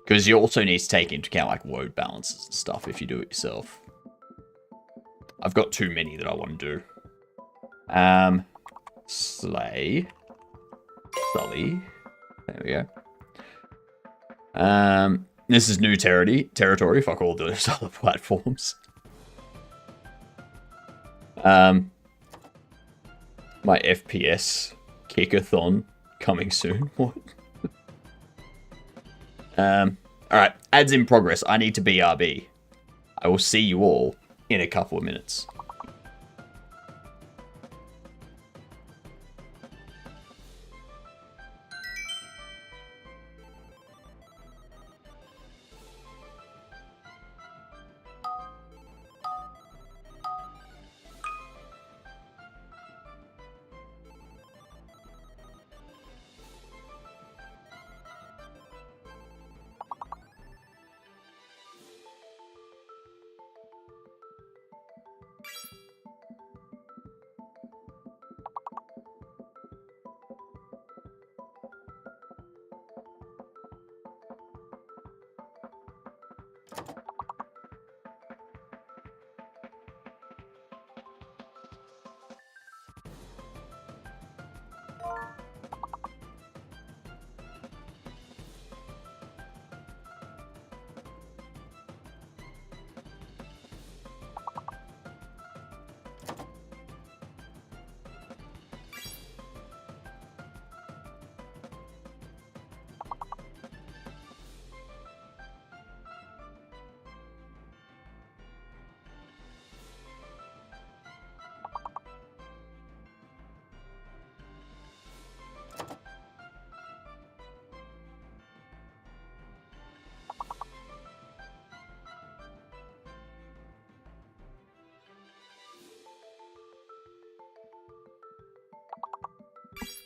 Because you also need to take into account like load balances and stuff if you do it yourself. I've got too many that I want to do. Slay. Sully. There we go. This is new territory, fuck all those other platforms. My FPS kickathon coming soon. What? Alright, ads in progress. I need to BRB. I will see you all in a couple of minutes.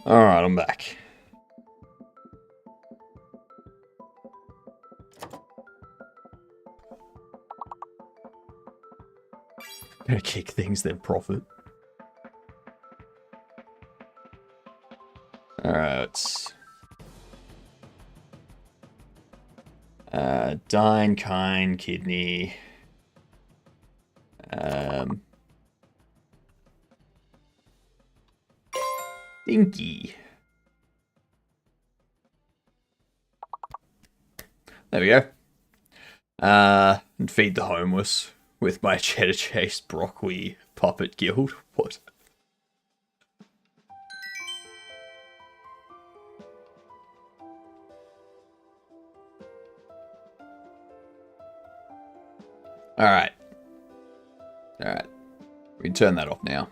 Alright, I'm back. Gonna kick things, then profit. Alright. Dine, Kine, Kidney. Dinky. There we go. And feed the homeless with my cheddar chase broccoli puppet guild. What? Alright. Alright. We can turn that off now.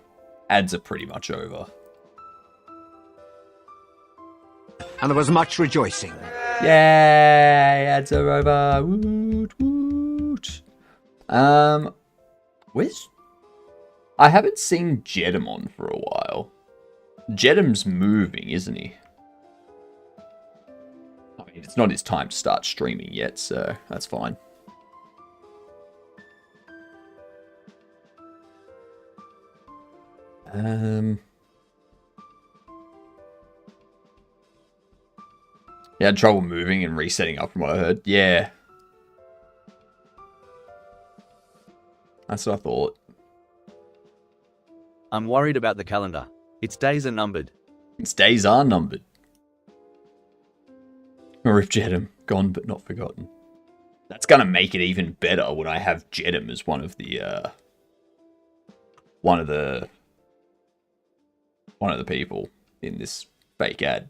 Ads are pretty much over. And there was much rejoicing. Yay! Ads are over. Woot, woot. Where's... I haven't seen Jedem on for a while. Jedem's moving, isn't he? I mean, it's not his time to start streaming yet, so that's fine. You had trouble moving and resetting up from what I heard. Yeah. That's what I thought. I'm worried about the calendar. Its days are numbered. Its days are numbered. Or if Jedem, gone but not forgotten. That's gonna make it even better when I have Jedem as one of the people in this fake ad.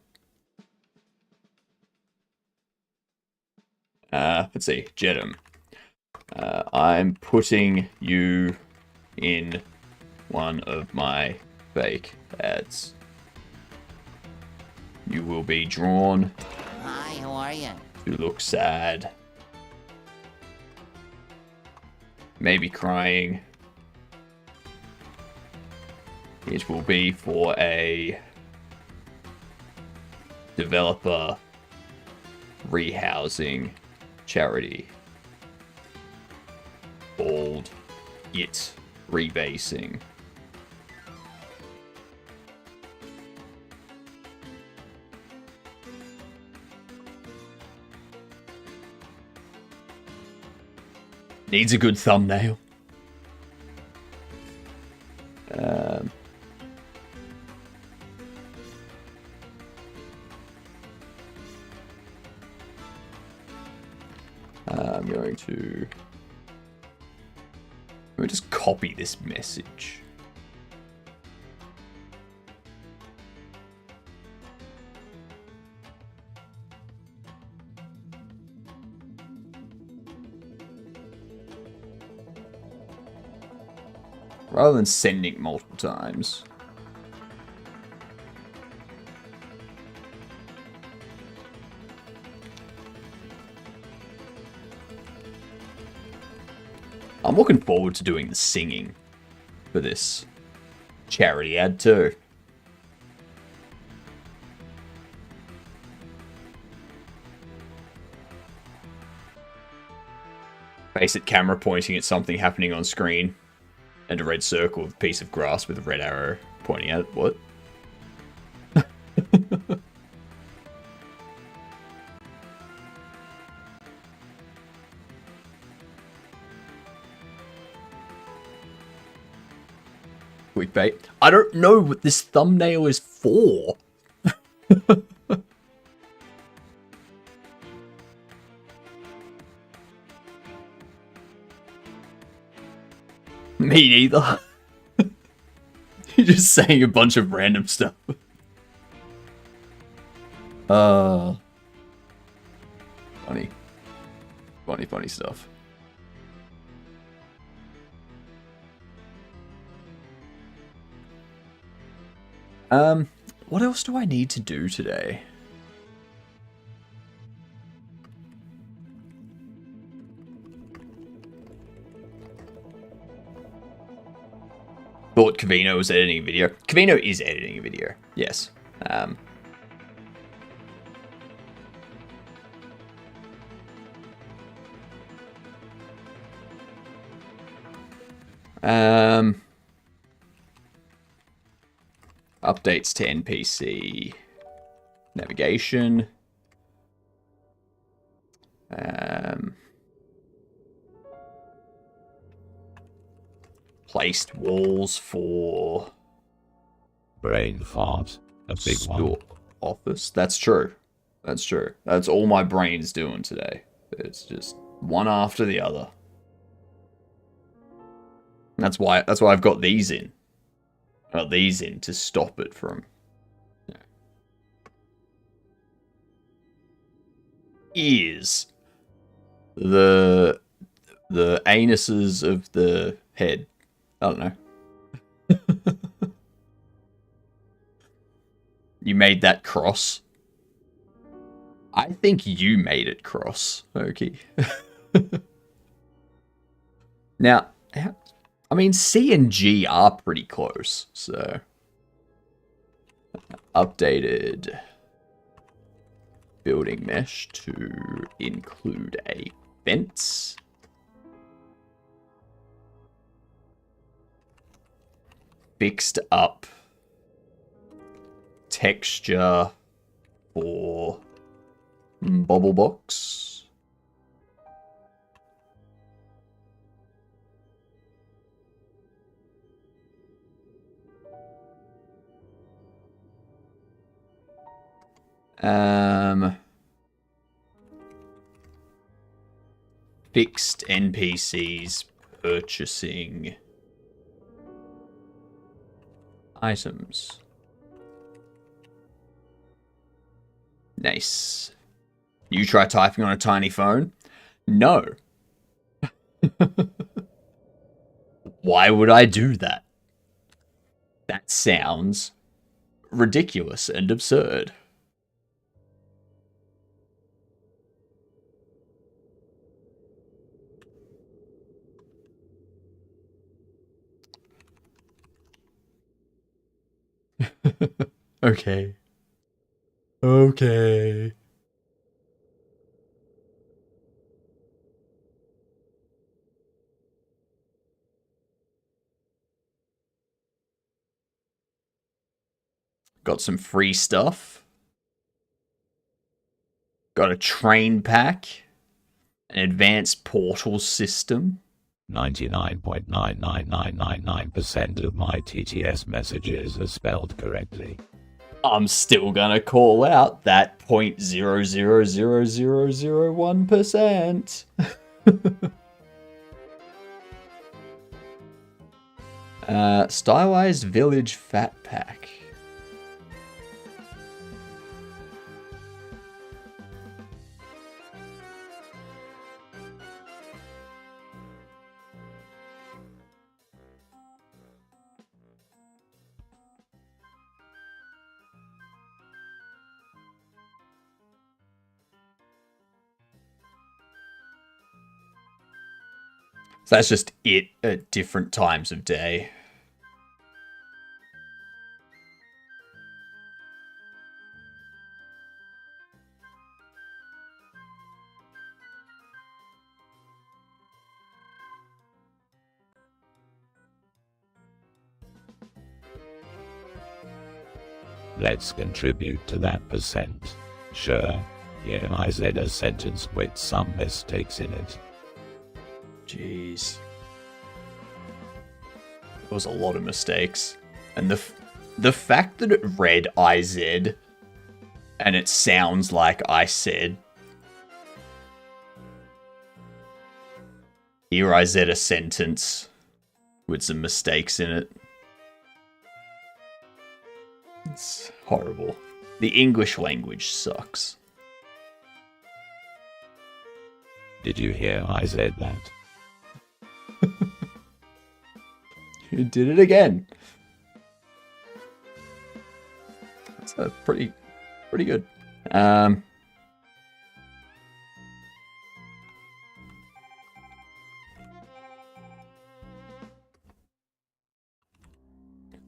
Let's see, Jedem. I'm putting you in one of my fake ads. You will be drawn. Hi, how are you? To look sad. Maybe crying. It will be for a developer rehousing charity called Git Rebasing. Needs a good thumbnail. I'm going to... Let me just copy this message. Rather than sending multiple times. I'm looking forward to doing the singing for this charity ad too. Basic camera pointing at something happening on screen. And a red circle with a piece of grass with a red arrow pointing at it. What? Clickbait. I don't know what this thumbnail is for. Me neither. You're just saying a bunch of random stuff. Funny. Funny stuff. What else do I need to do today? Thought Kavino was editing a video. Kavino is editing a video, yes. Updates to NPC navigation. Placed walls for Brain fart. A big one. office. That's true. That's true. That's all my brain's doing today. It's just one after the other. That's why I've got these in. I got these in to stop it from. Ears. The anuses of the head. I don't know. You made that cross. I think you made it cross, okay. Now, I mean, C and G are pretty close, so. Updated building mesh to include a fence. Fixed up texture for Bobble Box. fixed NPCs purchasing items. Nice. You try typing on a tiny phone? No. Why would I do that? That sounds ridiculous and absurd. Okay. Okay. Got some free stuff. Got a train pack. An advanced portal system. 99.99999% of my TTS messages are spelled correctly. I'm still gonna call out that 0.000001%. Stylized Village Fat Pack. So that's just it at different times of day. Let's contribute to that percent. Sure, here I said a sentence with some mistakes in it. Jeez. There was a lot of mistakes. And the fact that it read IZ and it sounds like I said. Here I said a sentence with some mistakes in it. It's horrible. The English language sucks. Did you hear I said that? You did it again. That's pretty good.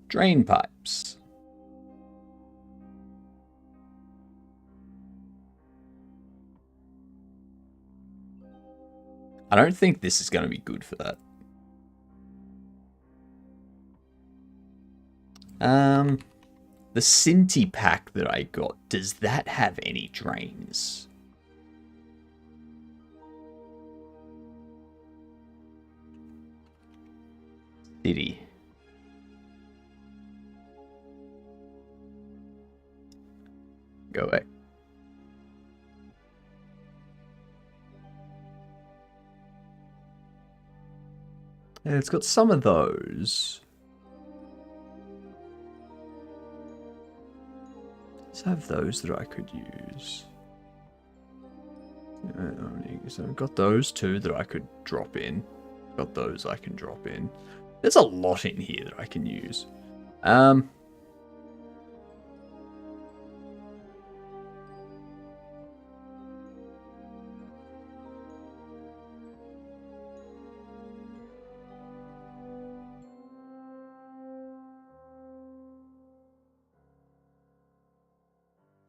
Drain pipes. I don't think this is going to be good for that. The Cinti pack that I got, does that have any drains? City. Go away. Yeah, it's got some of those. Let's have those that I could use. So I've got those two that I could drop in. Got those I can drop in. There's a lot in here that I can use.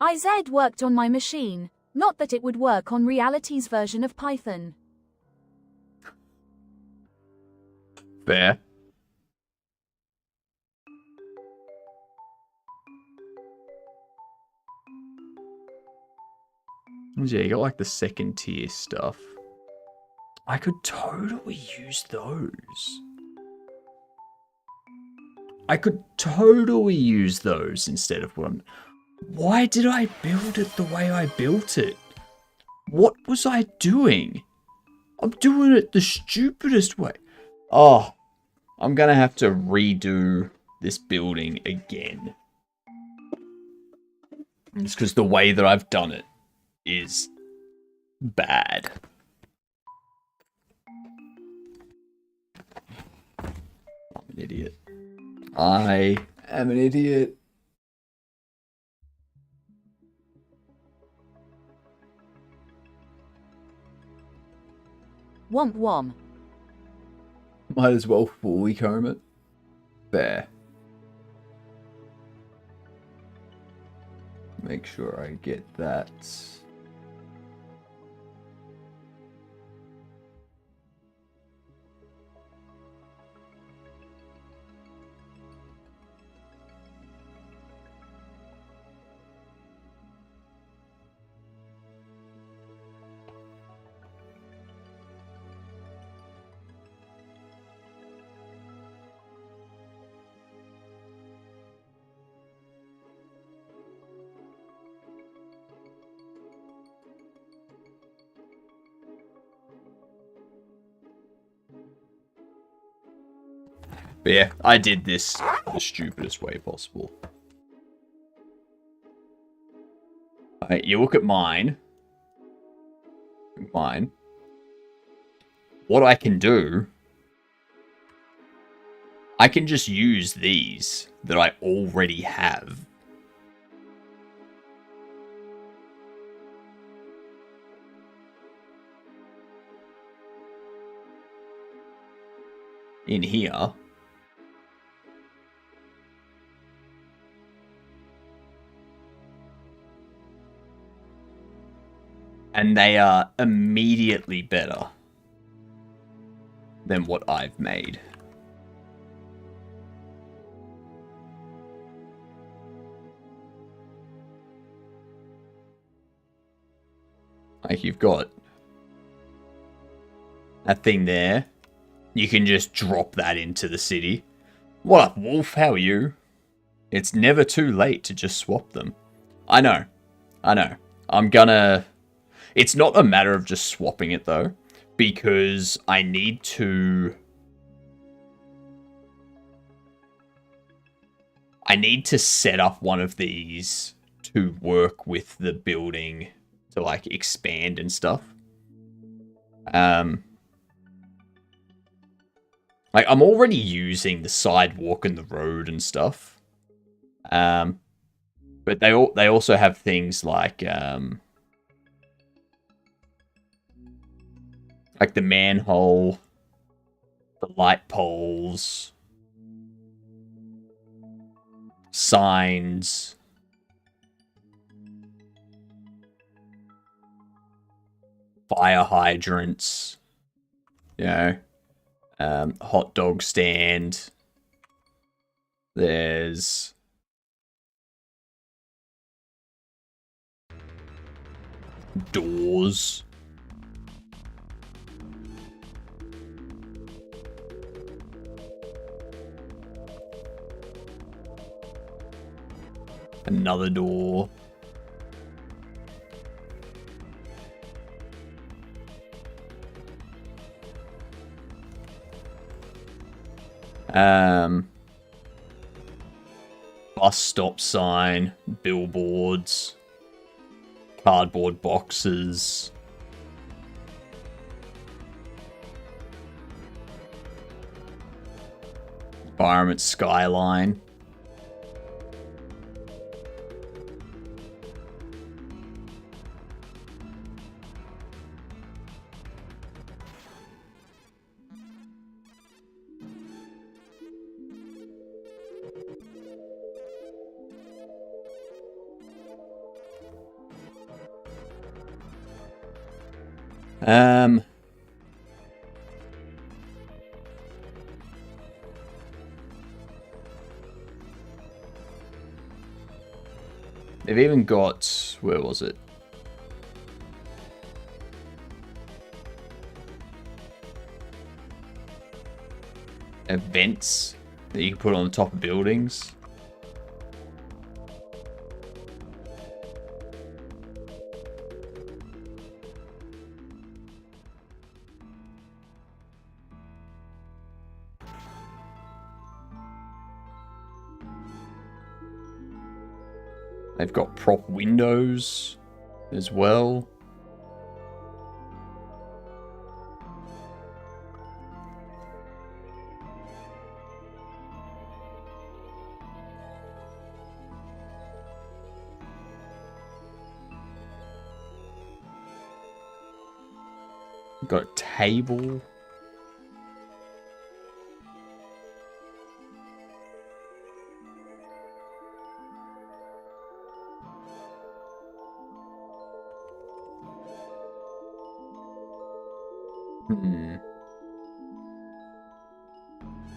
IZ worked on my machine, not that it would work on reality's version of Python. Fair. Yeah, you got like the second tier stuff. I could totally use those. I could totally use those instead of one. Why did I build it the way I built it? What was I doing? I'm doing it the stupidest way. Oh, I'm gonna have to redo this building again. It's because the way that I've done it is bad. I'm an idiot. I am an idiot. Womp womp. Might as well fully comb it. There. Make sure I get that. But yeah, I did this the stupidest way possible. Alright, you look at mine. Mine. What I can do, I can just use these that I already have. In here. And they are immediately better than what I've made. Like, you've got that thing there. You can just drop that into the city. What up, Wolf? How are you? It's never too late to just swap them. I know. I'm gonna... It's not a matter of just swapping it, though, because I need to set up one of these to work with the building to, like, expand and stuff. Like, I'm already using the sidewalk and the road and stuff. But they also have things like the manhole, the light poles, signs, fire hydrants, you know, hot dog stand. There's doors. Another door. Bus stop sign, billboards, cardboard boxes. Environment skyline. They've even got, where was it? Events that you can put on the top of buildings. They've got prop windows as well. Got a table.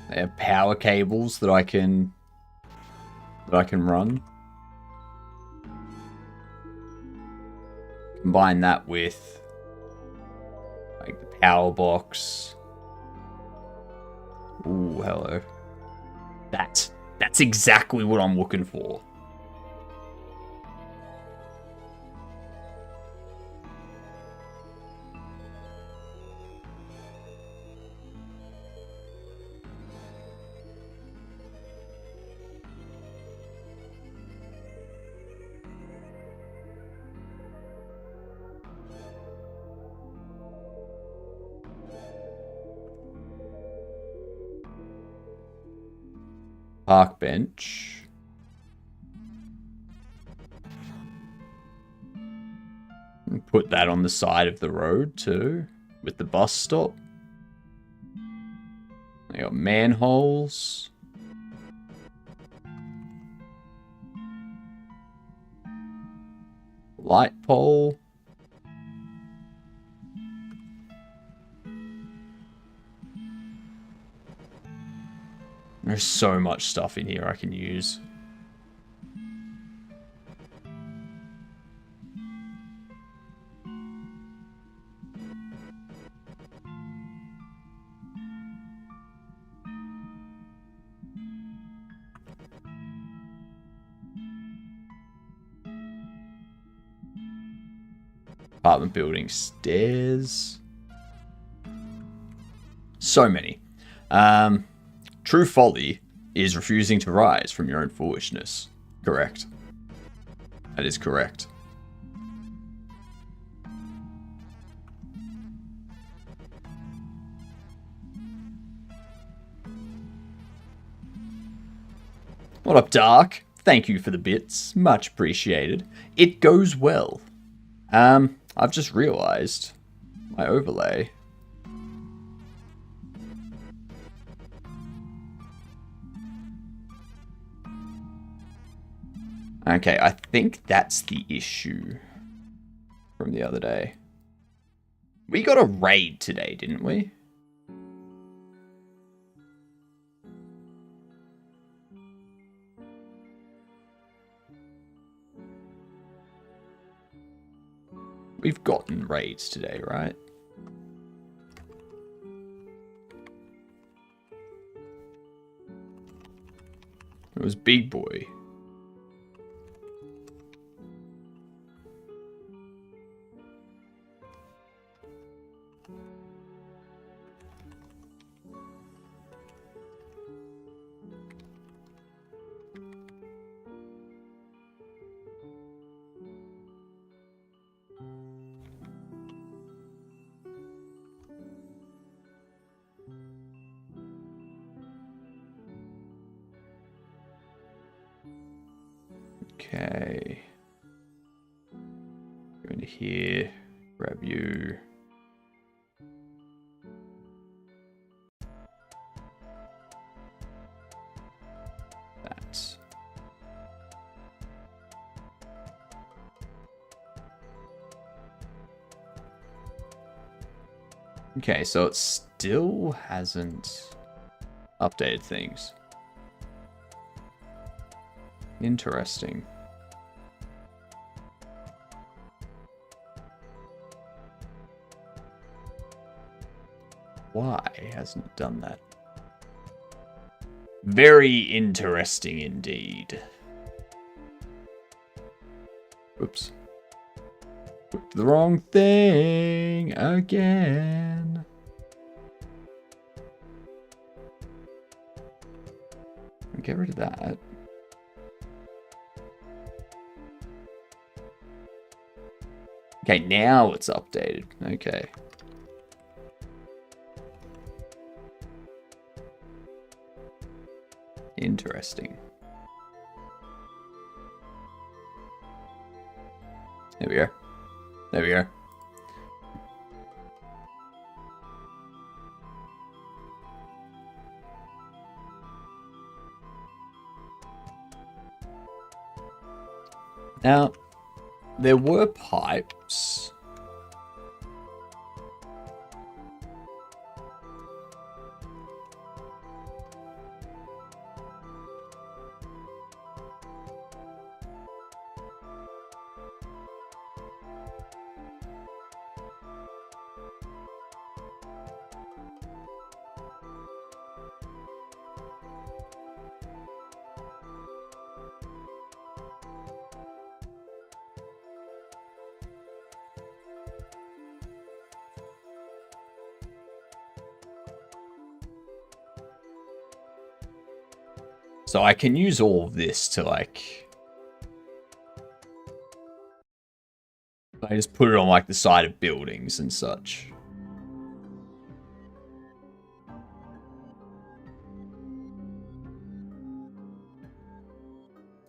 They have power cables that I can run. Combine that with like the power box. Ooh, hello. That's exactly what I'm looking for. Park bench. And put that on the side of the road too, with the bus stop. They got manholes. Light pole. There's so much stuff in here I can use. Apartment building stairs. So many. True folly is refusing to rise from your own foolishness. Correct. That is correct. What up, Dark? Thank you for the bits. Much appreciated. It goes well. I've just realized my overlay. Okay, I think that's the issue from the other day. We got a raid today, didn't we? We've gotten raids today, right? It was Big Boy. Okay. Go into here, grab you. That. Okay, so it still hasn't updated things. Interesting. Why hasn't it done that? Very interesting indeed. Oops. Clicked the wrong thing again. Get rid of that. Okay, now it's updated. Okay. Interesting. There we go. There we go. Now, there were pipes. So I can use all of this to like... I just put it on like the side of buildings and such.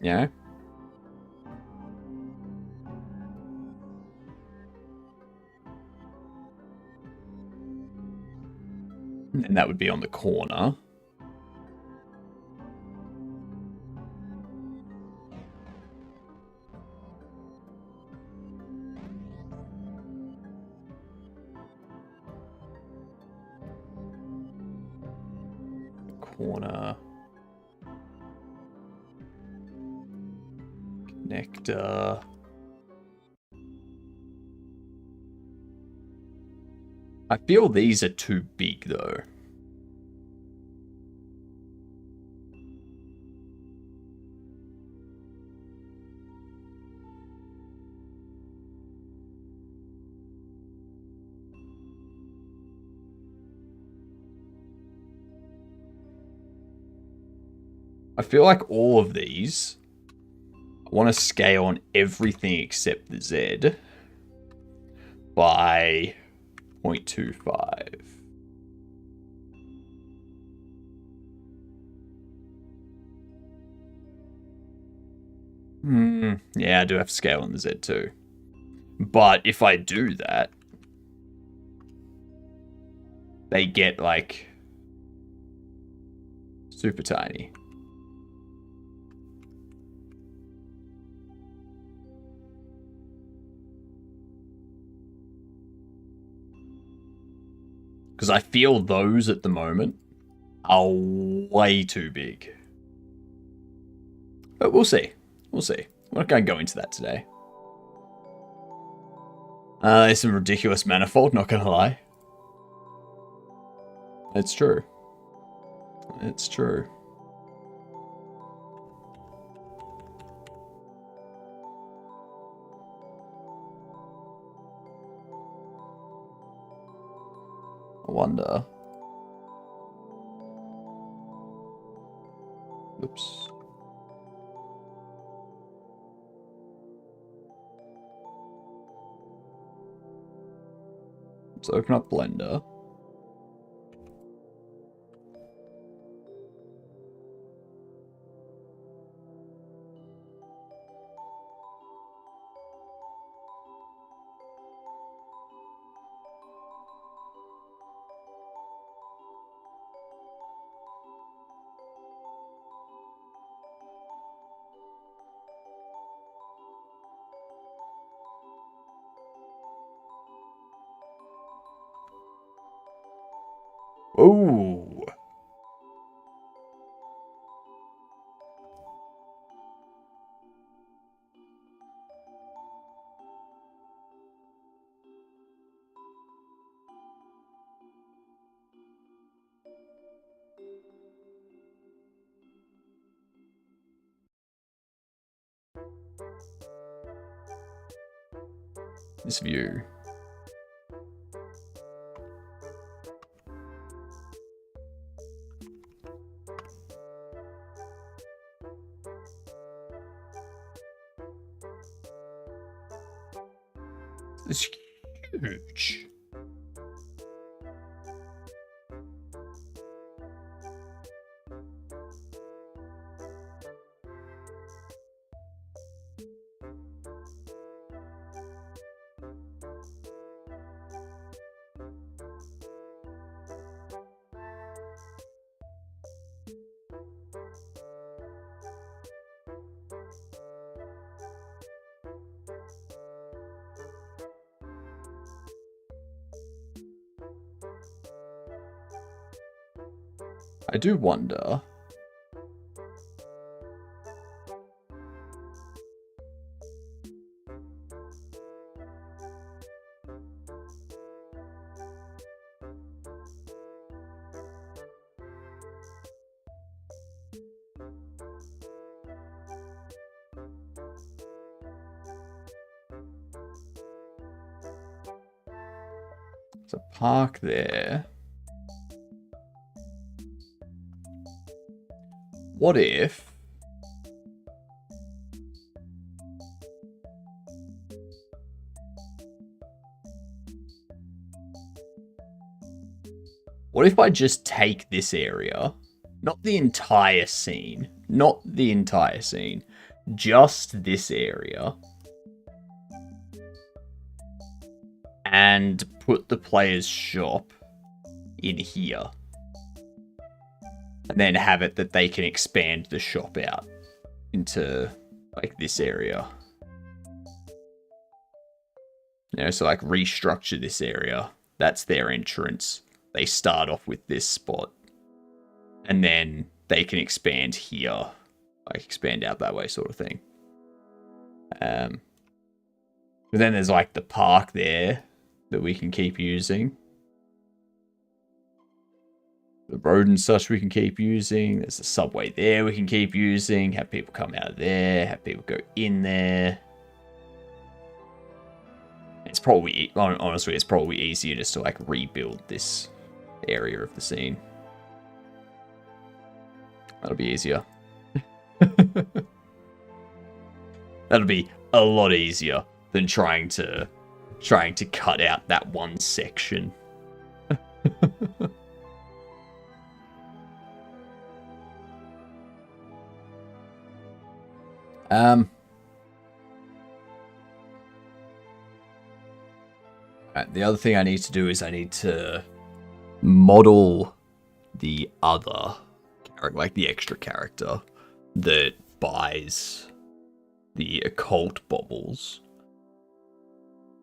Yeah. And that would be on the corner. Corner. Connector. I feel these are too big though. I feel like all of these, I want to scale on everything except the Z by 0.25. Yeah, I do have to scale on the Z too. But if I do that, they get like super tiny. Because I feel those at the moment are way too big. But we'll see. We'll see. We're not going to go into that today. There's some ridiculous manifold, not going to lie. It's true. It's true. I wonder. Oops. Let's open up Blender. Ooh. This view. It's huge. I do wonder. There's a park there. What if... What if I just take this area, not the entire scene, just this area, and put the player's shop in here? And then have it that they can expand the shop out into, like, this area. You know, so, like, restructure this area. That's their entrance. They start off with this spot. And then they can expand here. Like, expand out that way sort of thing. But then there's, like, the park there that we can keep using. The road and such we can keep using. There's the subway there we can keep using. Have people come out of there. Have people go in there. It's probably, honestly, it's probably easier just to, like, rebuild this area of the scene. That'll be easier. That'll be a lot easier than trying to cut out that one section. Right, the other thing I need to do is I need to model the other character, like the extra character that buys the occult baubles.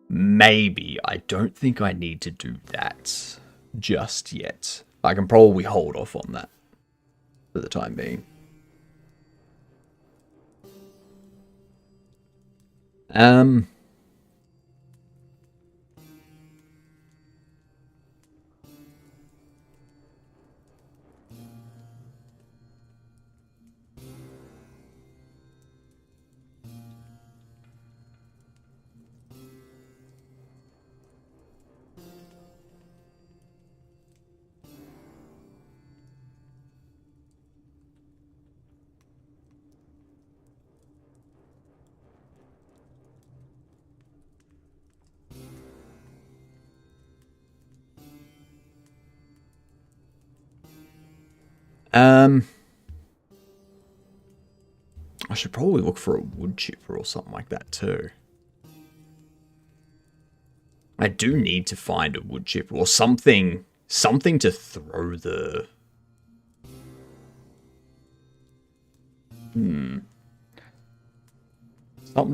Maybe. I don't think I need to do that just yet. I can probably hold off on that for the time being. I should probably look for a wood chipper or something like that too. I do need to find a wood chipper or something to throw the... Something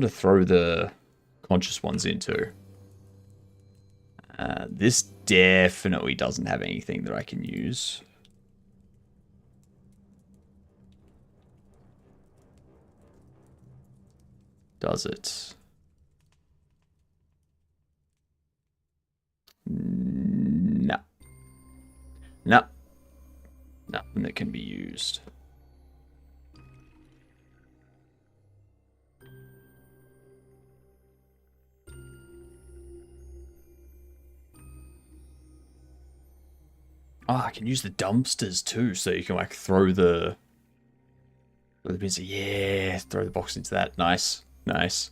to throw the conscious ones into. This definitely doesn't have anything that I can use. Does it? No. No. Nothing that can be used. Oh, I can use the dumpsters too, so you can like throw the bits. Yeah, throw the box into that. Nice. Nice.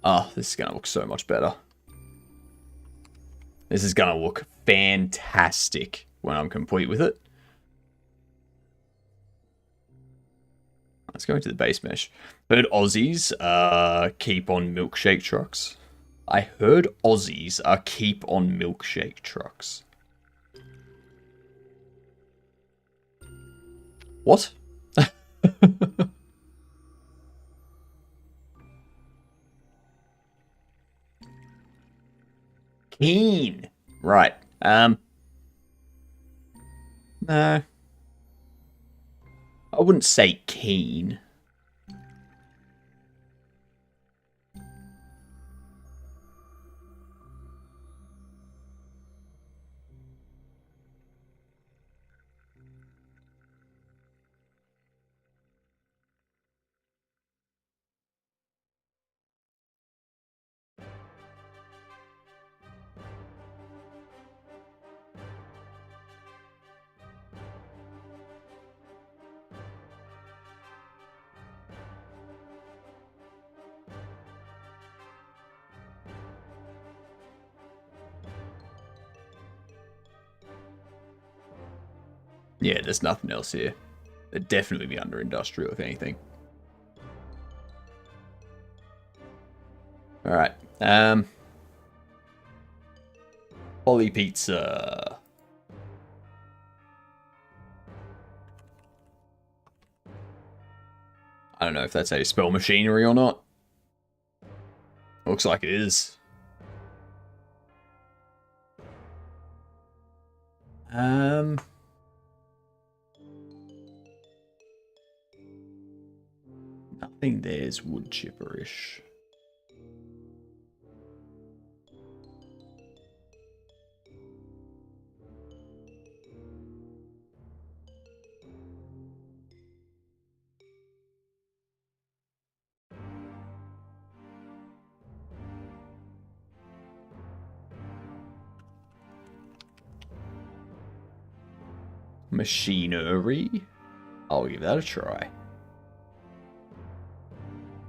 Oh, this is going to look so much better. This is going to look fantastic when I'm complete with it. Let's go into the base mesh. Heard Aussies keep on milkshake trucks. I heard Aussies are keep on milkshake trucks. What? Keen. Right. No. I wouldn't say keen. Yeah, there's nothing else here. It'd definitely be under industrial, if anything. Alright. Poly pizza. I don't know if that's how you spell machinery or not. Looks like it is. Nothing there's wood chipperish. Machinery? I'll give that a try.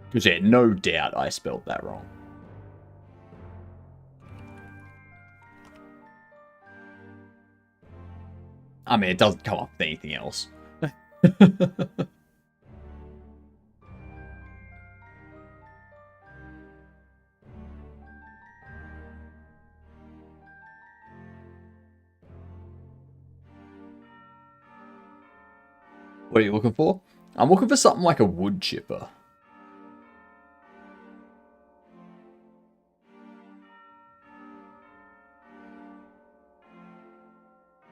Because yeah, no doubt I spelled that wrong. I mean, it doesn't come up with anything else. What are you looking for? I'm looking for something like a wood chipper.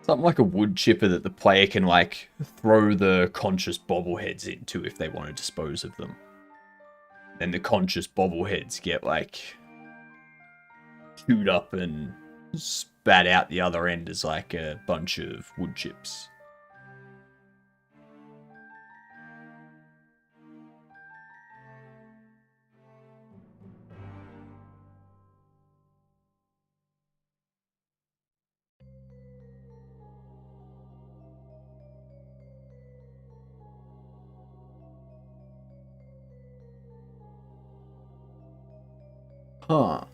Something like a wood chipper that the player can, like, throw the conscious bobbleheads into if they want to dispose of them. Then the conscious bobbleheads get, like, chewed up and spat out the other end as, like, a bunch of wood chips. Huh.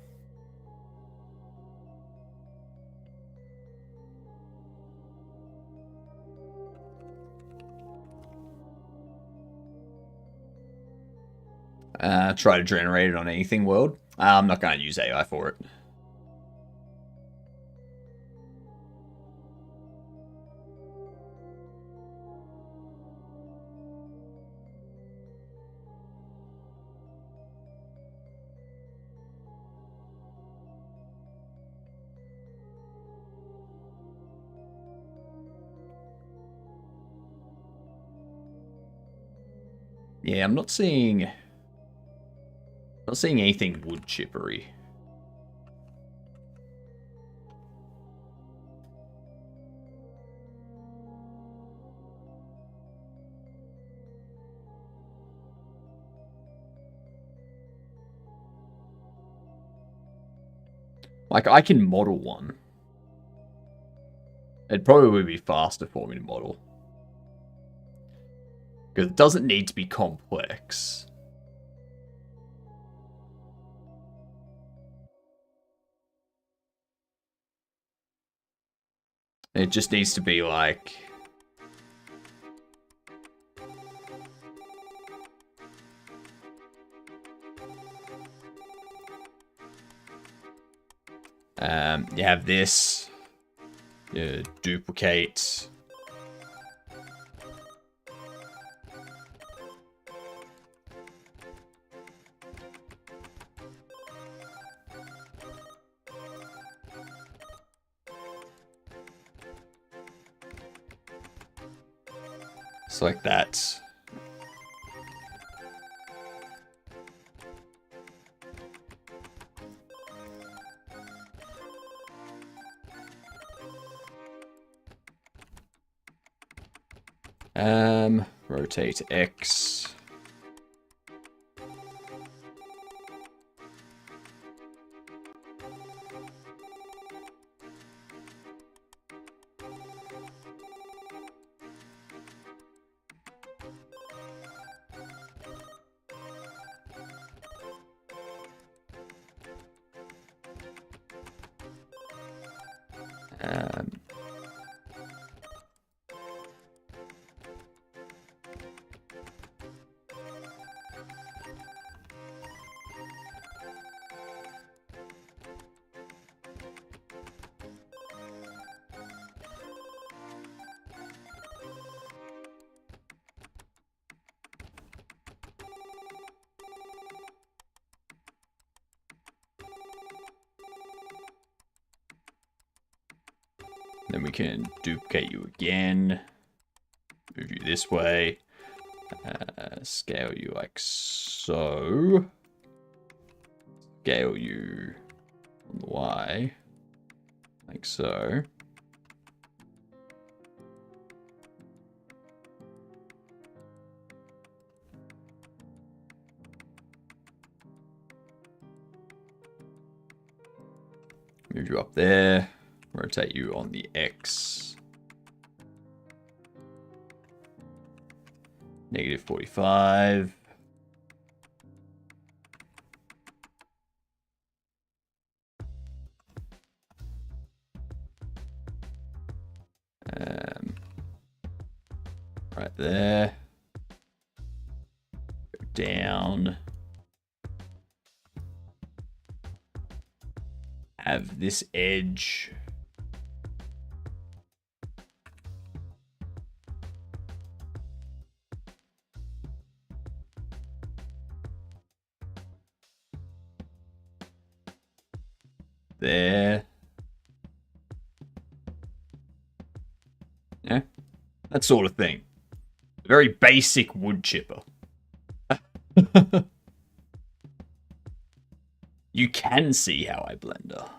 Try to generate it on anything world. I'm not going to use AI for it. Yeah, I'm not seeing anything wood chippery. Like, I can model one. It'd probably be faster for me to model. Because it doesn't need to be complex. It just needs to be like... you have this. You duplicate. It's like that. Rotate X. Then we can duplicate you again. Move you this way. Scale you like so. Scale you on the Y. Like so. Move you up there. Rotate you on the X. -45. Right there. Go down. Have this edge. There. Yeah, that sort of thing. Very basic wood chipper. You can see how I blender.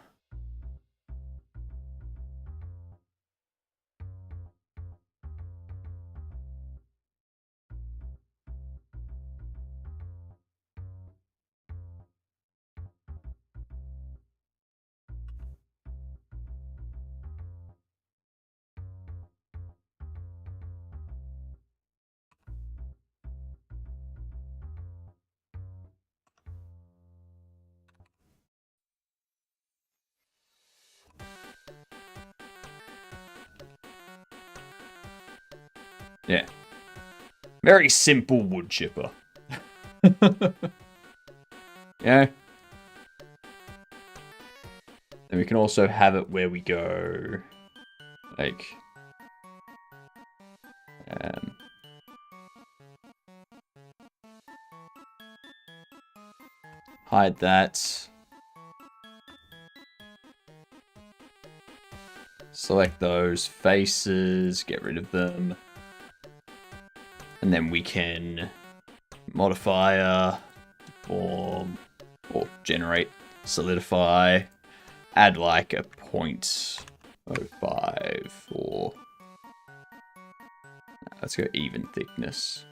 Yeah. Very simple wood chipper. Yeah. And we can also have it where we go, like, hide that. Select those faces, get rid of them. And then we can modifier, form, or generate, solidify, add like a 0.05 or let's go even thickness.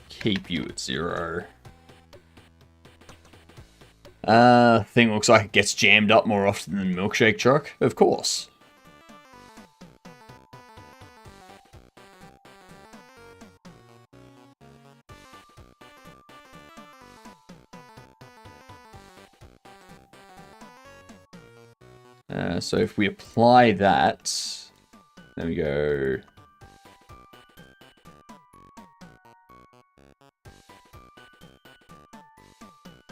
Keep you at 0. Thing looks like it gets jammed up more often than milkshake truck. Of course. So if we apply that, then we go...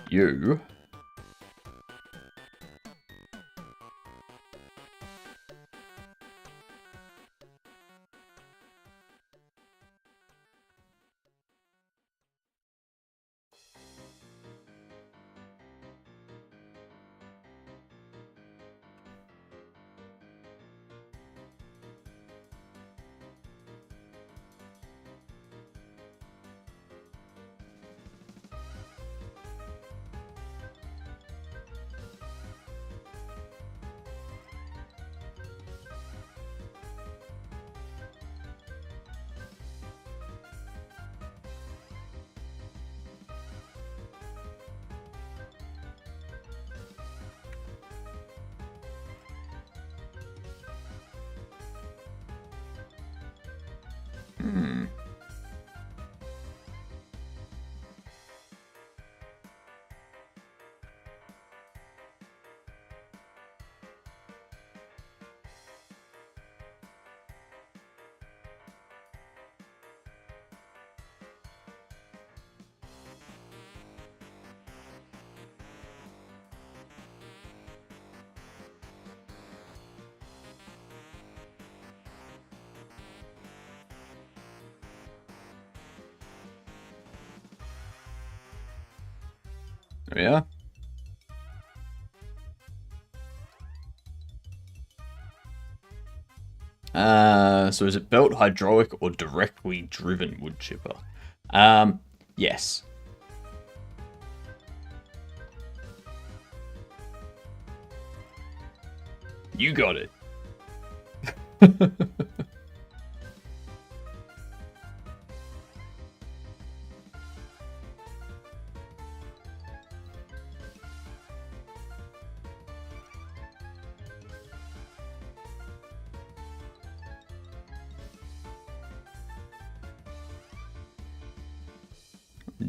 You. There we are. So is it belt hydraulic or directly driven wood chipper? Yes. You got it.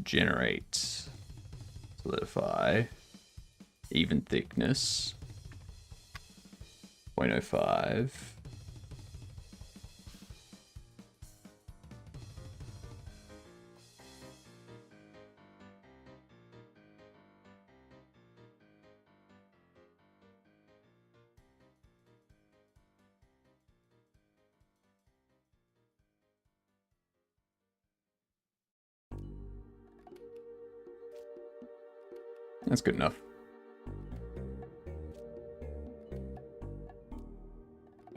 Generate, solidify, even thickness, 0.05. That's good enough.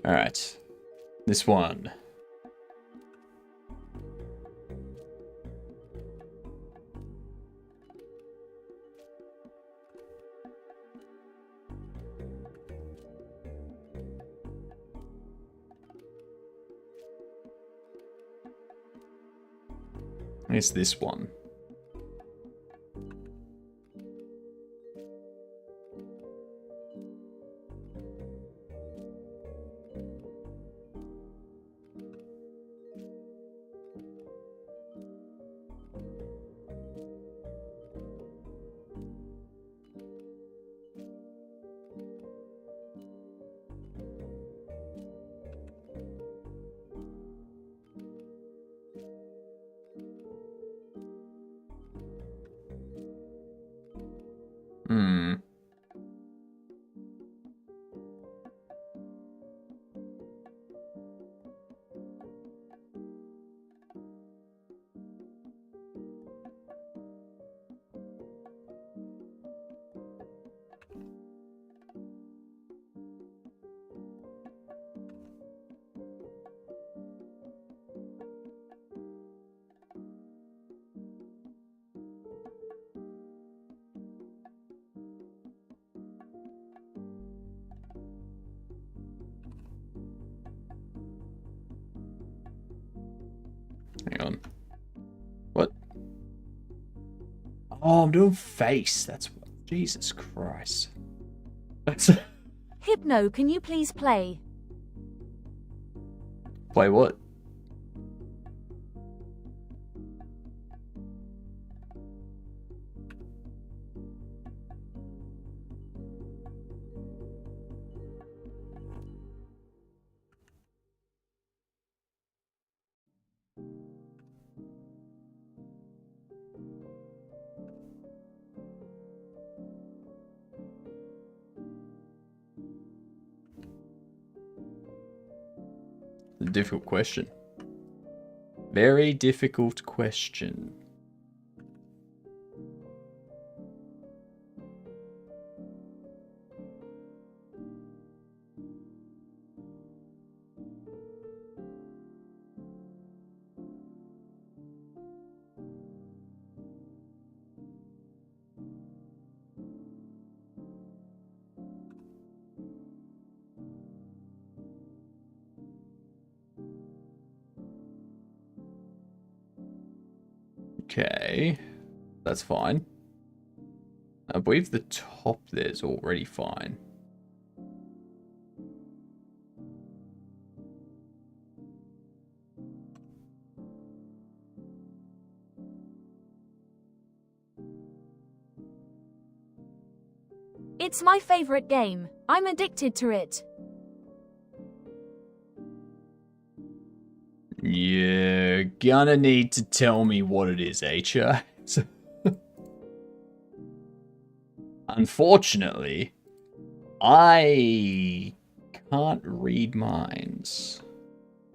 All right, this one. It's this one. Hmm. Hang on. What? Oh, I'm doing face. That's what. Jesus Christ. Hypno, can you please play? Play what? A difficult question. Very difficult question. Okay, that's fine. I believe the top there's already fine. It's my favorite game. I'm addicted to it. You're gonna need to tell me what it is, HI. Unfortunately, I can't read minds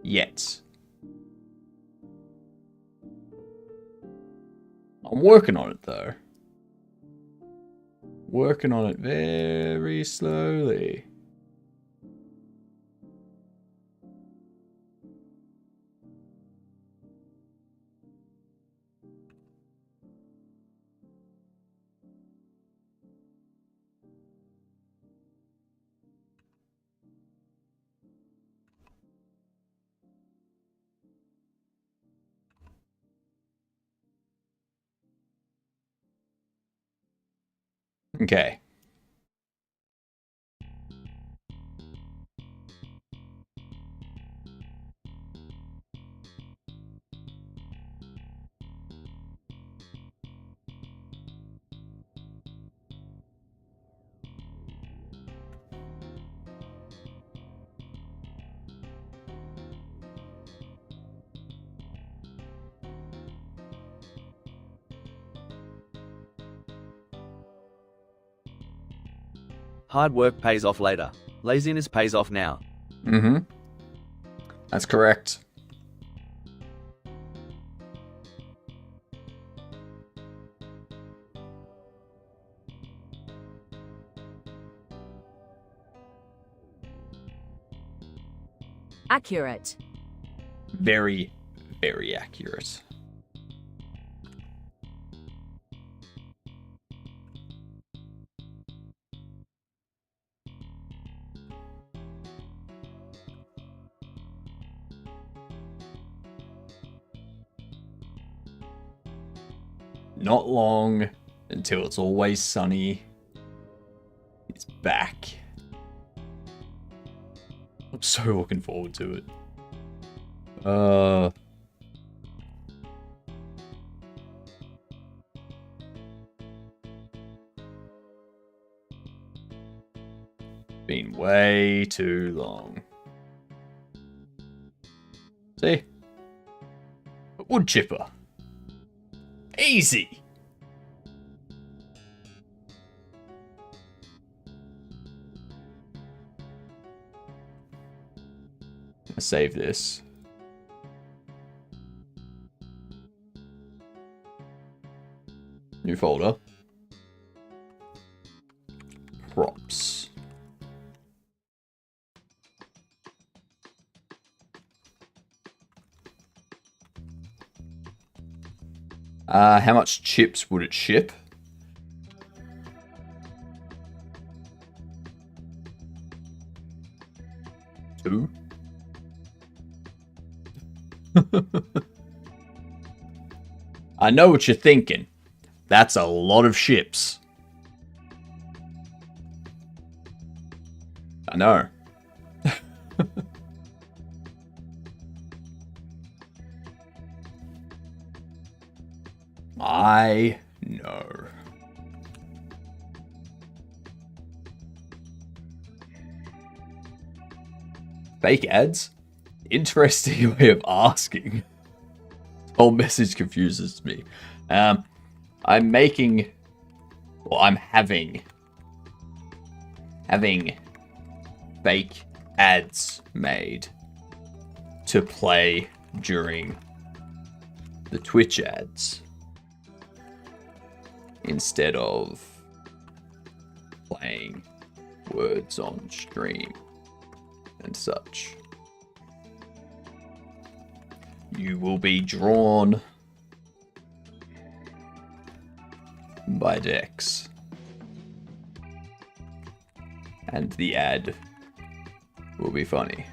yet. I'm working on it though. Working on it very slowly. Okay. Hard work pays off later. Laziness pays off now. Mm-hmm. That's correct. Accurate. Very, very accurate. Not long until It's Always Sunny. It's back. I'm so looking forward to it. Been way too long. See? Wood chipper. Easy. Save this. New folder. Props. How much chips would it ship? Two. I know what you're thinking. That's a lot of ships. I know. I know. Fake ads? Interesting way of asking. Whole message confuses me. I'm having fake ads made to play during the Twitch ads instead of playing words on stream and such. You will be drawn by Dex. And the ad will be funny.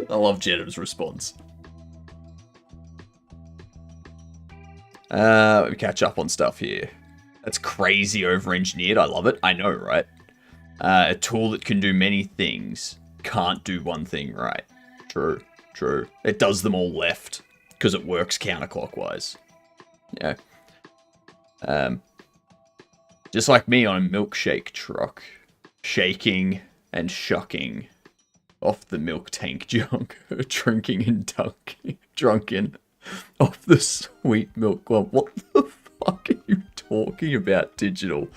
I love Jedham's response. Let me catch up on stuff here. That's crazy over-engineered. I love it. I know, right? A tool that can do many things can't do one thing right. True, true. It does them all left because it works counterclockwise. Yeah. Just like me on a milkshake truck, shaking and shucking off the milk tank junk, drinking and drunken off the sweet milk clump. What the fuck are you talking about, Digital?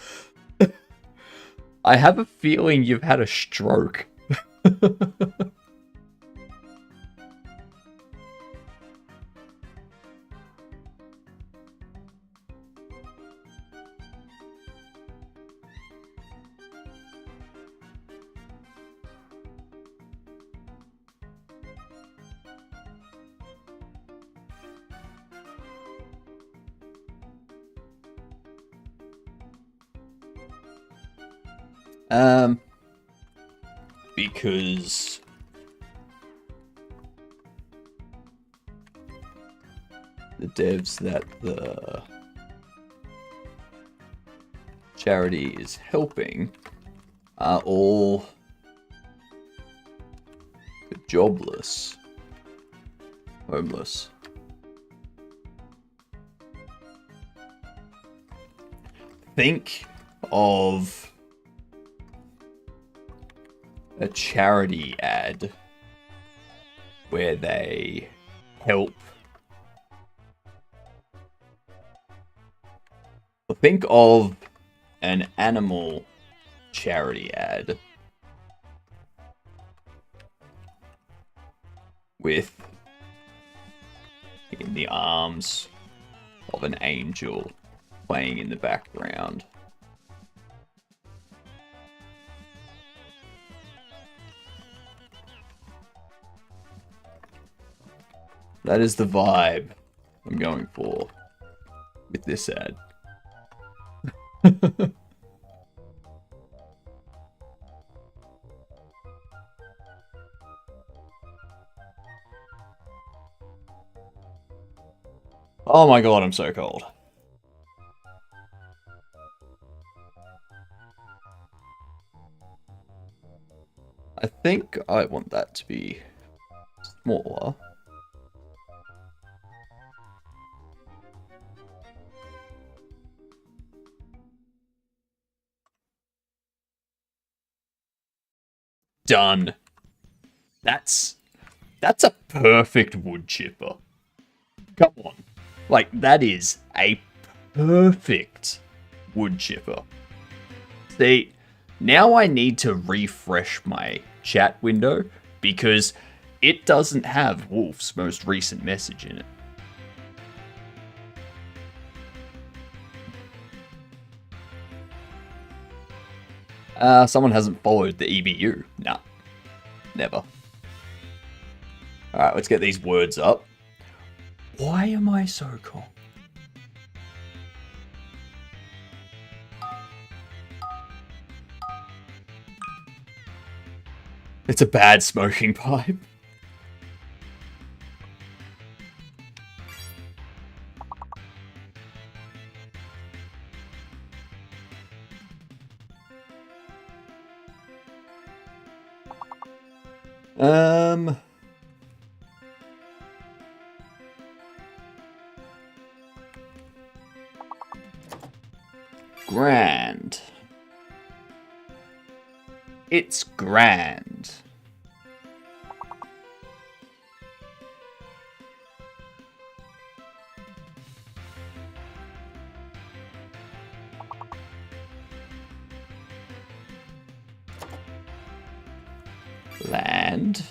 I have a feeling you've had a stroke. Because the devs that the charity is helping are all jobless, homeless. Think of a charity ad where they help. Think of an animal charity ad with in the arms of an angel playing in the background. That is the vibe I'm going for with this ad. Oh my god, I'm so cold. I think I want that to be smaller. Done. That's a perfect wood chipper. Come on. Like, that is a perfect wood chipper. See, now I need to refresh my chat window because it doesn't have Wolf's most recent message in it. Someone hasn't followed the EBU. Nah. Never. Alright, let's get these words up. Why am I so cold? It's a bad smoking pipe. Um. Grand. It's grand. Land.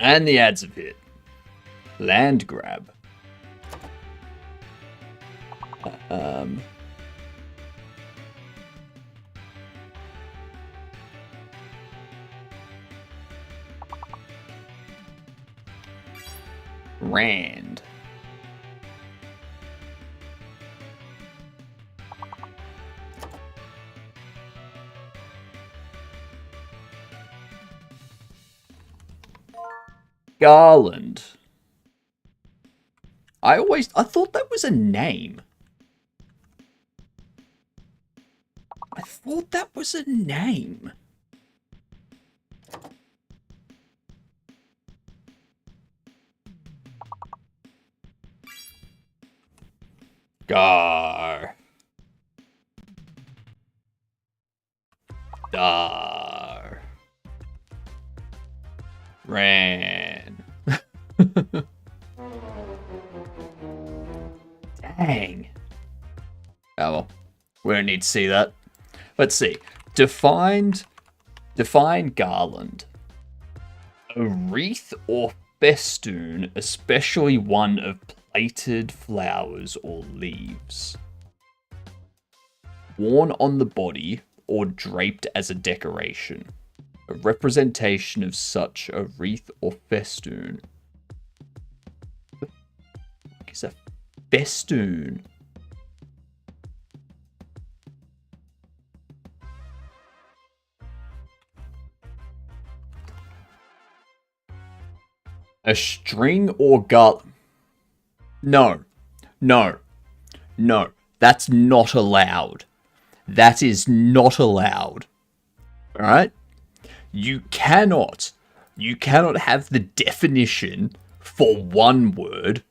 And the ads have hit. Land grab. Rand. Garland. I thought that was a name. I thought that was a name. Gar. Dar. Ran. Dang. Oh well. We don't need to see that. Let's see. Define garland. A wreath or festoon, especially one of plaited flowers or leaves. Worn on the body or draped as a decoration. A representation of such a wreath or festoon. What is a festoon? A string or garland. No. That's not allowed. That is not allowed. Alright? You cannot have the definition for one word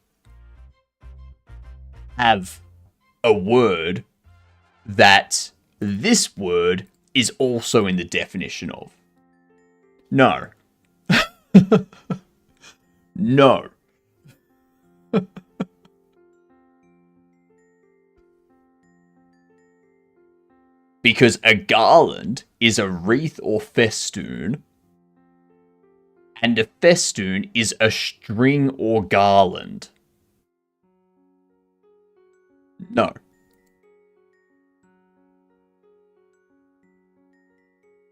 have a word that this word is also in the definition of. No. No. Because a garland is a wreath or festoon, and a festoon is a string or garland. No.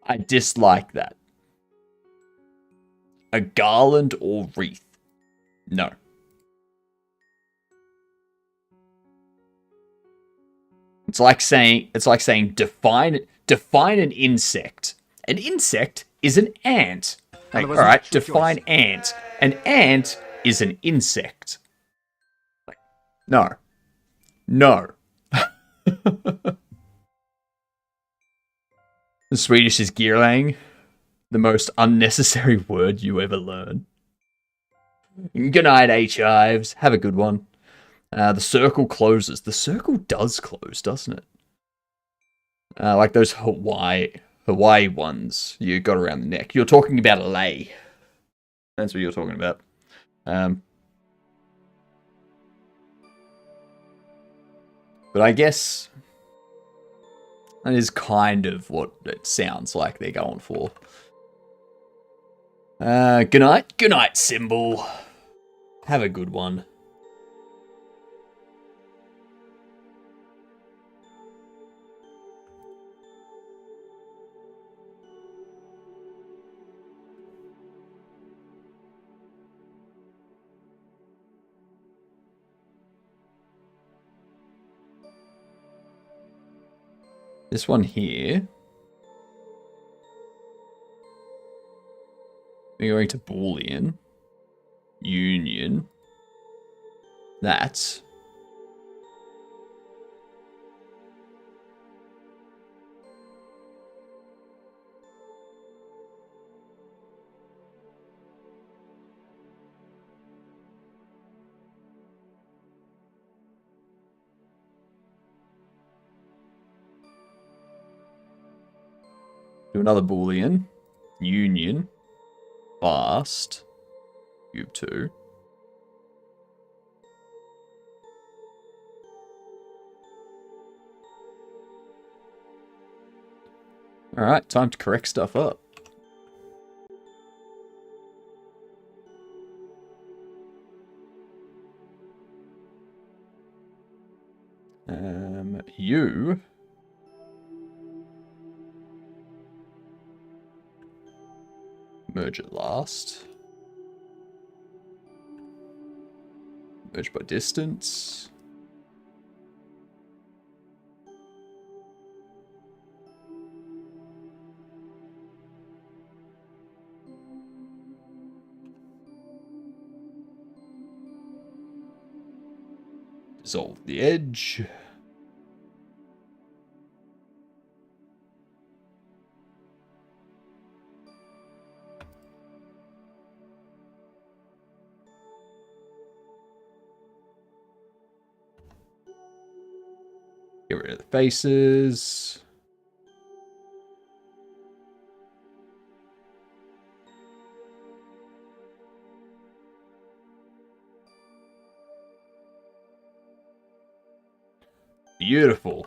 I dislike that. A garland or wreath. No. It's like saying define an insect. An insect is an ant. Like, all right, define ant. An ant is an insect. No. No. The Swedish is Gearlang. The most unnecessary word you ever learn. Good night, H-Ives. Have a good one. The circle closes. The circle does close, doesn't it? Like those Hawaii ones you got around the neck. You're talking about a lei. That's what you're talking about. But I guess that is kind of what it sounds like they're going for. Good night, Symbol. Have a good one. This one here. We're going to Boolean. Union. that. Do another Boolean. Union. Fast. Cube 2. Alright, time to correct stuff up. You... merge at last. Merge by distance. Dissolve the edge. Get rid of the faces. Beautiful.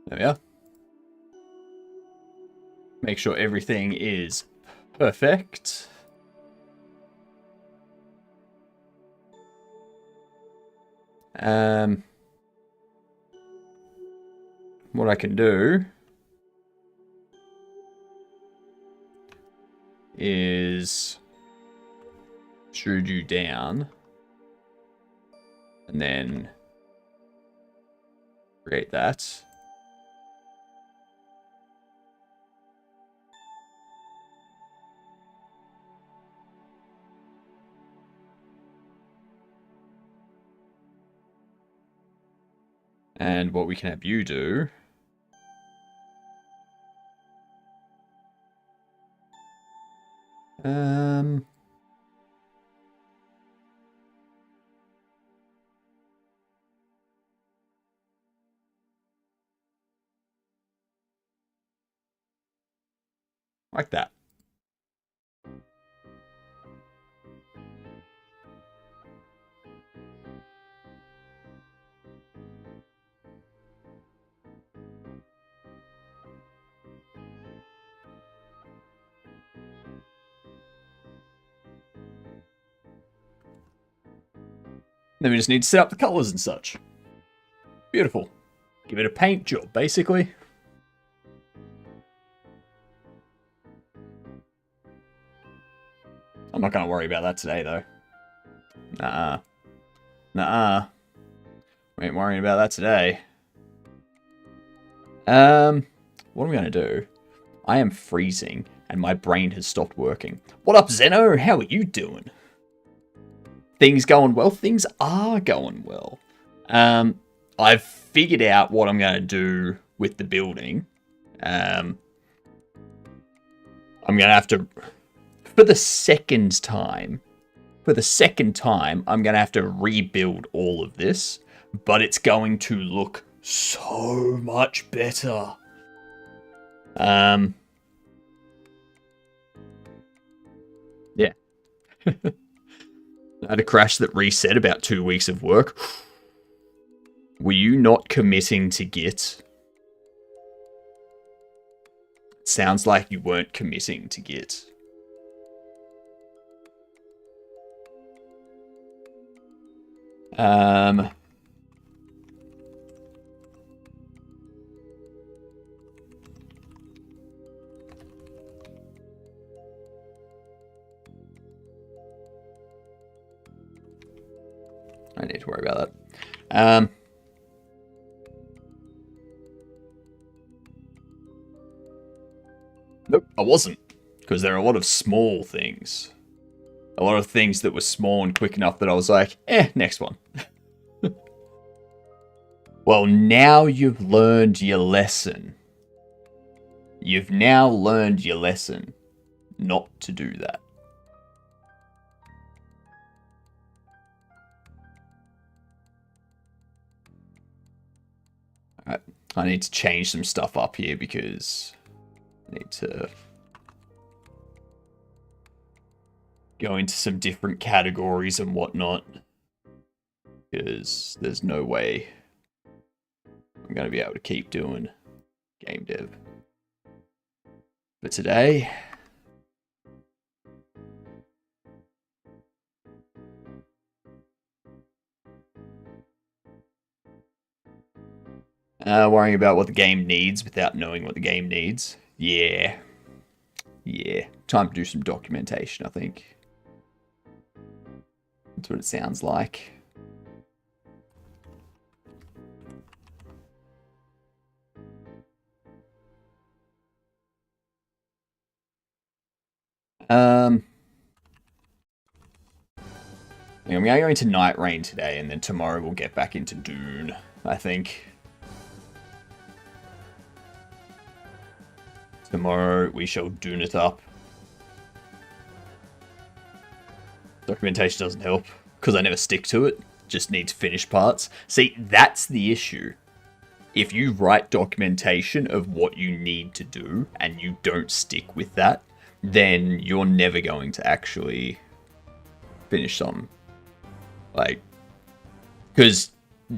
There we are. Make sure everything is perfect. What I can do is extrude you down and then create that. And what we can have you do like that. Then we just need to set up the colors and such. Beautiful. Give it a paint job, basically. I'm not going to worry about that today, though. Nuh-uh. Nuh-uh. We ain't worrying about that today. What am I going to do? I am freezing, and my brain has stopped working. What up, Zeno? How are you doing? Things going well? Things are going well. I've figured out what I'm going to do with the building. I'm going to have to... For the second time, I'm going to have to rebuild all of this, but it's going to look so much better. Yeah. I had a crash that reset about 2 weeks of work. Were you not committing to Git? Sounds like you weren't committing to Git. Um, I need to worry about that. Nope, I wasn't. Because there are a lot of small things. A lot of things that were small and quick enough that I was like, next one. Well, now you've learned your lesson. You've now learned your lesson not to do that. Alright, I need to change some stuff up here because I need to go into some different categories and whatnot. Because there's no way I'm going to be able to keep doing game dev. But today, worrying about what the game needs without knowing what the game needs. Yeah. Time to do some documentation, I think. That's what it sounds like. I'm going to go into Night Rain today, and then tomorrow we'll get back into Dune, I think. Tomorrow we shall Dune it up. Documentation doesn't help, because I never stick to it. Just need to finish parts. See, that's the issue. If you write documentation of what you need to do, and you don't stick with that, then you're never going to actually finish something. Like, because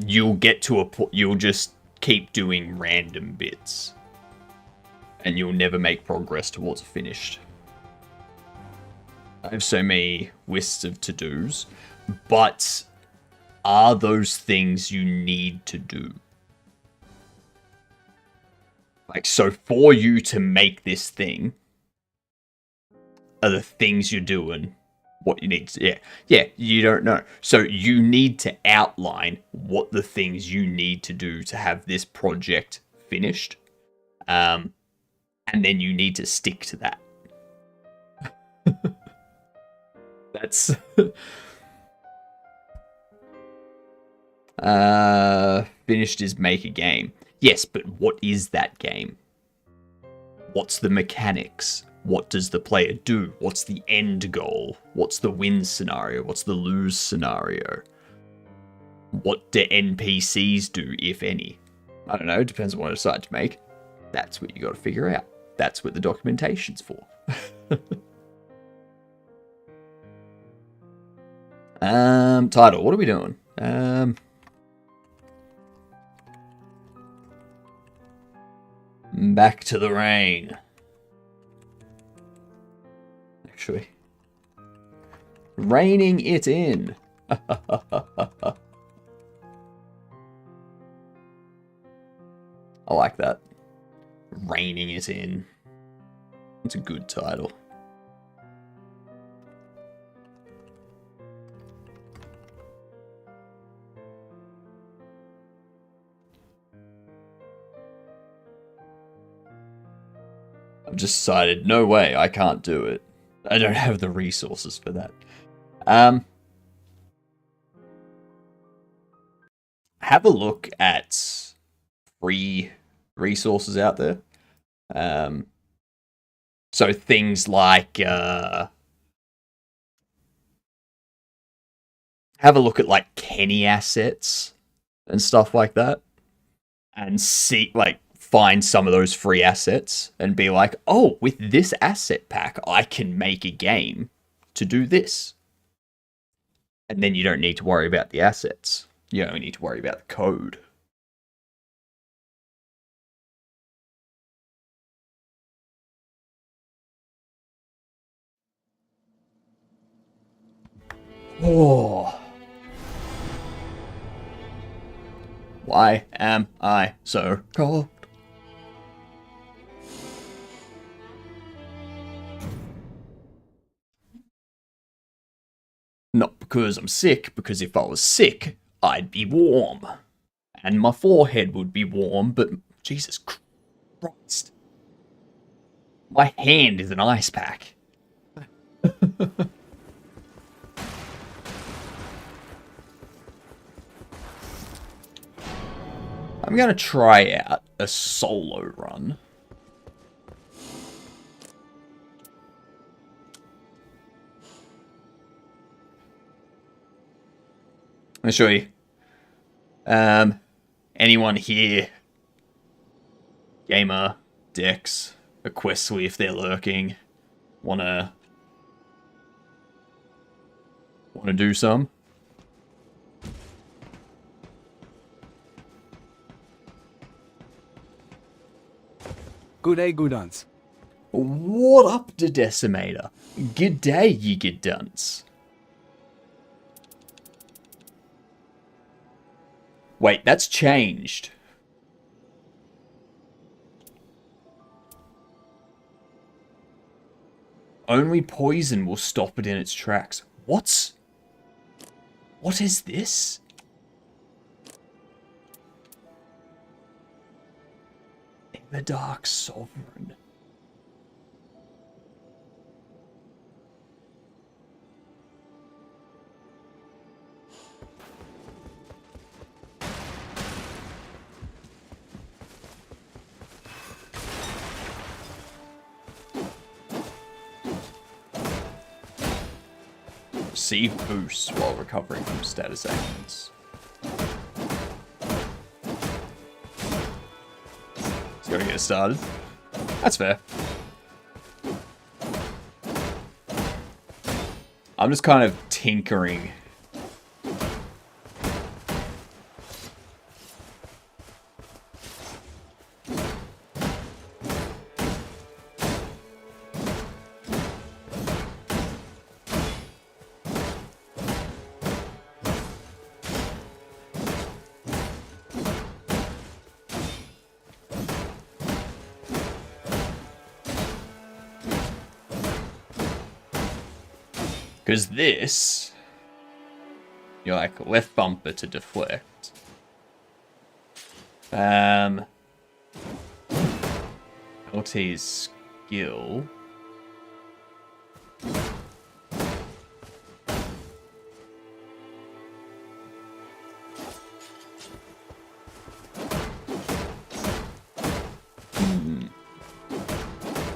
you'll get to a point, you'll just keep doing random bits. And you'll never make progress towards a finished. I have so many lists of to-dos, but are those things you need to do? Like, so for you to make this thing, are the things you're doing what you need to... Yeah, you don't know. So you need to outline what the things you need to do to have this project finished. And then you need to stick to that. That's... finished is make a game. Yes, but what is that game? What's the mechanics? What does the player do? What's the end goal? What's the win scenario? What's the lose scenario? What do NPCs do, if any? I don't know, it depends on what I decide to make. That's what you got to figure out. That's what the documentation's for. Title, what are we doing? Back to the rain. Actually. Raining it in. I like that. Raining it in. It's a good title. I've just decided, no way, I can't do it. I don't have the resources for that. Have a look at free resources out there. So things like have a look at like Kenny assets and stuff like that, and see, like, find some of those free assets and be like, oh, with this asset pack, I can make a game to do this. And then you don't need to worry about the assets. You only need to worry about the code. Oh. Why am I so cold? Not because I'm sick, because if I was sick, I'd be warm. And my forehead would be warm, but Jesus Christ. My hand is an ice pack. I'm gonna try out a solo run. Let me show you. Anyone here? Gamer, Dex, Equestly if they're lurking. Wanna do some? Good day, good uns. What up, the Decimator? Good day, you good dunce. Wait, that's changed. Only poison will stop it in its tracks. What is this? The Dark Sovereign. Receive boosts while recovering from status ailments. Just gotta get started. That's fair. I'm just kind of tinkering. Because this, you're like left bumper to deflect. LT's skill.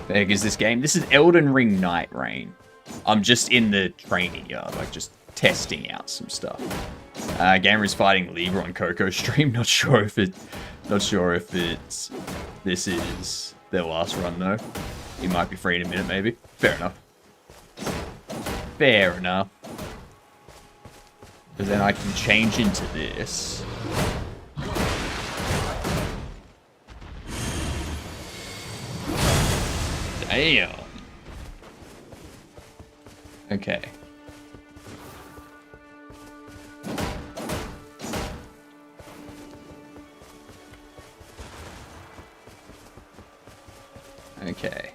Big is this game? This is Elden Ring Night Rain. I'm just in the training yard, like just testing out some stuff. Gamer is fighting Libra on Coco stream. Not sure if it's this is their last run though. He might be free in a minute, maybe. Fair enough. Fair enough. Because then I can change into this. Damn. Okay. Okay.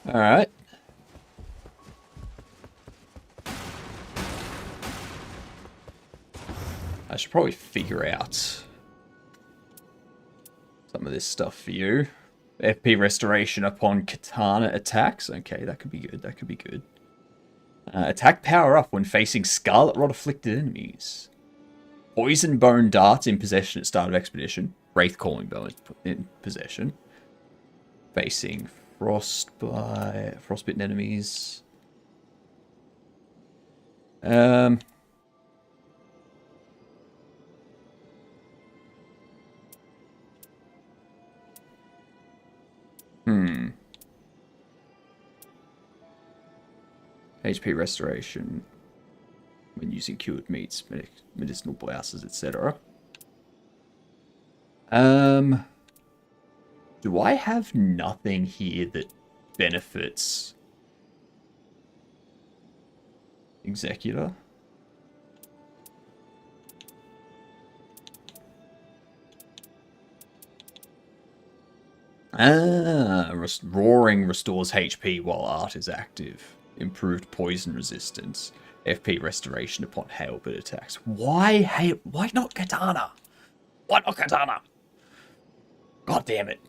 All right. I should probably figure out some of this stuff for you. FP restoration upon katana attacks. Okay, that could be good. That could be good. Attack power up when facing Scarlet Rot afflicted enemies. Poison Bone Darts in possession at start of expedition. Wraith Calling Bow in possession. Facing frostbitten enemies. HP restoration when using cured meats, medicinal blouses, etc. Do I have nothing here that benefits. Executor. Roaring restores HP while art is active. Improved poison resistance. FP restoration upon hailbird attacks. Why hail? Why not katana? Why not katana? God damn it.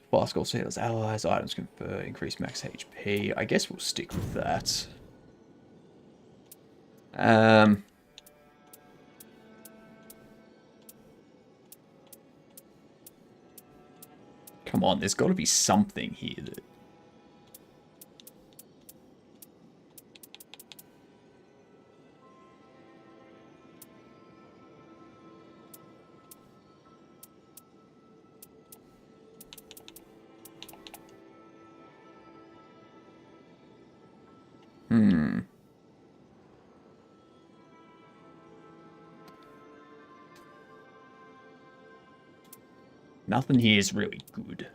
Flask also heals allies. Items confer increased max HP. I guess we'll stick with that. Come on, there's got to be something here that... Nothing here is really good.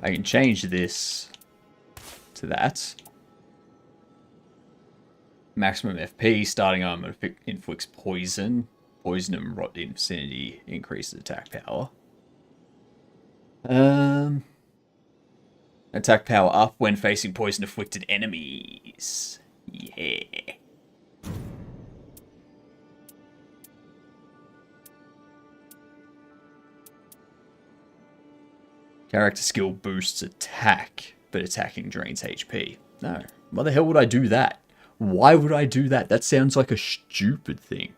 I can change this to that. Maximum FP, starting armor inflicts poison. Poison and rot in vicinity increases attack power. Attack power up when facing poison afflicted enemies. Yeah. Character skill boosts attack, but attacking drains HP. No. Why the hell would I do that? Why would I do that? That sounds like a stupid thing.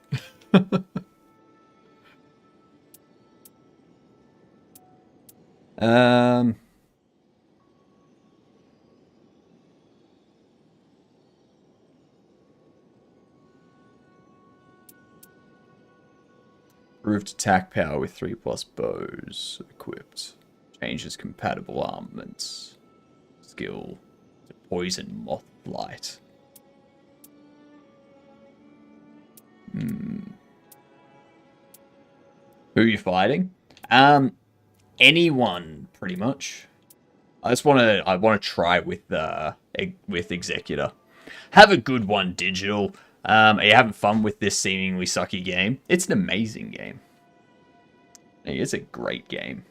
Improved attack power with 3+ bows equipped. Changes compatible armaments. Skill to poison moth blight. Who are you fighting? Anyone pretty much. I want to try with Executor. Have a good one, Digital. Are you having fun with this seemingly sucky game? It's an amazing game. It's a great game.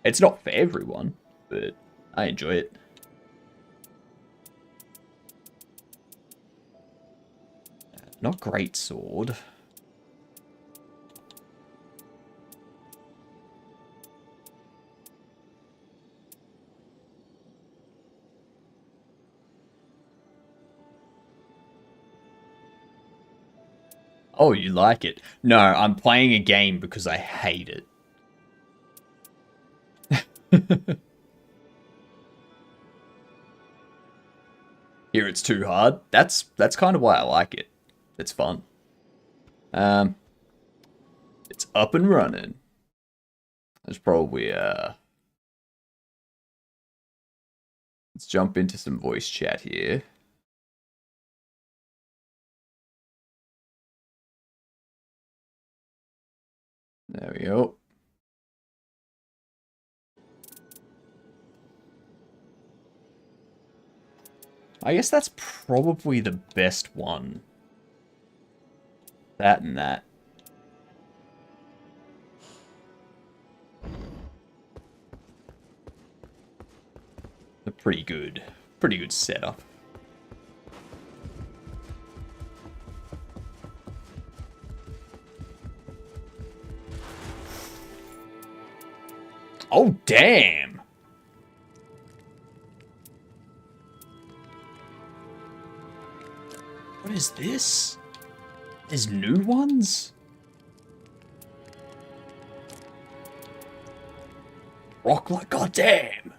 It's not for everyone, but I enjoy it. Not great sword. Oh, you like it? No, I'm playing a game because I hate it. Here it's too hard. That's kind of why I like it. It's fun. It's up and running. There's probably let's jump into some voice chat here. There we go. I guess that's probably the best one. That and that. A pretty good setup. Oh, damn! What is this? There's new ones? Rock like goddamn!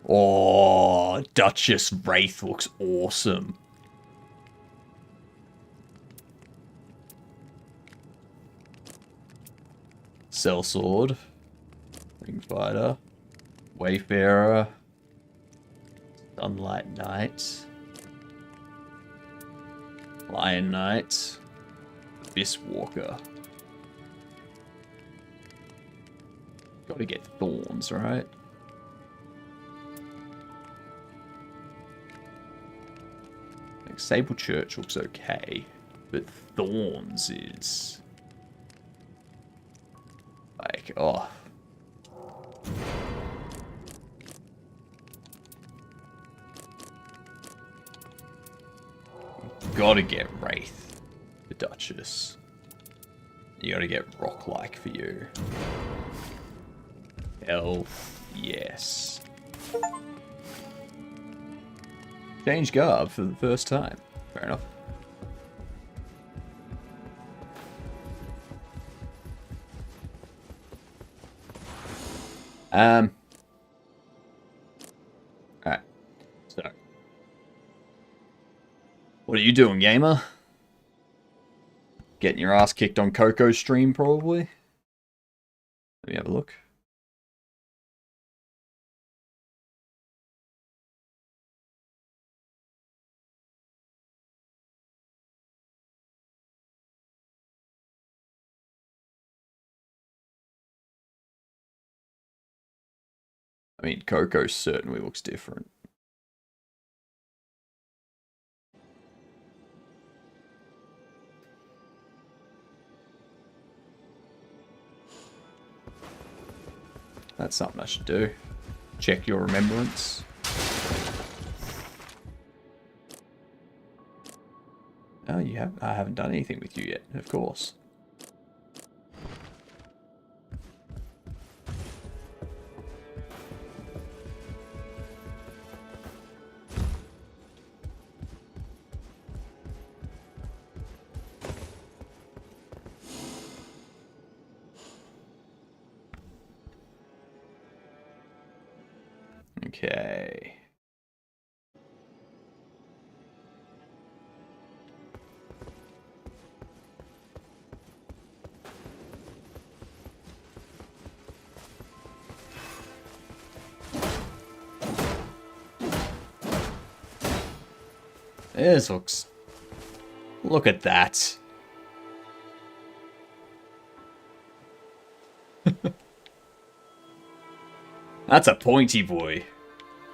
Oh, Duchess Wraith looks awesome. Sellsword, Ring Fighter, Wayfarer, Sunlight Knight, Lion Knight, Abyss Walker. Gotta get Thorns, right? Like Sable Church looks okay, but Thorns is like, oh. Gotta get Wraith, the Duchess. You gotta get Rock-like for you. Hell yes. Change garb for the first time. Fair enough. Alright. So. What are you doing, gamer? Getting your ass kicked on Coco's stream, probably? Let me have a look. I mean, Coco certainly looks different. That's something I should do. Check your remembrance. Oh, you have? I haven't done anything with you yet, of course. Okay. This looks... Look at that. That's a pointy boy.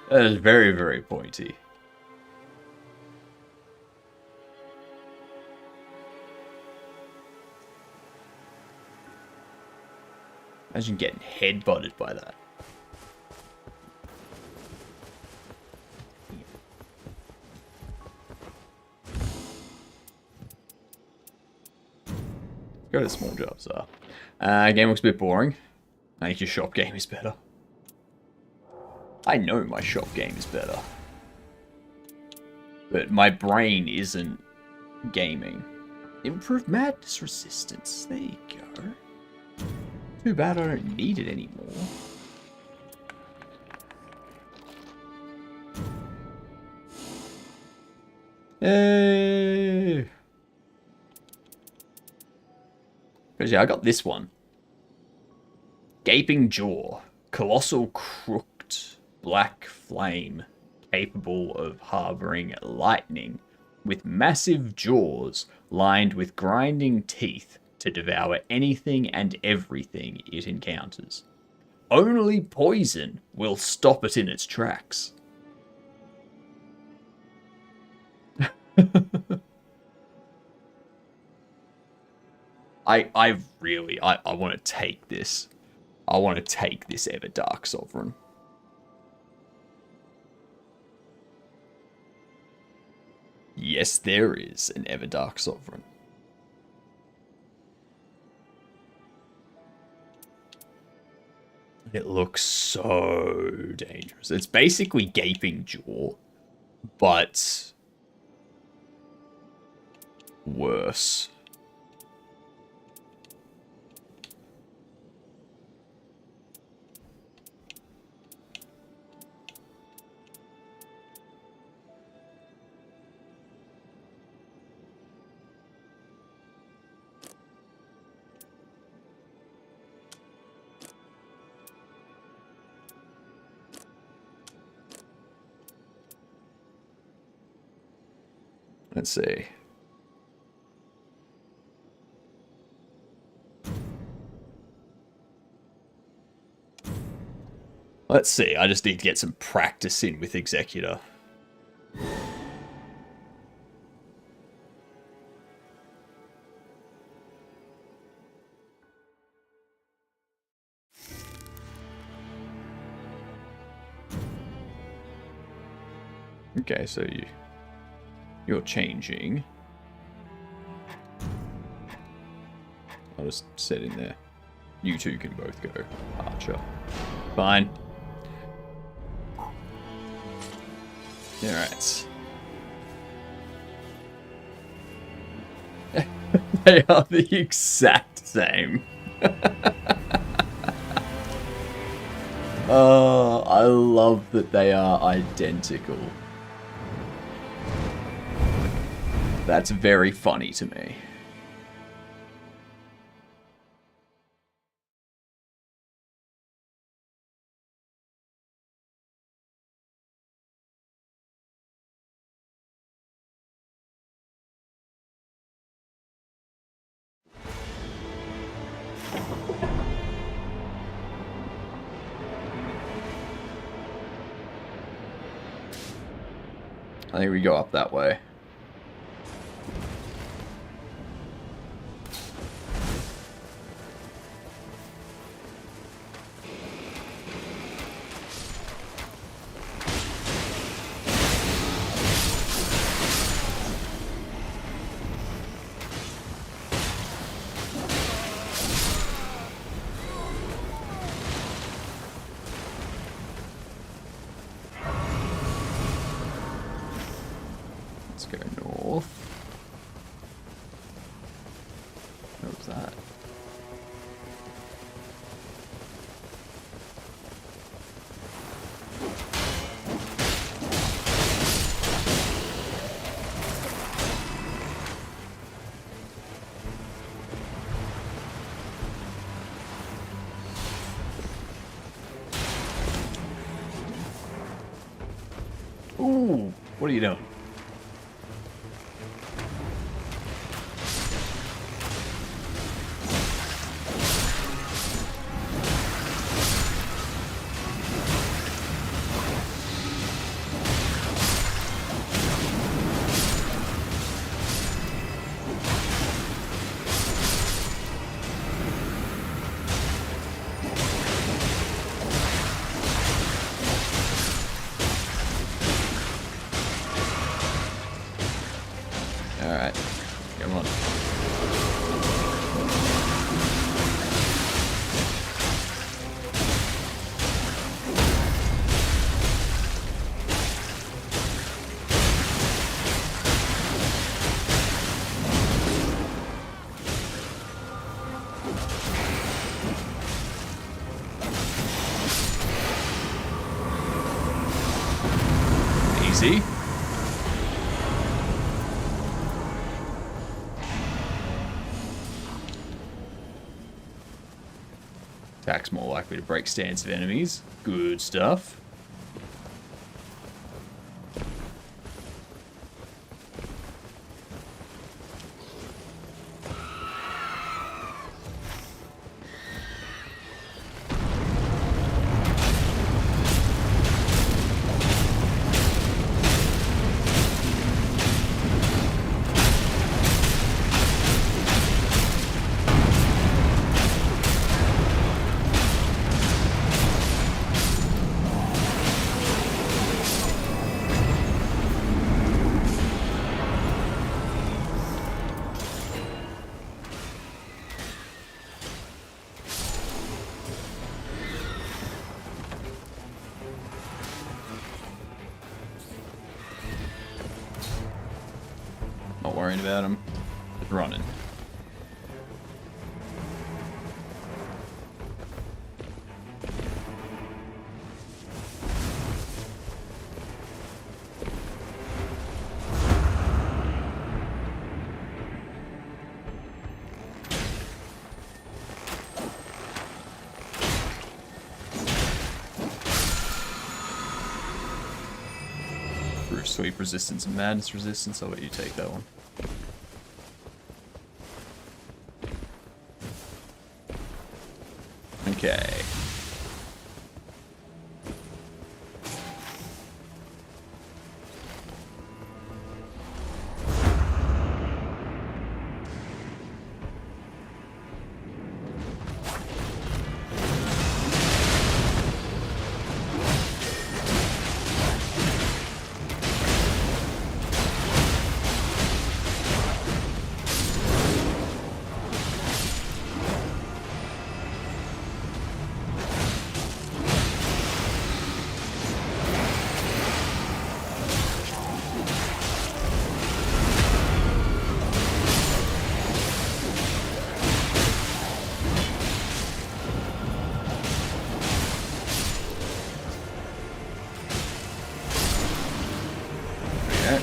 That is very, very pointy. Imagine getting headbutted by that. Go to small jobs. Game looks a bit boring. I think your shop game is better. I know my shop game is better. But my brain isn't gaming. Improved madness resistance. There you go. Too bad I don't need it anymore. Hey! Because yeah, I got this one. Gaping Jaw. Colossal crooked black flame. Capable of harboring lightning. With massive jaws lined with grinding teeth to devour anything and everything it encounters. Only poison will stop it in its tracks. I want to take this. I want to take this Everdark Sovereign. Yes, there is an Everdark Sovereign. It looks so dangerous. It's basically Gaping Jaw, but worse. Let's see. Let's see. I just need to get some practice in with Executor. Okay, so you're changing. I'll just set in there. You two can both go Archer. Fine. Alright. They are the exact same. Oh, I love that they are identical. That's very funny to me. I think we go up that way. Let's go north. What was that? Ooh, what are you doing? Alright, come on. Easy. Attack's more likely to break stance of enemies. Good stuff. Not worrying about him. Just running. Sweep resistance and madness resistance. I'll let you take that one. Okay. Okay.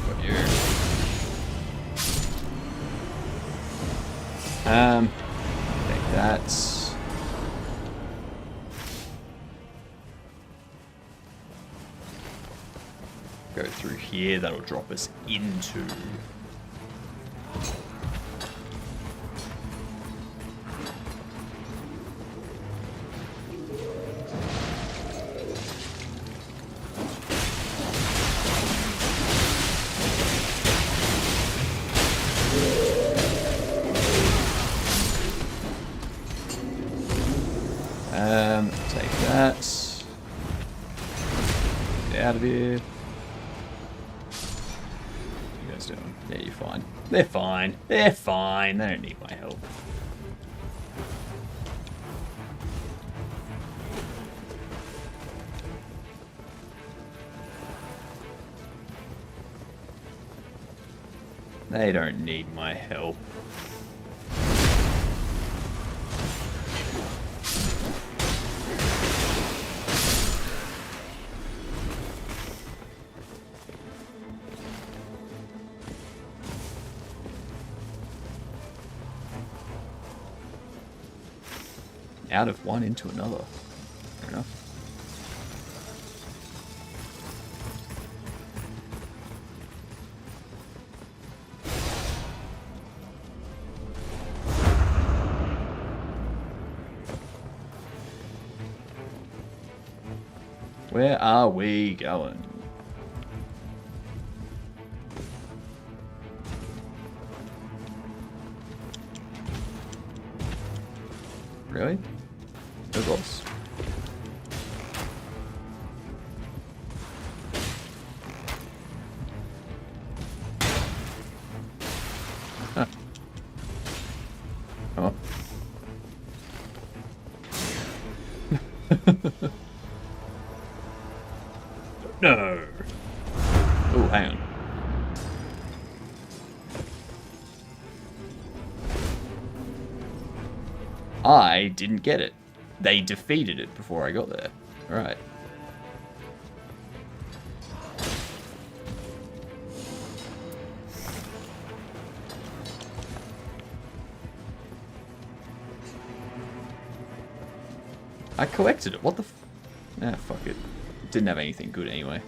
Got you. Take that. Go through here, that'll drop us into take that. Get out of here. What are you guys doing? Yeah, you're fine. They're fine. They're fine. They don't need my help. They don't need my help. Out of one into another. Fair enough. Where are we going? Really? No boss. Huh. Oh. No. Oh, hang on. I didn't get it. They defeated it before I got there. Alright. I collected it. What the f... Ah, fuck it. Didn't have anything good anyway.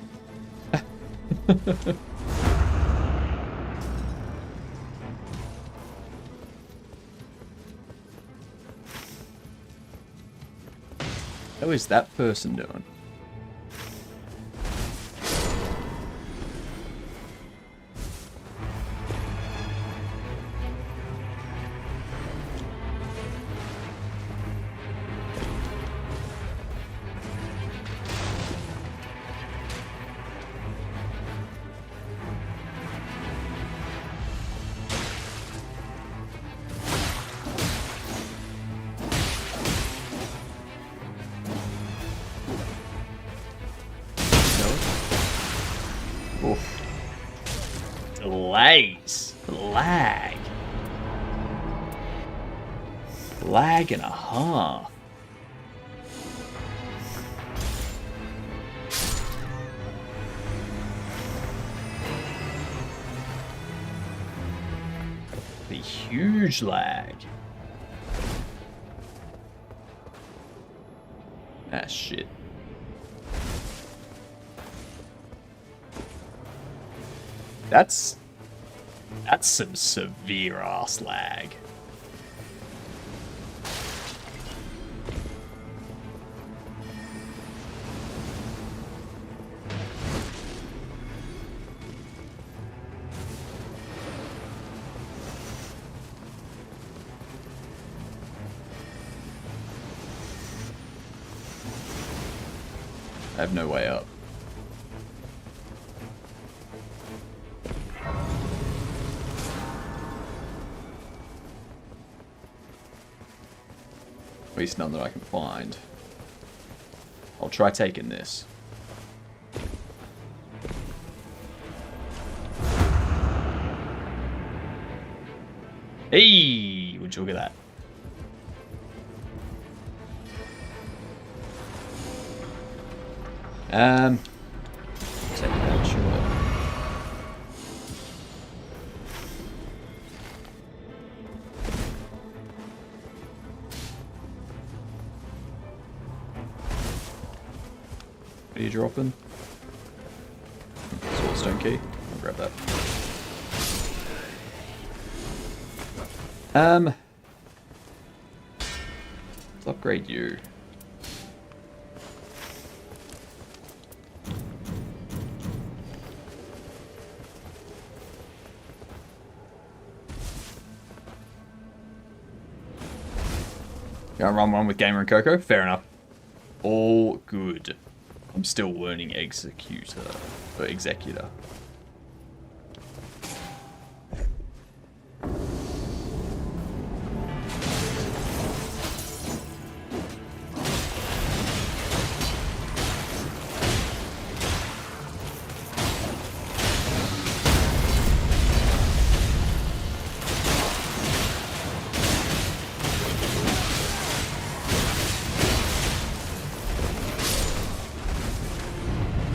How is that person doing? Oof. Delays. Lag. Lag and a half. The huge lag. Ah, shit. That's some severe ass lag. I have no way up. At least none that I can find. I'll try taking this. Hey! Would you look at that? Take that, sure. What are you dropping? Swordstone key. I'll grab that. Let's upgrade you. Gonna run one with Gamer and Coco? Fair enough. All good. I'm still learning Executor. Or Executor.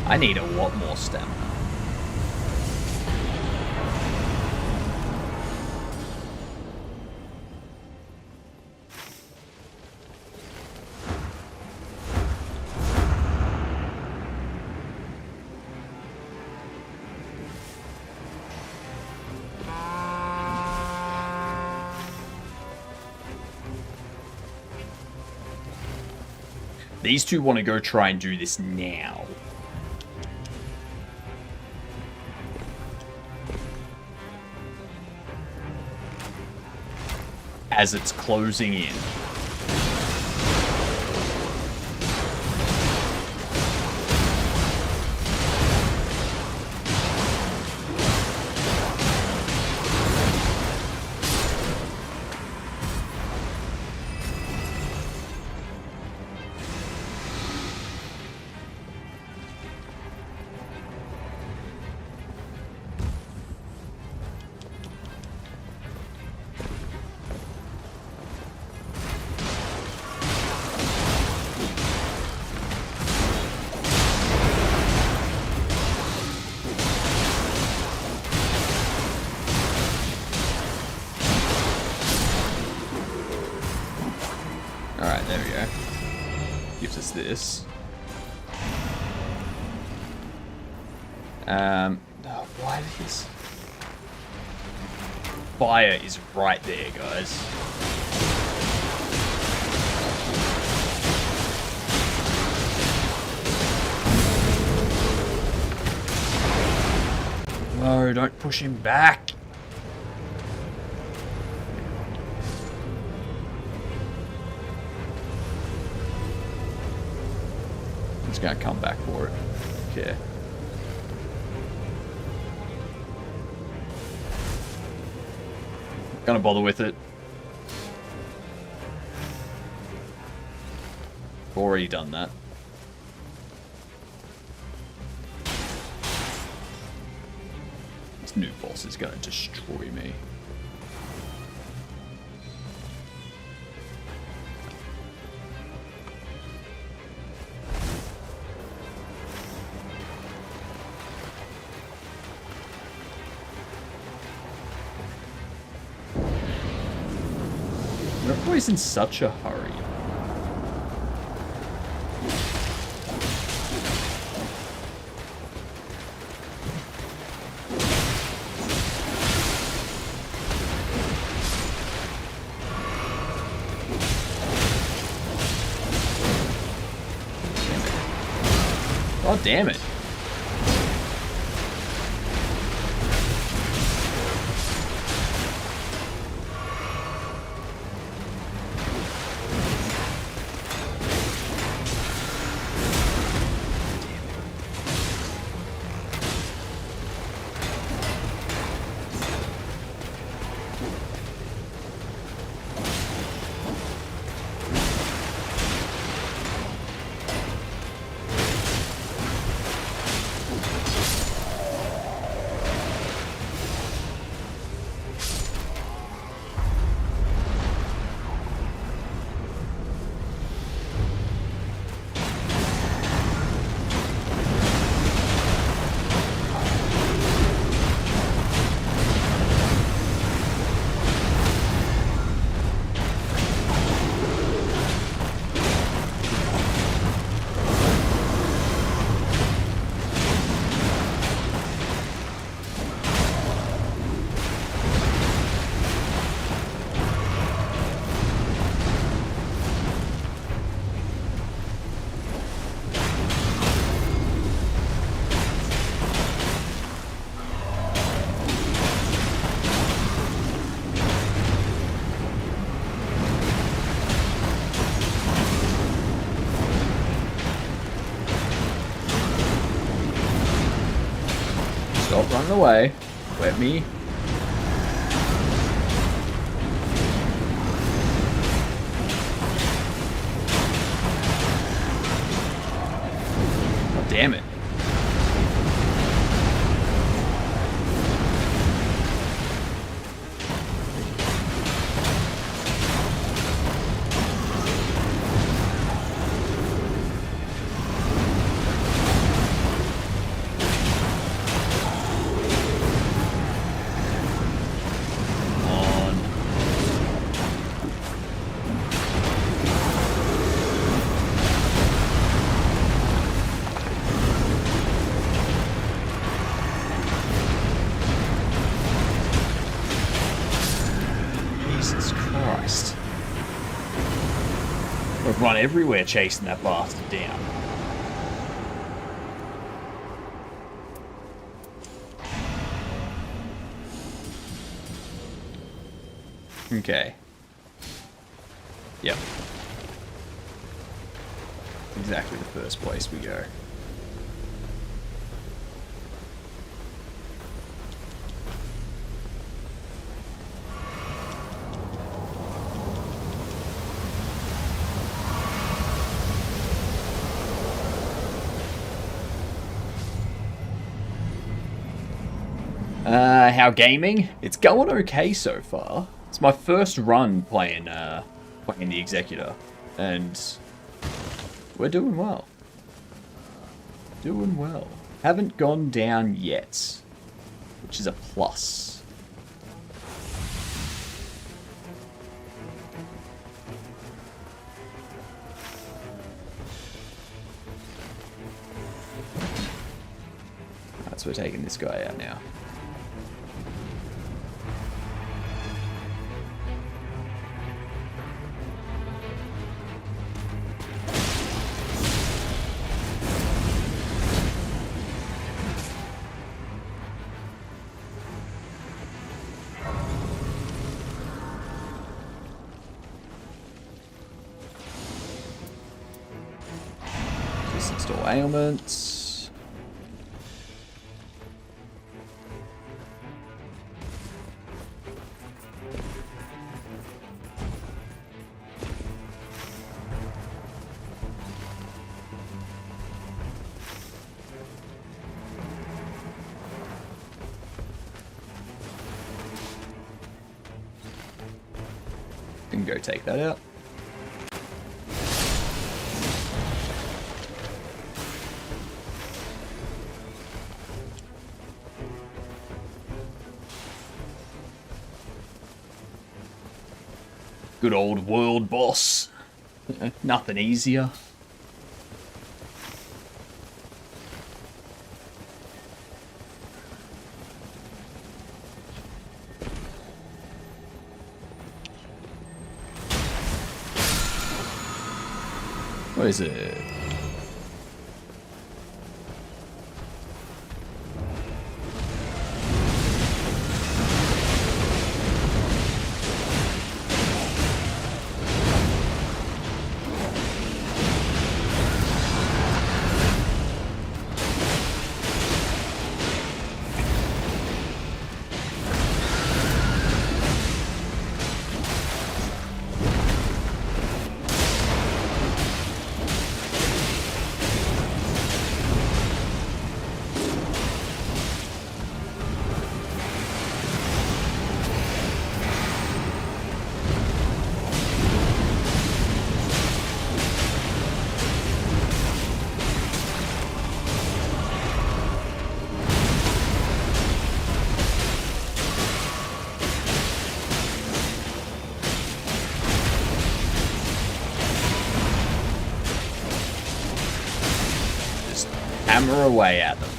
I need a lot more stamina. These two want to go try and do this now. As it's closing in. Alright, there we go. Gives us this. Oh, why is... Fire is right there, guys. No, don't push him back. He's gonna come back for it. Okay. Gonna bother with it. Already done that. This new boss is gonna destroy me. always in such a hurry? Oh, damn it. Stop running away. Let me. Oh, damn it. Jesus Christ. We've run everywhere chasing that bastard down. Okay. Yep. Exactly the first place we go. How gaming? It's going okay so far. It's my first run playing the Executor, and we're doing well. Doing well. Haven't gone down yet, which is a plus. Right, so we're taking this guy out now. Install ailments. Can go take that out. Good old world boss. Nothing easier. What is it? Hammer away at them.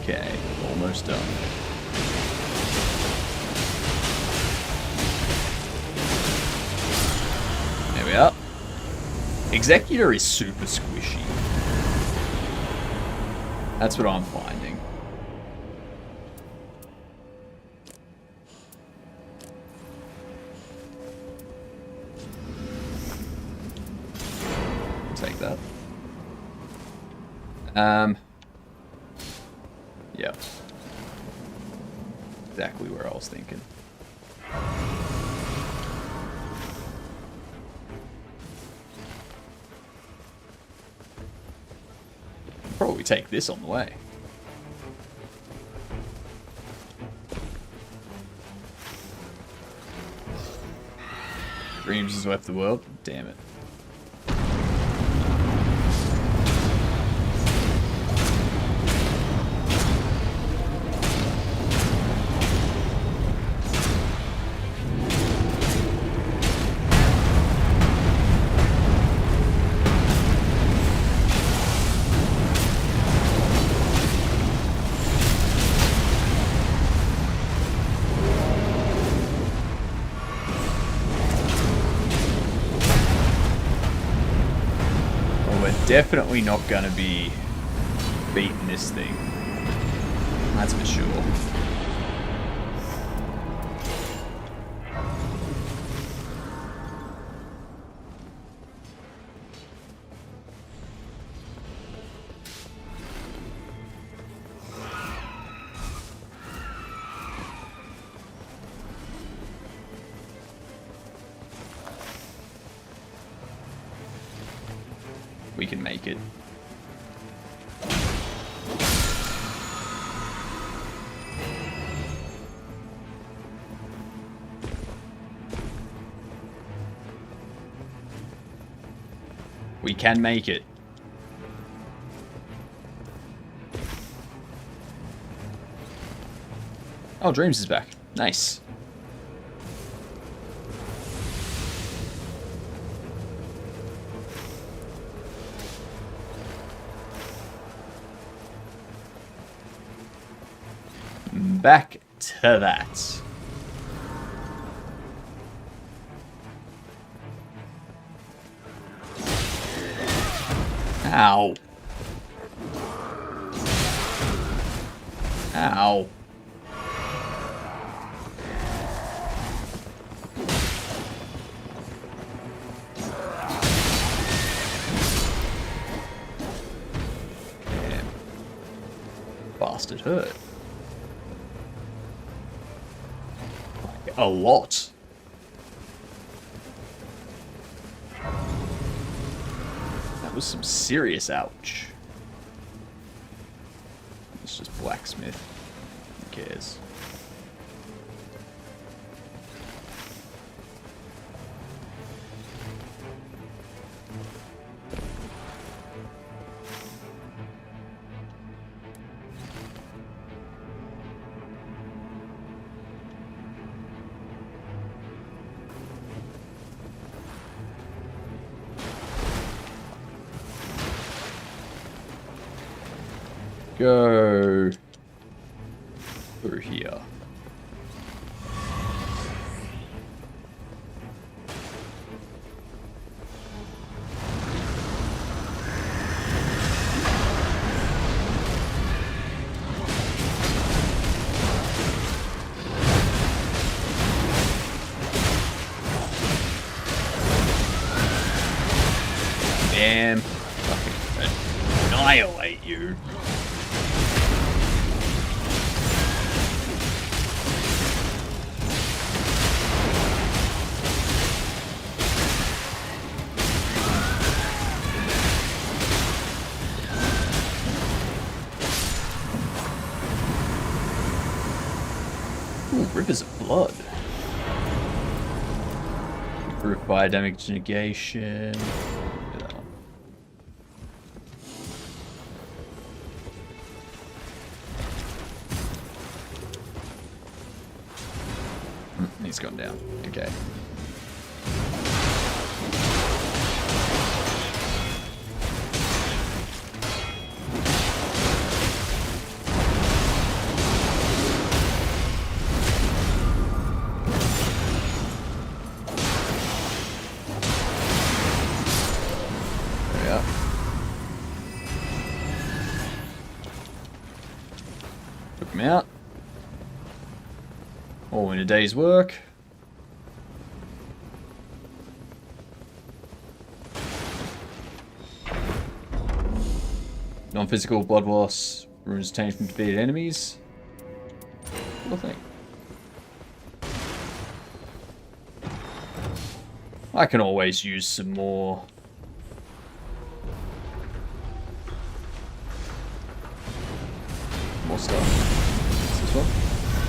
Okay, almost done. There we are. Executor is super squishy. That's what I'm finding. Take that. Yep. Exactly where I was thinking. Probably take this on the way. Dreams has left the world. Damn it. Definitely not going to be beating this thing. That's for sure. We can make it. We can make it. Oh, Dreams is back. Nice. Back to that. Ow. Ow. Damn. Bastard hurt. A lot. That was some serious ouch. It's just blacksmith. Who cares? go through here. Damn. Fucking annihilate you. Ooh, rivers of blood. Improve fire damage negation. Do that one. He's gone down. Okay. There we are. Took him out. All in a day's work. Non-physical blood loss, runes obtained from defeated enemies. Cool thing. I can always use some more. More stuff. What's this one?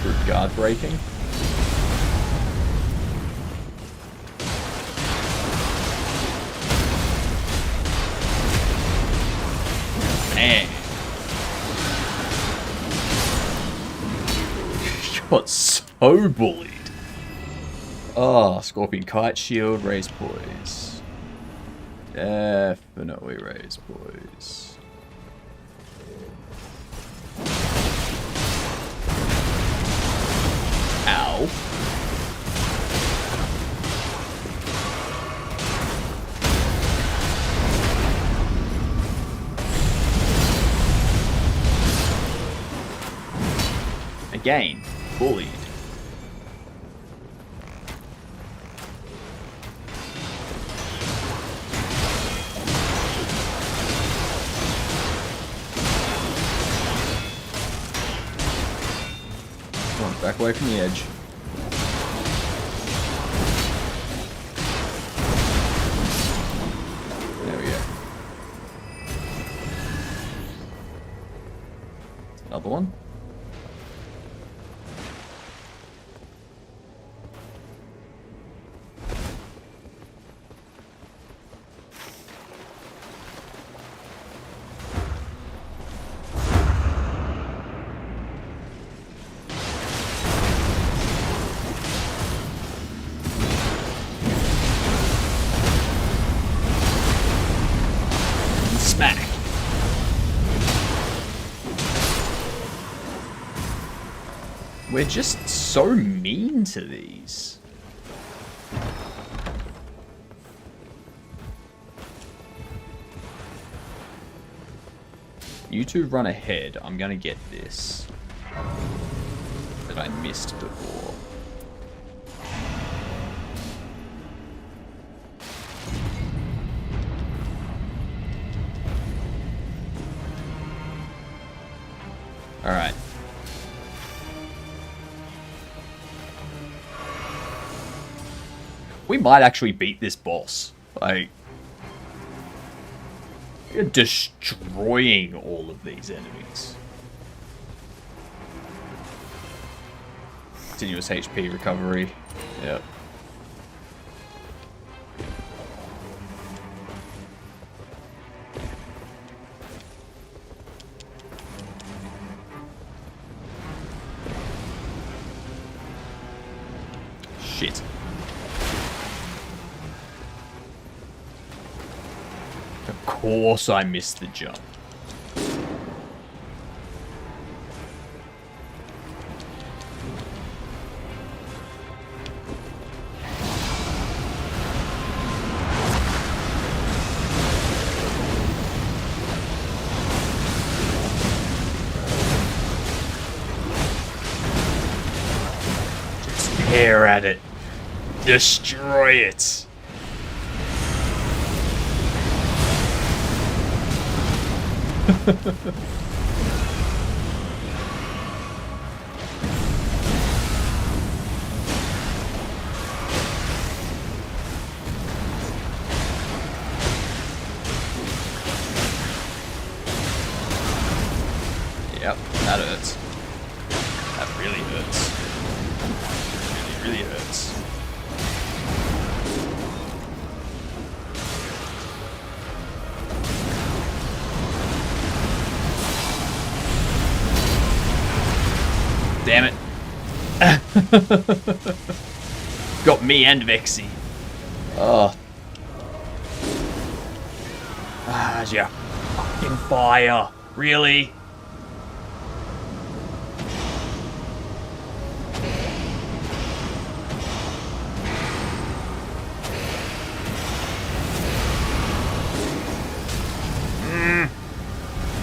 Group guard breaking. Man. Got so bullied. Oh, Scorpion Kite Shield, raise poise. Definitely raise poise. Ow. Again, bullied. Come on, back away from the edge. There we go. Another one. Smack. We're just so mean to these. You two run ahead. I'm gonna get this that I missed before. Alright. We might actually beat this boss. Like, you're destroying all of these enemies. Continuous HP recovery. Yep. Shit. Of course I missed the jump. Tear at it. Destroy it. Yep, that hurts. That really hurts. Really, really hurts. Damn it. Got me and Vexy. Oh. Ah, yeah. Fucking fire. Really?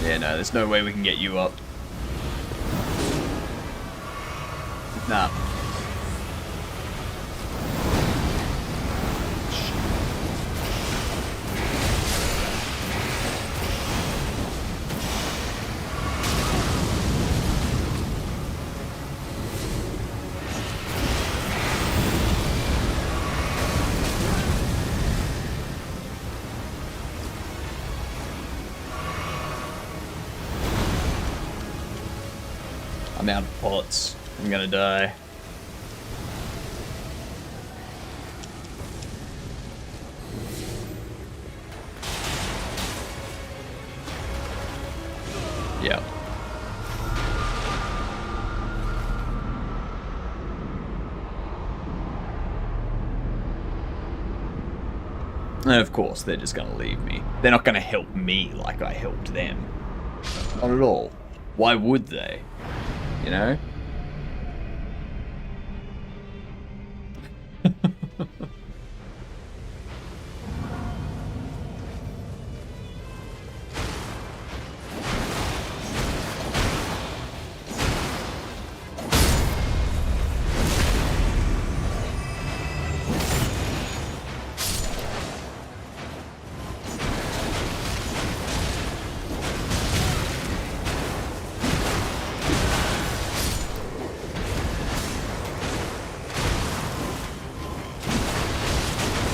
Yeah, no, there's no way we can get you up. Nah. I'm out of pots. I'm gonna die. Yep. And of course, they're just gonna leave me. They're not gonna help me like I helped them. Not at all. Why would they? You know?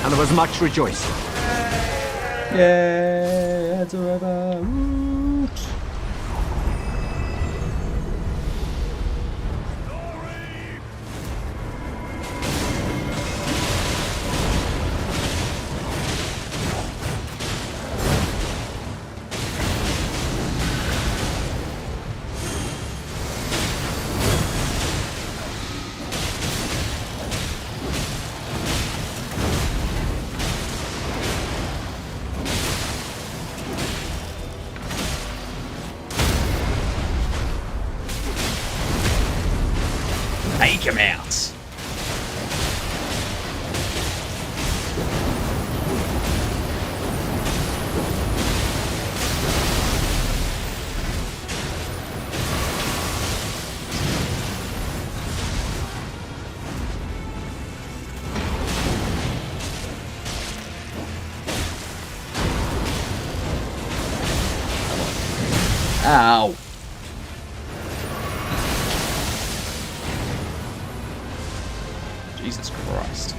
And there was much rejoicing. Yeah, it's over. Woot. Take him out. Ow. Jesus Christ.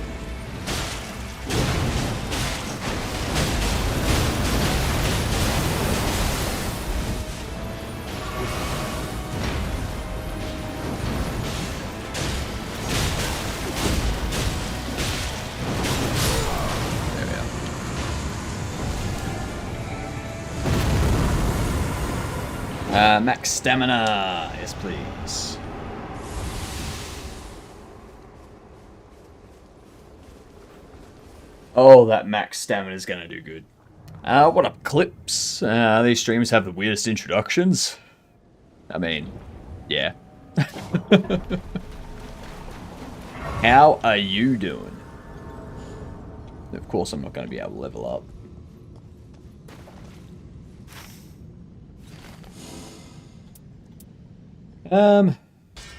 There we are. Max stamina. Yes, please. Oh, that max stamina is gonna do good. What up, clips? These streams have the weirdest introductions. I mean, yeah. How are you doing? Of course I'm not gonna be able to level up.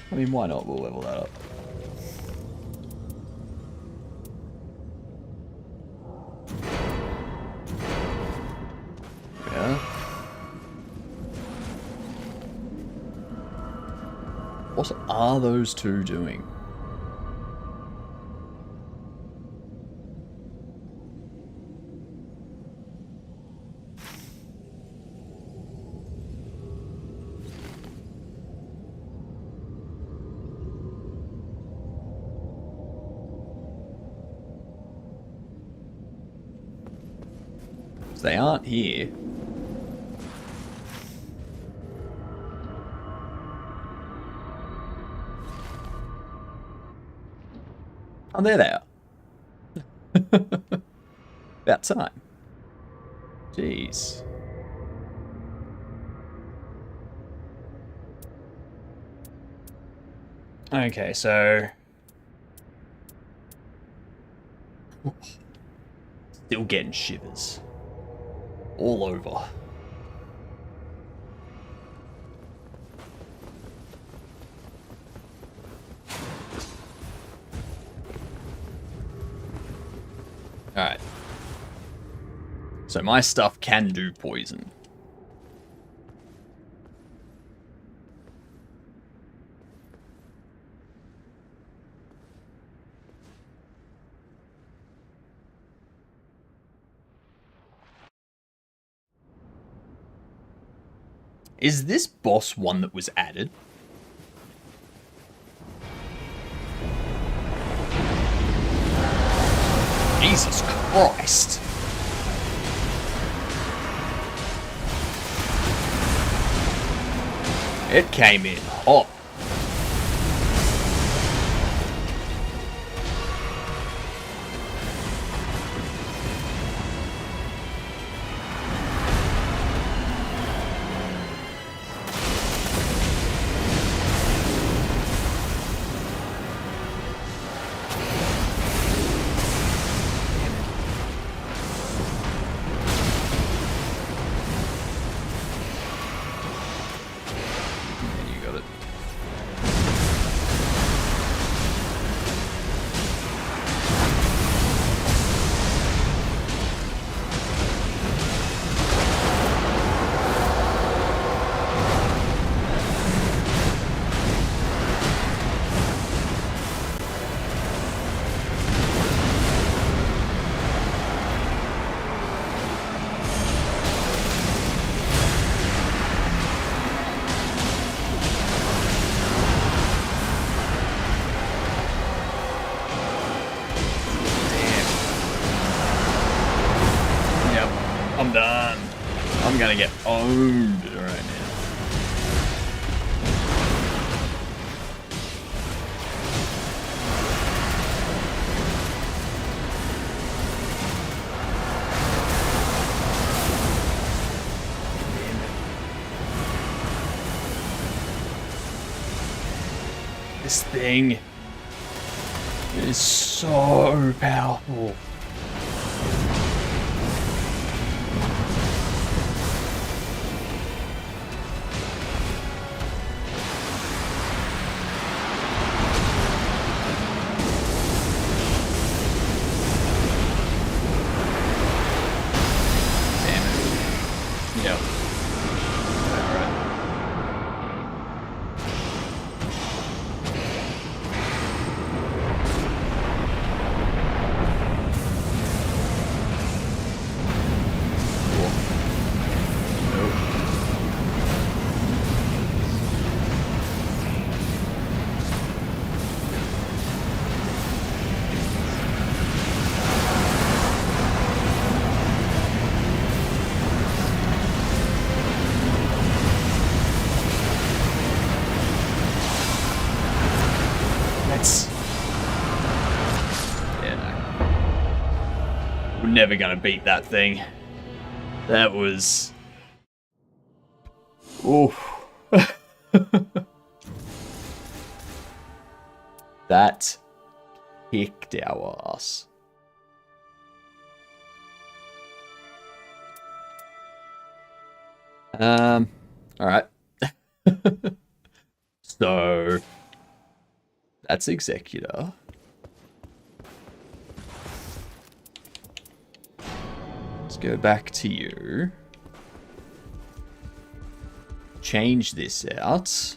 I mean, why not? We'll level that up. What are those two doing? They aren't here. Oh, there they are. About time. Jeez. Okay, so... Still getting shivers. All over. Alright. So my stuff can do poison. Is this boss one that was added? Jesus Christ. It came in hot. I'm done. I'm gonna get owned right now. This thing is so powerful. Yep. Alright. Cool. Nope. That's... yeah, no. We're never gonna beat that thing. That was... oof. That kicked our ass. Alright. So... that's Executor. Let's go back to you. Change this out.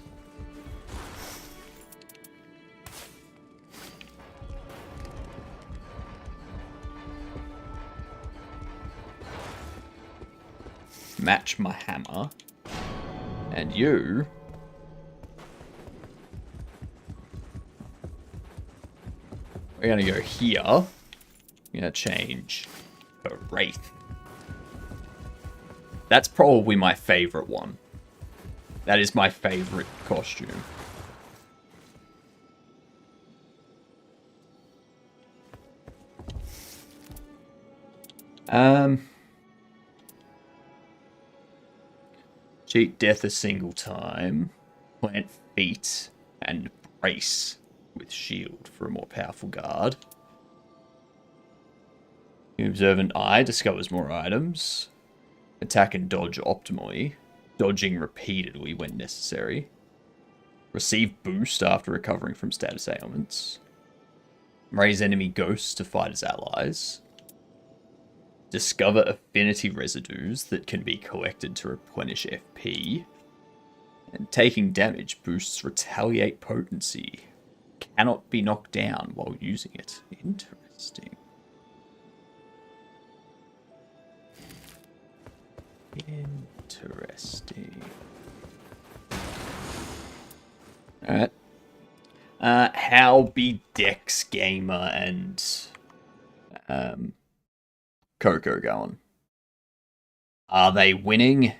match my hammer. And you... we're going to go here. I'm going to change a Wraith. That's probably my favorite one. That is my favorite costume. Cheat death a single time. Plant feet and brace with shield for a more powerful guard. The observant eye discovers more items. Attack and dodge optimally, dodging repeatedly when necessary. Receive boost after recovering from status ailments. Raise enemy ghosts to fight as allies. Discover affinity residues that can be collected to replenish FP. And taking damage boosts retaliate potency. Cannot be knocked down while using it. Interesting. Interesting. Alright. How be Dex Gamer and Coco going? Are they winning?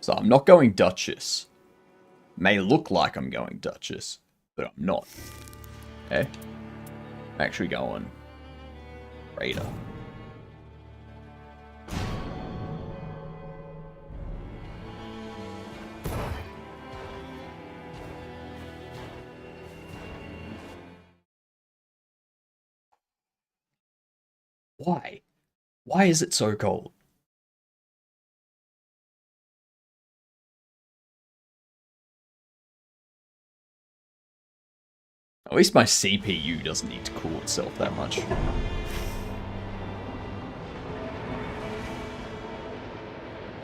So I'm not going Duchess. May look like I'm going Duchess, but I'm not. Okay? I'm actually going Raider. Why? Why is it so cold? At least my CPU doesn't need to cool itself that much.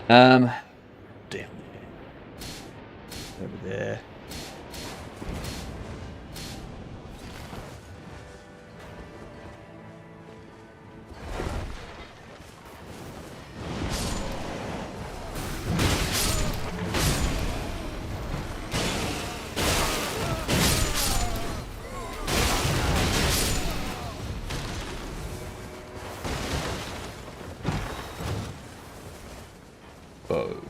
Down there. Over there. Bow.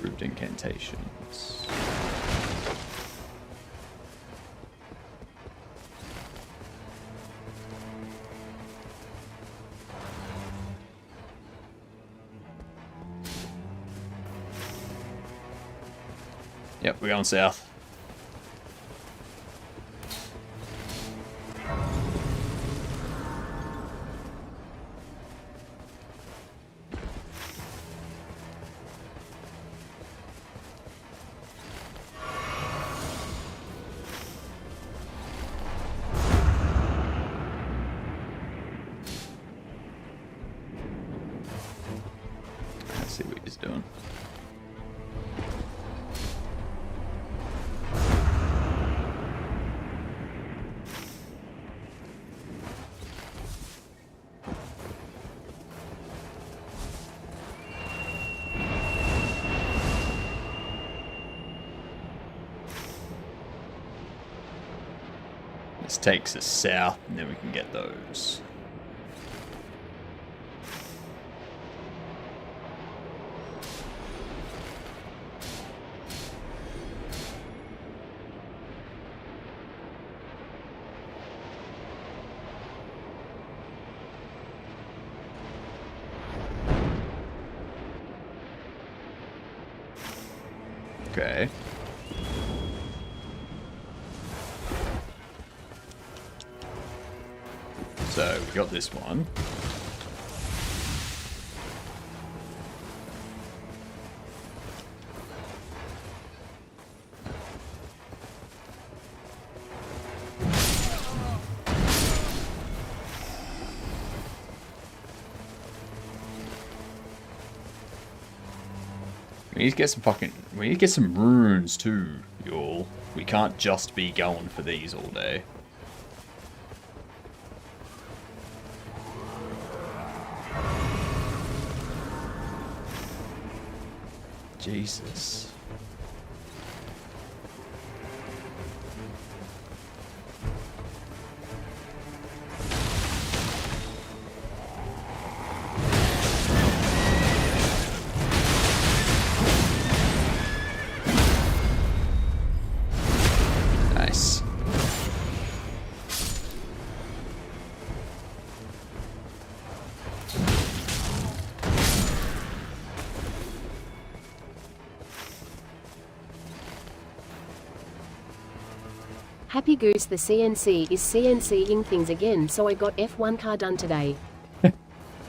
Root incantations. Yep, we're going south. Let's see what he's doing. This takes us south, and then we can get those. Okay. So we got this one. We need to get some we need to get some runes too, y'all. We can't just be going for these all day. Jesus. Nice. Happy Goose, the CNC is CNCing things again, so I got F1 car done today.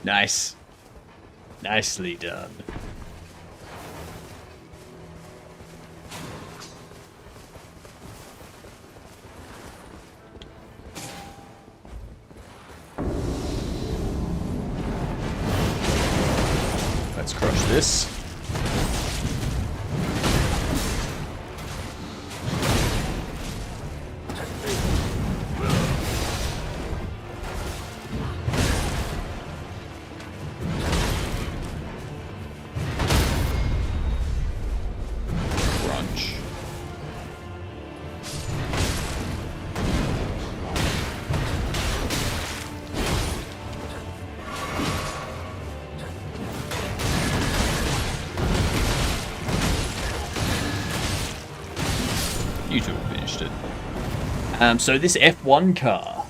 Nice. Nicely done. Let's crush this. Crunch. You two have finished it. So this F1 car.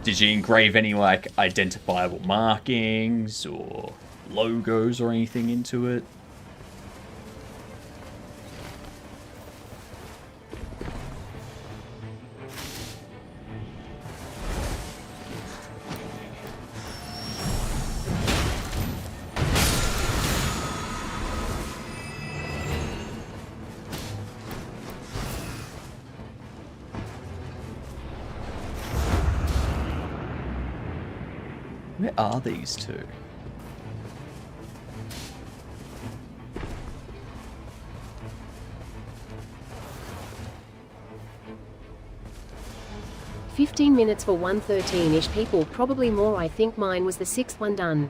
Did you engrave any like identifiable markings or logos or anything into it? Where are these two? "15 minutes for 113-ish people, probably more. I think mine was the 6th one done."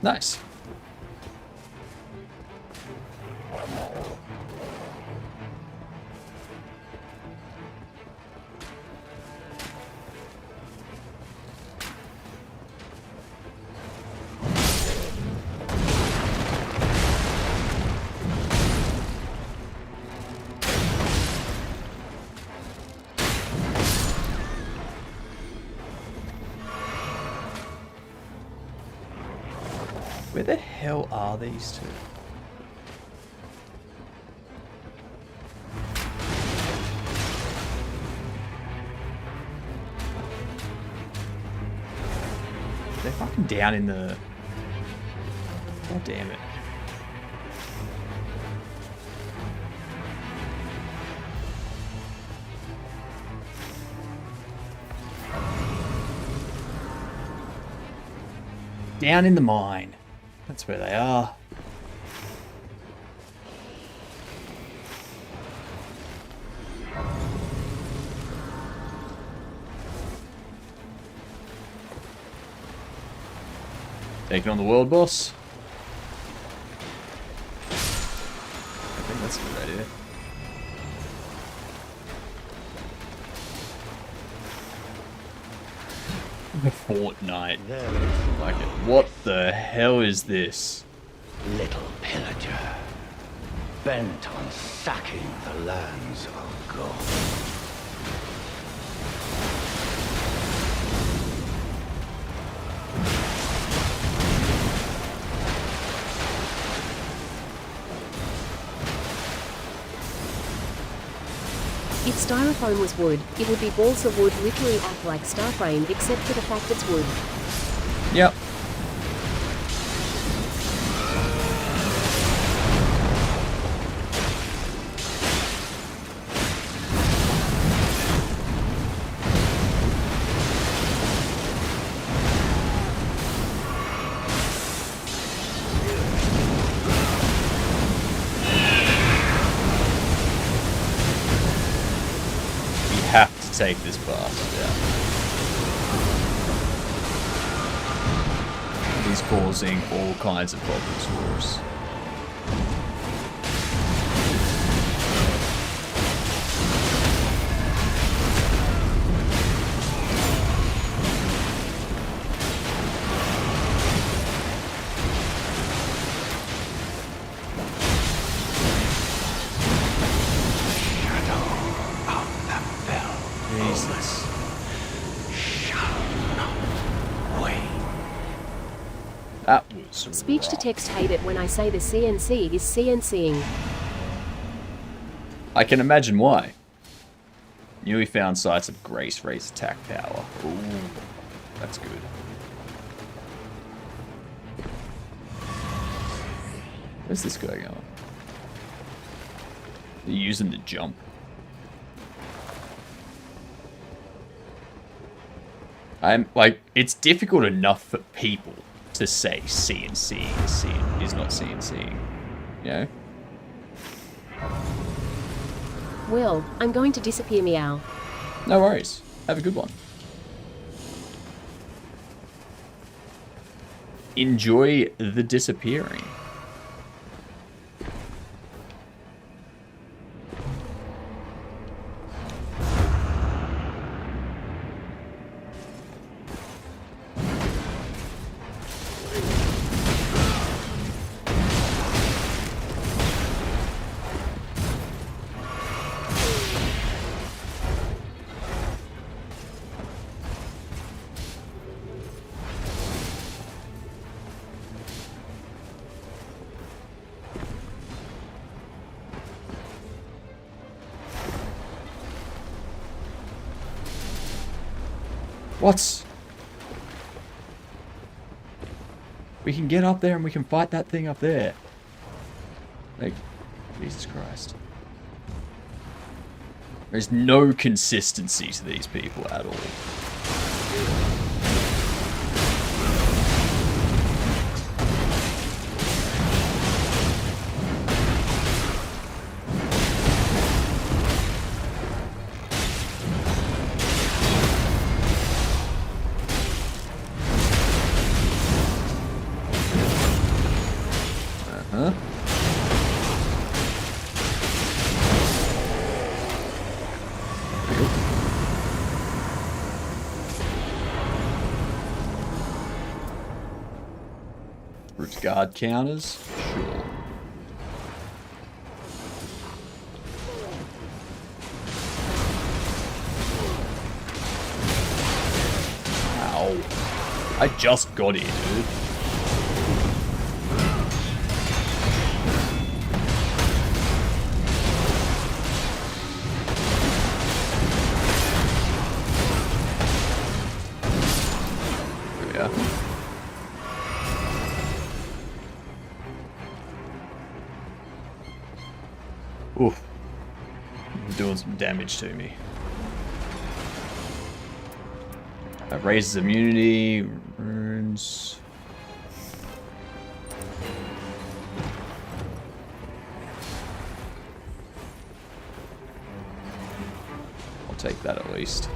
Nice. Where the hell are these two? They're fucking down in the... God damn it. Down in the mine. That's where they are. Taking on the world boss. I think that's a good idea. Fortnite. Like it. What the hell is this? Little pillager, bent on sacking the lands of God. If styrofoam was wood, it would be balsa wood, literally act like Starframe, except for the fact it's wood. Yep. Have to take this bastard out. He's causing all kinds of problems for us. Jesus. That was Speech to rough. text hate it when I say the CNC is CNCing. I can imagine why. Newly found sites of Grace raise attack power. Ooh, that's good. Where's this guy going? They're using the jump. I'm like, it's difficult enough for people to say CNC is not CNC. You know? Will, I'm going to disappear, meow. No worries. Have a good one. Enjoy the disappearing. What? We can get up there and we can fight that thing up there. Like, Jesus Christ. There's no consistency to these people at all. Root guard counters? Sure. Ow. I just got here, dude. There we are. Oof. Doing some damage to me. That raises immunity. Runes. I'll take that at least.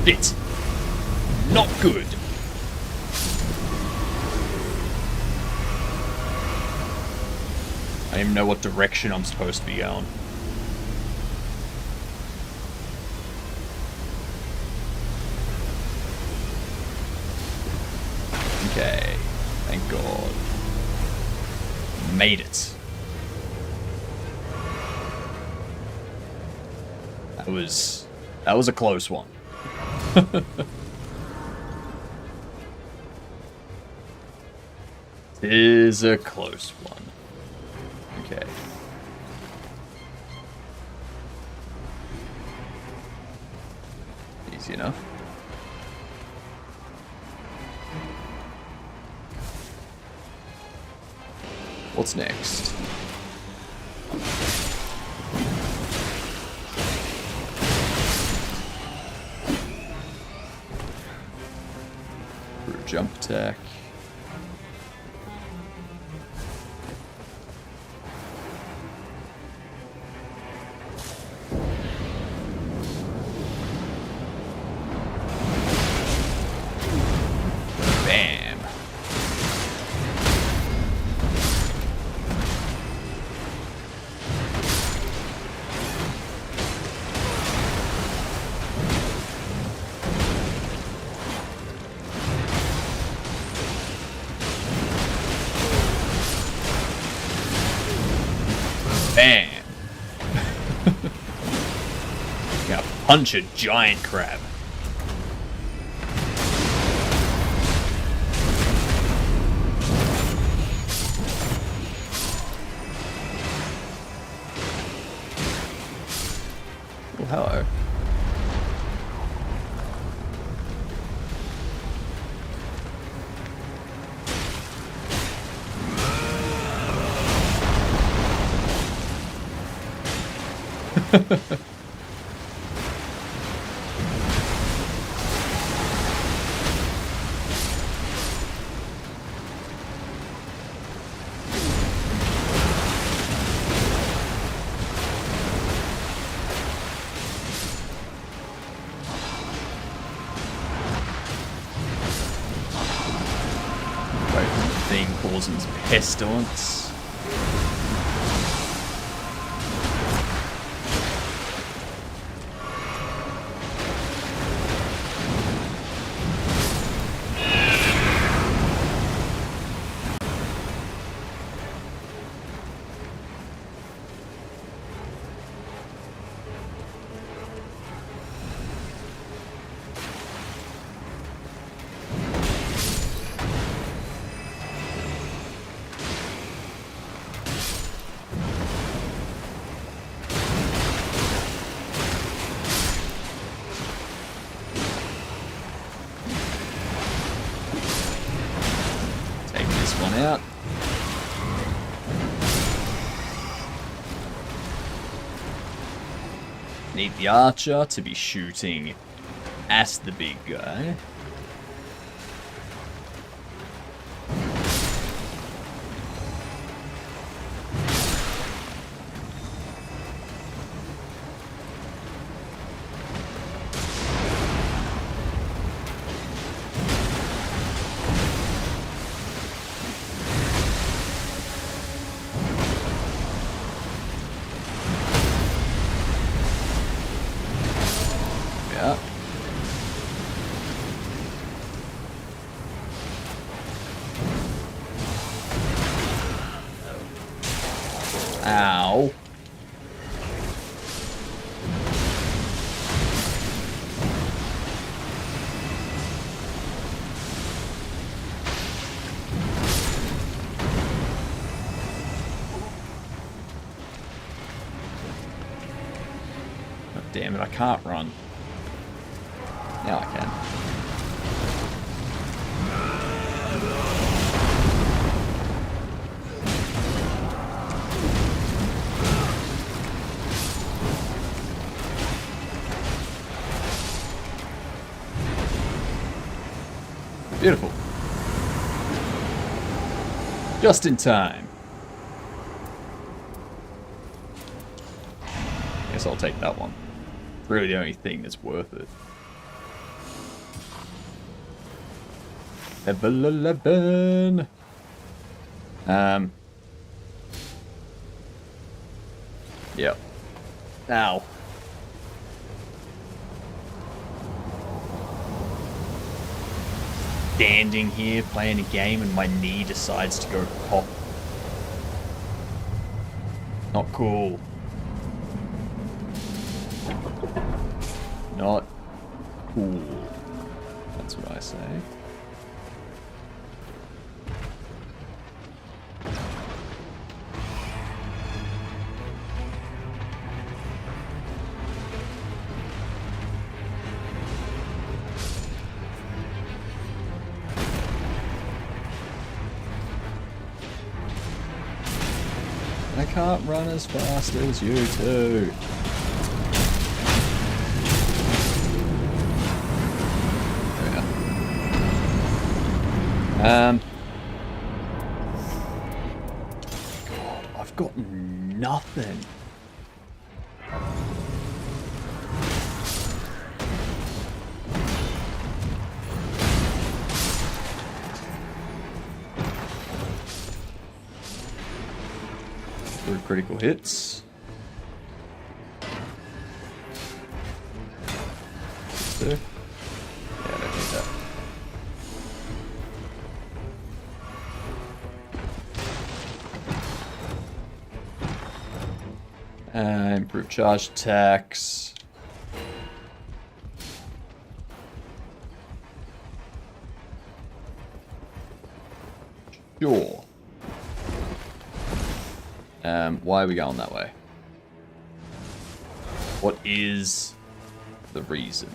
Bit. Not good. I even know what direction I'm supposed to be going. Okay, thank God. Made it. That was a close one. Is a close one. Okay. Easy enough. What's next? Jump attack. Bam. Bam! Gonna punch a giant crab. Oh, hello. Right, thing causes pestilence. Take this one out. Need the archer to be shooting at the big guy. Yeah. Ow. God damn it, I can't run. Now I can. Beautiful. Just in time. Guess I'll take that one. Really the only thing that's worth it. Level 11. Yep. Ow. Standing here playing a game and my knee decides to go pop. Not cool. Not cool. That's what I say. I can't run as fast as you two. God, I've got nothing. Critical hits. Yeah, I don't need that. Improve charge attacks. Sure. Why are we going that way? What is the reason?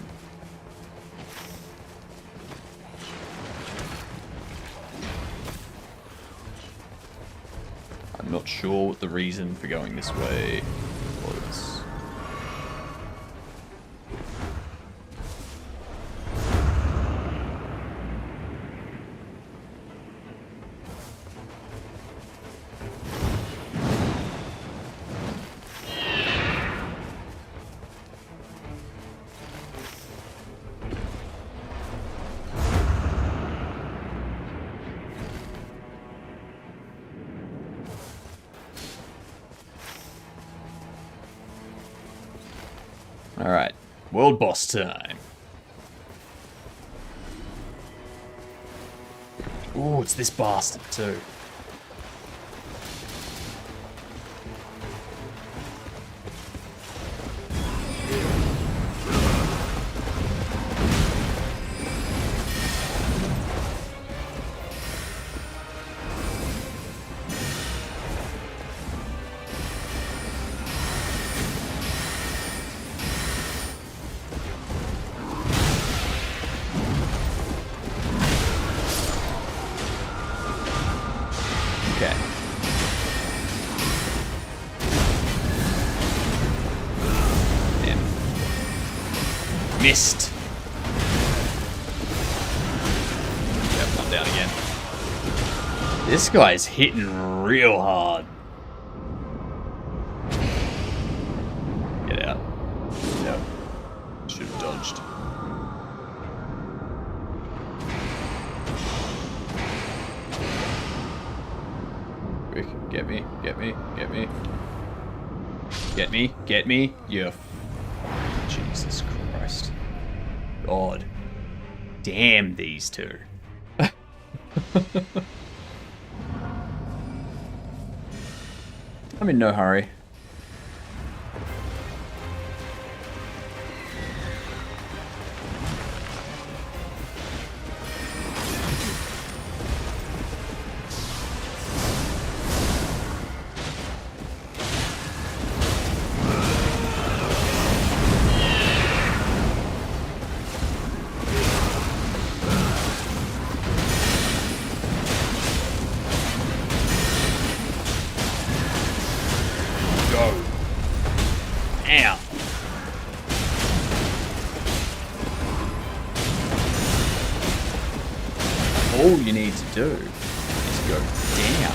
I'm not sure what the reason for going this way was. Alright, world boss time. Ooh, it's this bastard too. Okay. Damn. Missed. Yep, I'm down again. This guy's hitting real hard. Get out. Yep. Should have dodged. Get me, get me, get me. Get me, get me. Yeah. Jesus Christ. God. Damn these two. I'm in no hurry. Ow. All you need to do is go down.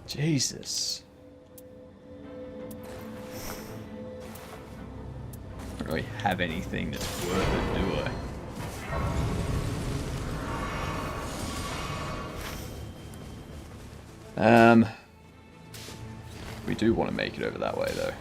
Jesus. don't really have anything that's worth it, do I? We do want to make it over that way, though.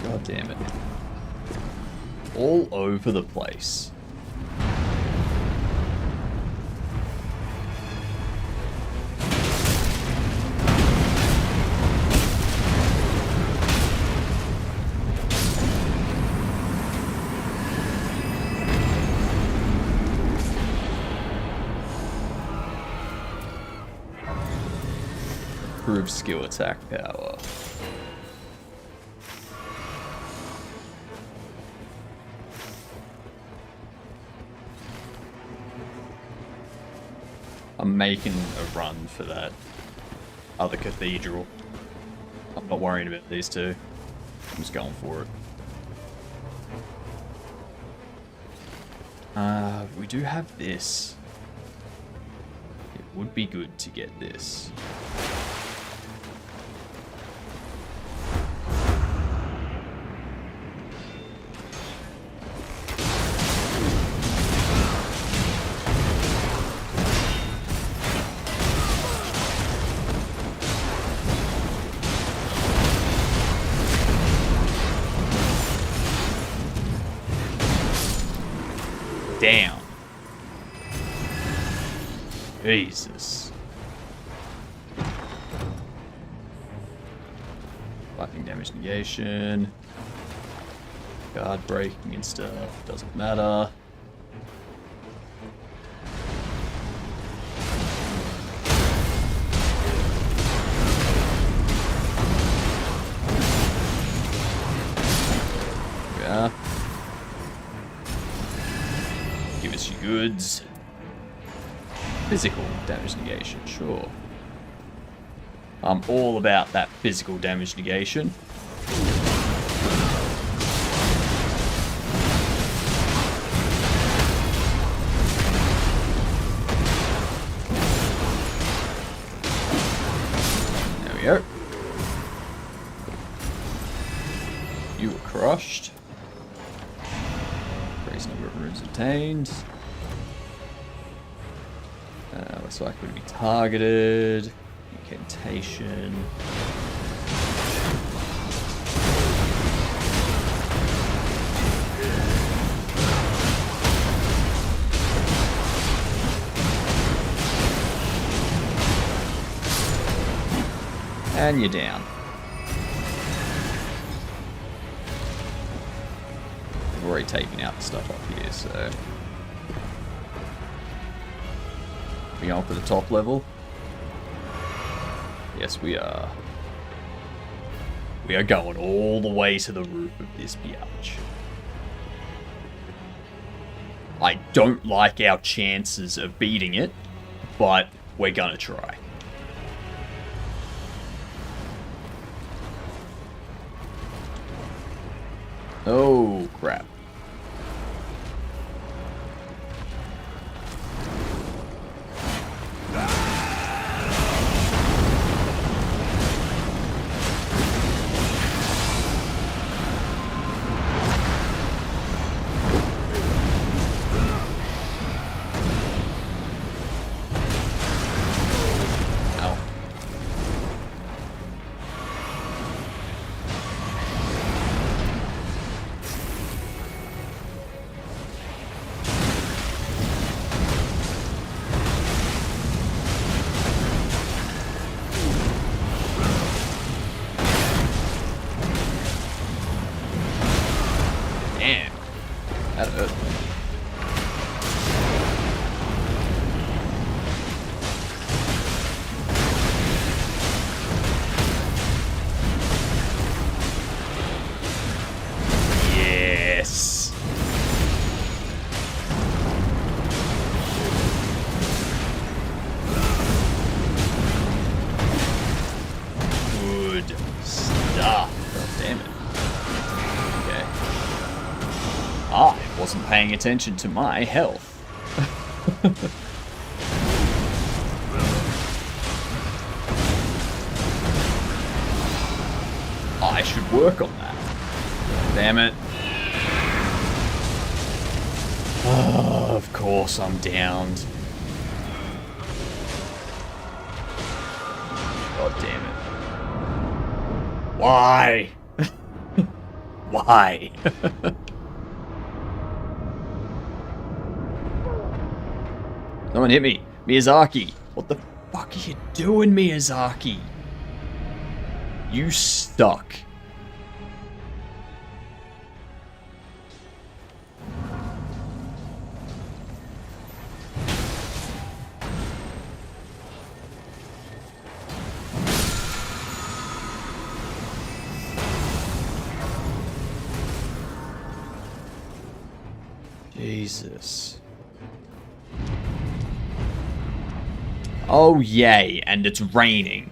God damn it. All over the place. Improve skill attack power. I'm making a run for that other cathedral. I'm not worrying about these two. I'm just going for it. We do have this. It would be good to get this. Damn. Jesus. Lightning damage negation. Guard breaking and stuff. Doesn't matter. Yeah. Give us your goods. Physical damage negation, sure. I'm all about that physical damage negation. There we go. You were crushed. Increased number of runes obtained. Looks like we're going to be targeted. Incantation. And you're down. We've already taken out the stuff up here, so... We going for the top level? Yes, we are. We are going all the way to the roof of this biatch. I don't like our chances of beating it, but we're gonna try. Oh, crap. paying attention to my health. I should work on that. Damn it. Oh, of course I'm downed. God damn it. Why? Why? Someone hit me. Miyazaki. What the fuck are you doing, Miyazaki? You stuck. Jesus. Oh, yay, and it's raining.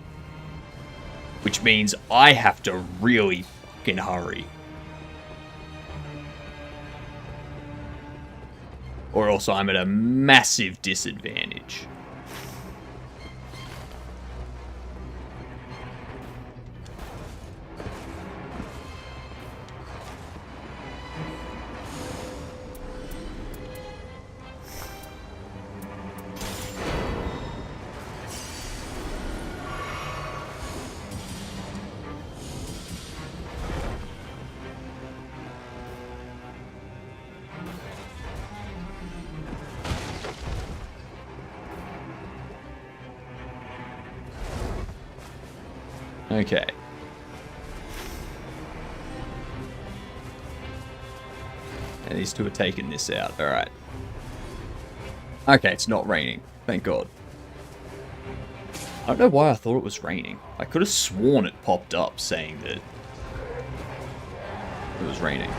Which means I have to really fucking hurry. Or else I'm at a massive disadvantage. Okay. And these two are taking this out. Alright. Okay, it's not raining. Thank God. I don't know why I thought it was raining. I could have sworn it popped up saying that it was raining.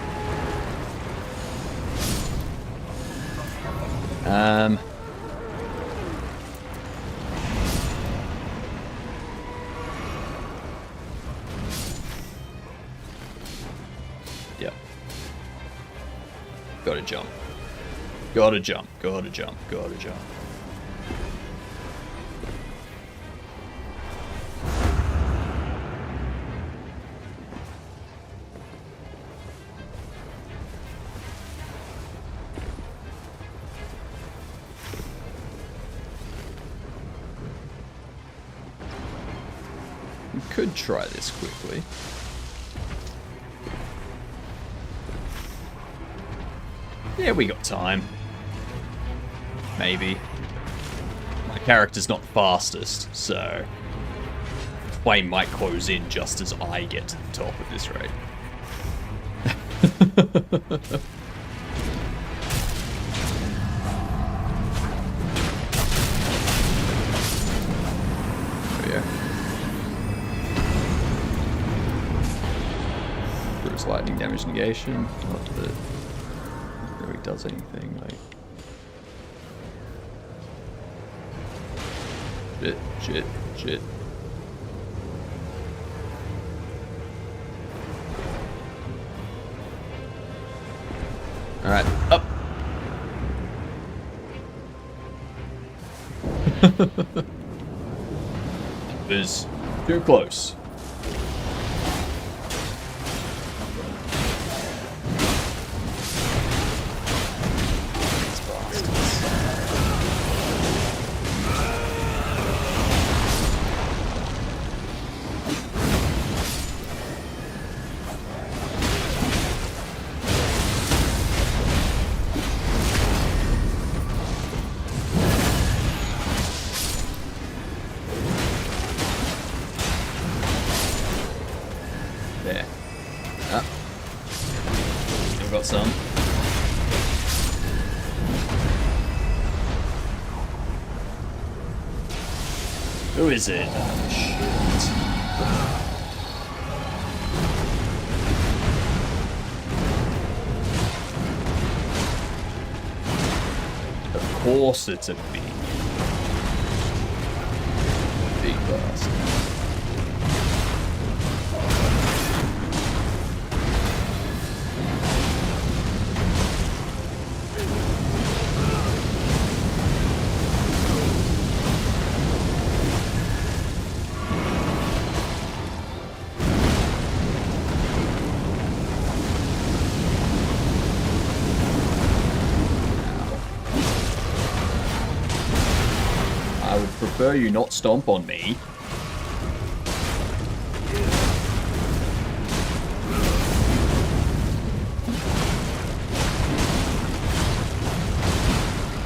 Yep. Gotta jump. Gotta jump. Gotta jump. Gotta jump. We could try this quickly. Yeah, we got time. Maybe. My character's not fastest, so flame might close in just as I get to the top at this rate. There we go. Bruce lightning damage negation. Not that it really does anything, like. Shit, shit, shit. Alright, up! It was too close. There. Ah. Still got some. Who is it? Oh, shit. Of course it's a big bastard. prefer you not stomp on me.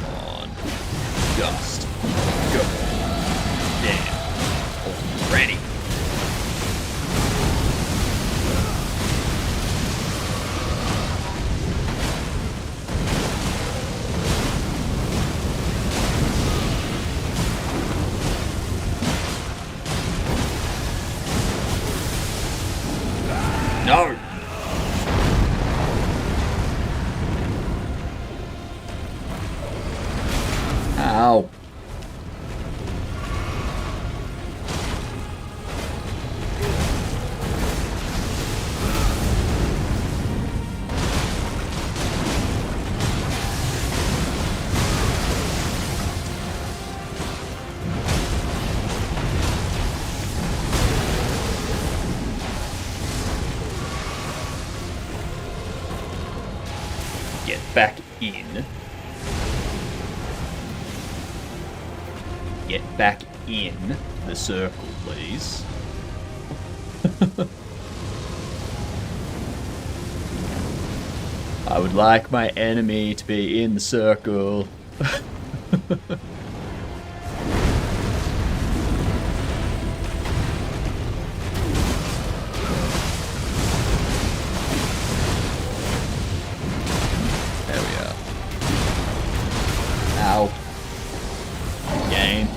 Come on. Just go. Damn. Already. No! Ow. Get back in. Get back in the circle, please. I would like my enemy to be in the circle. There we are. Ow. Game.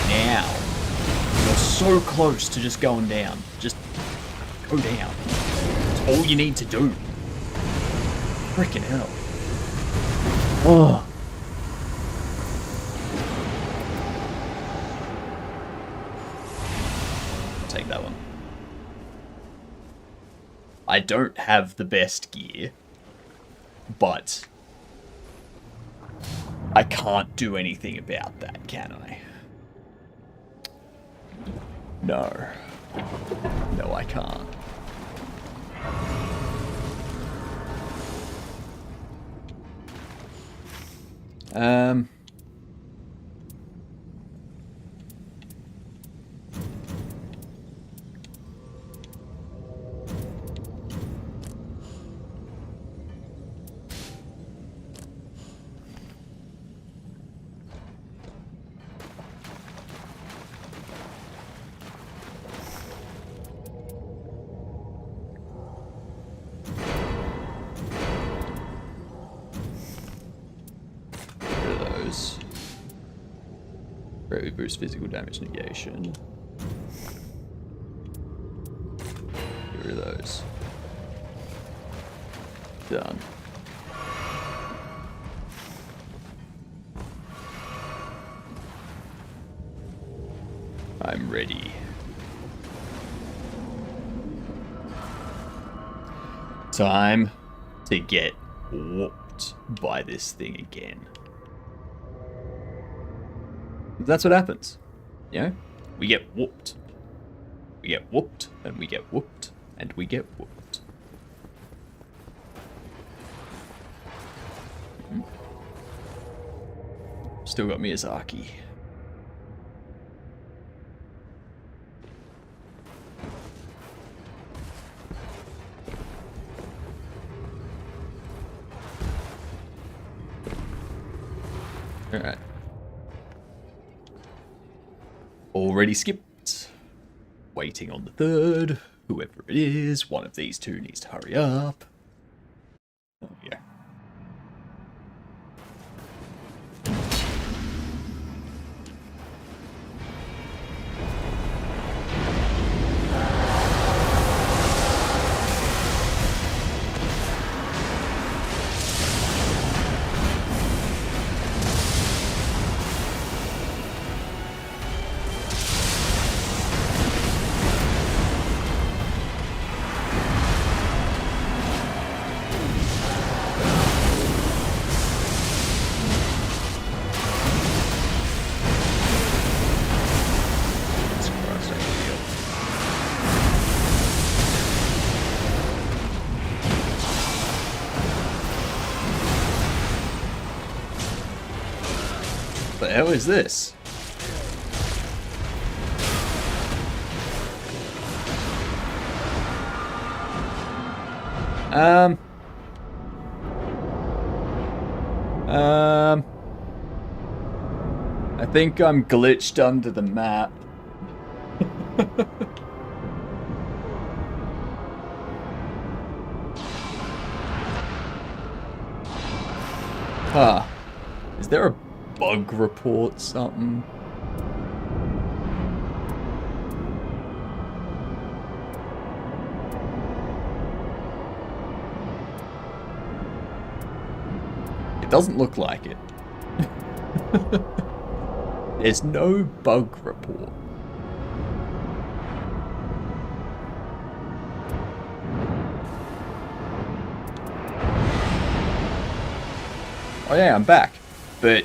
Now. You're so close to just going down. Just go down. It's all you need to do. Freaking hell. Oh. Take that one. I don't have the best gear, but I can't do anything about that, can I? No. No, I can't. Greatly boost physical damage negation. Get rid of those. Done. I'm ready. Time to get whooped by this thing again. That's what happens. You know? We get whooped. We get whooped, and we get whooped, and we get whooped. Still got Miyazaki. Alright. Already skipped. Waiting on the third. Whoever it is, one of these two needs to hurry up. Oh, yeah. What is this? I think I'm glitched under the map. Huh. Is there a bug report something? It doesn't look like it. There's no bug report. Oh yeah, I'm back. But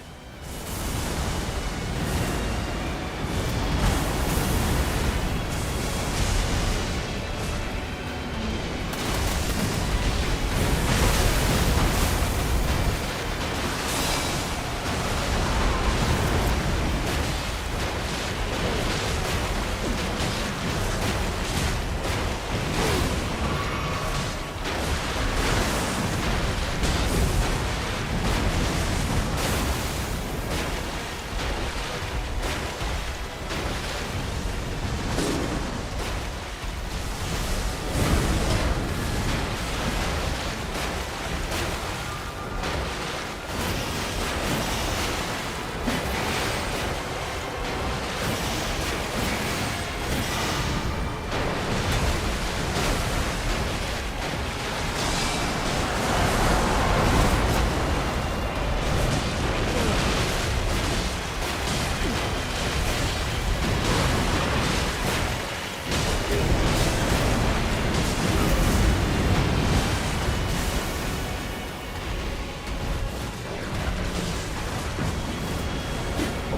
I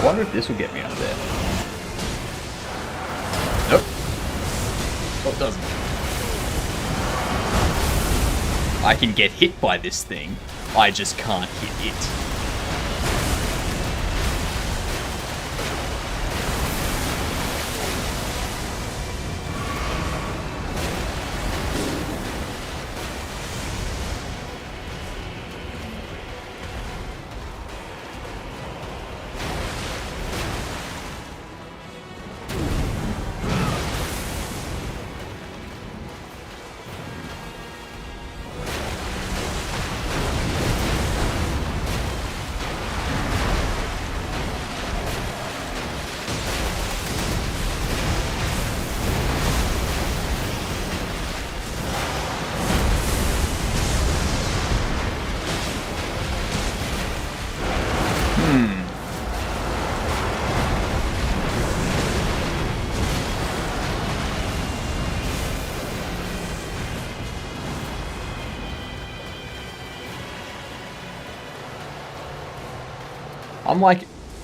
wonder if this will get me out of there. Nope. Oh, it doesn't. I can get hit by this thing. I just can't hit it.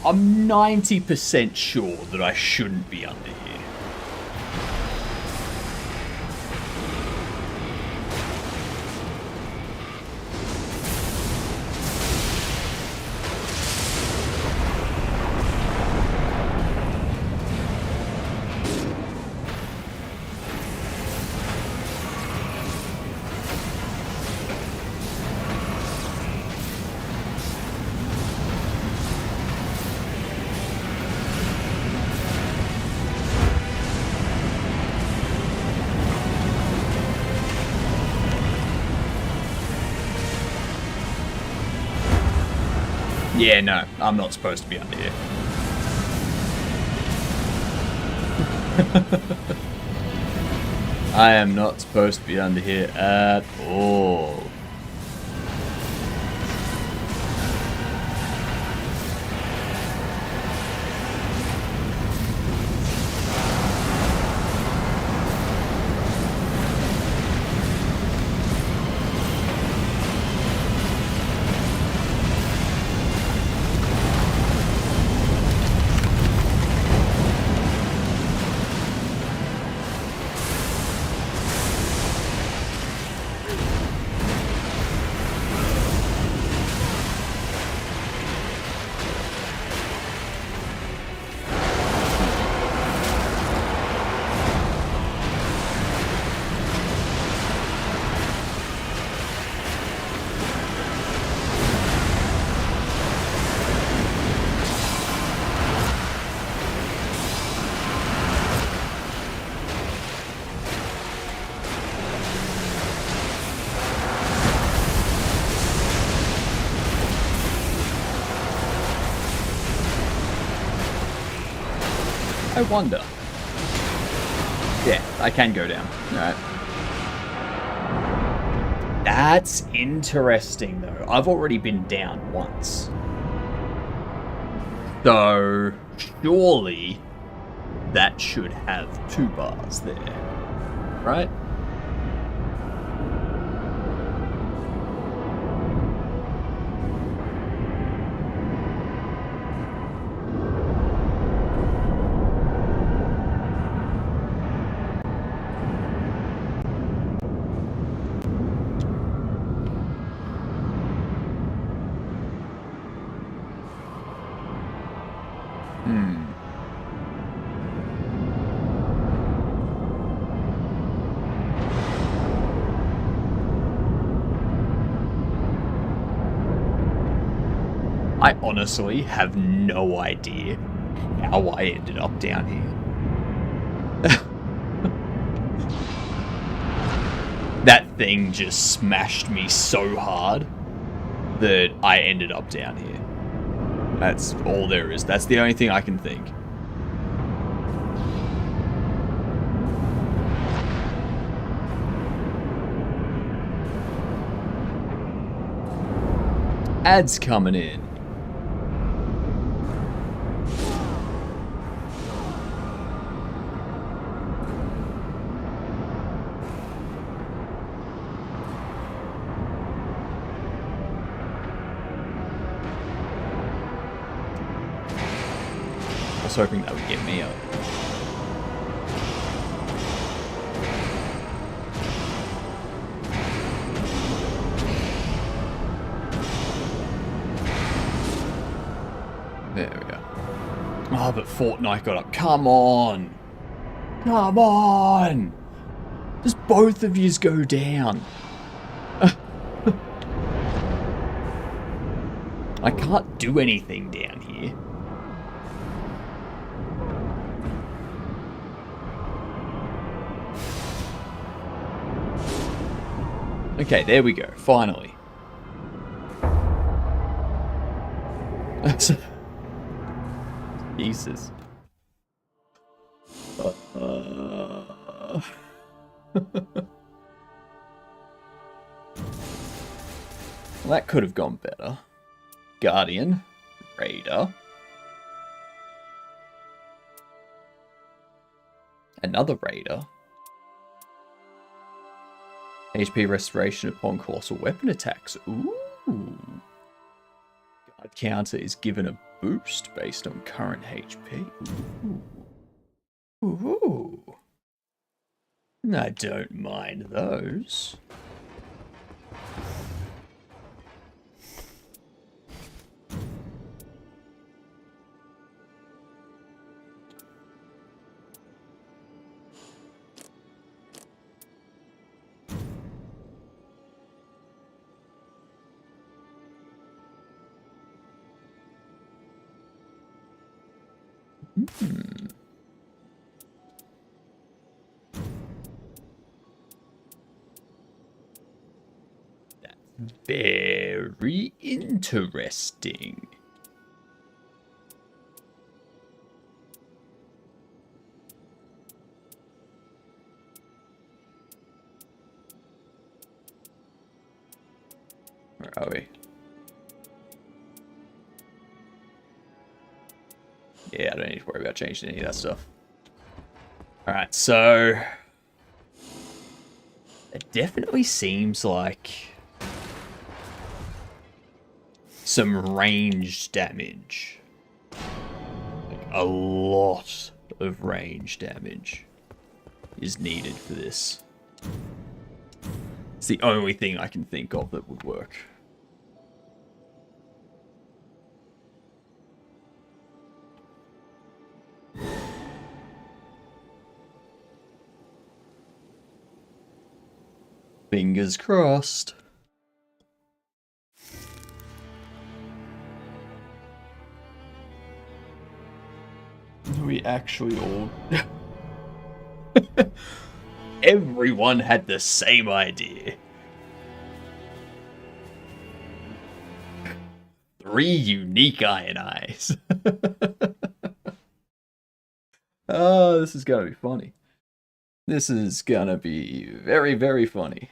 I'm 90% sure that I shouldn't be under here. Yeah, no, I'm not supposed to be under here. I am not supposed to be under here at all. I wonder. Yeah, I can go down. Alright. That's interesting, though. I've already been down once. So, surely that should have 2 bars there. Right? I honestly have no idea how I ended up down here. That thing just smashed me so hard that I ended up down here. That's all there is. That's the only thing I can think. Ads coming in. I was hoping that would get me up. There we go. Oh, but Fortnite got up. Come on! Come on! Just both of yous go down. I can't do anything down here. Okay, there we go. Finally. Jesus. Well, that could have gone better. Guardian. Raider. Another Raider. HP restoration upon colossal weapon attacks. Ooh. Guard counter is given a boost based on current HP. Ooh. Ooh. I don't mind those. That's very interesting. Where are we? Yeah, I don't need to worry about changing any of that stuff. Alright, so... it definitely seems like... some ranged damage. Like, a lot of range damage is needed for this. It's the only thing I can think of that would work. Fingers crossed. We actually all... Everyone had the same idea. 3 unique iron eyes. Oh, this is gonna be funny. This is gonna be very, very funny.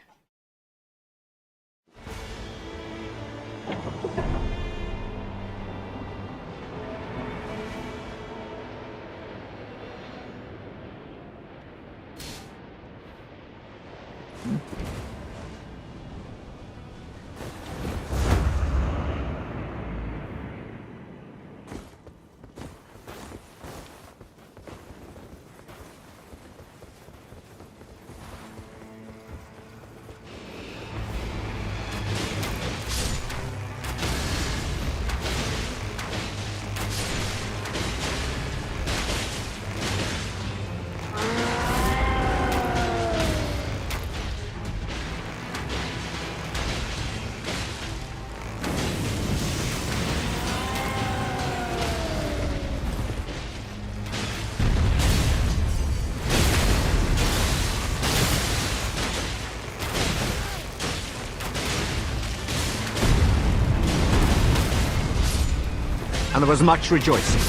And there was much rejoicing.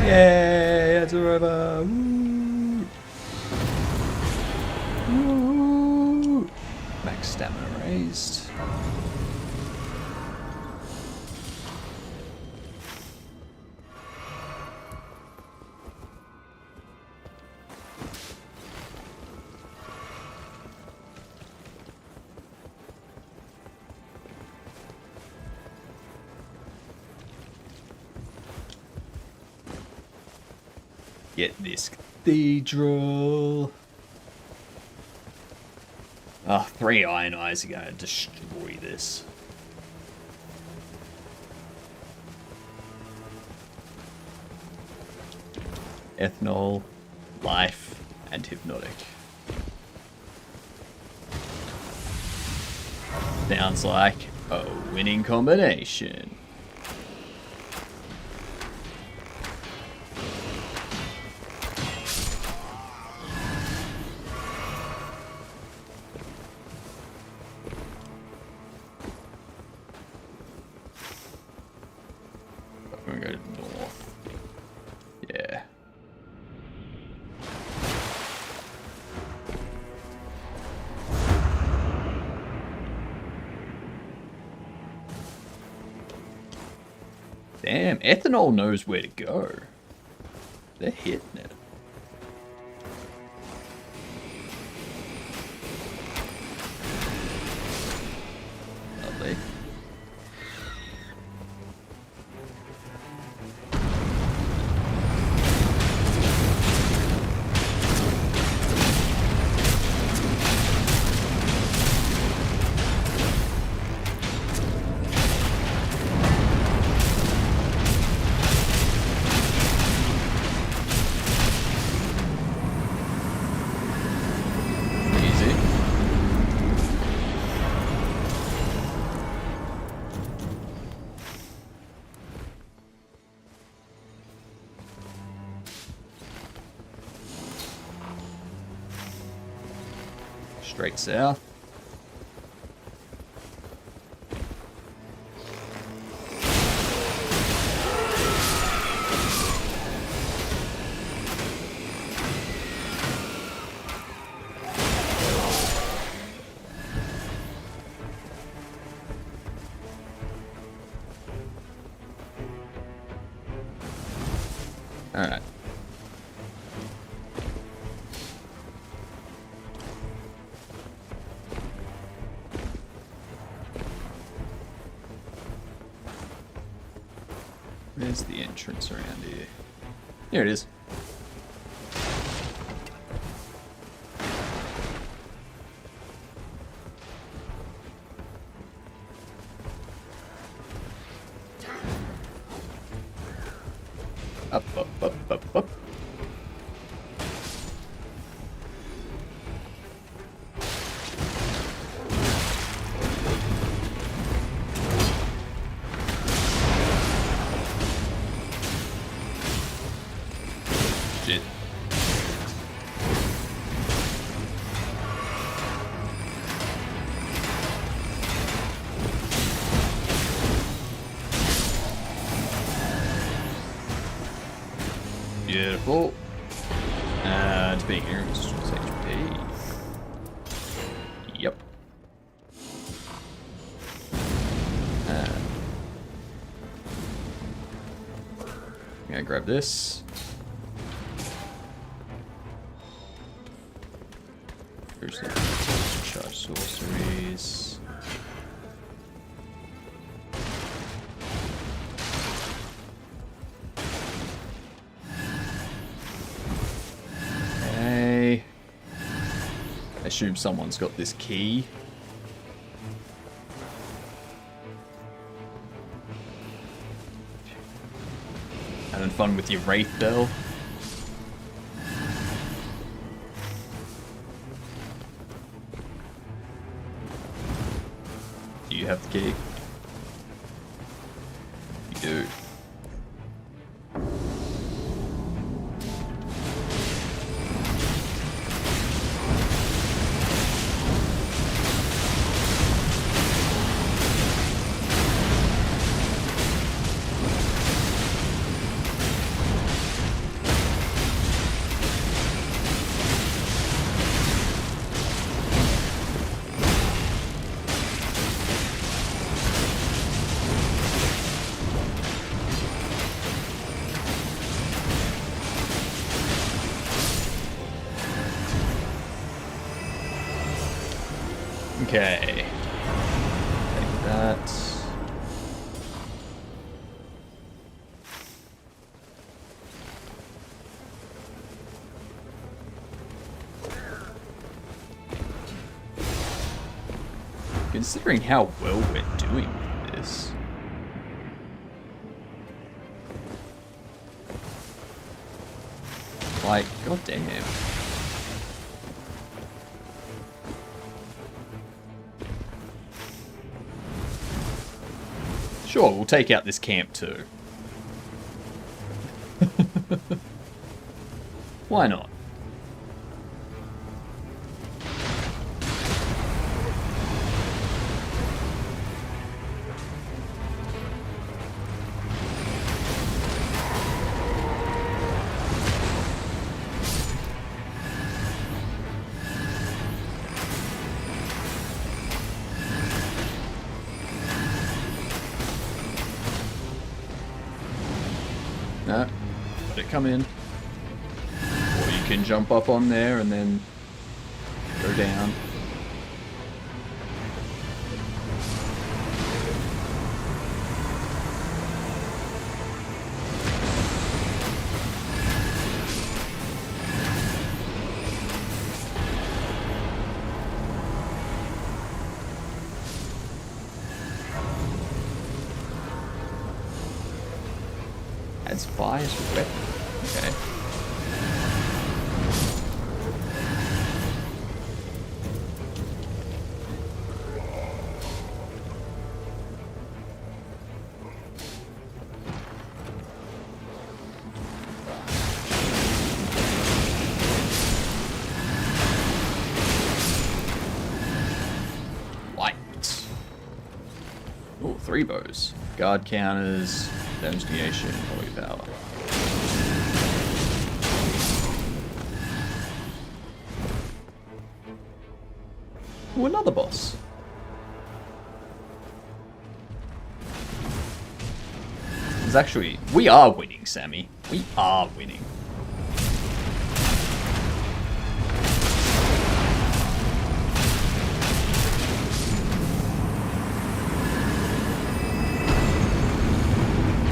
Yay, it's a river. Woo. Woo. Max stamina raised. Get this cathedral. Oh, 3 iron eyes are gonna destroy this. Ethanol, life, and hypnotic. Sounds like a winning combination. I'm gonna go to the north. Yeah. Damn, ethanol knows where to go. They're hitting it. Lovely. Easy. Straight south. Alright. Where's the entrance around here? Here it is. Up, up, up, up, up. Shit. Beautiful. Defeating enemies restores HP. Yep. I'm gonna grab this. There's the charge sorceries. Okay. I assume someone's got this key. Having fun with your Wraith Bell. Do you have the key? You do. Okay. Take that. Considering how well we're doing with this. Like, goddamn. Sure, we'll take out this camp too. Why not? No, let it come in. Or you can jump up on there and then go down. Adds fire to weapon. Okay. Light. Oh, 3 bows. Guard counters. Damage negation, holy power. Oh, another boss. It's actually, we are winning, Sammy. We are winning.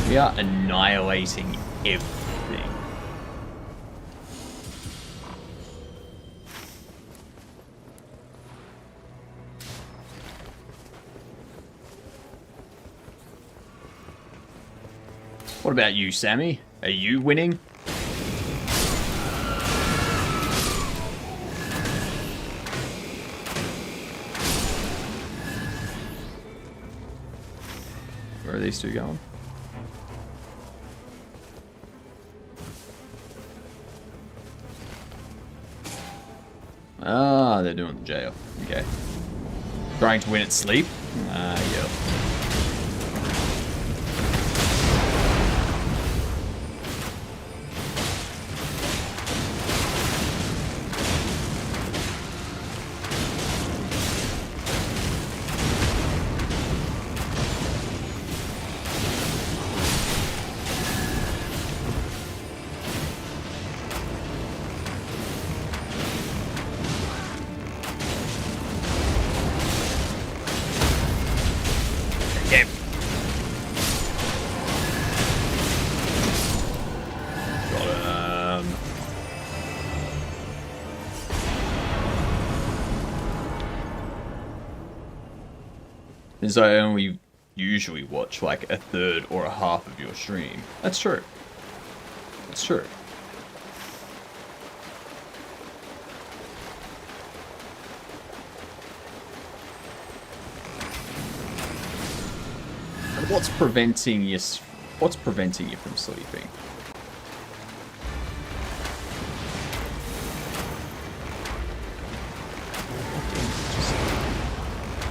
We are annihilating everything. What about you, Sammy? Are you winning? Where are these two going? Ah, they're doing the jail. Okay. Trying to win at sleep? Ah, yep. is I only usually watch like a third or a half of your stream. That's true. That's true. And what's preventing you from sleeping?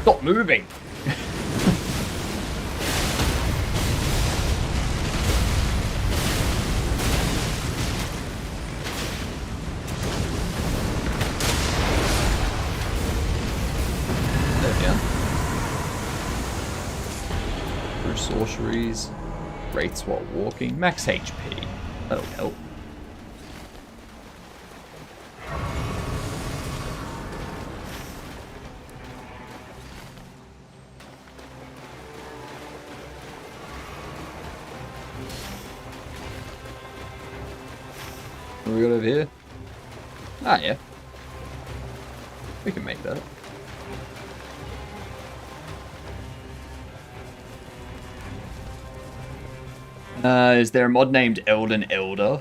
Stop moving! There we go. Through sorceries, rates while walking, max HP. That'll help. What do we got over here? Ah, yeah. We can make that. Is there a mod named Elden Elder?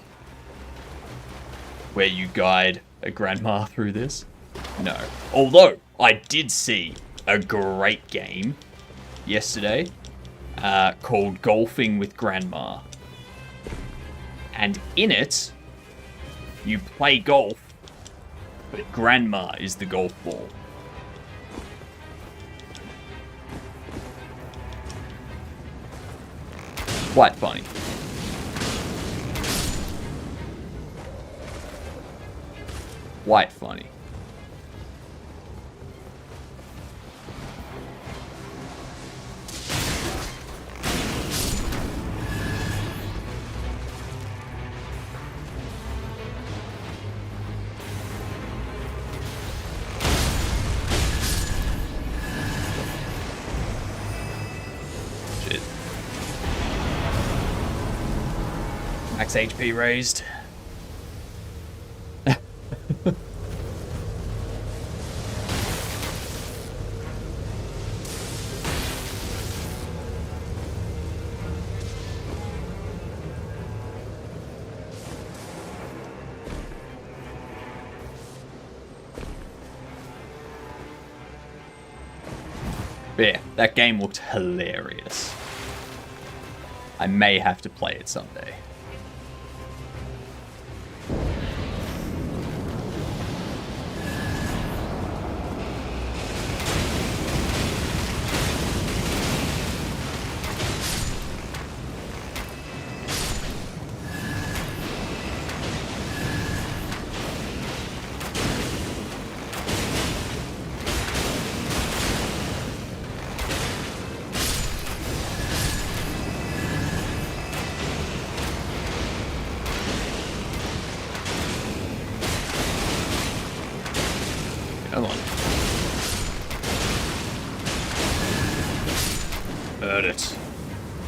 Where you guide a grandma through this? No. Although, I did see a great game yesterday called Golfing with Grandma. And in it, you play golf, but Grandma is the golf ball. Quite funny. Quite funny. Shit. Max HP raised. But yeah, that game looked hilarious. I may have to play it someday. Come on. Earn it.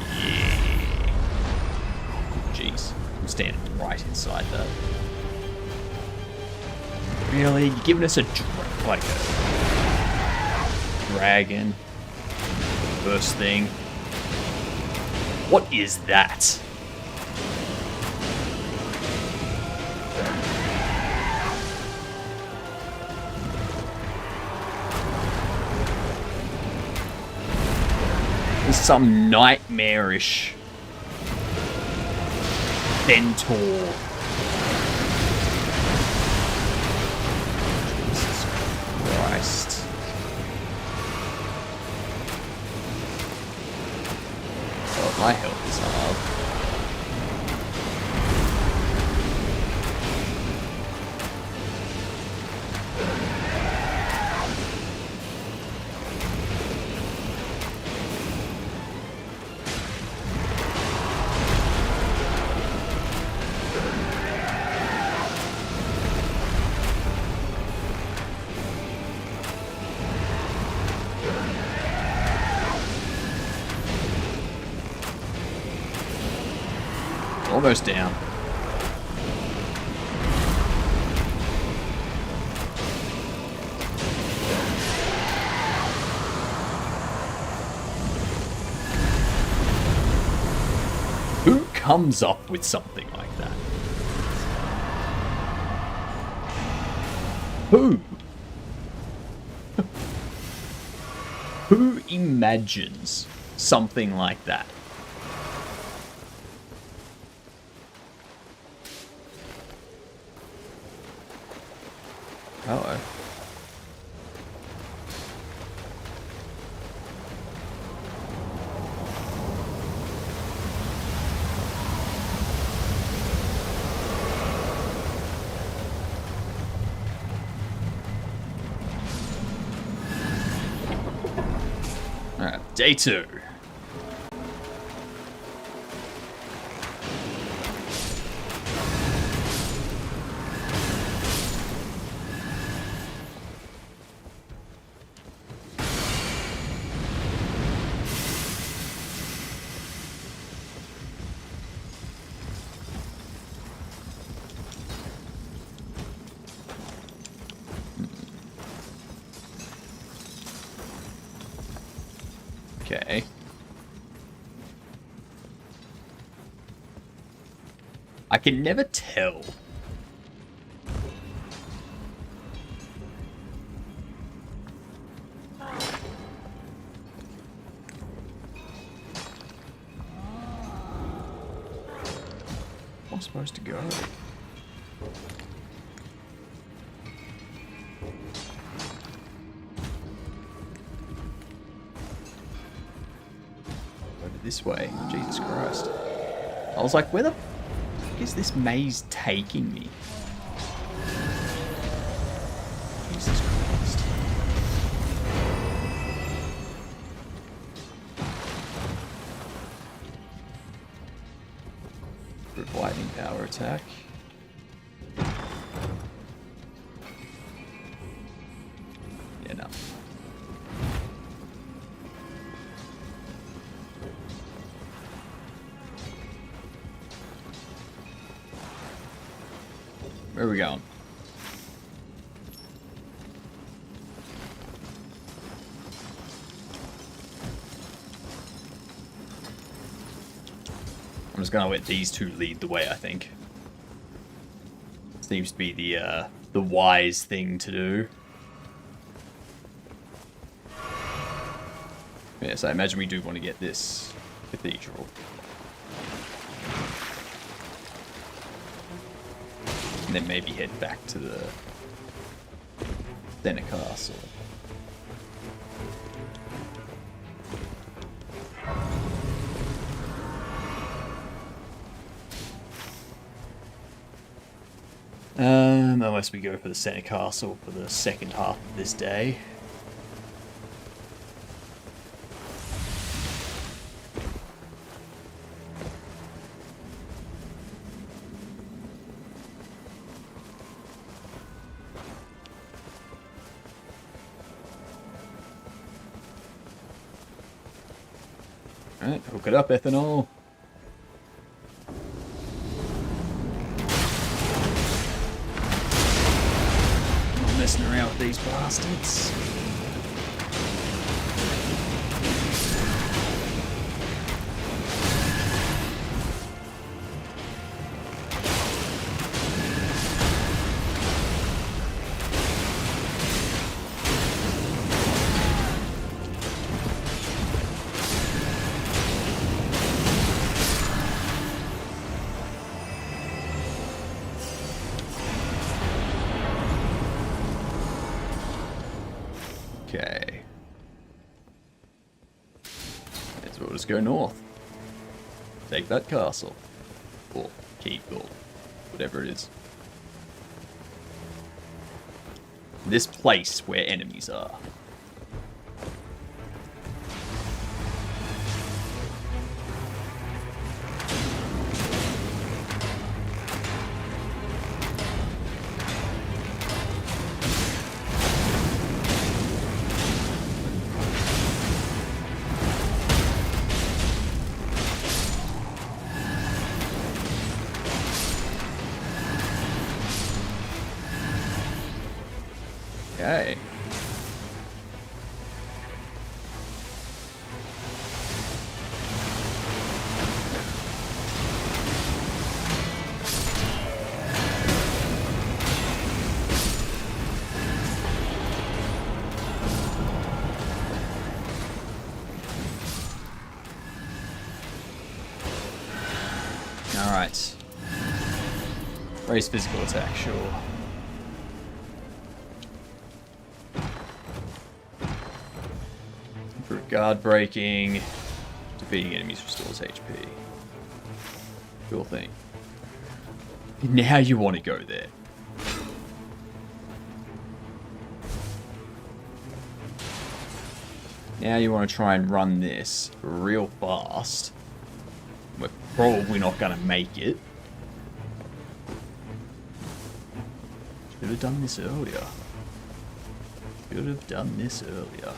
Yeah. Jeez. I'm standing right inside that. Really? You're giving us a dragon. First thing. What is that? Some nightmarish centaur. Jesus Christ. Oh, my health is halved. Almost down. comes up with something like that? Who? Who imagines something like that? Uh-oh. Alright, day 2. Okay. I can never tell. I'm supposed to go. This way. Jesus Christ. I was like, where the fuck is this maze taking me? Jesus Christ. Group lightning power attack. Yeah, no. Where are we going? I'm just gonna let these two lead the way, I think. Seems to be the wise thing to do. Yes, I imagine we do want to get this cathedral. And then maybe head back to the Center Castle. Unless we go for the Center Castle for the second half of this day. Alright, hook it up, ethanol. Not messing around with these bastards. Okay. So we'll just go north. Take that castle. Or keep, or whatever it is. This place where enemies are. Okay. Raise physical attack, sure. Improve guard breaking. Defeating enemies restores HP. Cool thing. Now you want to go there. Now you want to try and run this real fast. We're probably not going to make it. Should have done this earlier. Should have done this earlier.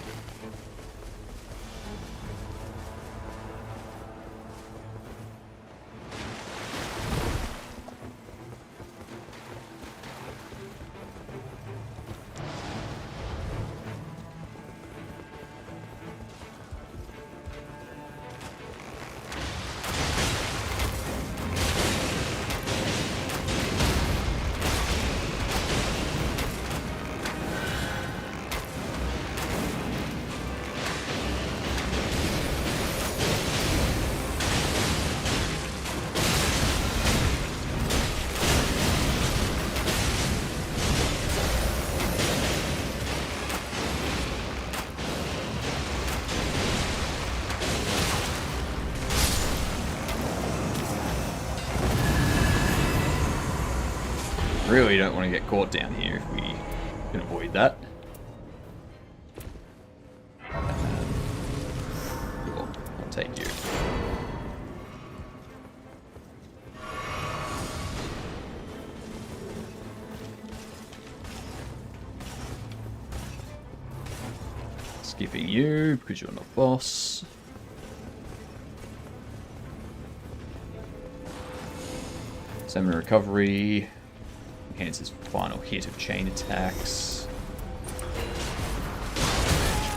Really don't want to get caught down here if we can avoid that. Cool. I'll take you. Skipping you because you're not boss. Stamina recovery. Enhances final hit of chain attacks.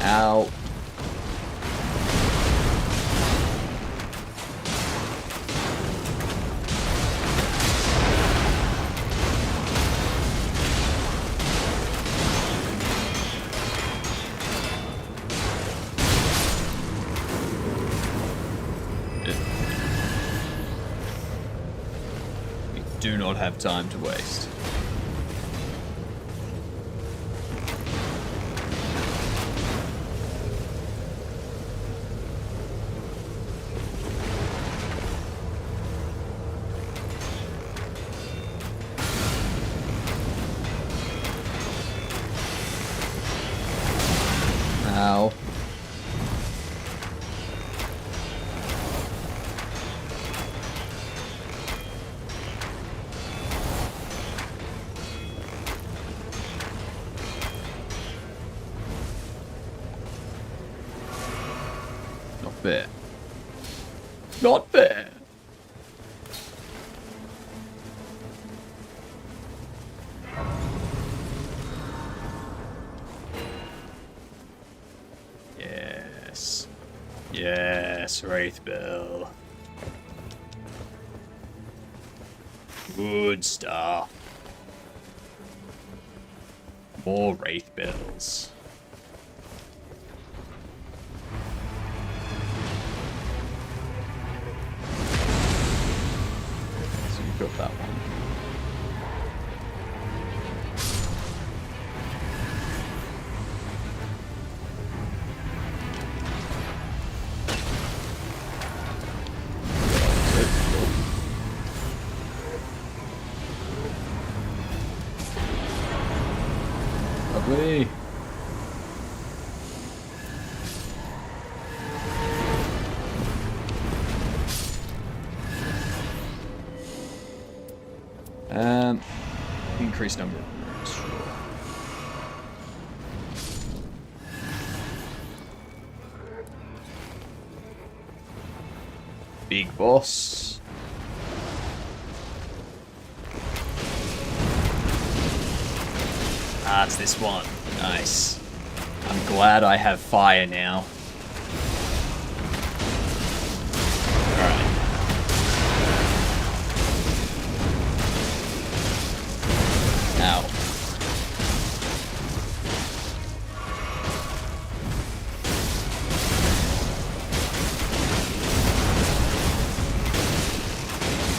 Ow. We do not have time to waste. Ow. Not fair. Not fair. Yes. Yes, Wraithbill. Good stuff. More Wraithbills. So you got that one. Lovely. Increased number of rooms, sure. Big boss. Ah, it's this one. Nice. I'm glad I have fire now. Alright. Ow.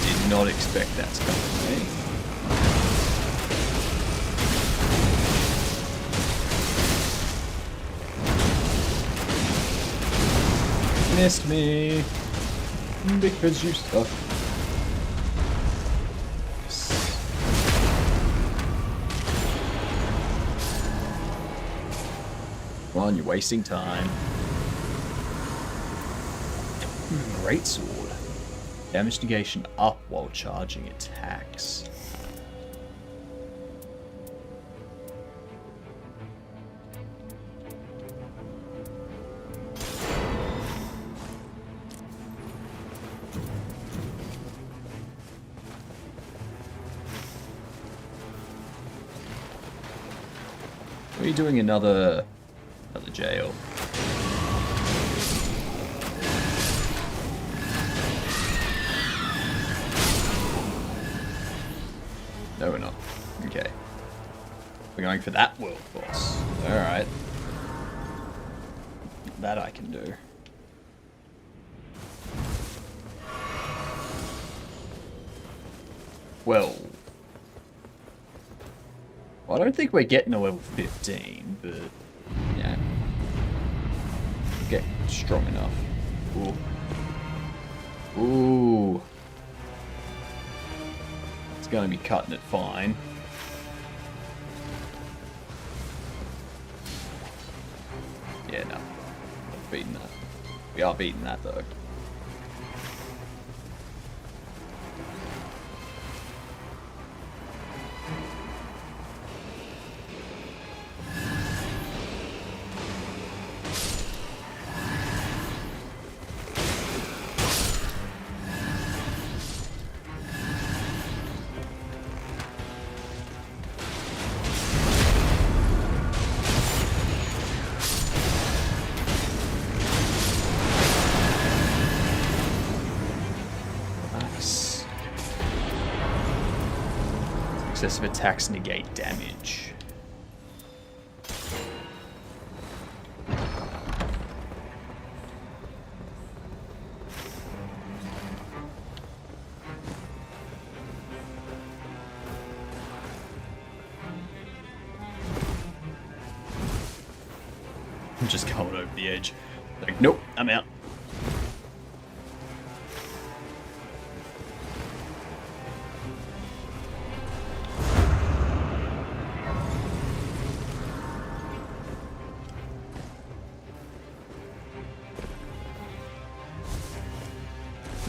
Did not expect that to come from me. missed me. Because you suck. Come on, you're wasting time. Great sword. Damage negation up while charging attacks. Are you doing another jail? No, we're not. Okay. We're going for that world boss. Alright. That I can do. Well, I don't think we're getting to level 15, but yeah. We'll get strong enough. Ooh. Ooh. It's gonna be cutting it fine. Yeah, no. Not beating that. We are beating that though. Excessive attacks negate damage. I'm just going over the edge. Like, nope, I'm out.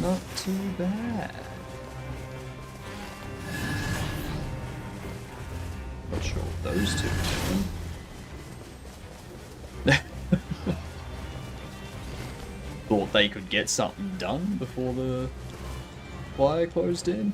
Not too bad. Not sure what those two are doing. Thought they could get something done before the fire closed in.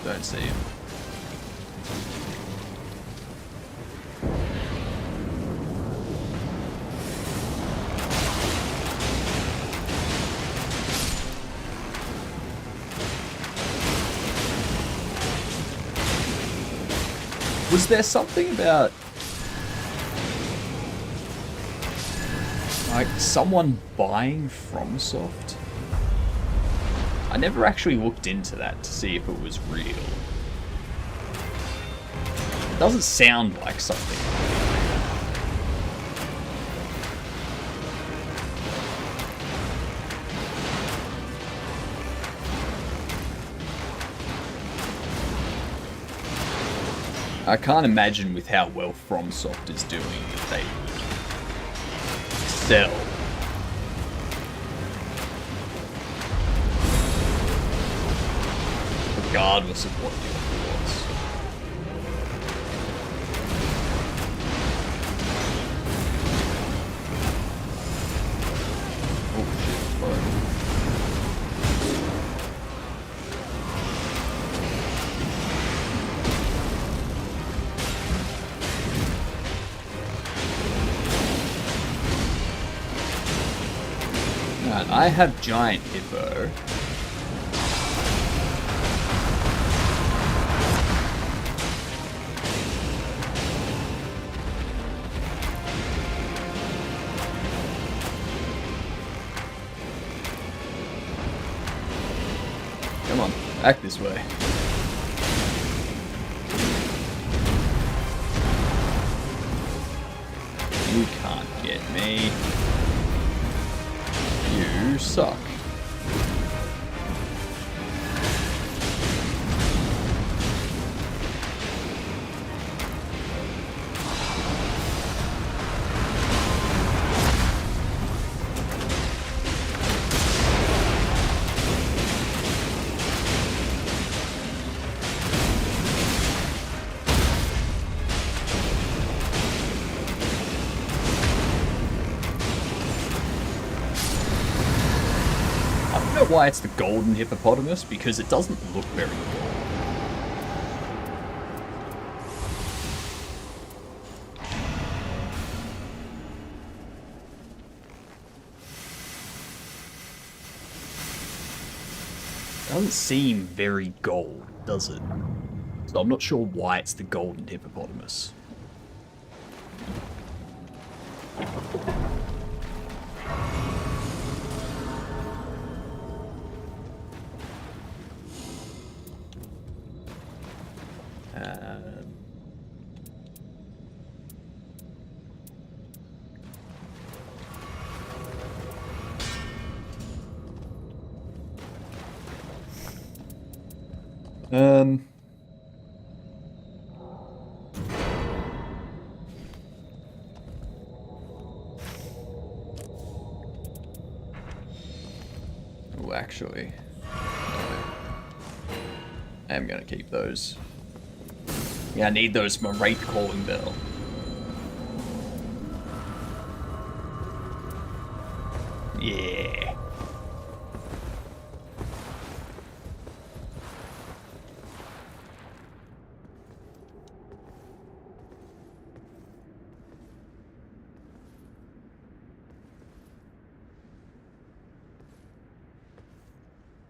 Don't see him. Was there something about like someone buying FromSoft? I never actually looked into that to see if it was real. It doesn't sound like something. I can't imagine with how well FromSoft is doing that they would sell regardless of what the offer was. Oh shit, bro. Alright, I have giant hippo. Come on, back this way. You can't get me. You suck. I don't know why it's the golden hippopotamus, because it doesn't look very gold. Doesn't seem very gold, does it? So I'm not sure why it's the golden hippopotamus. Um, oh, actually, I am gonna keep those. Yeah, I need those for my Wraith calling bell. Yeah.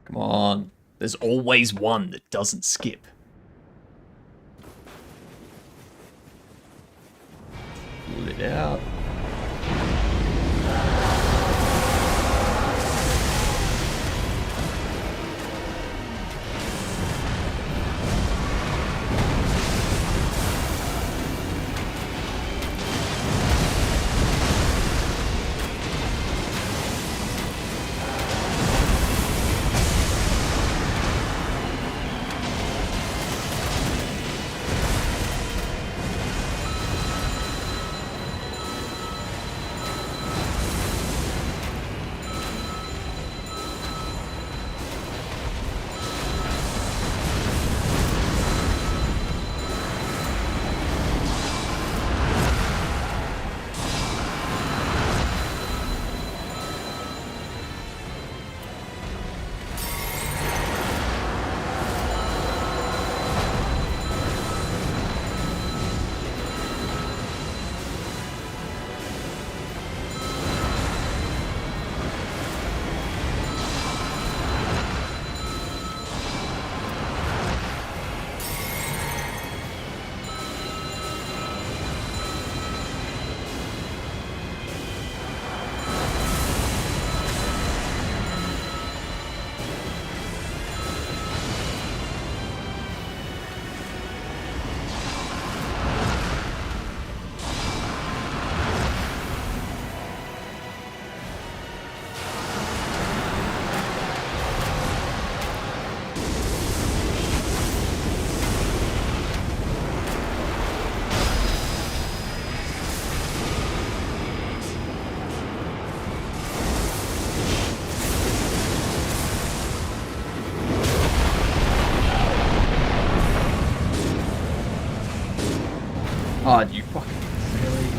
Come on. There's always one that doesn't skip. Pull it out. Oh, you fucking really?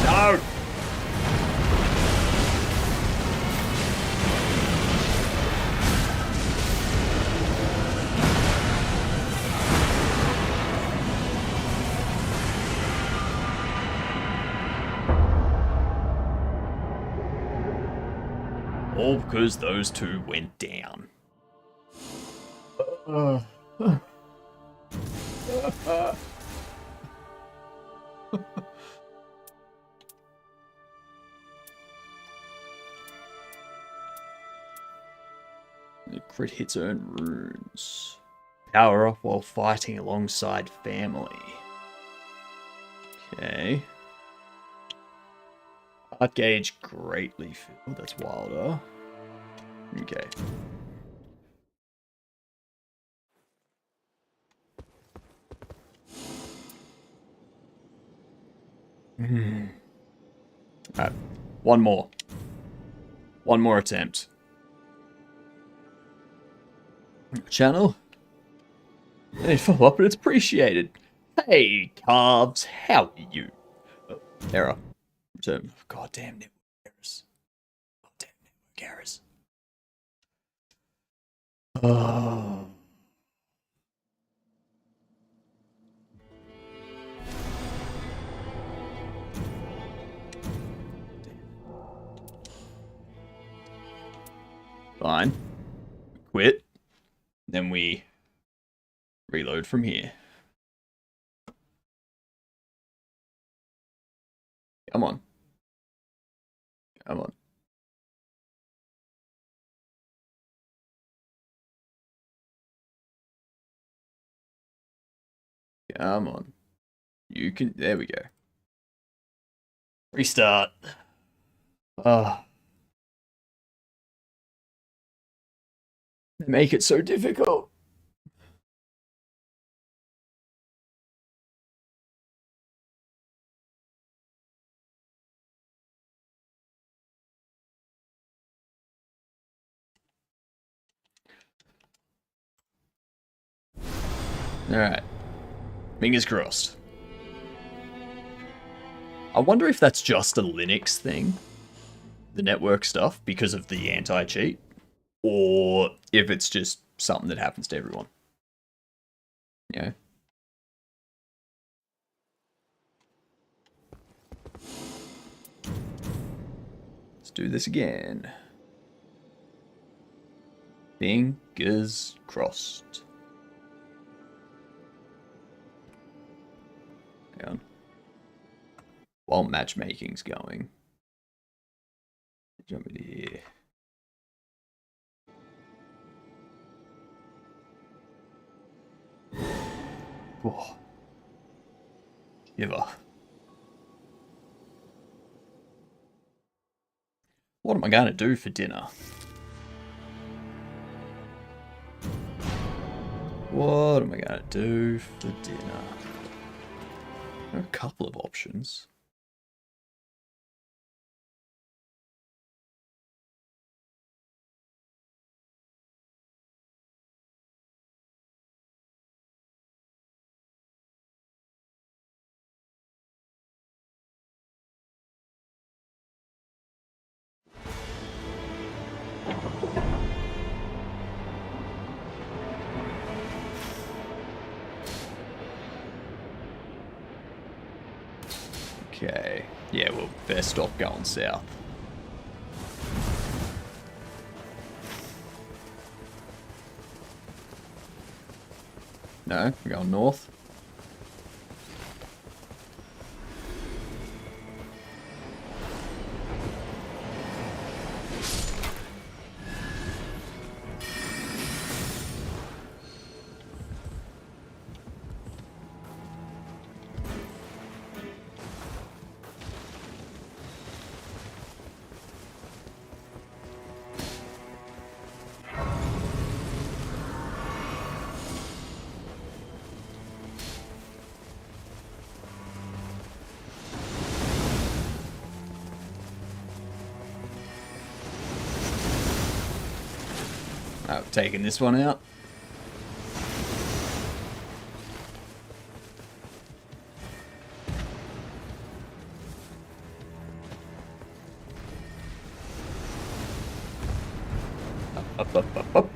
No! All because those two went down. The crit hits earn runes. Power up while fighting alongside family. Okay. Art gauge greatly filled. That's wilder. Okay. Alright. One more. One more attempt. Channel. Any follow-up, but it's appreciated. Hey, Carbs, how are you? Oh, error. Return. Goddamn network errors. Goddamn network errors. Oh. Fine. Quit. Then we reload from here. Come on. Come on. Come on. You can... There we go. Restart. Ah. They make it so difficult. Alright. Fingers crossed. I wonder if that's just a Linux thing, the network stuff, because of the anti-cheat, or if it's just something that happens to everyone. Yeah. Let's do this again. Fingers crossed. Hang on. While matchmaking's going. Jump into here. Oh. Shiver. What am I going to do for dinner? What am I going to do for dinner? There are a couple of options. Okay. Yeah, well, best stop going south. No, we're going north. Oh, taking this one out. Up.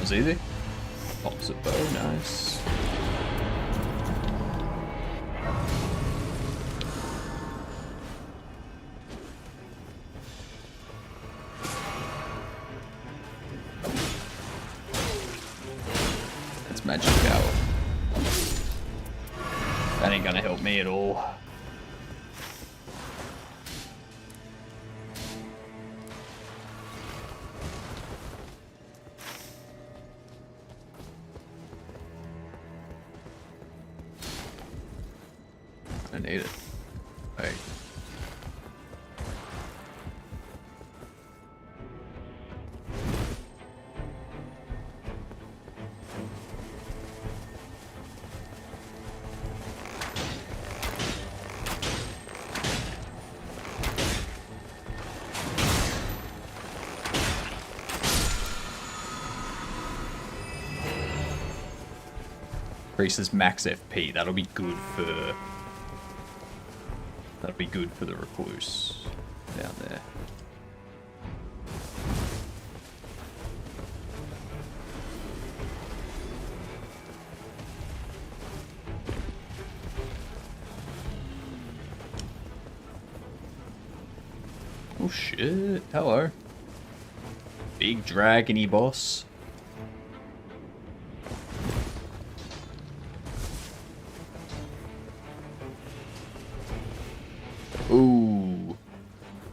was easy. Opposite bow, nice. That's magic power. That ain't gonna help me at all. I need it. Wait. Increases max FP. That'll be good for. That'll be good for the recluse down there. Oh shit! Hello, big dragony boss. Ooh,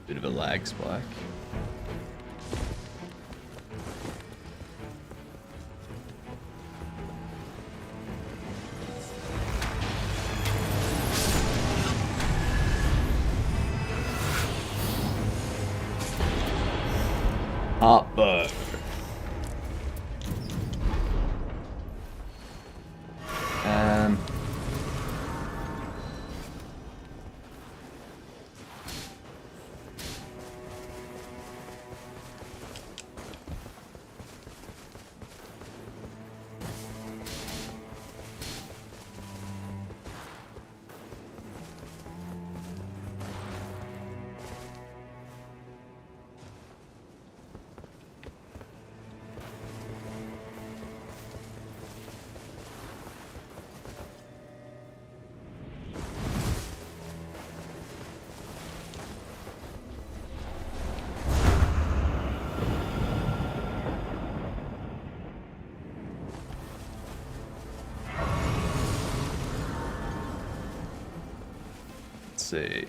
bit of a lag spike. Heartburn. Let's see.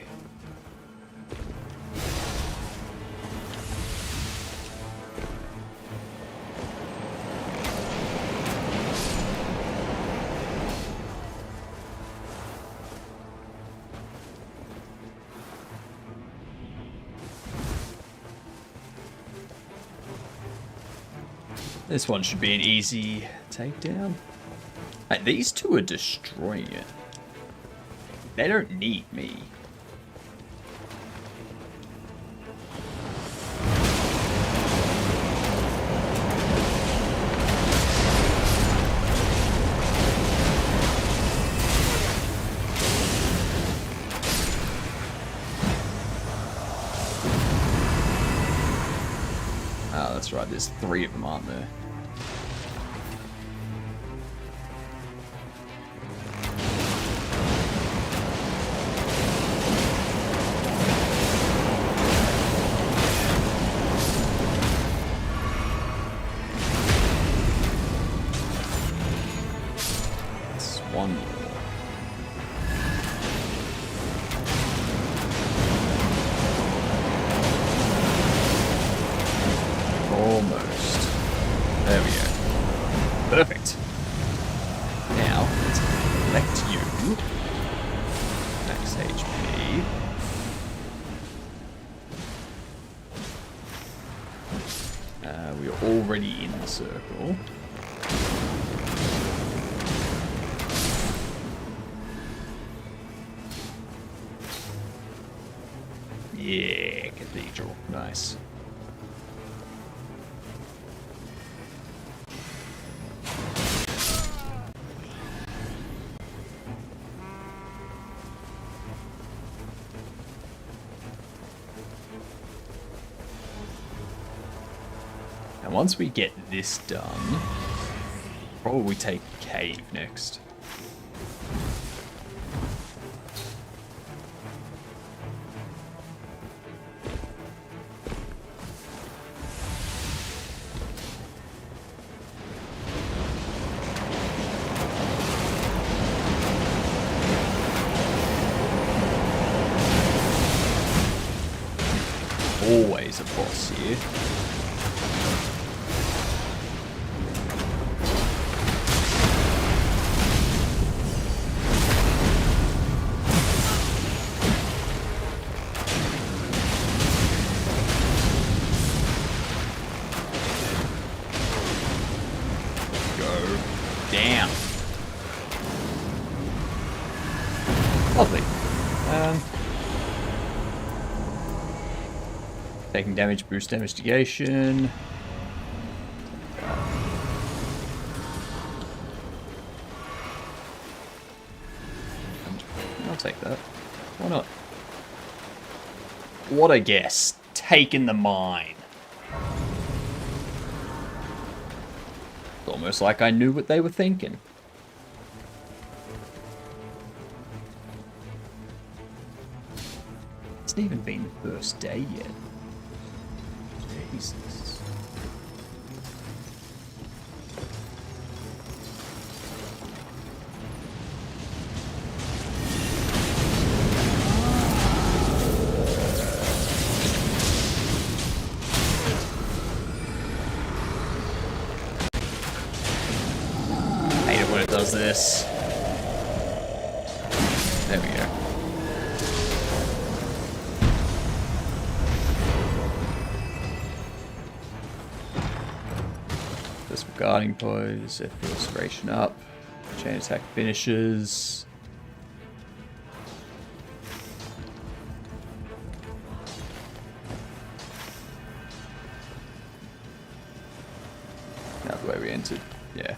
This one should be an easy takedown. Hey, these two are destroying it. They don't need me. Oh, that's right. There's 3 of them, aren't there? One more. Almost. There we go. Perfect. Now, let's collect you. Max HP. We are already in the circle. Yeah, cathedral. Nice. And once we get this done, probably take cave next. Always a boss here. Go down. Lovely. Taking damage, boost investigation. I'll take that. Why not? What a guess. Taking the mine. It's almost like I knew what they were thinking. It's not even been the first day yet. Jesus. I hate it when it does this. There we go. Guarding pose, F restoration up, chain attack finishes. Now the way we entered, yeah.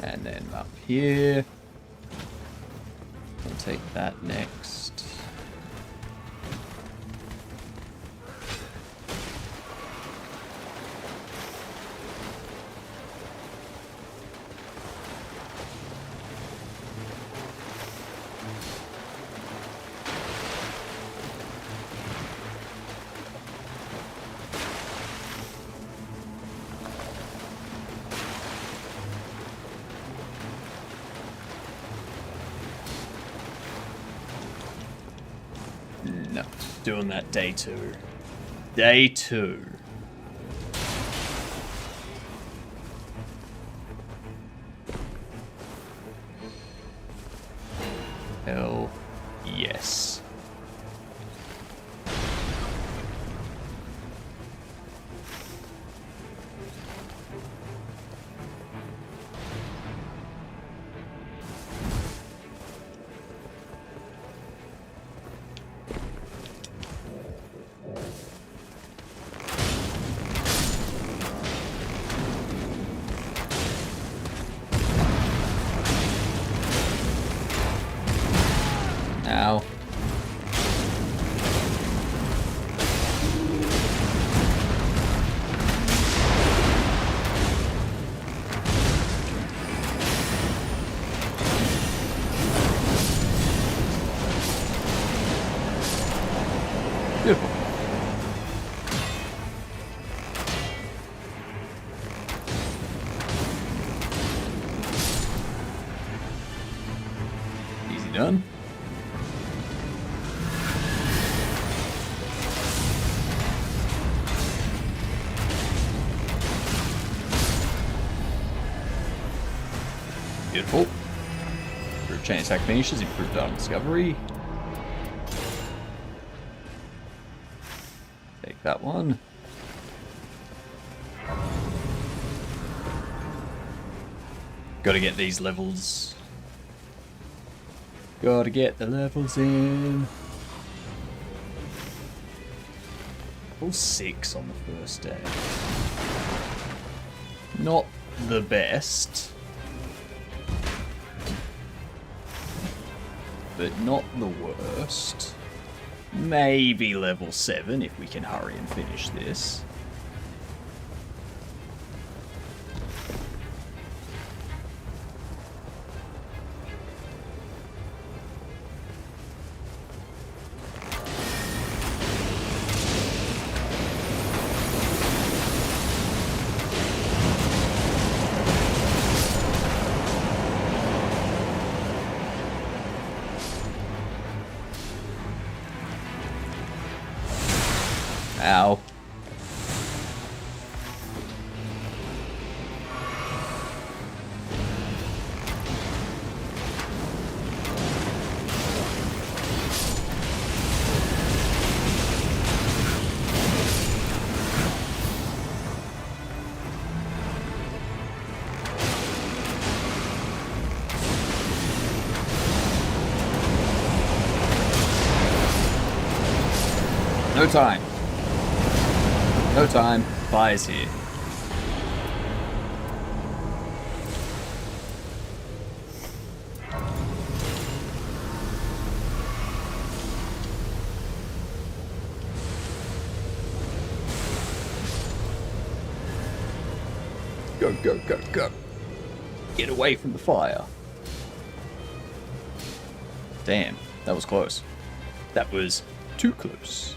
And then up here. Take that next. No, doing that day 2. Day 2. Hell yes. Ow. Beautiful. Easy done. Beautiful. Improved chain attack finishes, improved item discovery. Take that one. Gotta get these levels. Gotta get the levels in. All 6 on the first day. Not the best. but not the worst. Maybe level 7 if we can hurry and finish this. Ow. No time. No time. Fire's here. Go, go, go, go. Get away from the fire. Damn, that was close. That was too close.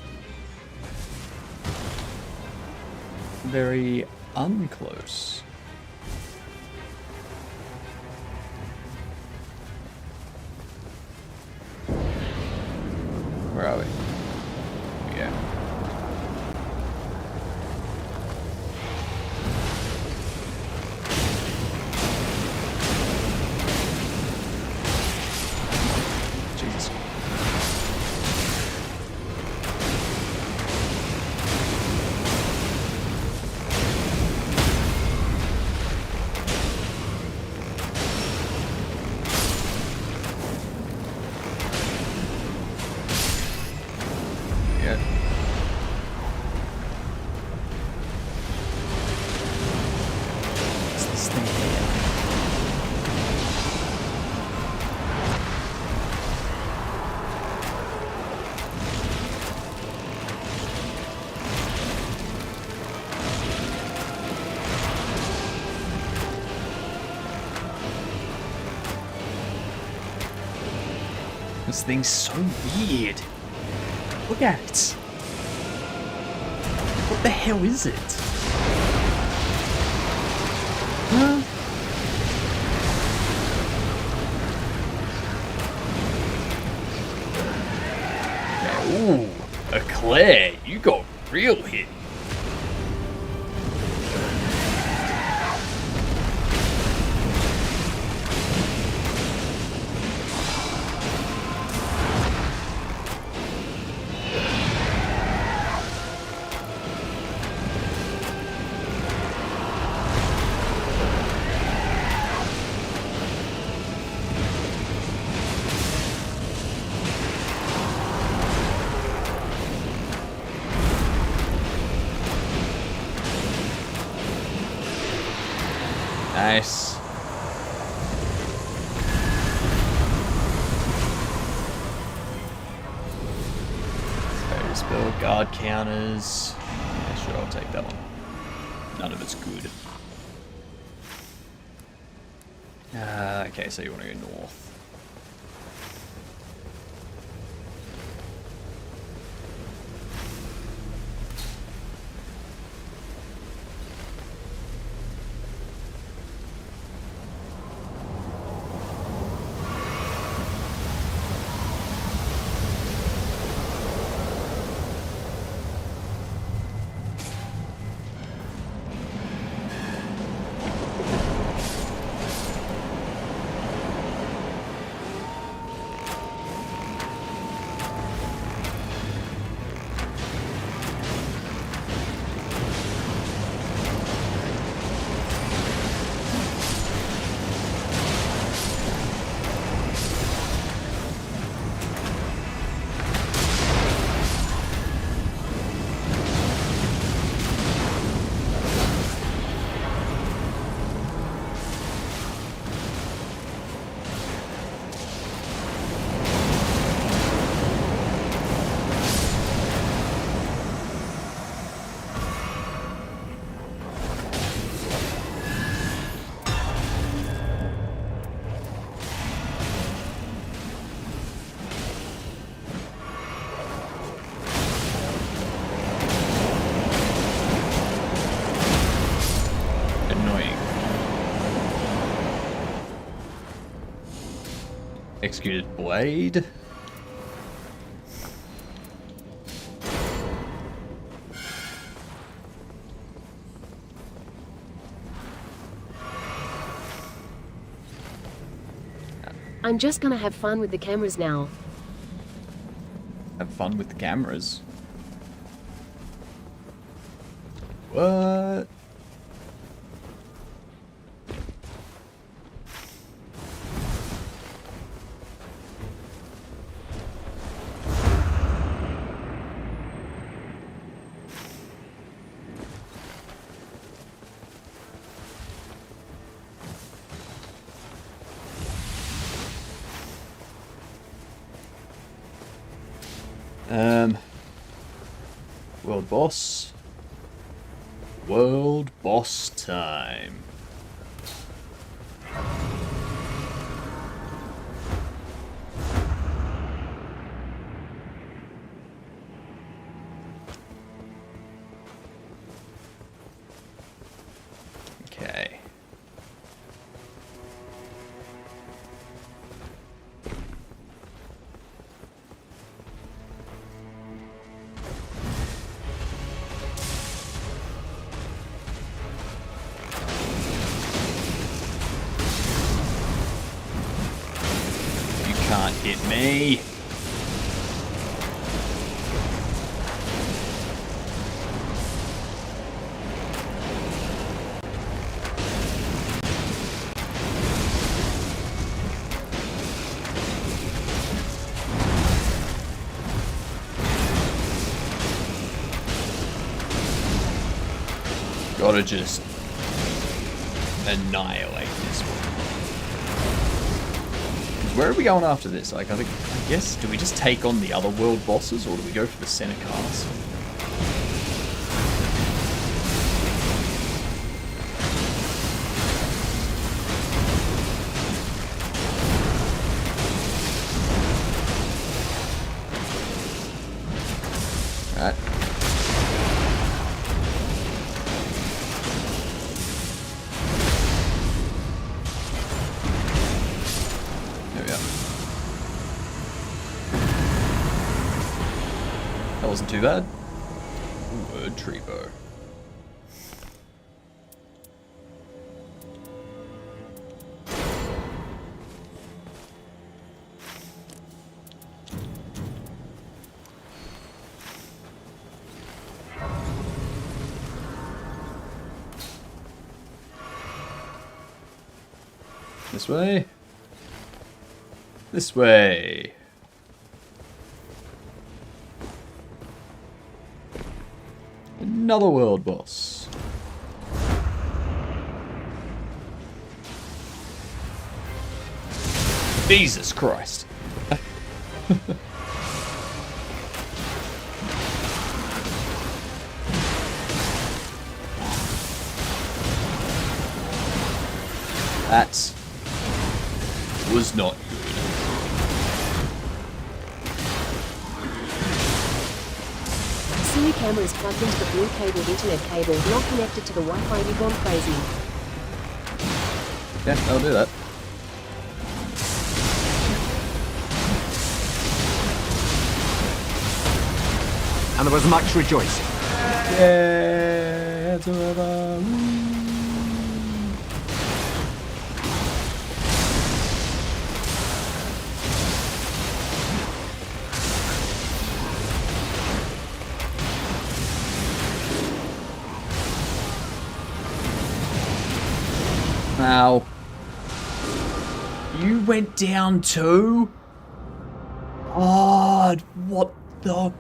Very unclose. Where are we? Yeah. Jesus. Yeah. What's this thing here? This thing's so weird. Look at it. What the hell is it? Huh? Ooh, a Claire, you got real hit. Nice. Fairy spell, guard counters. Yeah, sure, I'll take that one. None of it's good. Okay, so you want to go north. Executed blade. I'm just gonna have fun with the cameras now. Have fun with the cameras. What? World boss. World boss time. Okay. Can't hit me. Gotta just annihilate this one. Where are we going after this? Like, I guess, do we just take on the other world bosses, or do we go for the center castle? Alright. There we go. That wasn't too bad. Ooh, a tree bow. This way. This way. Another world boss. Jesus Christ. That was not good. Siri camera is plugged into the blue cable internet cable, not connected to the Wi-Fi. You've gone crazy. Yeah, I'll do that. And there was much rejoicing. Yeah, it's over. Now, you went down too? Oh, what the?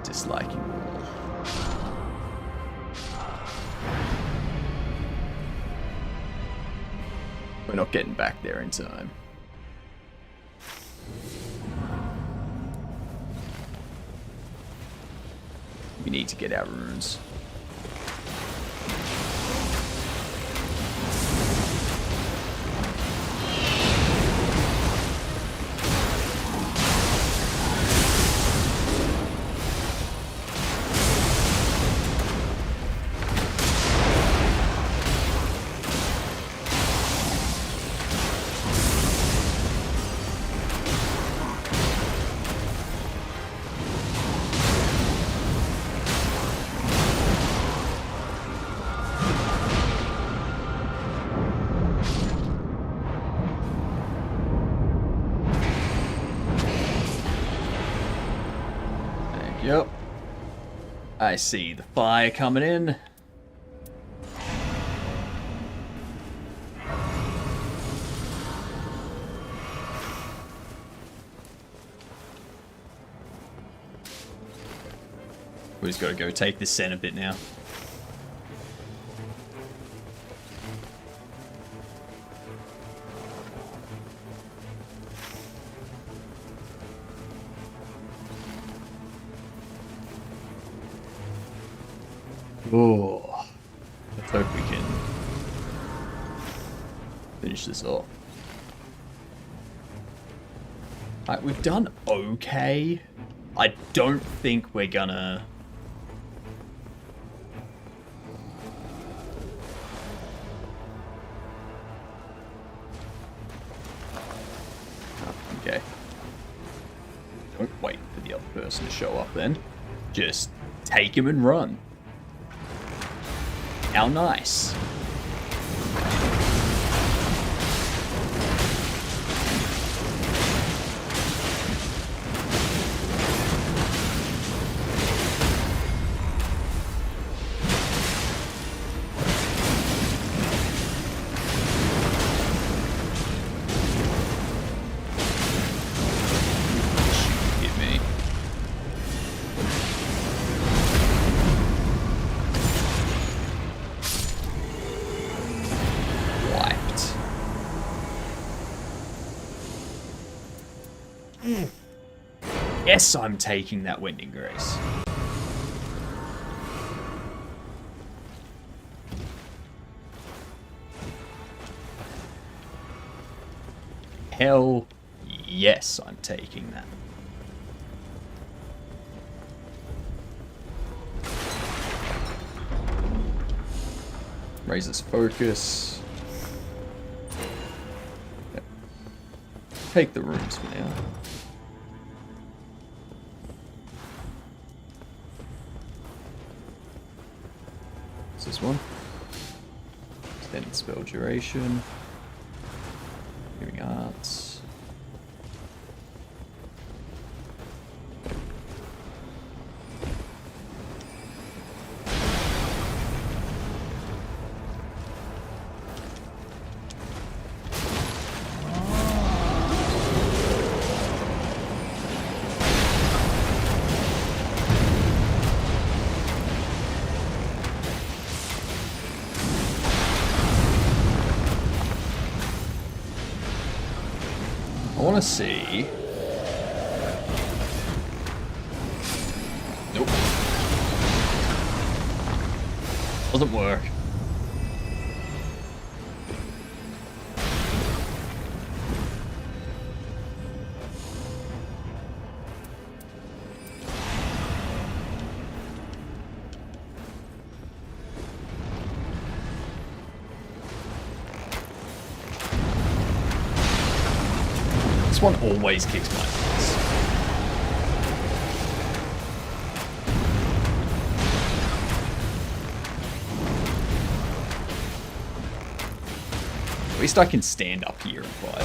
Dislike you all. We're not getting back there in time. We need to get our runes. Yep. I see the fire coming in. We just gotta go take this center bit now. Oh, let's hope we can finish this off. Alright, we've done okay. I don't think we're gonna... Okay. Don't wait for the other person to show up then. Just take him and run. How nice. Hit me. Wiped. Yes, I'm taking that Wending Grace. Hell yes, I'm taking that. Raises focus. Yep. Take the rooms for now. What's this one? Extended spell duration. Healing arts. I want to see. Nope. Doesn't work. This one always kicks my ass. At least I can stand up here and fight.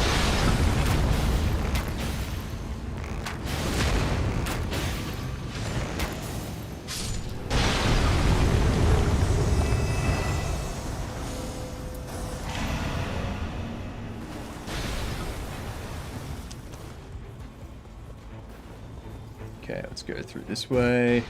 Okay, let's go through this way.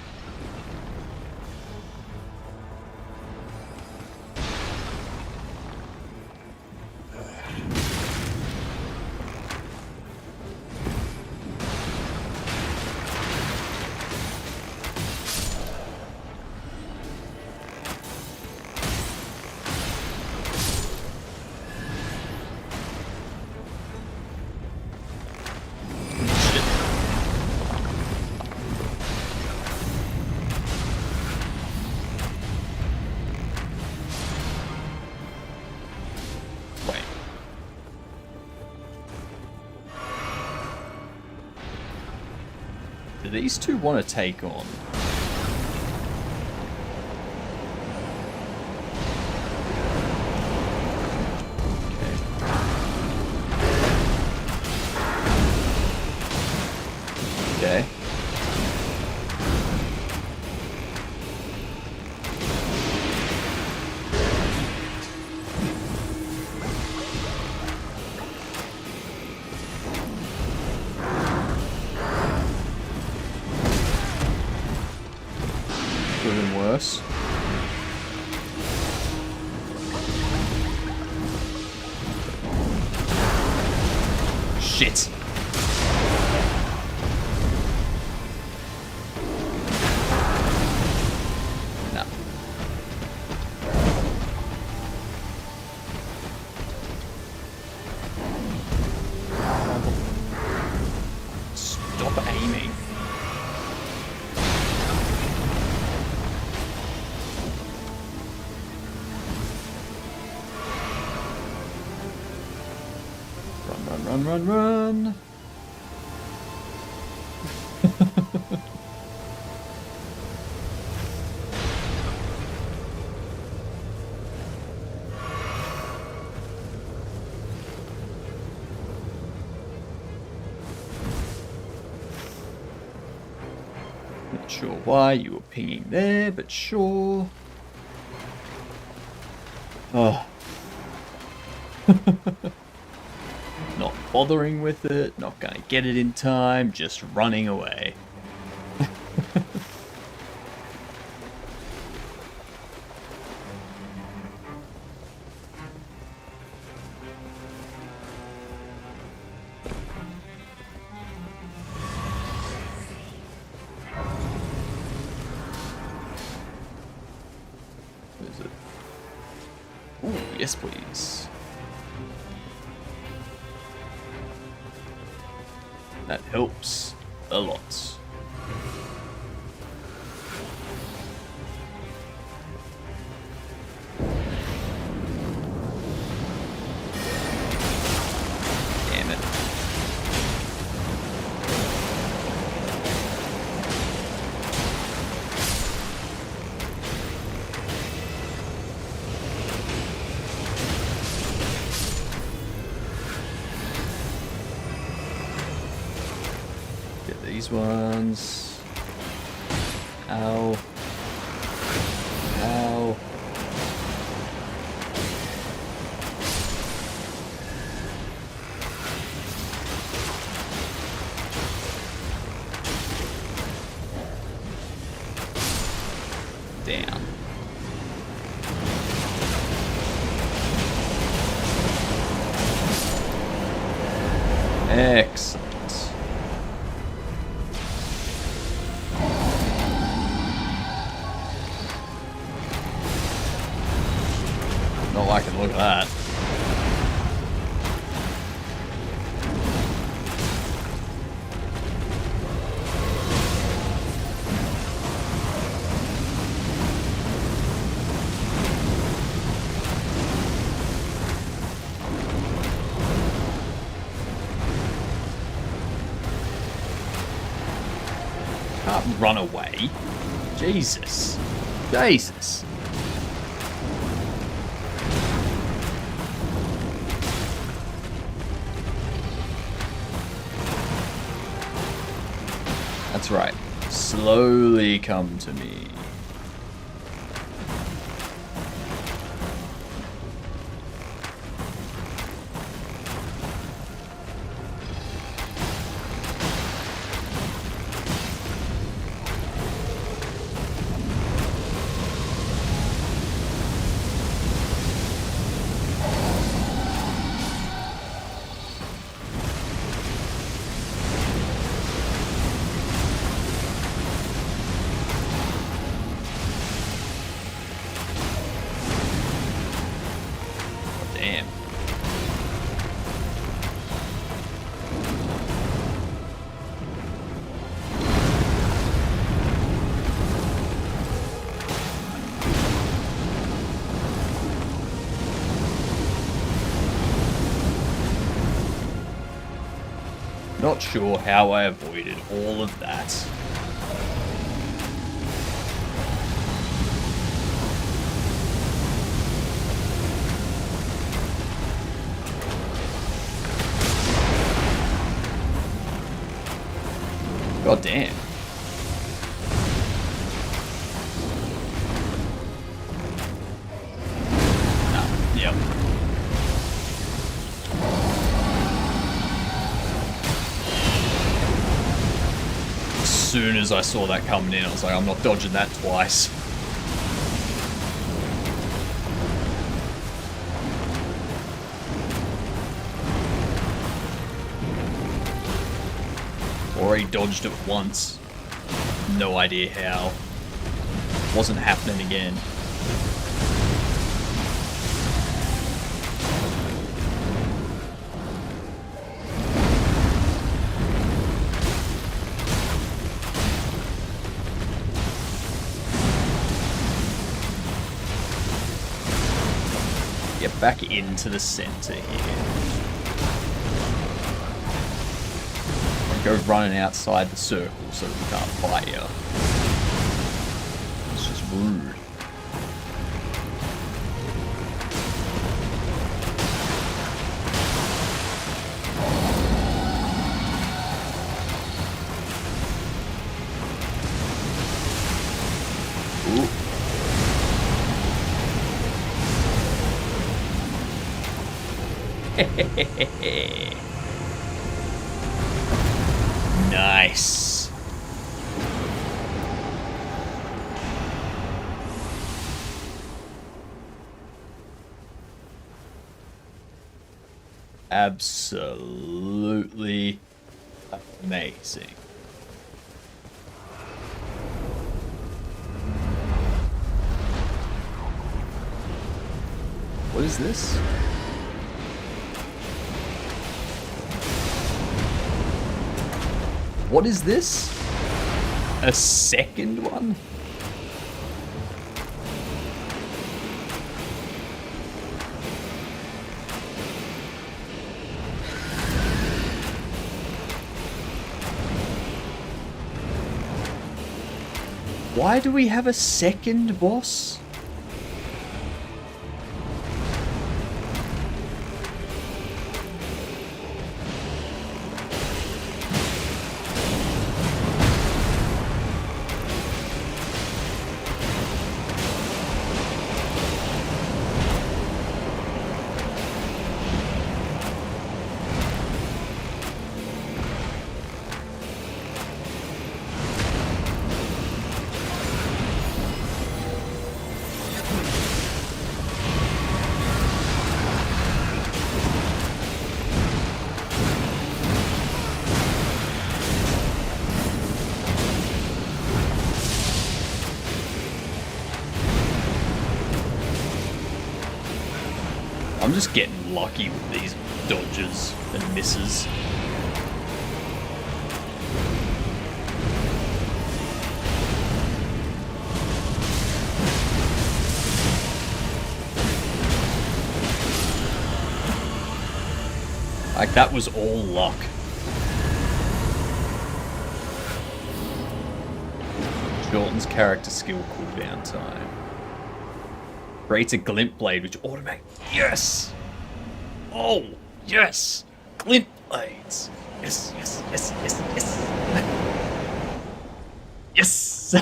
Do these two want to take on? Okay. Could have been worse. Shit. No. Stop aiming. Run, run, run. Not sure why you were pinging there, but sure. Oh. Not bothering with it, not gonna get it in time, just running away. Is it? Ooh, yes please. That helps a lot. Damn it. Get these ones. Ow. Ow. Down. Excellent. Not liking the look of that. Can't run away. Jesus. Jesus. That's right. Slowly come to me. Damn. Not sure how I avoided all of that. God damn. Ah, yep. As soon as I saw that coming in, I was like, I'm not dodging that twice. Already dodged it once. No idea how. Wasn't happening again. Get back into the center here. Go running outside the circle so we can't fight you. It's just rude. Nice. Absolutely amazing. What is this? What is this? A second one? Why do we have a second boss? I'm just getting lucky with these dodges and misses. Like, that was all luck. Shortens character skill cooldown time. Creates a glint blade which automate. Yes! Oh, yes! Glint blades! Yes, yes, yes, yes, yes! Yes!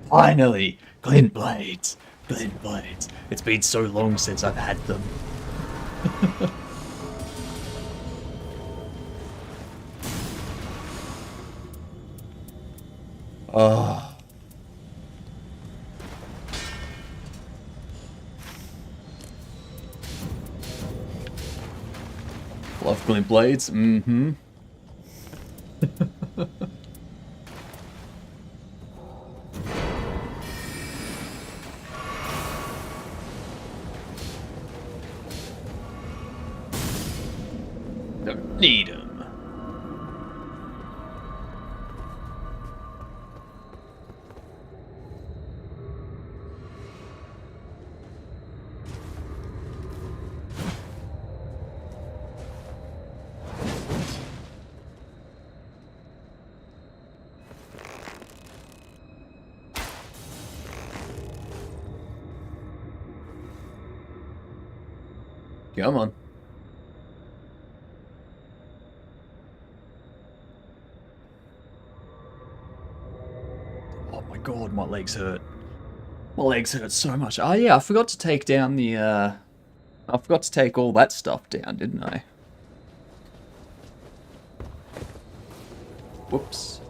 Finally! Glint blades! Glint blades. It's been so long since I've had them. Oh. Love glint blades. Mm-hmm. Don't need 'em. Come on. Oh my god, my legs hurt. My legs hurt so much. Oh yeah, I forgot to take down the, I forgot to take all that stuff down, didn't I? Whoops.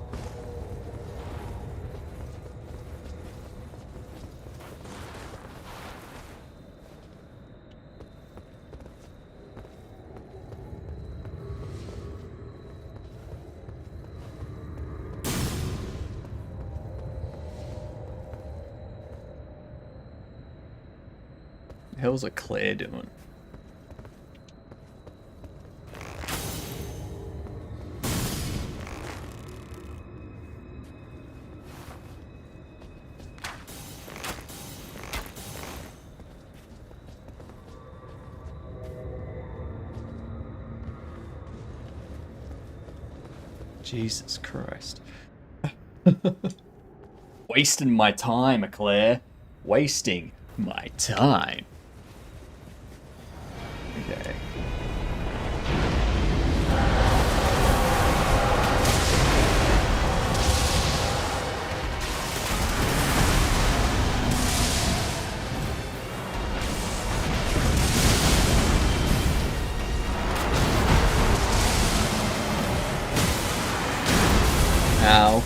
The hell's a Claire doing? Jesus Christ. Wasting my time, Claire. Wasting my time. Okay. Ow.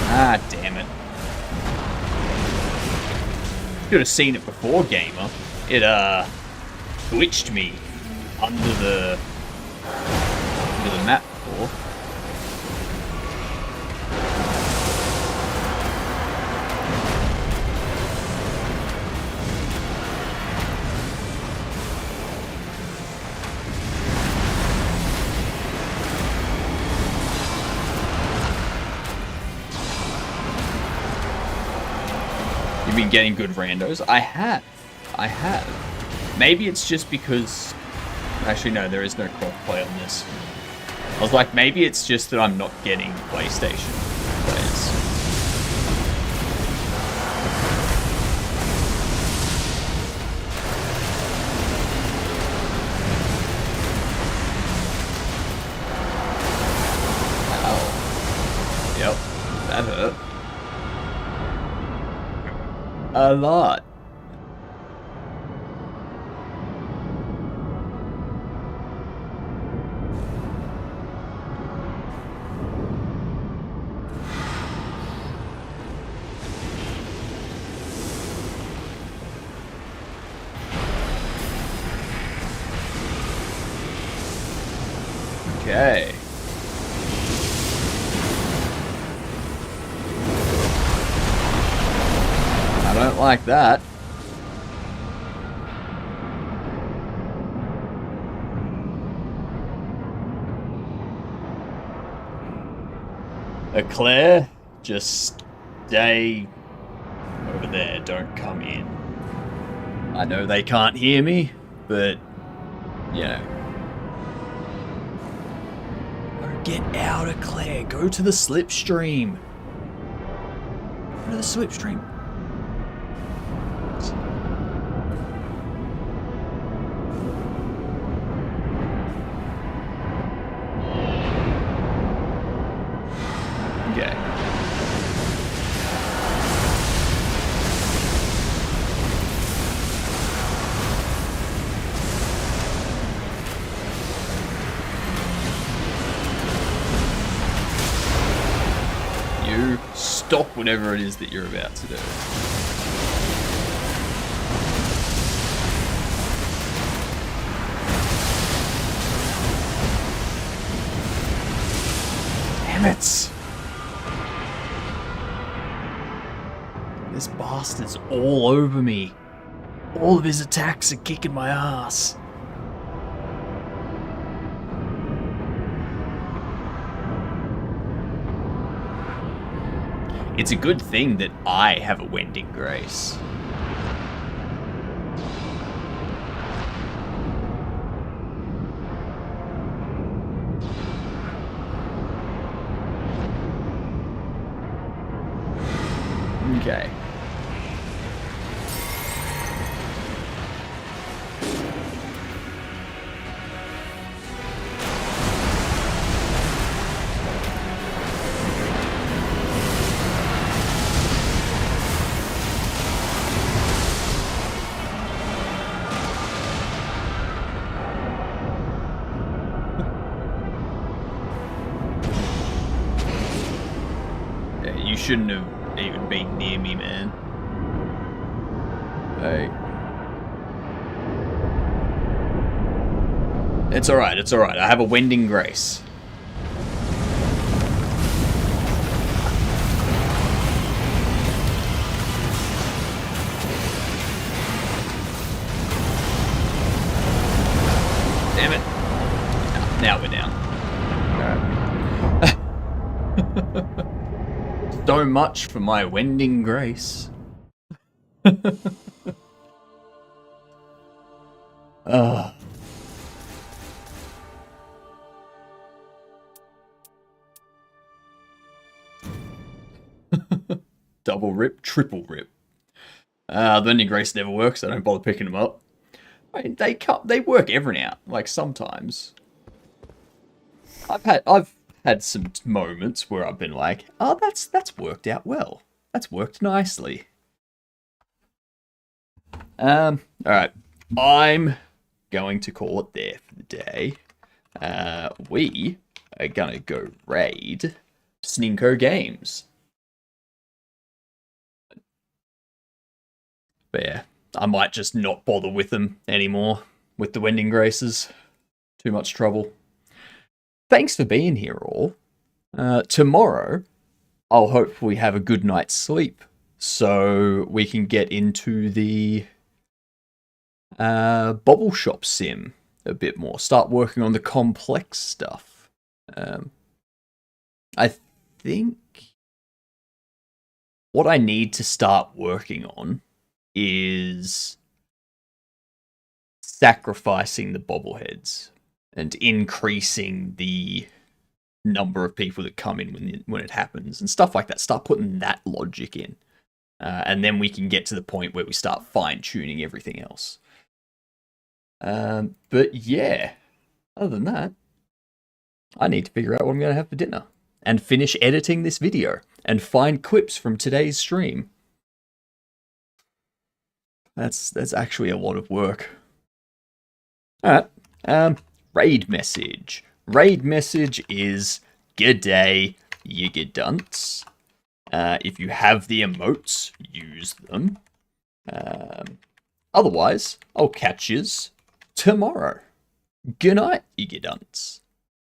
Ah, damn it. Should have seen it before, gamer. It, glitched me under the map before. You've been getting good randos? I have. Maybe it's just because... Actually, no, there is no crossplay on this. I was like, maybe it's just that I'm not getting PlayStation players. Ow. Yep, that hurt. A lot. Okay. I don't like that. Claire, just stay over there. Don't come in. I know they can't hear me, but, you know. Get out of Claire. Go to the slipstream. Go to the slipstream. Okay. Stop whatever it is that you're about to do. Damn it! This bastard's all over me. All of his attacks are kicking my ass. It's a good thing that I have a wending grace. Okay. shouldn't have even been near me, man. Hey. It's alright, it's alright. I have a Wending Grace. Damn it. Now we're down. Alright. So much for my Wending Grace. Ugh. Double rip, triple rip. The Wending Grace never works. I don't bother picking them up. I mean, they work every now, like sometimes. I've had some moments where I've been like, oh, that's worked out well. That's worked nicely. All right, I'm going to call it there for the day. We are gonna go raid Sninko Games. But yeah, I might just not bother with them anymore, with the Wending Graces. Too much trouble. Thanks for being here, all. Tomorrow, I'll hopefully have a good night's sleep, so we can get into the Bobble Shop Sim a bit more. Start working on the complex stuff. I think what I need to start working on is sacrificing the bobbleheads and increasing the number of people that come in when it happens and stuff like that. Start putting that logic in. And then we can get to the point where we start fine-tuning everything else. But yeah, other than that, I need to figure out what I'm going to have for dinner and finish editing this video and find clips from today's stream. That's actually a lot of work. Alright, raid message. Raid message is, "G'day, you dunts." If you have the emotes, use them. Otherwise, I'll catch yous tomorrow. Good night, you dunts.